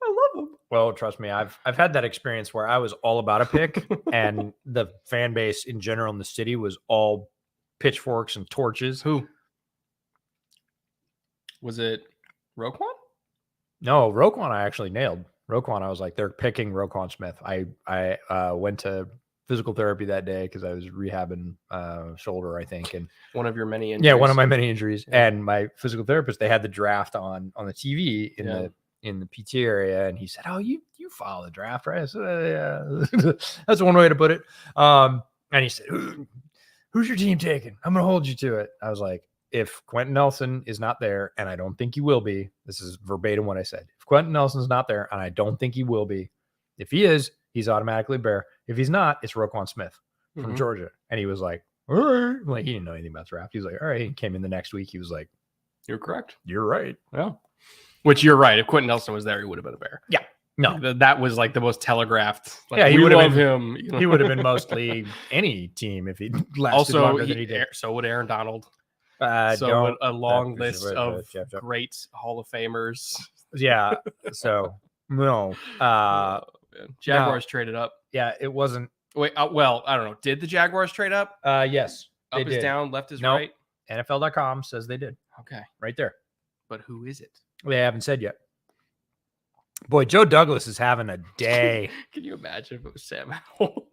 I love him. Well, trust me, I've had that experience where I was all about a pick, and the fan base in general in the city was all pitchforks and torches. Who was it? Roquan? No, Roquan I actually nailed. Roquan, I was like, they're picking Roquan Smith. I went to physical therapy that day because I was rehabbing shoulder, I think, and one of your many injuries. Yeah, one of my many injuries. Yeah. And my physical therapist, they had the draft on the TV in the PT area, and he said, "Oh, you follow the draft, right?" I said, "Yeah." That's one way to put it. And he said, "Who's your team taking? I'm going to hold you to it." I was like, if Quentin Nelson is not there, and I don't think he will be, this is verbatim what I said. If Quentin Nelson's not there, and I don't think he will be, if he is, he's automatically a Bear. If he's not, it's Roquan Smith from Georgia. And he was like, all right. Like, he didn't know anything about the draft. He was like, all right. He came in the next week. He was like, you're correct. You're right. Yeah. Which you're right. If Quentin Nelson was there, he would have been a Bear. Yeah. No. That was like the most telegraphed. Like, yeah, he would have been him. You know? He would have been mostly any team if he lasted longer than he did. So would Aaron Donald. A long list of great Hall of Famers. Yeah. So no. Jaguars traded up. Yeah, it wasn't. Wait, well, I don't know. Did the Jaguars trade up? Yes. Up is down, left is right. NFL.com says they did. Okay. Right there. But who is it? They haven't said yet. Boy, Joe Douglas is having a day. Can you imagine if it was Sam Howell?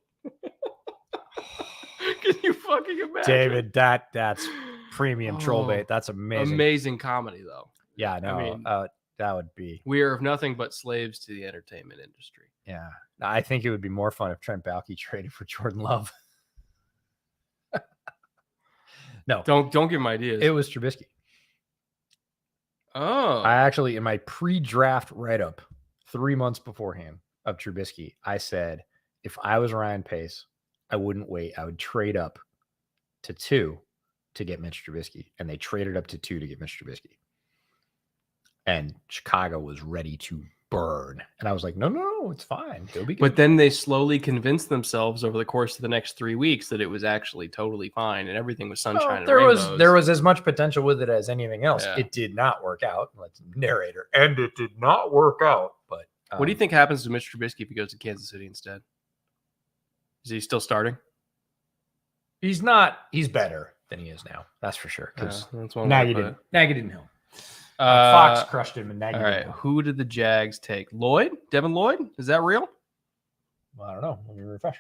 Can you fucking imagine? David, that's premium troll bait. That's amazing. Amazing comedy, though. Yeah, no, I mean, that would be. We are of nothing but slaves to the entertainment industry. Yeah. I think it would be more fun if Trent Baalke traded for Jordan Love. No. Don't give him ideas. It was Trubisky. Oh. I actually, in my pre-draft write-up 3 months beforehand of Trubisky, I said, if I was Ryan Pace, I wouldn't wait. I would trade up to 2 to get Mitch Trubisky. And they traded up to 2 to get Mitch Trubisky. And Chicago was ready to burn. And I was like, no, it's fine. It'll be good. But then they slowly convinced themselves over the course of the next 3 weeks that it was actually totally fine and everything was sunshine and rainbows. There was as much potential with it as anything else. Yeah. It did not work out. Let's narrator. And it did not work out. But what do you think happens to Mitch Trubisky if he goes to Kansas City instead? Is he still starting? He's not. He's better than he is now. That's for sure. Because Nagy didn't help. Fox crushed him, and Nagy. All right, who did the Jags take? Lloyd? Devin Lloyd? Is that real? Well, I don't know. Let me refresh.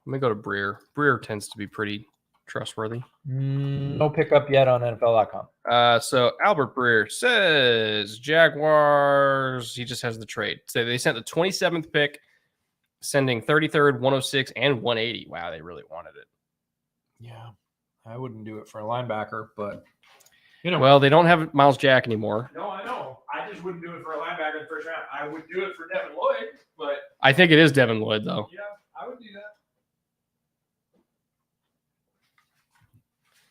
Let me go to Breer. Breer tends to be pretty trustworthy. No pickup yet on NFL.com. So Albert Breer says Jaguars. He just has the trade. So they sent the 27th pick, sending 33rd, 106, and 180. Wow, they really wanted it. Yeah, I wouldn't do it for a linebacker, but. Well, they don't have Miles Jack anymore. No, I know. I just wouldn't do it for a linebacker in the first round. I would do it for Devin Lloyd, but I think it is Devin Lloyd, though. Yeah, I would do that.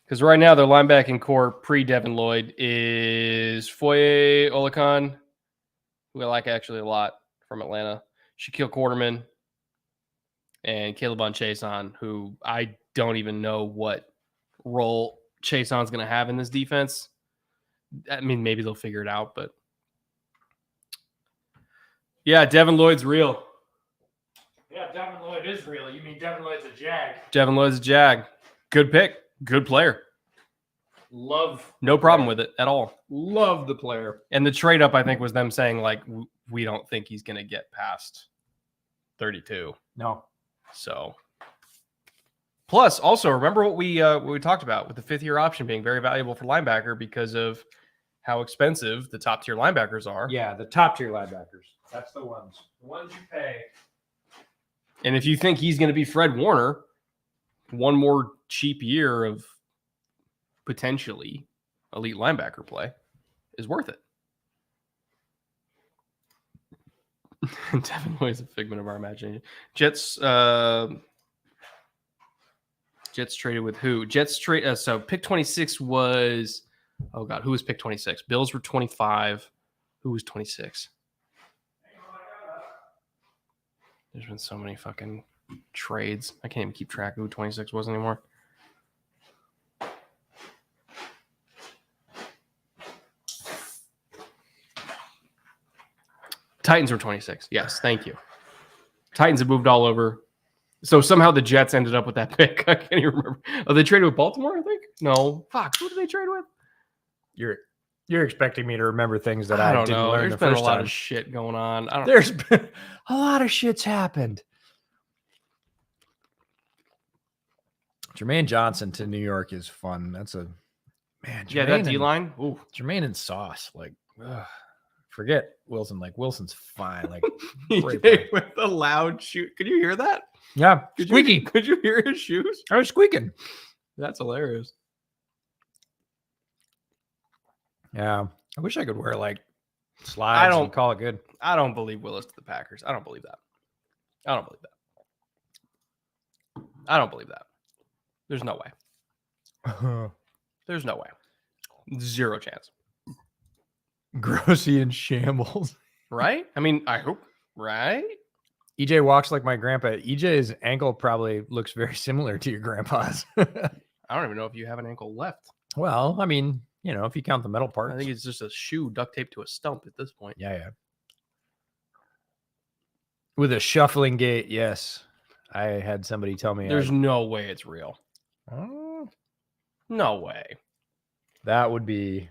Because right now their linebacking core pre-Devin Lloyd is Foye Oluokun, who I like actually a lot from Atlanta, Shaquille Quarterman, and Caleb Chason, who I don't even know what role Chason's going to have in this defense. I mean, maybe they'll figure it out, but yeah, Devin Lloyd's real. Yeah, Devin Lloyd is real. You mean Devin Lloyd's a Jag? Devin Lloyd's a Jag. Good pick. Good player. No problem with it at all. Love the player. And the trade up, I think, was them saying, like, we don't think he's going to get past 32. No. So Plus, also remember what we talked about with the 5th-year option being very valuable for linebacker because of how expensive the top tier linebackers are. Yeah, the top tier linebackers. That's the ones. The ones you pay. And if you think he's going to be Fred Warner, one more cheap year of potentially elite linebacker play is worth it. Devin Lloyd is a figment of our imagination. Jets traded with who? Jets trade. So pick 26 was, oh God, who was pick 26? Bills were 25. Who was 26? There's been so many fucking trades. I can't even keep track of who 26 was anymore. Titans were 26. Yes, thank you. Titans have moved all over. So somehow the Jets ended up with that pick. I can't even remember. Oh, they traded with Baltimore, I think? No. Fuck. Who did they trade with? You're expecting me to remember things that I I don't didn't know. learn There's the been first a lot time. of shit going on. There's been a lot of shit's happened. Jermaine Johnson to New York is fun. That's a man. Yeah, that D-line. Ooh. Jermaine and Sauce. Like, forget Wilson. Like, Wilson's fine. Like, with the loud shoe. Could you hear that? yeah, squeaky. Could you hear his shoes? I was squeaking. That's hilarious. Yeah, I wish I could wear like slides and call it good. I don't believe Willis to the Packers. I don't believe that. I don't believe that. There's no way. There's no way. Zero chance. Grossy and shambles. Right? I mean, I hope. Right? EJ walks like my grandpa. EJ's ankle probably looks very similar to your grandpa's. I don't even know if you have an ankle left. Well, I mean, you know, if you count the metal parts. I think it's just a shoe duct taped to a stump at this point. Yeah. With a shuffling gait, yes. I had somebody tell me. There's no way it's real. No way. That would be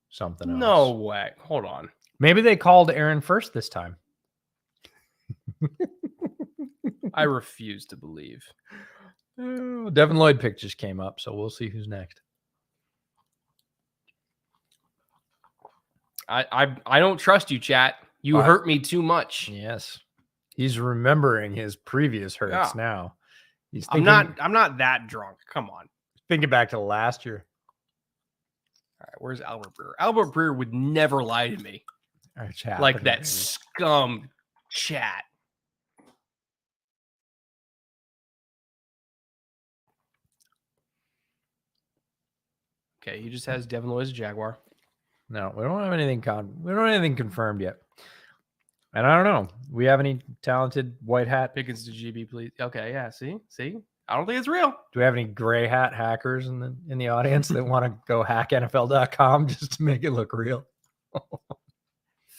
something else. No way. Hold on. Maybe they called Aaron first this time. I refuse to believe. Devin Lloyd pick just came up, so we'll see who's next. I don't trust you, chat. You hurt me too much. Yes. He's remembering his previous hurts now. He's thinking, I'm not that drunk. Come on. Thinking back to last year. All right, where's Albert Breer? Albert Breer would never lie to me. Like that scum chat. Okay, he just has Devin Lloyd as a Jaguar. No, we don't have anything we don't have anything confirmed yet. And I don't know. We have any talented white hat Pickens to GB, please. Okay, yeah. See. I don't think it's real. Do we have any gray hat hackers in the audience that want to go hack NFL.com just to make it look real?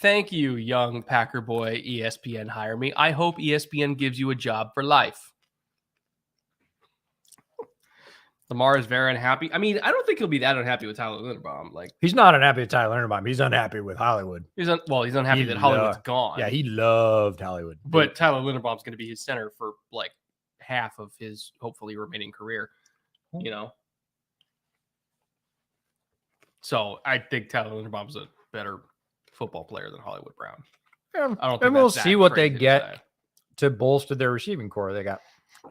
Thank you, young Packer boy. ESPN hire me. I hope ESPN gives you a job for life. Lamar is very unhappy. I mean, I don't think he'll be that unhappy with Tyler Linderbaum. Like, he's not unhappy with Tyler Linderbaum. He's unhappy with Hollywood. He's unhappy that Hollywood's gone. Yeah, he loved Hollywood. But Tyler Linderbaum's going to be his center for like half of his hopefully remaining career. You know. So I think Tyler Linderbaum's a better football player than Hollywood Brown. Yeah, I don't think and we'll see what they get to bolster their receiving core. They got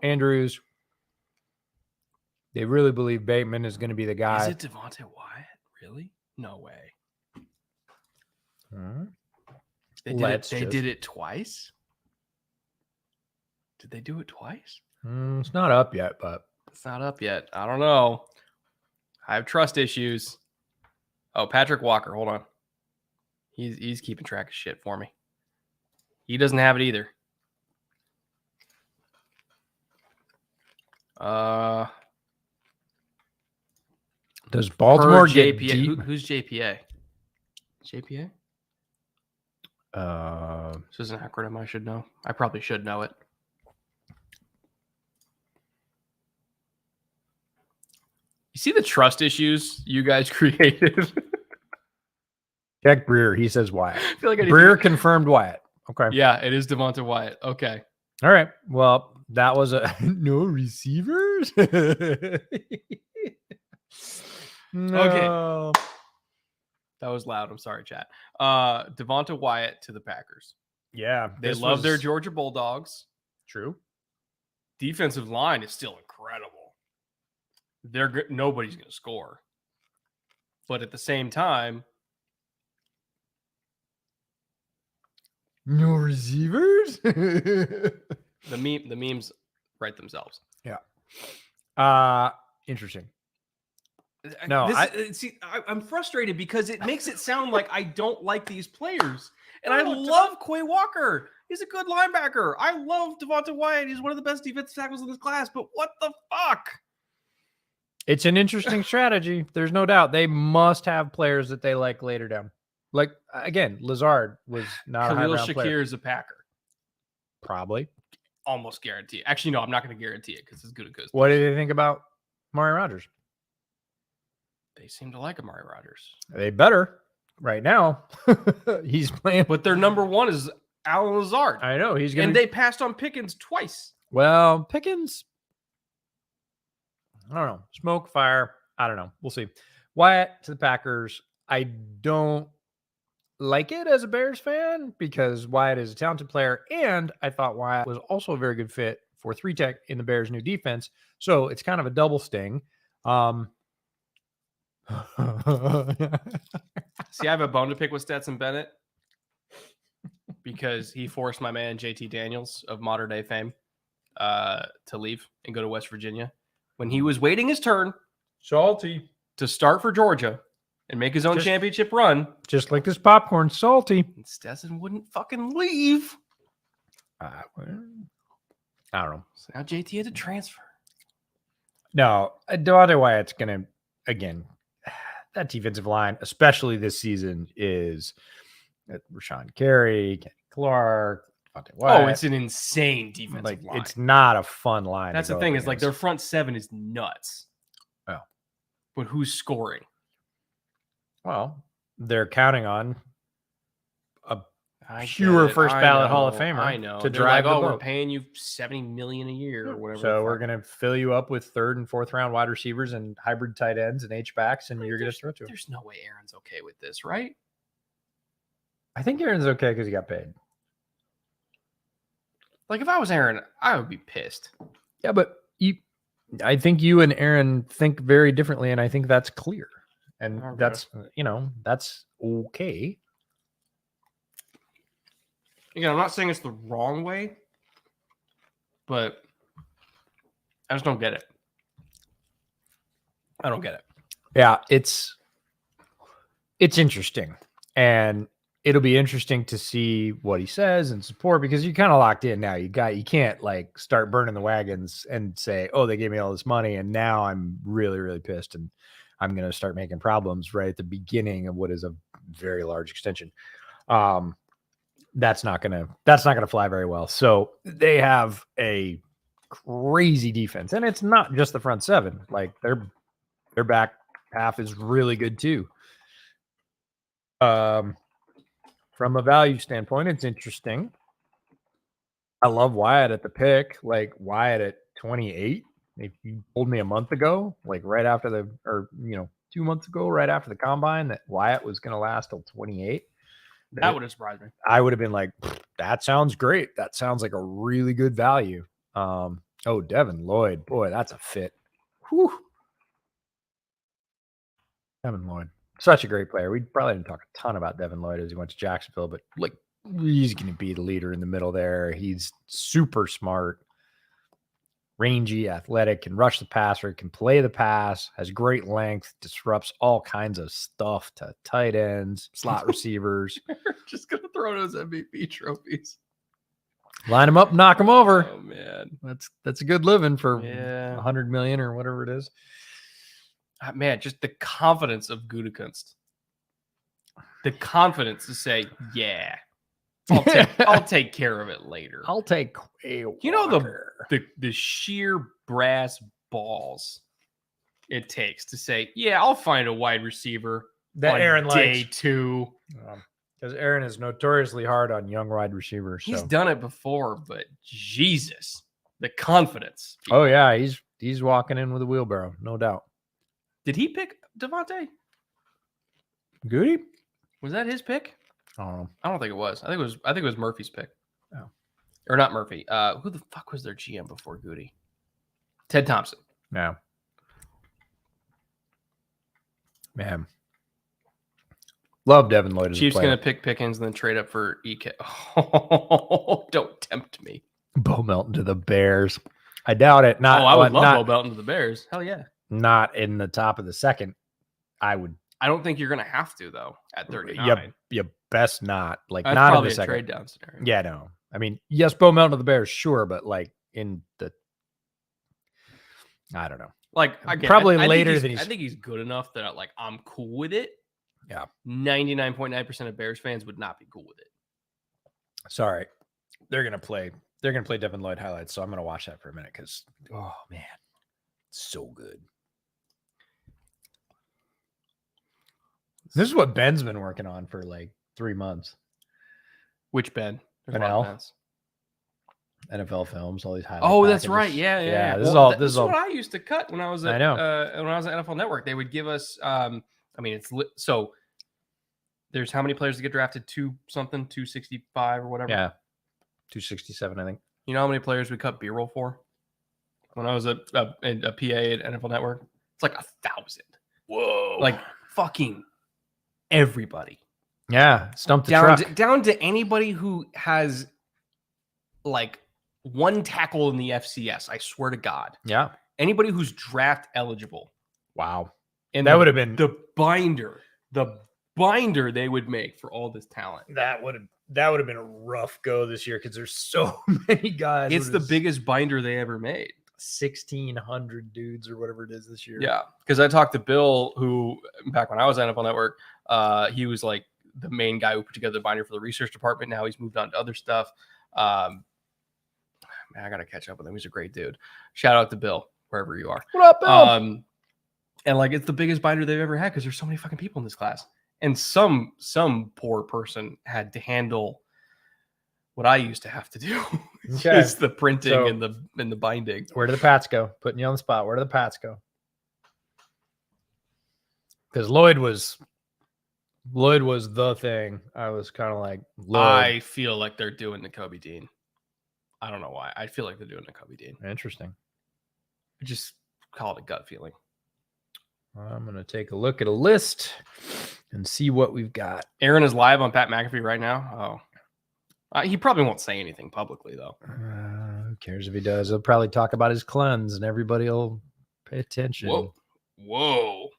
Andrews. They really believe Bateman is going to be the guy. Is it Devontae Wyatt? Really? No way. They did it twice? Did they do it twice? It's not up yet, but it's not up yet. I don't know. I have trust issues. Oh, Patrick Walker. Hold on. He's keeping track of shit for me. He doesn't have it either. Does Baltimore get JPA? deep? Who's JPA? JPA? This is an acronym I should know. I probably should know it. You see the trust issues you guys created? Check Breer. He says Wyatt. I feel like Breer confirmed Wyatt. Okay. Yeah, it is Devontae Wyatt. Okay. All right. Well, That was a no receivers. No. That was loud. I'm sorry, chat. Devonta Wyatt to the Packers. Yeah, They love their Georgia Bulldogs. True. Defensive line is still incredible. Nobody's going to score. But at the same time, no receivers. the memes write themselves. Yeah. Interesting. No, I'm frustrated because it makes it sound like I don't like these players. And I love Quay Walker. He's a good linebacker. I love Devonta Wyatt. He's one of the best defensive tackles in this class. But what the fuck? It's an interesting strategy. There's no doubt. They must have players that they like later down. Like, again, Lazard was not Khalil a high-round player. Shakir is a Packer. Probably. Almost guarantee it. Actually, no, I'm not going to guarantee it because it's good as good. What do they think about Amari Rodgers? They seem to like Amari Rodgers. They better right now. He's playing. But their number one is Alan Lazard. I know. He's going to. And they passed on Pickens twice. Well, Pickens. I don't know. Smoke, fire. I don't know. We'll see. Wyatt to the Packers. I don't like it as a Bears fan because Wyatt is a talented player. And I thought Wyatt was also a very good fit for 3-tech in the Bears' new defense. So it's kind of a double sting. See, I have a bone to pick with Stetson Bennett because he forced my man JT Daniels of modern day fame to leave and go to West Virginia when he was waiting his turn Salty to start for Georgia and make his own championship run. Just like this popcorn, salty. And Stetson wouldn't fucking leave. I don't know. So now JT had to transfer. No, Devonta Wyatt's going to, again, that defensive line, especially this season, is Rashawn Gary, Kenny Clark, Devonta Wyatt. Oh, it's an insane defensive line. It's not a fun line. That's the thing is like their front seven is nuts. Oh. But who's scoring? Well, they're counting on a pure first ballot Hall of Famer. I know. To They're drive like, the boat. we're paying you $70 million a year or whatever. So we're gonna fill you up with 3rd and 4th round wide receivers and hybrid tight ends and H backs, and you're gonna throw to them. There's no way Aaron's okay with this, right? I think Aaron's okay because he got paid. Like if I was Aaron, I would be pissed. Yeah, but I think you and Aaron think very differently, and I think that's clear. And that's okay. Again, I'm not saying it's the wrong way, but I just don't get it. I don't get it. Yeah, it's interesting. And it'll be interesting to see what he says and support because you're kind of locked in now. You can't like start burning the wagons and say, oh, they gave me all this money and now I'm really, really pissed and I'm going to start making problems right at the beginning of what is a very large extension. That's not going to fly very well. So they have a crazy defense, and it's not just the front seven. Like their back half is really good too. From a value standpoint, it's interesting. I love Wyatt at the pick, like Wyatt at 28. If you told me a month ago, like right after 2 months ago, right after the combine, that Wyatt was going to last till 28, that would have surprised me. I would have been like, that sounds great. That sounds like a really good value. Devin Lloyd, boy, that's a fit. Whew. Devin Lloyd, such a great player. We probably didn't talk a ton about Devin Lloyd as he went to Jacksonville, but like he's going to be the leader in the middle there. He's super smart, rangy, athletic, can rush the passer, can play the pass, has great length, disrupts all kinds of stuff to tight ends, slot receivers. Just going to throw those MVP trophies. Line them up, knock them over. Oh, man. That's a good living for $100 million or whatever it is. Man, just the confidence of Gutekunst. The confidence to say, yeah, I'll take care of it later. I'll take the sheer brass balls it takes to say, yeah, I'll find a wide receiver that on Aaron day likes. 2. Because Aaron is notoriously hard on young wide receivers. He's done it before, but Jesus, The confidence. Oh yeah, he's walking in with a wheelbarrow, no doubt. Did he pick Devontae? Goody? Was that his pick? I don't know. I don't think it was. I think it was Murphy's pick. Oh. Or not Murphy. Who the fuck was their GM before Goody? Ted Thompson. No. Man. Love Devin Lloyd as a Chiefs player. going to pick Pickens and then trade up for EK. Oh, don't tempt me. Bo Melton to the Bears. I doubt it. Not. I would love Bo Melton to the Bears. Hell yeah. Not in the top of the second. I would. I don't think you're going to have to, though, at 39. You best not. Like, That's not probably in the second. trade down scenario. Yeah, no. I mean, yes, Bo Melton to the Bears, sure, but like in the, I don't know. Like, again, probably I later think than he's. I think he's good enough that like I'm cool with it. Yeah. 99.9% of Bears fans would not be cool with it. Sorry, they're gonna play Devin Lloyd highlights, so I'm gonna watch that for a minute because oh man, so good. This is what Ben's been working on for like 3 months. Which Ben? There's a lot of NL? Bens. NFL films, all these highlights. Oh, that's right. Yeah. This is Well, all. this This is is all. what I used to cut when I was at I know. when I was at NFL Network. They would give us. I mean, it's so. There's how many players that get drafted? 265 or whatever. Yeah, 267, I think. You know how many players we cut B-roll for? When I was a PA at NFL Network, it's like 1,000. Whoa! Like fucking everybody. Yeah, stump the truck. Down to anybody who has like one tackle in the FCS. I swear to God. Yeah. Anybody who's draft eligible. Wow. And that would have been the binder they would make for all this talent. That would have been a rough go this year because there's so many guys. It's the biggest binder they ever made. 1,600 dudes or whatever it is this year. Yeah, because I talked to Bill, who back when I was at NFL Network, he was like the main guy who put together the binder for the research department. Now he's moved on to other stuff. Man, I gotta catch up with him. He's a great dude. Shout out to Bill, wherever you are. What up, Bill? And like it's the biggest binder they've ever had because there's so many fucking people in this class. And some poor person had to handle what I used to have to do. Okay. It's the printing and the binding. Where do the Pats go? Putting you on the spot. Where do the Pats go? Because Lloyd was the thing. I was kind of like, Lloyd. I feel like they're doing the Kobe Dean. I don't know why. I feel like they're doing the Kobe Dean. Interesting. I just call it a gut feeling. I'm going to take a look at a list and see what we've got. Aaron is live on Pat McAfee right now. Oh, he probably won't say anything publicly though. Who cares if he does? He'll probably talk about his cleanse and everybody will pay attention. Whoa.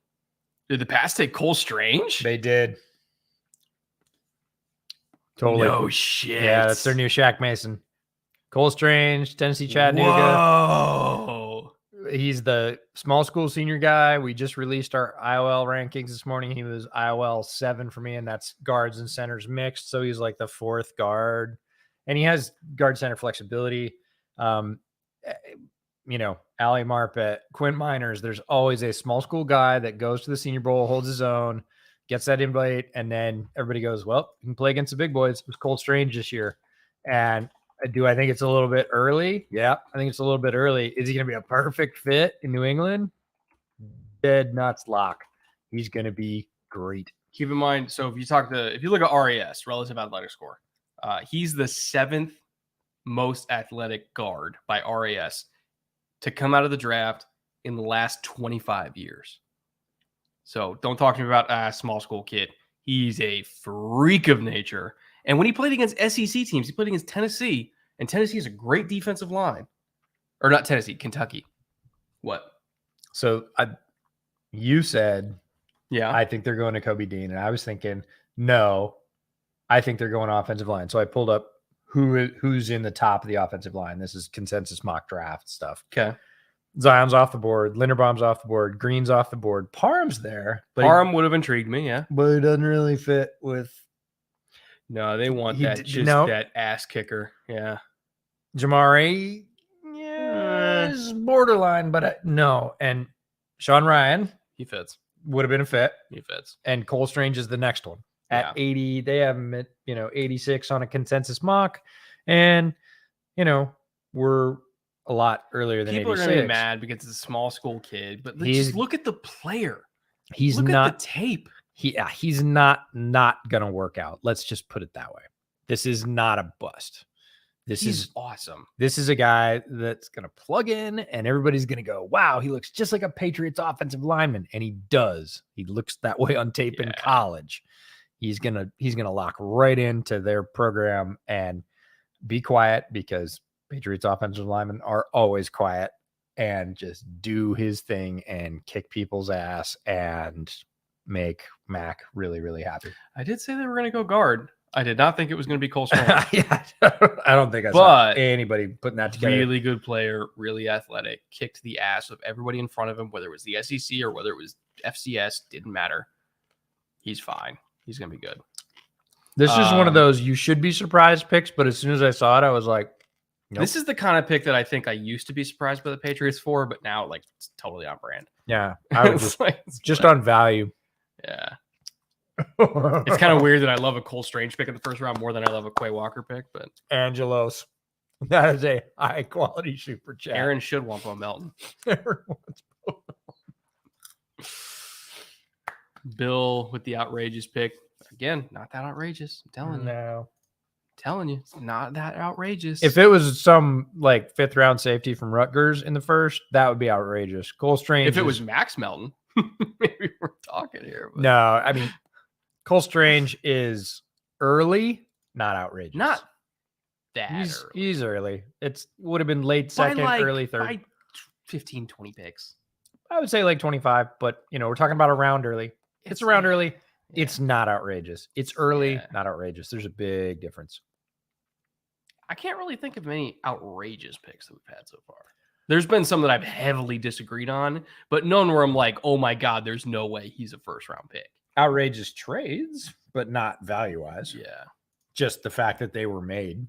Did the Pats take Cole Strange? They did. Totally. No shit. Yeah, that's their new Shaq Mason. Cole Strange, Tennessee Chattanooga. Whoa. He's the small school senior guy. We just released our IOL rankings this morning. He was IOL 7 for me, and that's guards and centers mixed. So he's like the 4th guard, and he has guard center flexibility. Ali Marpet, Quint Miners. There's always a small school guy that goes to the Senior Bowl, holds his own, gets that invite, and then everybody goes, well, you can play against the big boys. It was Cole Strange this year. And do I think it's a little bit early? Yeah, I think it's a little bit early. Is he going to be a perfect fit in New England? Dead nuts lock. He's going to be great. Keep in mind, so if you look at RAS, relative athletic score, he's the 7th most athletic guard by RAS to come out of the draft in the last 25 years. So don't talk to me about a small school kid. He's a freak of nature. And when he played against SEC teams, he played against Tennessee, and Tennessee has a great defensive line. Or not Tennessee, Kentucky. What? So you said, yeah, I think they're going to Kobe Dean. And I was thinking, no, I think they're going offensive line. So I pulled up who's in the top of the offensive line. This is consensus mock draft stuff. Okay. Zion's off the board. Linderbaum's off the board. Green's off the board. Parham's there. Parham would have intrigued me, yeah. But he doesn't really fit with. No, they want that ass kicker. Yeah. Jamari, is borderline, but no. And Sean Ryan, he fits. Would have been a fit. He fits. And Cole Strange is the next one at 80. They have him at 86 on a consensus mock, and we're a lot earlier than People 86. are going to be mad because it's a small school kid, but just look at the player. He's look not at the tape. He's not going to work out. Let's just put it that way. This is not a bust. He's awesome. This is a guy that's going to plug in and everybody's going to go, wow, he looks just like a Patriots offensive lineman. And he does. He looks that way on tape in college. He's going to lock right into their program and be quiet, because Patriots offensive linemen are always quiet, and just do his thing and kick people's ass and make Mac really, really happy. I did say they were going to go guard. I did not think it was going to be Cole Strange. Yeah, I don't think I saw anybody putting that together. Really good player, really athletic, kicked the ass of everybody in front of him, whether it was the SEC or whether it was FCS, didn't matter. He's fine. He's going to be good. This is one of those you should be surprised picks, but as soon as I saw it, I was like, nope. This is the kind of pick that I think I used to be surprised by the Patriots for, but now like it's totally on brand. Yeah, I would just on value. Yeah. It's kind of weird that I love a Cole Strange pick in the first round more than I love a Quay Walker pick, but Angelos. That is a high quality super chat. Aaron should want Bo Melton. Bill with the outrageous pick. Again, not that outrageous. I'm telling you. No. Telling you, it's not that outrageous. If it was some like 5th round safety from Rutgers in the first, that would be outrageous. Cole Strange. If it was Max Melton, maybe we're talking here. But. No, I mean, Cole Strange is early, not outrageous. Not that early. He's early. It would have been late second, early third. By 15, 20 picks. I would say like 25, but we're talking about a round early. It's around early. Yeah. It's not outrageous. It's early, not outrageous. There's a big difference. I can't really think of many outrageous picks that we've had so far. There's been some that I've heavily disagreed on, but none where I'm like, oh my God, there's no way he's a first round pick. Outrageous trades, but not value wise. Yeah. Just the fact that they were made.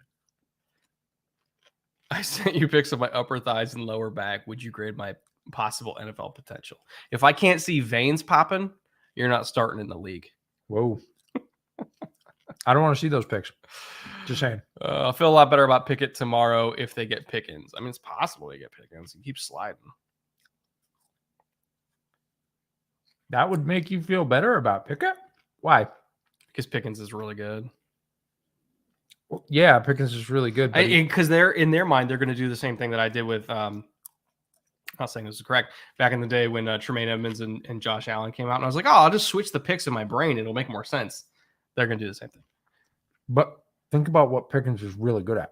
I sent you pics of my upper thighs and lower back. Would you grade my possible NFL potential? If I can't see veins popping, you're not starting in the league. Whoa. I don't want to see those picks. Just saying. I feel a lot better about Pickett tomorrow if they get Pickens. I mean, it's possible they get Pickens. He keeps sliding. That would make you feel better about Pickett? Why? Because Pickens is really good. Well, yeah, Pickens is really good. Because they're in their mind, they're going to do the same thing that I did with I'm not saying this is correct. Back in the day when Tremaine Edmonds and Josh Allen came out, and I was like, oh, I'll just switch the picks in my brain. It'll make more sense. They're going to do the same thing. But think about what Pickens is really good at.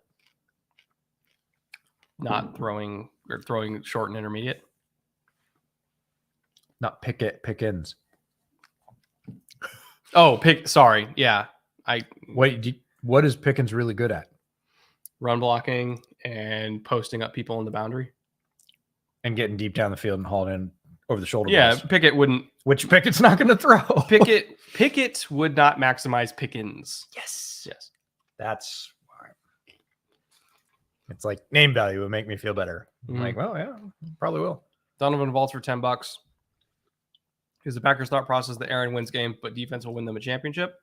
Not throwing or throwing short and intermediate. Not Pickens. Oh, sorry. Yeah. What is Pickens really good at? Run blocking and posting up people in the boundary. And getting deep down the field and hauling in over the shoulder. Yeah, balls. Pickett wouldn't. Which Pickett's not going to throw. Pickett would not maximize Pickens. Yes. That's why. It's like name value would make me feel better. I'm like, well, yeah, probably will. Donovan vaults for $10. Is the Packers' thought process that Aaron wins game, but defense will win them a championship?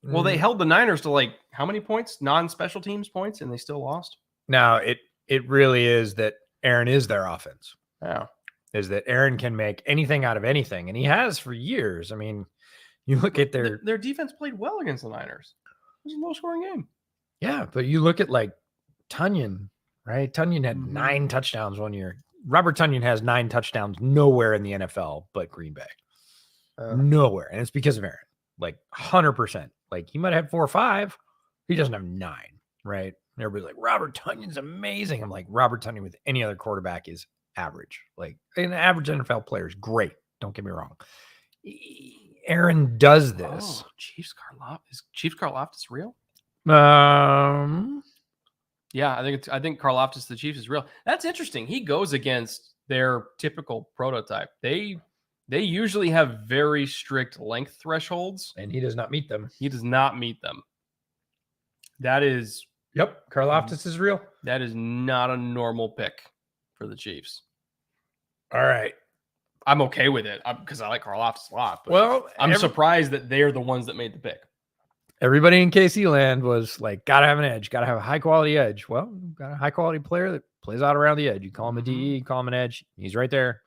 Well, they held the Niners to like how many points? Non-special teams points, and they still lost. No, it really is that Aaron is their offense. Yeah. Is that Aaron can make anything out of anything, and he has for years. I mean, you look at their defense played well against the Niners. It was a low-scoring game. Yeah, but you look at like Tunyon, right? Tunyon had 9 touchdowns one year. Robert Tunyon has 9 touchdowns nowhere in the NFL but Green Bay. Nowhere, and it's because of Aaron. Like 100%. Like he might have 4 or 5. He doesn't have 9, right? And everybody's like, Robert Tunyon's amazing. I'm like, Robert Tunyon with any other quarterback is average. Like an average NFL player is great. Don't get me wrong. Aaron does this. Oh, Chiefs Karlaftis real? Yeah, I think Karlaftis the Chiefs is real. That's interesting. He goes against their typical prototype. They usually have very strict length thresholds, and he does not meet them. He does not meet them. That is Karlaftis is real. That is not a normal pick for the Chiefs. All right. I'm okay with it because I like Karlaftis a lot. But well, I'm surprised that they're the ones that made the pick. Everybody in KC land was like, got to have an edge, got to have a high quality edge. Well, got a high quality player that plays out around the edge. You call him a DE, call him an edge. He's right there.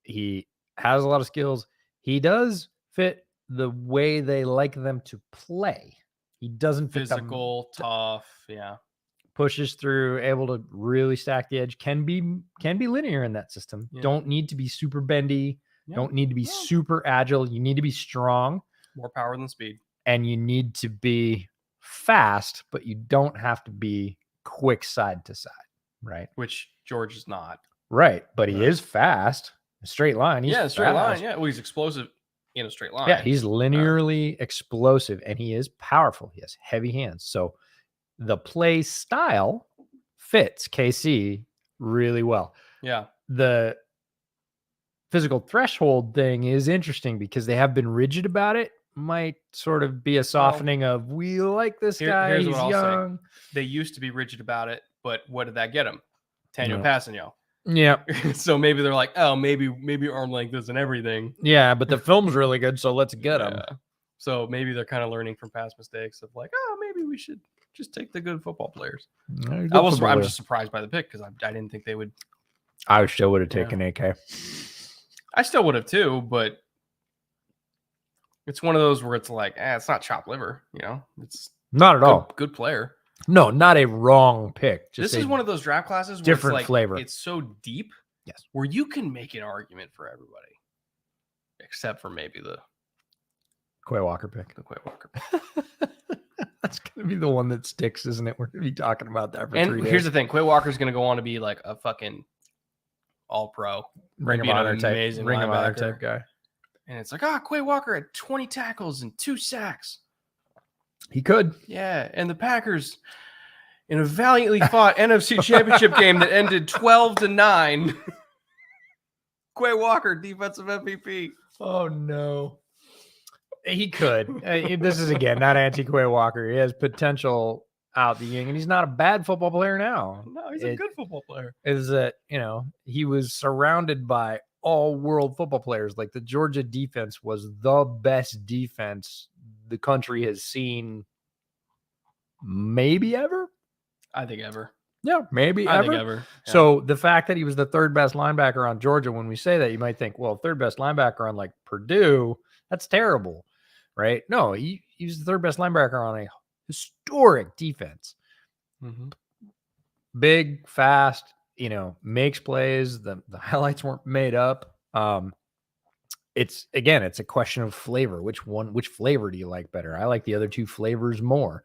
He has a lot of skills. He does fit the way they like them to play. He doesn't fit physical, tough, yeah. Pushes through, able to really stack the edge. Can be linear in that system. Yeah. Don't need to be super bendy. Yeah. Don't need to be super agile. You need to be strong. More power than speed. And you need to be fast, but you don't have to be quick side to side, right? Which George is not. Right, but he is fast. A straight line. He's straight line. Yeah, well, he's explosive in a straight line. Yeah, he's linearly explosive, and he is powerful. He has heavy hands. So the play style fits KC really well. Yeah. The physical threshold thing is interesting because they have been rigid about it. Might sort of be a softening of, we like this guy. He's young. They used to be rigid about it, but what did that get him? Tano Passanio. Yeah. So maybe they're like, oh, maybe arm length isn't everything. Yeah, but the film's really good, so let's get him. So maybe they're kind of learning from past mistakes of like, oh, maybe we should just take the good football players. I'm just surprised by the pick because I didn't think they would. I still would have taken AK. I still would have too, but it's one of those where it's like, it's not chopped liver, you know? It's not at all. Good player. No, not a wrong pick. This is one of those draft classes where different it's like, flavor. It's so deep, yes, where you can make an argument for everybody, except for maybe the Quay Walker pick. The Quay Walker pick. That's going to be the one that sticks, isn't it? We're going to be talking about that for 3 days. Here's the thing. Quay Walker's going to go on to be like a fucking all-pro. Ring of honor type guy. And it's like, Quay Walker had 20 tackles and 2 sacks. He could. Yeah, and the Packers in a valiantly fought NFC Championship game that ended 12-9. Quay Walker, defensive MVP. Oh, no. He could. This is, again, not anti-Quay Walker. He has potential out the yin, and he's not a bad football player now. No, he's a good football player. Is that, he was surrounded by all-world football players. Like, the Georgia defense was the best defense the country has seen maybe ever. I think ever. Yeah, maybe I ever. think ever. Yeah. So the fact that he was the third best linebacker on Georgia, when we say that, you might think, well, third best linebacker on like Purdue, that's terrible, right? No, he was the third best linebacker on a historic defense. Mm-hmm. Big, fast, makes plays. The highlights weren't made up. It's a question of flavor. Which flavor do you like better? I like the other two flavors more.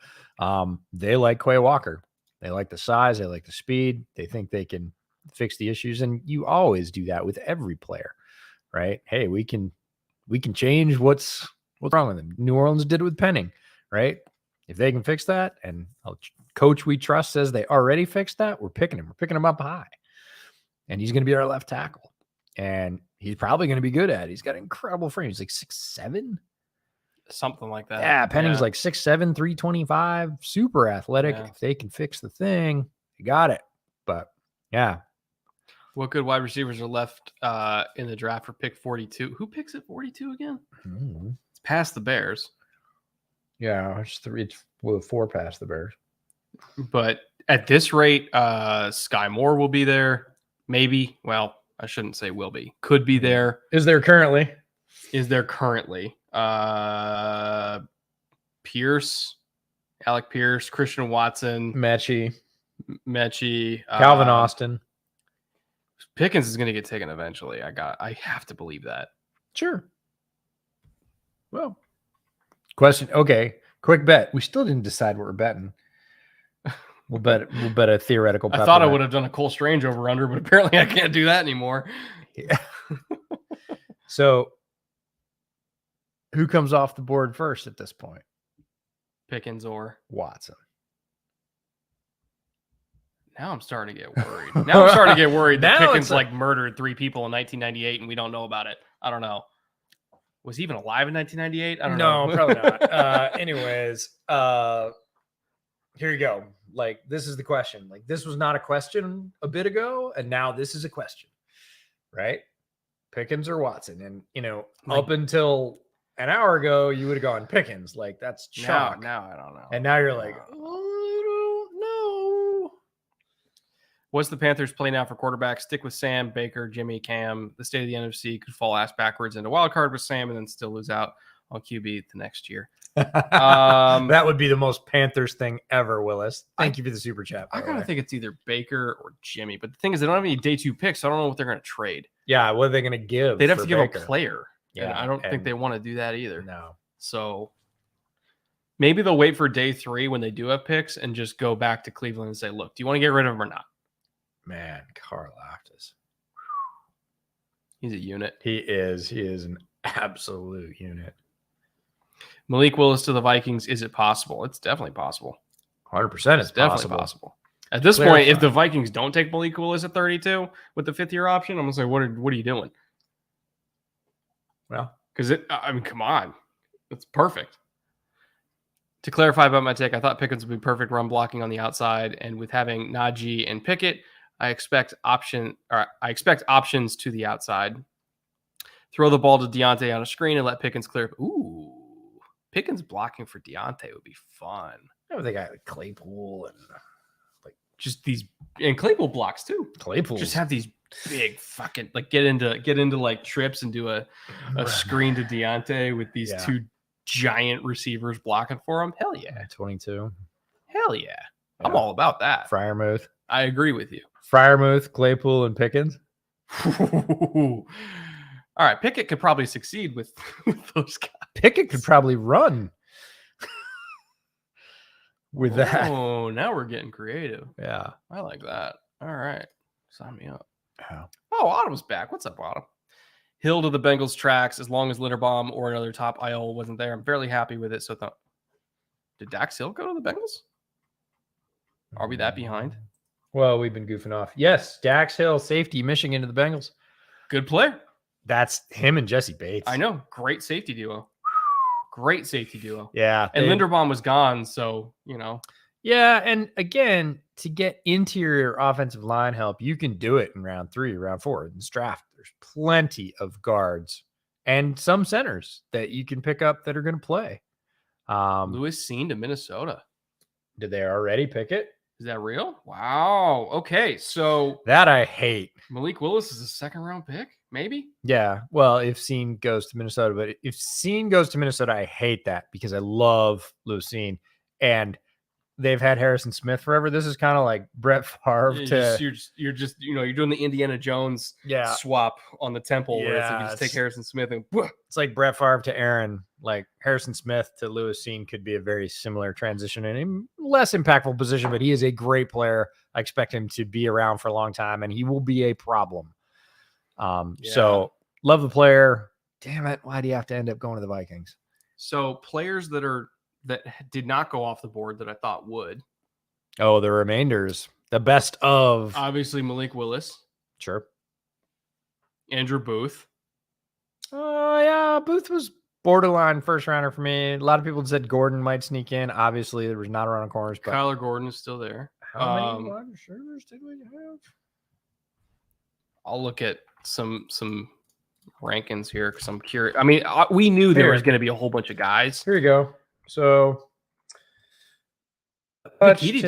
They like Quay Walker. They like the size. They like the speed. They think they can fix the issues. And you always do that with every player, right? Hey, we can change what's wrong with them. New Orleans did it with Penning, right? If they can fix that, and a coach we trust says they already fixed that, we're picking him. We're picking him up high. And he's going to be our left tackle. And he's probably going to be good at it. He's got an incredible frame. He's like 6'7", something like that. Yeah, Penning's like 6'7", 325, super athletic. Yeah. If they can fix the thing, you got it. But yeah. What good wide receivers are left in the draft for pick 42? Who picks at 42 again? Mm-hmm. It's past the Bears. Yeah, it's 4 past the Bears. But at this rate, Sky Moore will be there. Maybe. Well, I shouldn't say will be. Could be there. Is there currently? Pierce, Alec Pierce, Christian Watson, Mechie, Calvin Austin. Pickens is going to get taken eventually. I have to believe that. Sure. Well, question. Okay, quick bet. We still didn't decide what we're betting. We'll bet a theoretical. I thought I would have done a Cole Strange over under, but apparently I can't do that anymore. Yeah. So, who comes off the board first at this point? Pickens or Watson. Now I'm starting to get worried. That Pickens murdered 3 people in 1998 and we don't know about it. I don't know. Was he even alive in 1998? I don't know. No, probably not. Anyways, here you go. This is the question. This was not a question a bit ago, and now this is a question, right? Pickens or Watson? And, up until an hour ago, you would have gone Pickens. That's chalk. Now I don't know. And now you're like, oh, I don't know. What's the Panthers' play now for quarterback? Stick with Sam, Baker, Jimmy, Cam. The state of the NFC could fall ass backwards into wild card with Sam and then still lose out on QB the next year. That would be the most Panthers thing ever, Willis. Thank you for the super chat. I kind of think it's either Baker or Jimmy. But the thing is, they don't have any day 2 picks, so I don't know what they're going to trade. Yeah, what are they going to give? They'd have to give Baker? a player. Yeah, and I don't think they want to do that either. No. So maybe they'll wait for day 3 when they do have picks and just go back to Cleveland and say, look, do you want to get rid of him or not? Man, Karlaftis. He's a unit. He is. He is an absolute unit. Malik Willis to the Vikings. Is it possible? It's definitely possible. 100% It's definitely possible. At this point, if the Vikings don't take Malik Willis at 32 with the 5th-year option, I'm going to say, what are you doing? Well, because come on. It's perfect. To clarify about my take, I thought Pickens would be perfect run blocking on the outside, and with having Najee and Pickett, I expect options to the outside. Throw the ball to Deontay on a screen and let Pickens clear. Ooh, Pickens blocking for Deontay would be fun. Yeah, they got Claypool and just these, and Claypool blocks too. Claypool just have these big fucking get into like trips and do a screen to Deontay with these 2 giant receivers blocking for him. Hell yeah, 22. Hell yeah, I'm all about that. Freiermuth. I agree with you. Freiermuth, Claypool, and Pickens. All right, Pickett could probably succeed with those guys. Pickett could probably run with that. Oh, now we're getting creative. Yeah, I like that. All right, sign me up. Yeah. Oh, Autumn's back. What's up, Autumn? Hill to the Bengals tracks as long as Linderbaum or another top IL wasn't there. I'm fairly happy with it. So did Dax Hill go to the Bengals? Are we that behind? Well, we've been goofing off. Yes, Dax Hill, safety, Michigan to the Bengals. Good player. That's him and Jesse Bates. I know. Great safety duo. Great safety duo. Yeah. And Linderbaum was gone, so, Yeah, and again, to get interior offensive line help, you can do it in round 3, round 4 in this draft. There's plenty of guards and some centers that you can pick up that are going to play. Lewis Cine to Minnesota. Did they already pick it? Is that real? Wow. Okay, so that I hate. Malik Willis is a 2nd-round pick, maybe? Yeah. Well, if Cine goes to Minnesota, but if Cine goes to Minnesota, I hate that because I love Lewis Cine, and they've had Harrison Smith forever. This is kind of like Brett Favre. You're just you're doing the Indiana Jones swap on the temple where it's like you just take Harrison Smith and it's like Brett Favre to Aaron. Like Harrison Smith to Lewis Cine could be a very similar transition in a less impactful position, but he is a great player. I expect him to be around for a long time, and he will be a problem. So love the player. Damn it. Why do you have to end up going to the Vikings? So players that did not go off the board that I thought would. Oh, the remainders. The best of. Obviously, Malik Willis. Sure. Andrew Booth. Oh, yeah. Booth was borderline 1st-rounder for me. A lot of people said Gordon might sneak in. Obviously, there was not around corners. But Kyler Gordon is still there. How many wide receivers did we have? I'll look at some rankings here because I'm curious. I mean, we knew there was going to be a whole bunch of guys. Here you go. So, Ebiketie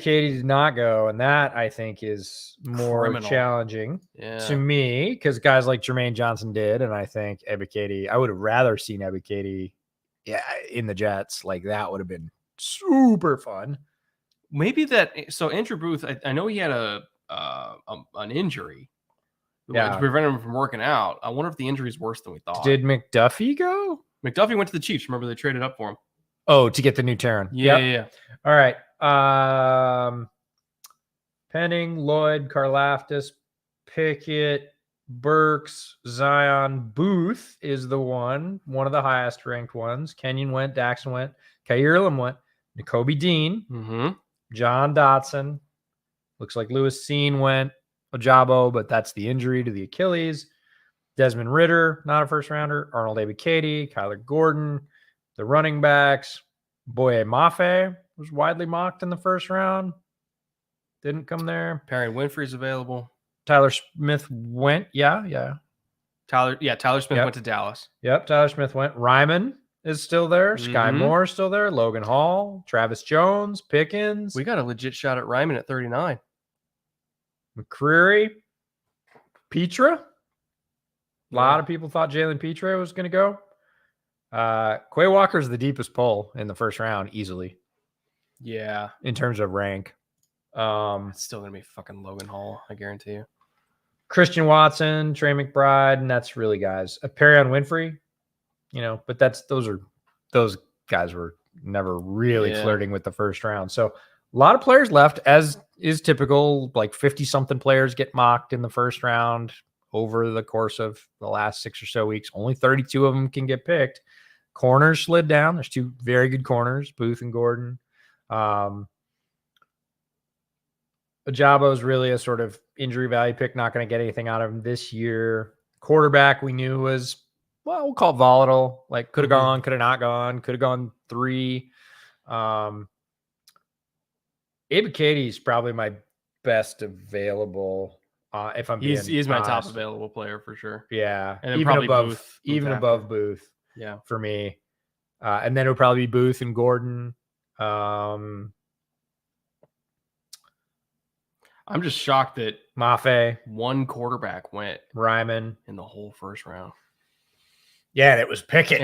did not go, and that I think is more challenging to me because guys like Jermaine Johnson did, and I think Ebiketie. I would have rather seen Ebiketie, in the Jets. Like that would have been super fun. Maybe that. So Andrew Booth, I know he had an injury. To prevent him from working out. I wonder if the injury is worse than we thought. Did McDuffie go? McDuffie went to the Chiefs. Remember, they traded up for him. Oh, to get the new Terran. Yeah. All right. Penning, Lloyd, Karlaftis, Pickett, Burks, Zion, Booth is the one of the highest ranked ones. Kenyon went, Daxon went, Kaiir Elam went, Nakobe Dean, John Dotson. Looks like Lewis Cine went, Ojabo, but that's the injury to the Achilles. Desmond Ridder, not a 1st-rounder. Arnold Ebiketie, Kyler Gordon, the running backs. Boye Mafe was widely mocked in the 1st round. Didn't come there. Perry Winfrey's available. Tyler Smith went. Yeah. Tyler Smith went to Dallas. Yep, Tyler Smith went. Ryman is still there. Sky Moore is still there. Logan Hall, Travis Jones, Pickens. We got a legit shot at Ryman at 39. McCreary, Petra. A lot of people thought Jalen Petra was going to go. Quay Walker's the deepest pull in the first round, easily. Yeah. In terms of rank. It's still going to be fucking Logan Hall, I guarantee you. Christian Watson, Trey McBride, and that's really guys. Perrion Winfrey, but those guys were never really flirting with the first round. So a lot of players left, as is typical. Like 50-something players get mocked in the first round over the course of the last 6 or so weeks. Only 32 of them can get picked. Corners slid down. There's 2 very good corners, Booth and Gordon. Ajabo is really a sort of injury value pick. Not going to get anything out of him this year. Quarterback we knew was, we'll call it volatile. Like could have gone, could have not gone, could have gone 3. Abe Katie's probably my best available. If I'm he's my honest. top available player for sure. Yeah, and even above Booth. Yeah, for me. And then it would probably be Booth and Gordon. I'm just shocked that Mafe, one quarterback went Ryman in the whole first round. Yeah, and it was Pickett.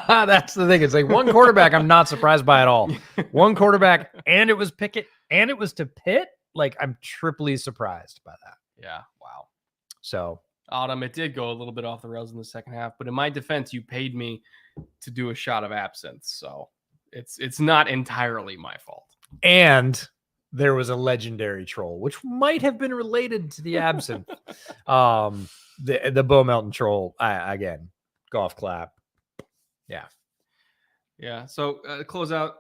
That's the thing. It's like one quarterback I'm not surprised by at all. One quarterback, and it was Pickett, and it was to Pitt. Like, I'm triply surprised by that. Yeah, wow. So, Autumn, it did go a little bit off the rails in the second half, but in my defense, you paid me to do a shot of absinthe, so it's not entirely my fault. And there was a legendary troll, which might have been related to the absinthe. The Bo Melton troll, again, golf clap. Yeah. So close out.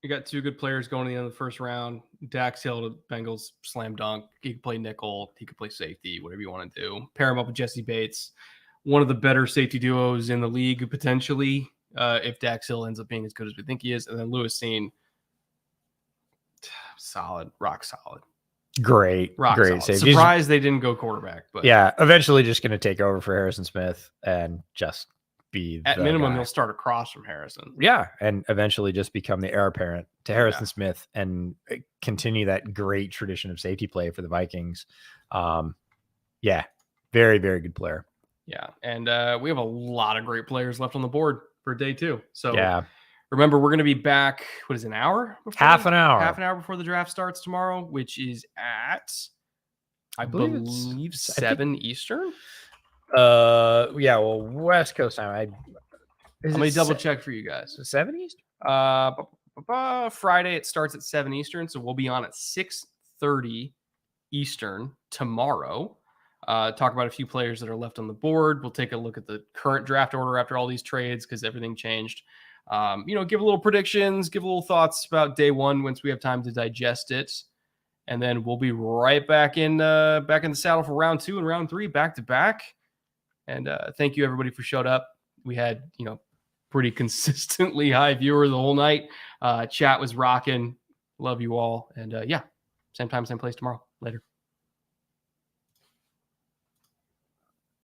You got 2 good players going to the end of the first round. Dax Hill to Bengals, slam dunk. He could play nickel. He could play safety, whatever you want to do. Pair him up with Jesse Bates, one of the better safety duos in the league, potentially, if Dax Hill ends up being as good as we think he is. And then Lewis Seen, solid, rock solid. Great solid. safety. Surprised they didn't go quarterback. But yeah, eventually just going to take over for Harrison Smith and just be at minimum guy. He'll start across from Harrison. Yeah, and eventually just become the heir apparent to Harrison Smith and continue that great tradition of safety play for the Vikings. Very, very good player. Yeah, and we have a lot of great players left on the board for day 2. So remember, we're going to be back. What is it, an hour? Half an hour. Half an hour before the draft starts tomorrow, which is at I believe 7 Eastern. West Coast time. Let me double check for you guys. 7 Eastern? Friday it starts at 7 Eastern, so we'll be on at 6:30 Eastern tomorrow. Talk about a few players that are left on the board. We'll take a look at the current draft order after all these trades because everything changed. Give a little predictions, give a little thoughts about day 1 once we have time to digest it. And then we'll be right back in the saddle for round 2 and round 3 back to back. And thank you everybody for showed up. We had, pretty consistently high viewer the whole night. Chat was rocking. Love you all. And same time, same place tomorrow. Later.